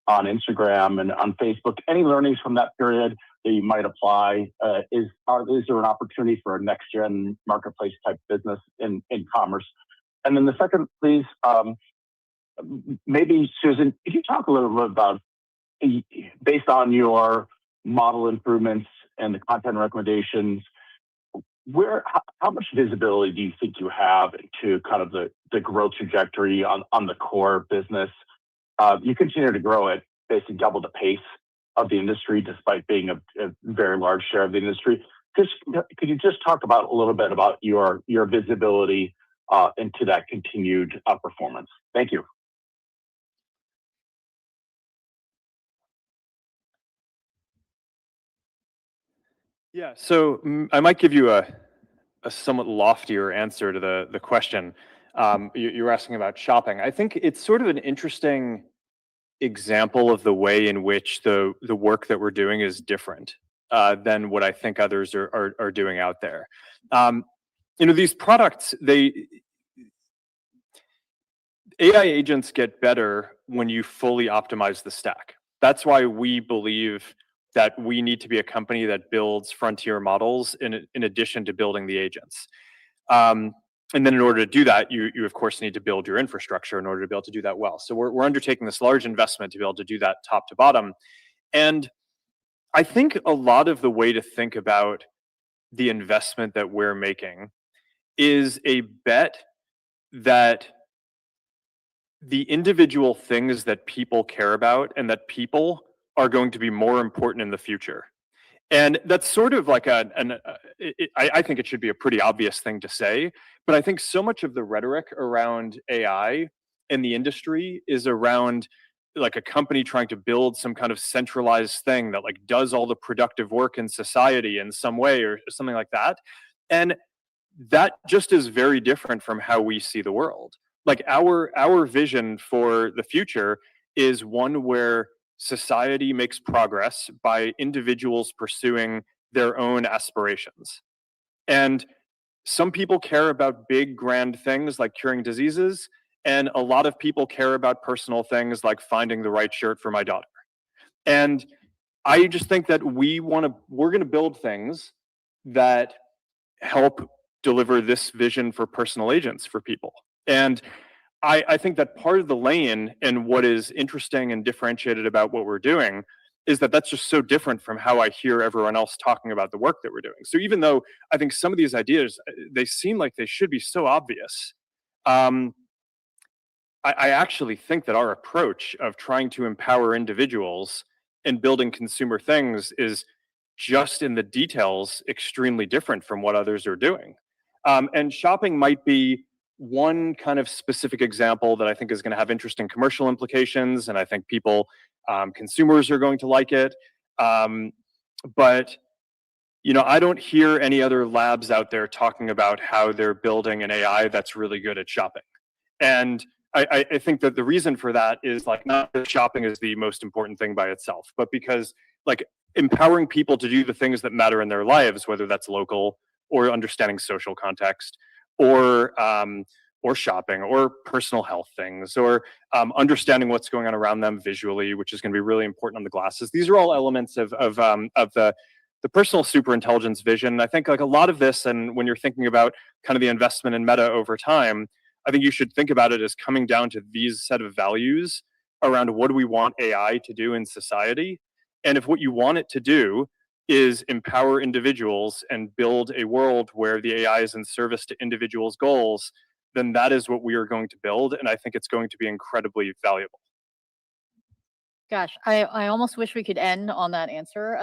on Instagram and on Facebook? Any learnings from that period that you might apply? Is there an opportunity for a next gen marketplace type business in commerce? And then the second, please, maybe Susan, could you talk a little bit about, based on your model improvements and the content recommendations, how much visibility do you think you have into kind of the growth trajectory on the core business? You continue to grow at basically double the pace of the industry, despite being a very large share of the industry. Could you just talk about a little bit about your visibility into that continued performance? Thank you. Yeah, so I might give you a somewhat loftier answer to the question. You're asking about shopping. I think it's sort of an interesting example of the way in which the work that we're doing is different than what I think others are doing out there. These products, AI agents get better when you fully optimize the stack. That's why we believe that we need to be a company that builds frontier models in addition to building the agents. And then in order to do that, you of course need to build your infrastructure in order to be able to do that well. So we're undertaking this large investment to be able to do that top to bottom. And I think a lot of the way to think about the investment that we're making is a bet that the individual things that people care about and that people are going to be more important in the future. And that's sort of like I think it should be a pretty obvious thing to say, but I think so much of the rhetoric around AI in the industry is around like a company trying to build some kind of centralized thing that like does all the productive work in society in some way or something like that. And that just is very different from how we see the world. Like our vision for the future is one where society makes progress by individuals pursuing their own aspirations. And some people care about big, grand things like curing diseases, and a lot of people care about personal things like finding the right shirt for my daughter. And I just think that we're going to build things that help deliver this vision for personal agents for people. And I think that part of the lane and what is interesting and differentiated about what we're doing is that that's just so different from how I hear everyone else talking about the work that we're doing. So even though I think some of these ideas, they seem like they should be so obvious, I actually think that our approach of trying to empower individuals and building consumer things is just in the details extremely different from what others are doing. And shopping might be one kind of specific example that I think is going to have interesting commercial implications, and I think people, consumers are going to like it. But I don't hear any other labs out there talking about how they're building an AI that's really good at shopping. And I think that the reason for that is like not that shopping is the most important thing by itself, but because like empowering people to do the things that matter in their lives, whether that's local or understanding social context, or shopping, or personal health things, or understanding what's going on around them visually, which is going to be really important on the glasses. These are all elements of the personal superintelligence vision. I think like a lot of this, and when you're thinking about kind of the investment in Meta over time, I think you should think about it as coming down to these set of values around what do we want AI to do in society. And if what you want it to do is empower individuals and build a world where the AI is in service to individuals' goals, then that is what we are going to build. And I think it's going to be incredibly valuable. Gosh, I almost wish we could end on that answer,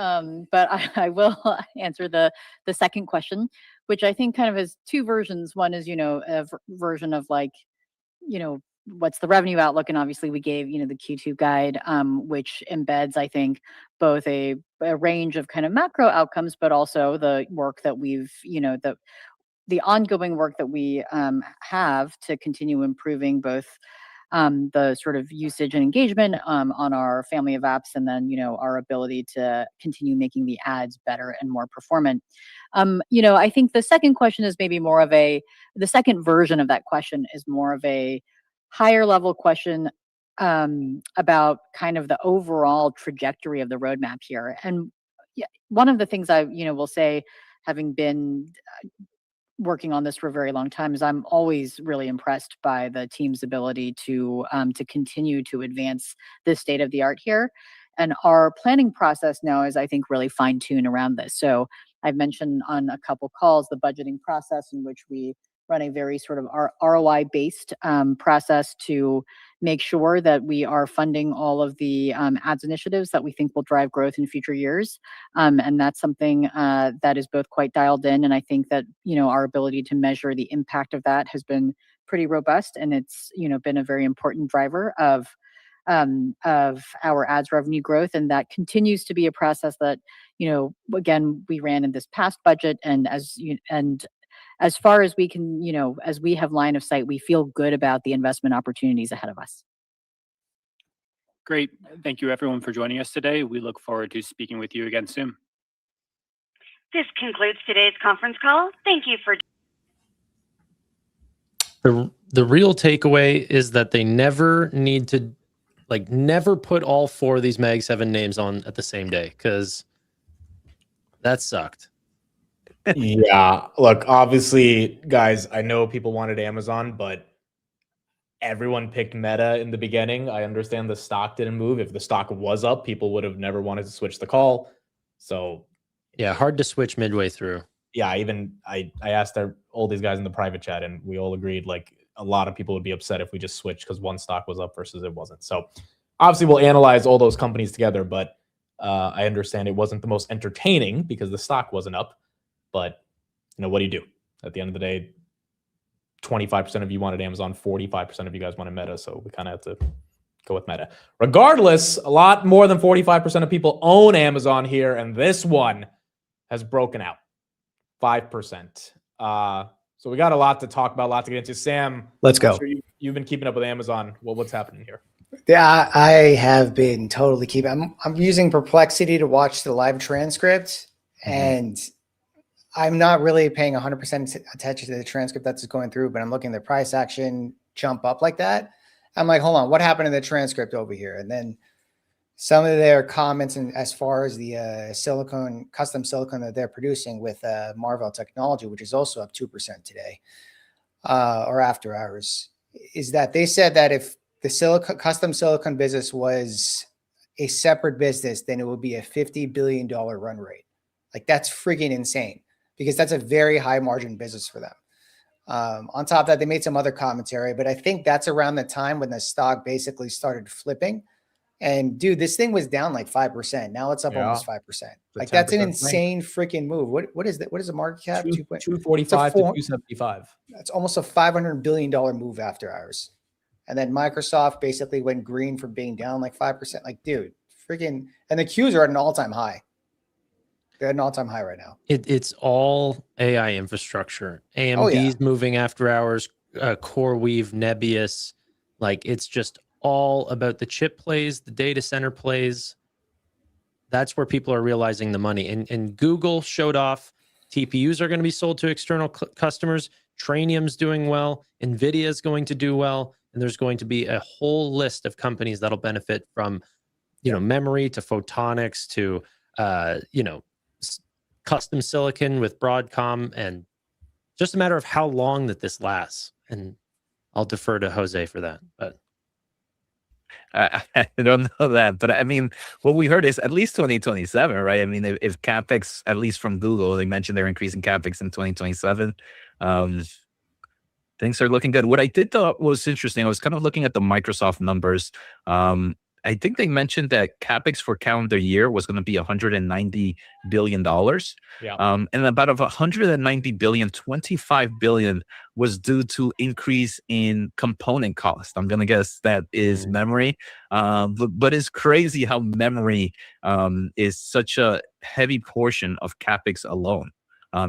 but I will answer the second question, which I think kind of has two versions. One is, a version of like, what's the revenue outlook? And obviously we gave, the Q2 guide, which embeds, I think, both a range of kind of macro outcomes, but also the work that we've, the ongoing work that we have to continue improving both the sort of usage and engagement on our family of apps, and then our ability to continue making the ads better and more performant. I think the second question is maybe more of the second version of that question is more of a higher level question about kind of the overall trajectory of the roadmap here. And one of the things I will say, having been working on this for a very long time, is I'm always really impressed by the team's ability to continue to advance the state of the art here. And our planning process now is, I think, really fine-tuned around this. So I've mentioned on a couple calls the budgeting process, in which we run a very sort of ROI-based process to make sure that we are funding all of the ads initiatives that we think will drive growth in future years. And that's something that is both quite dialed in, and I think that our ability to measure the impact of that has been pretty robust, and it's been a very important driver of our ads revenue growth. And that continues to be a process that again, we ran in this past budget, and as far as we can, as we have line of sight, we feel good about the investment opportunities ahead of us. Great. Thank you, everyone, for joining us today. We look forward to speaking with you again soon. This concludes today's conference call. Thank you for. The real takeaway is that they never need to, never put all four of these Mag 7 names on at the same day, because that sucked. Yeah, look, obviously, guys, I know people wanted Amazon, but everyone picked Meta in the beginning. I understand the stock didn't move. If the stock was up, people would have never wanted to switch the call. So yeah, hard to switch midway through. Yeah, I asked all these guys in the private chat, and we all agreed like a lot of people would be upset if we just switched because one stock was up versus it wasn't. So obviously we'll analyze all those companies together, but I understand it wasn't the most entertaining because the stock wasn't up. But what do you do? At the end of the day, 25% of you wanted Amazon, 45% of you guys wanted Meta, so we kind of have to go with Meta. Regardless, a lot more than 45% of people own Amazon here, and this one has broken out 5%. So we got a lot to talk about, a lot to get into. Sam, let's go. I'm sure you've been keeping up with Amazon. What's happening here? Yeah, I have been totally keeping. I'm using Perplexity to watch the live transcript, and I'm not really paying 100% attention to the transcript that's going through, but I'm looking at the price action jump up like that. I'm like, hold on, what happened in the transcript over here? And then some of their comments, and as far as the custom silicone that they're producing with Marvell technology, which is also up 2% today, or after hours, is that they said that if the custom silicone business was a separate business, then it would be a $50 billion run rate. Like that's freaking insane because that's a very high margin business for them. On top of that, they made some other commentary, but I think that's around the time when the stock basically started flipping. And dude, this thing was down like 5%. Now it's up almost 5%. Like that's an insane freaking move. What is that? What is the market cap? 245 to 275. That's almost a $500 billion move after hours. And then Microsoft basically went green for being down like 5%. Like, dude, freaking, and the Qs are at an all-time high. They're at an all-time high right now. It's all AI infrastructure. AMD's moving after hours, CoreWeave, Nebius. Like it's just all about the chip plays, the data center plays. That's where people are realizing the money. And Google showed off TPUs are going to be sold to external customers. Trainium's doing well. NVIDIA is going to do well. And there's going to be a whole list of companies that'll benefit from, memory to photonics to, custom silicon with Broadcom, and just a matter of how long that this lasts. And I'll defer to Jose for that. But I don't know that, but I mean, what we heard is at least 2027, right? I mean, if CapEx, at least from Google, they mentioned they're increasing CapEx in 2027. Things are looking good. What I did thought was interesting, I was kind of looking at the Microsoft numbers. I think they mentioned that CapEx for calendar year was going to be $190 billion. And about of $190 billion, $25 billion was due to increase in component cost. I'm going to guess that is memory. But it's crazy how memory is such a heavy portion of CapEx alone.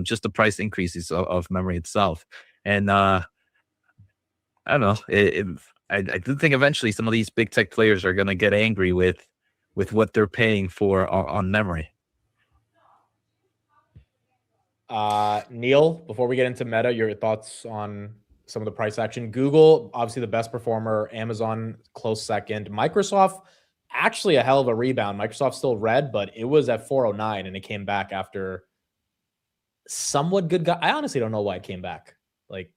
Just the price increases of memory itself. And I don't know. I do think eventually some of these big tech players are going to get angry with what they're paying for on memory. Neil, before we get into Meta, your thoughts on some of the price action? Google, obviously the best performer. Amazon, close second. Microsoft, actually a hell of a rebound. Microsoft still red, but it was at 409 and it came back after somewhat good. I honestly don't know why it came back. Like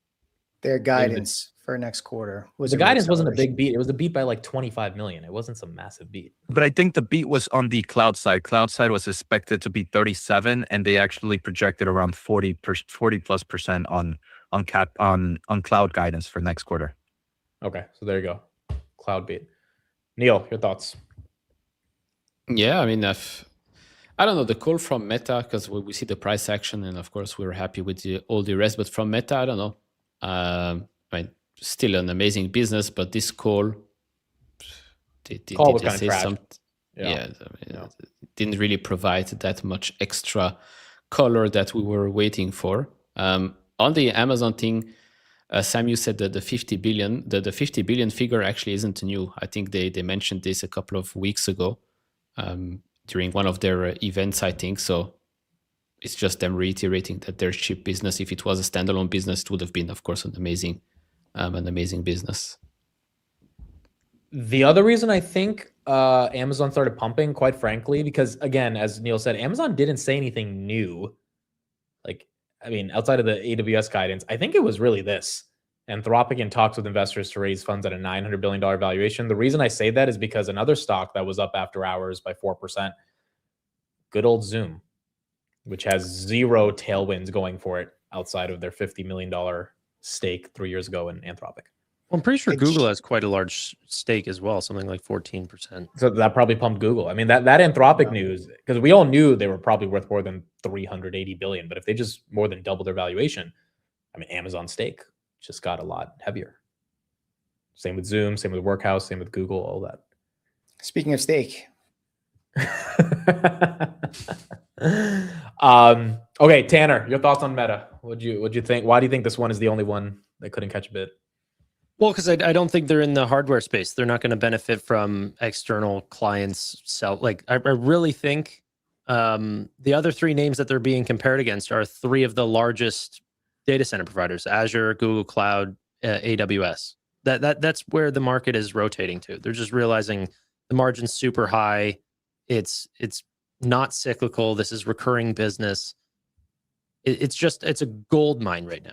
their guidance for next quarter was the guidance wasn't a big beat. It was a beat by like 25 million. It wasn't some massive beat. But I think the beat was on the cloud side. Cloud side was expected to be 37, and they actually projected around 40+% on cloud guidance for next quarter. Okay, so there you go. Cloud beat. Neil, your thoughts? Yeah, I mean, I don't know, the call from Meta, because we see the price action, and of course we're happy with all the rest. But from Meta, I don't know. I mean, still an amazing business, but this call, did they say something? Yeah, didn't really provide that much extra color that we were waiting for. On the Amazon thing, Sam, you said that the 50 billion, the 50 billion figure actually isn't new. I think they mentioned this a couple of weeks ago during one of their events, I think. So it's just them reiterating that their chip business, if it was a standalone business, it would have been, of course, an amazing business. The other reason I think Amazon started pumping, quite frankly, because again, as Neil said, Amazon didn't say anything new. Like, I mean, outside of the AWS guidance, I think it was really this. Anthropic in talks with investors to raise funds at a $900 billion valuation. The reason I say that is because another stock that was up after hours by 4%, good old Zoom, which has zero tailwinds going for it outside of their $50 million stake 3 years ago in Anthropic. Well, I'm pretty sure Google has quite a large stake as well, something like 14%. So that probably pumped Google. I mean, that Anthropic news, because we all knew they were probably worth more than 380 billion, but if they just more than double their valuation, I mean, Amazon stake just got a lot heavier. Same with Zoom, same with Workhouse, same with Google, all that. Speaking of stake. Okay, Tanner, your thoughts on Meta? What'd you think? Why do you think this one is the only one that couldn't catch a bid? Well, because I don't think they're in the hardware space. They're not going to benefit from external clients. Like I really think the other three names that they're being compared against are three of the largest data center providers: Azure, Google Cloud, AWS. That's where the market is rotating to. They're just realizing the margin's super high. It's not cyclical. This is recurring business. It's a gold mine right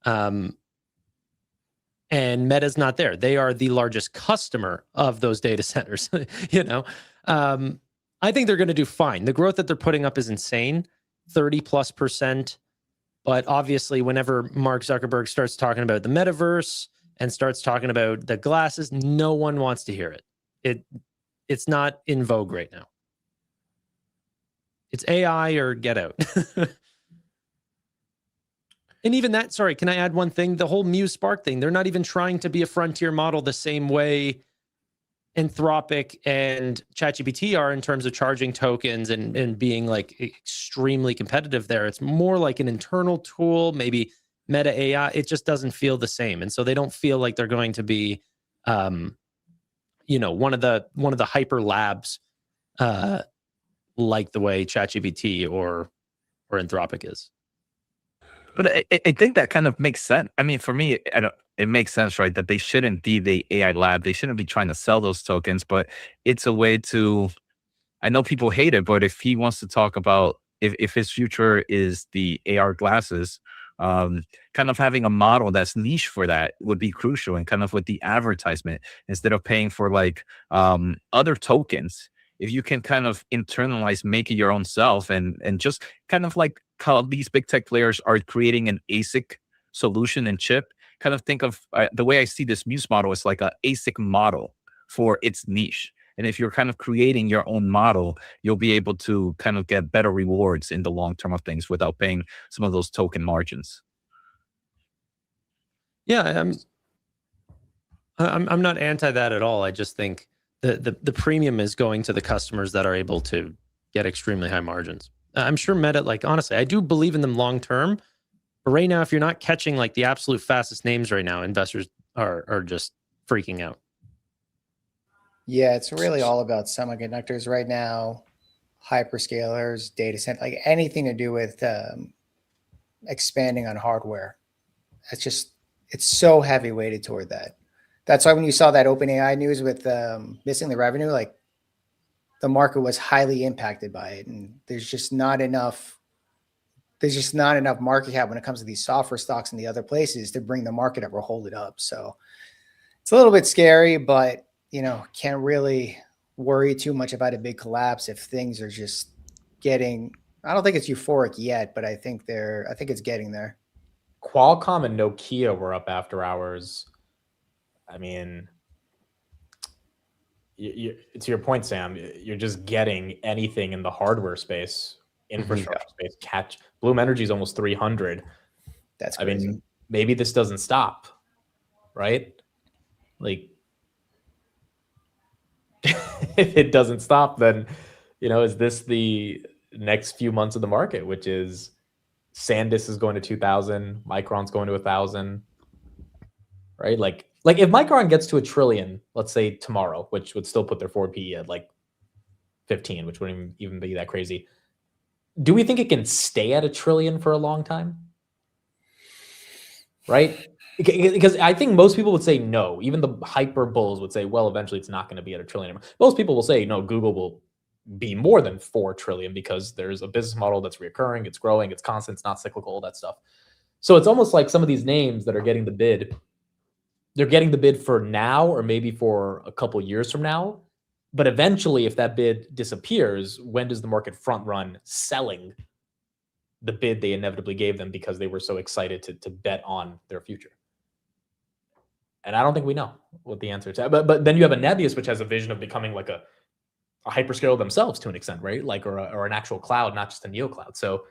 now. and Meta's not there. They are the largest customer of those data centers. I think they're going to do fine. The growth that they're putting up is insane, 30+%. But obviously, whenever Mark Zuckerberg starts talking about the metaverse and starts talking about the glasses, no one wants to hear it. It's not in vogue right now. It's AI or get out. And even that, sorry, can I add one thing? The whole Muse Spark thing, they're not even trying to be a frontier model the same way Anthropic and ChatGPT are in terms of charging tokens and being like extremely competitive there. It's more like an internal tool, maybe Meta AI. It just doesn't feel the same. And so they don't feel like they're going to be, one of the hyper labs like the way ChatGPT or Anthropic is. But I think that kind of makes sense. I mean, for me, it makes sense, right? That they shouldn't be the AI lab. They shouldn't be trying to sell those tokens, but it's a way to, I know people hate it, but if he wants to talk about, if his future is the AR glasses, kind of having a model that's niche for that would be crucial. And kind of with the advertisement, instead of paying for like other tokens, if you can kind of internalize, make it your own self and just kind of like how these big tech players are creating an ASIC solution and chip, kind of think of the way I see this Muse model is like an ASIC model for its niche. And if you're kind of creating your own model, you'll be able to kind of get better rewards in the long term of things without paying some of those token margins. Yeah, I'm not anti that at all. I just think the premium is going to the customers that are able to get extremely high margins. I'm sure Meta, like, honestly, I do believe in them long term. But right now, if you're not catching like the absolute fastest names right now, investors are just freaking out. Yeah, it's really all about semiconductors right now, hyperscalers, data center, like anything to do with expanding on hardware. It's so heavy weighted toward that. That's why when you saw that OpenAI news with missing the revenue, like the market was highly impacted by it. And there's just not enough market cap when it comes to these software stocks and the other places to bring the market up or hold it up. So it's a little bit scary, but can't really worry too much about a big collapse if things are just getting, I don't think it's euphoric yet, but I think it's getting there. Qualcomm and Nokia were up after hours. I mean, to your point, Sam, you're just getting anything in the hardware space, infrastructure space. Bloom Energy is almost 300. That's crazy. I mean, maybe this doesn't stop, right? Like, if it doesn't stop, then, is this the next few months of the market, which is SanDisk is going to 2,000, Micron's going to 1,000, right? Like if Micron gets to $1 trillion, let's say tomorrow, which would still put their forward PE at like 15, which wouldn't even be that crazy. Do we think it can stay at $1 trillion for a long time? Right? Because I think most people would say no. Even the hyper bulls would say, well, eventually it's not going to be at $1 trillion. Most people will say, no, Google will be more than 4 trillion because there's a business model that's recurring, it's growing, it's constant, it's not cyclical, all that stuff. So it's almost like some of these names that are getting the bid, they're getting the bid for now or maybe for a couple years from now. But eventually, if that bid disappears, when does the market front run selling the bid they inevitably gave them because they were so excited to bet on their future? And I don't think we know what the answer to that. But then you have a Nebius, which has a vision of becoming like a hyperscaler themselves to an extent, right? Like, or an actual cloud, not just a neo cloud. So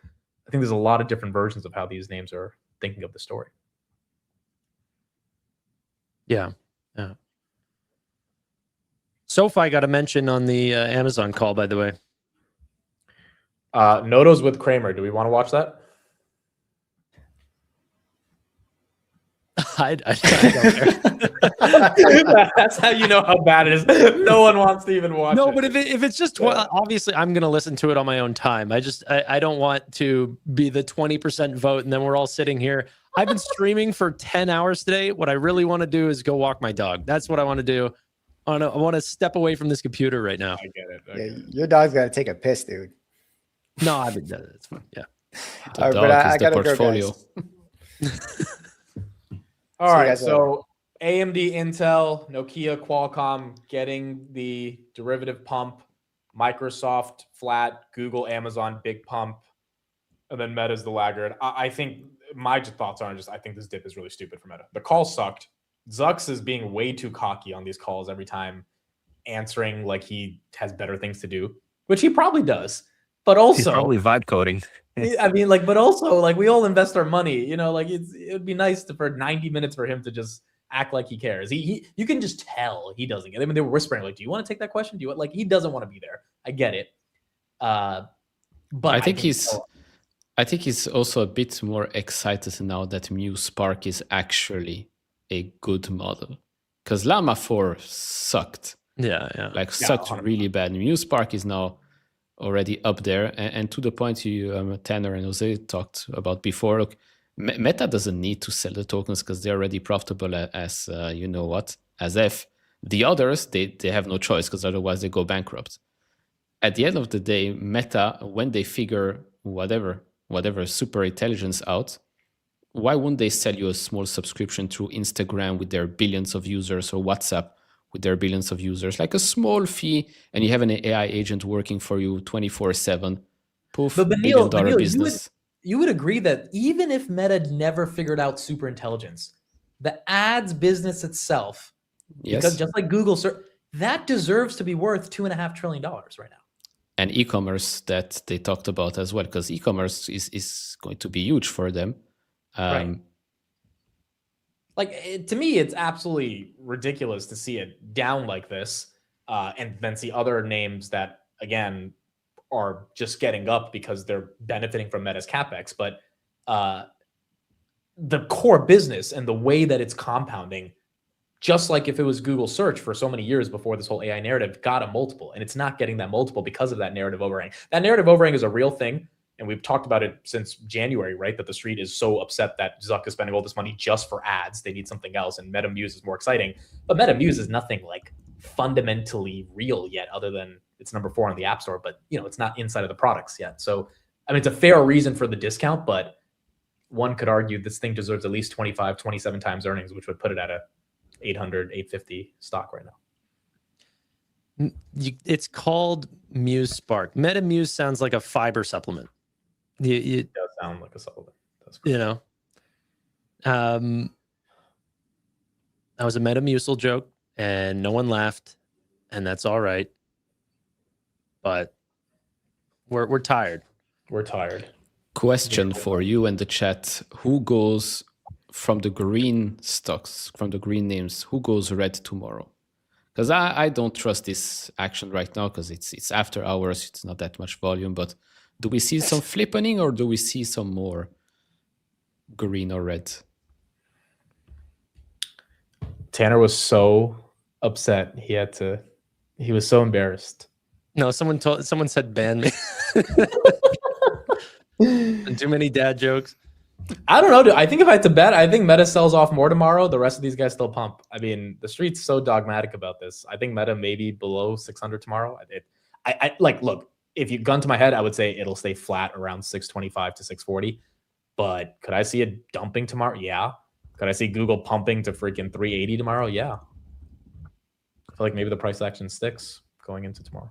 I think there's a lot of different versions of how these names are thinking of the story. Yeah. SoFi got a mention on the Amazon call, by the way. Notos with Kramer. Do we want to watch that? I don't care. That's how you know how bad it is. No one wants to even watch it. No, but if it's just obviously I'm going to listen to it on my own time. I don't want to be the 20% vote and then we're all sitting here. I've been streaming for 10 hours today. What I really want to do is go walk my dog. That's what I want to do. I want to step away from this computer right now. I get it. Your dog's got to take a piss, dude. No, I mean, that's fine. Yeah. All right, but I got to go, guys. All right, so AMD, Intel, Nokia, Qualcomm getting the derivative pump, Microsoft flat, Google, Amazon big pump, and then Meta's the laggard. I think my thoughts are I think this dip is really stupid for Meta. The call sucked. Zucks is being way too cocky on these calls every time, answering like he has better things to do, which he probably does. But also, he's probably vibe coding. I mean, like, but also, like, we all invest our money, you know, like it would be nice for 90 minutes for him to just act like he cares. You can just tell he doesn't get it. I mean, they were whispering, like, do you want to take that question? Do you want, like, he doesn't want to be there. I get it. But I think he's also a bit more excited now that Muse Spark is actually a good model. Because Llama 4 sucked. Yeah. Like, sucked really bad. Muse Spark is now already up there. And to the point you, Tanner and Jose talked about before, look, Meta doesn't need to sell the tokens because they're already profitable as you know what, as if the others, they have no choice because otherwise they go bankrupt. At the end of the day, Meta, when they figure whatever super intelligence out, why wouldn't they sell you a small subscription through Instagram with their billions of users or WhatsApp with their billions of users, like a small fee, and you have an AI agent working for you 24/7. Poof, but $1 billion business. You would agree that even if Meta never figured out super intelligence, the ads business itself, because just like Google, that deserves to be worth $2.5 trillion right now. And e-commerce that they talked about as well, because e-commerce is going to be huge for them. Right. Like, to me, it's absolutely ridiculous to see it down like this, and then see other names that, again, are just getting up because they're benefiting from Meta's capex. But the core business and the way that it's compounding, just like if it was Google search for so many years before this whole AI narrative, got a multiple, and it's not getting that multiple because of that narrative overhang. That narrative overhang is a real thing. And we've talked about it since January, right? That the street is so upset that Zuck is spending all this money just for ads. They need something else. And Meta Muse is more exciting. But Meta Muse is nothing like fundamentally real yet, other than it's number 4 on the App Store. But, you know, it's not inside of the products yet. So, I mean, it's a fair reason for the discount, but one could argue this thing deserves at least 25, 27 times earnings, which would put it at a 800, 850 stock right now. It's called Muse Spark. Meta Muse sounds like a fiber supplement. It does sound like a supplement. You know, that was a Metamucil joke, and no one laughed, and that's all right. But we're tired. We're tired. Question for you in the chat: who goes from the green stocks, from the green names? Who goes red tomorrow? Because I don't trust this action right now because it's after hours. It's not that much volume, but. Do we see some flippening or do we see some more green or red? Tanner was so upset. He was so embarrassed. No, someone said ban me. And too many dad jokes. I don't know, dude. I think if I had to bet, I think Meta sells off more tomorrow. The rest of these guys still pump. I mean, the street's so dogmatic about this. I think Meta maybe below 600 tomorrow. I like, look, if you gun to my head, I would say it'll stay flat around 625 to 640. But could I see it dumping tomorrow? Yeah. Could I see Google pumping to freaking 380 tomorrow? Yeah. I feel like maybe the price action sticks going into tomorrow.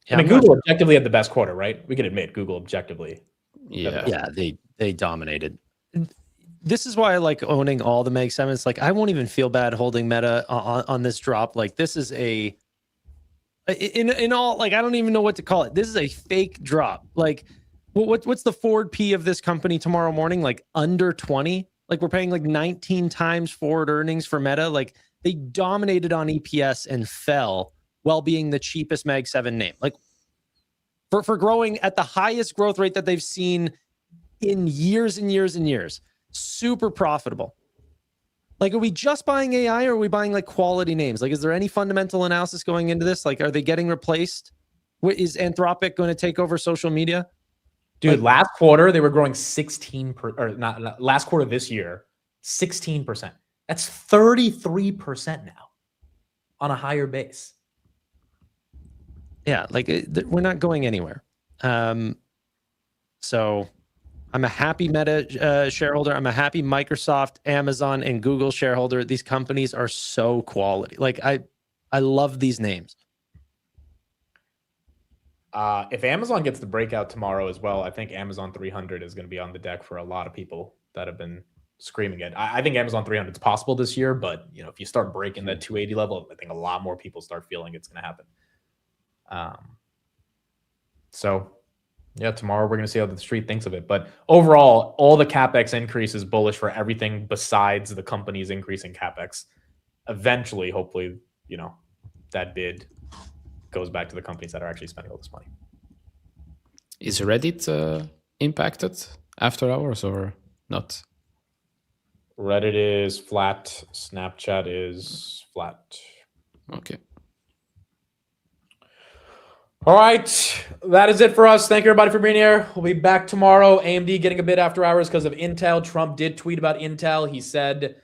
Yeah, I mean, Google objectively had the best quarter, right? We can admit Google objectively. Yeah, they dominated. This is why I like owning all the Mag 7s. Like, I won't even feel bad holding Meta on this drop. Like, this is in all, like, I don't even know what to call it. This is a fake drop. Like, what's the forward P of this company tomorrow morning? Like, under 20? Like, we're paying like 19 times forward earnings for Meta. Like, they dominated on EPS and fell while being the cheapest Mag 7 name. Like, for growing at the highest growth rate that they've seen in years and years and years. Super profitable. Like, are we just buying AI or are we buying like quality names? Like, is there any fundamental analysis going into this? Like, are they getting replaced? Is Anthropic going to take over social media? Dude, last quarter, they were growing 16%, last quarter this year, 16%. That's 33% now on a higher base. Yeah, like we're not going anywhere. So I'm a happy Meta shareholder. I'm a happy Microsoft, Amazon, and Google shareholder. These companies are so quality. Like I love these names. If Amazon gets the breakout tomorrow as well, I think Amazon 300 is going to be on the deck for a lot of people that have been screaming it. I think Amazon 300 is possible this year, but if you start breaking that 280 level, I think a lot more people start feeling it's going to happen. So yeah, tomorrow we're going to see how the street thinks of it. But overall, all the CapEx increase is bullish for everything besides the company's increase in CapEx. Eventually, hopefully, that bid goes back to the companies that are actually spending all this money. Is Reddit impacted after hours or not? Reddit is flat. Snapchat is flat. Okay. All right. That is it for us. Thank you, everybody, for being here. We'll be back tomorrow. AMD getting a bit after hours because of Intel. Trump did tweet about Intel. He said,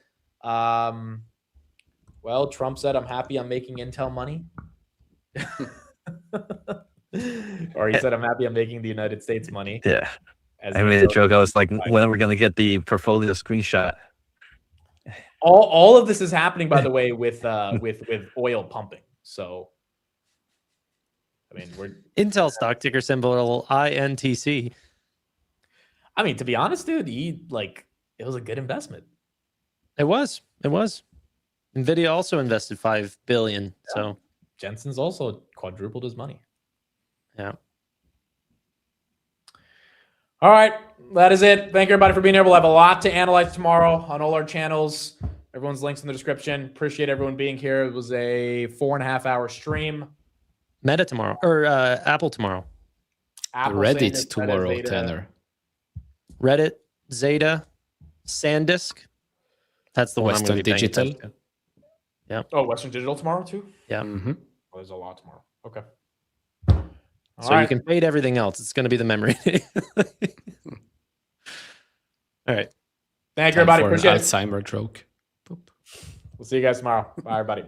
Trump said, I'm happy I'm making Intel money. Or he said, I'm happy I'm making the United States money. Yeah. As I made a joke. I was like, when are we going to get the portfolio screenshot? All of this is happening, by the way, with oil pumping. So, I mean, we're Intel stock ticker symbol INTC. I mean, to be honest, dude, it was a good investment. It was. Nvidia also invested $5 billion. Yeah. So Jensen's also quadrupled his money. Yeah. All right. That is it. Thank you, everybody, for being here. We'll have a lot to analyze tomorrow on all our channels. Everyone's links in the description. Appreciate everyone being here. It was a 4.5-hour stream. Meta tomorrow, or Apple tomorrow. Apple, Reddit tomorrow, Tanner. Reddit, Zeta, SanDisk. That's the one Western I'm going to be Digital. Yeah. Oh, Western Digital tomorrow too? Yeah. Mm-hmm. Well, there's a lot tomorrow. Okay. So you can fade everything else. It's going to be the memory. All right. Thank you, everybody. Appreciate it. Alzheimer joke. We'll see you guys tomorrow. Bye, everybody.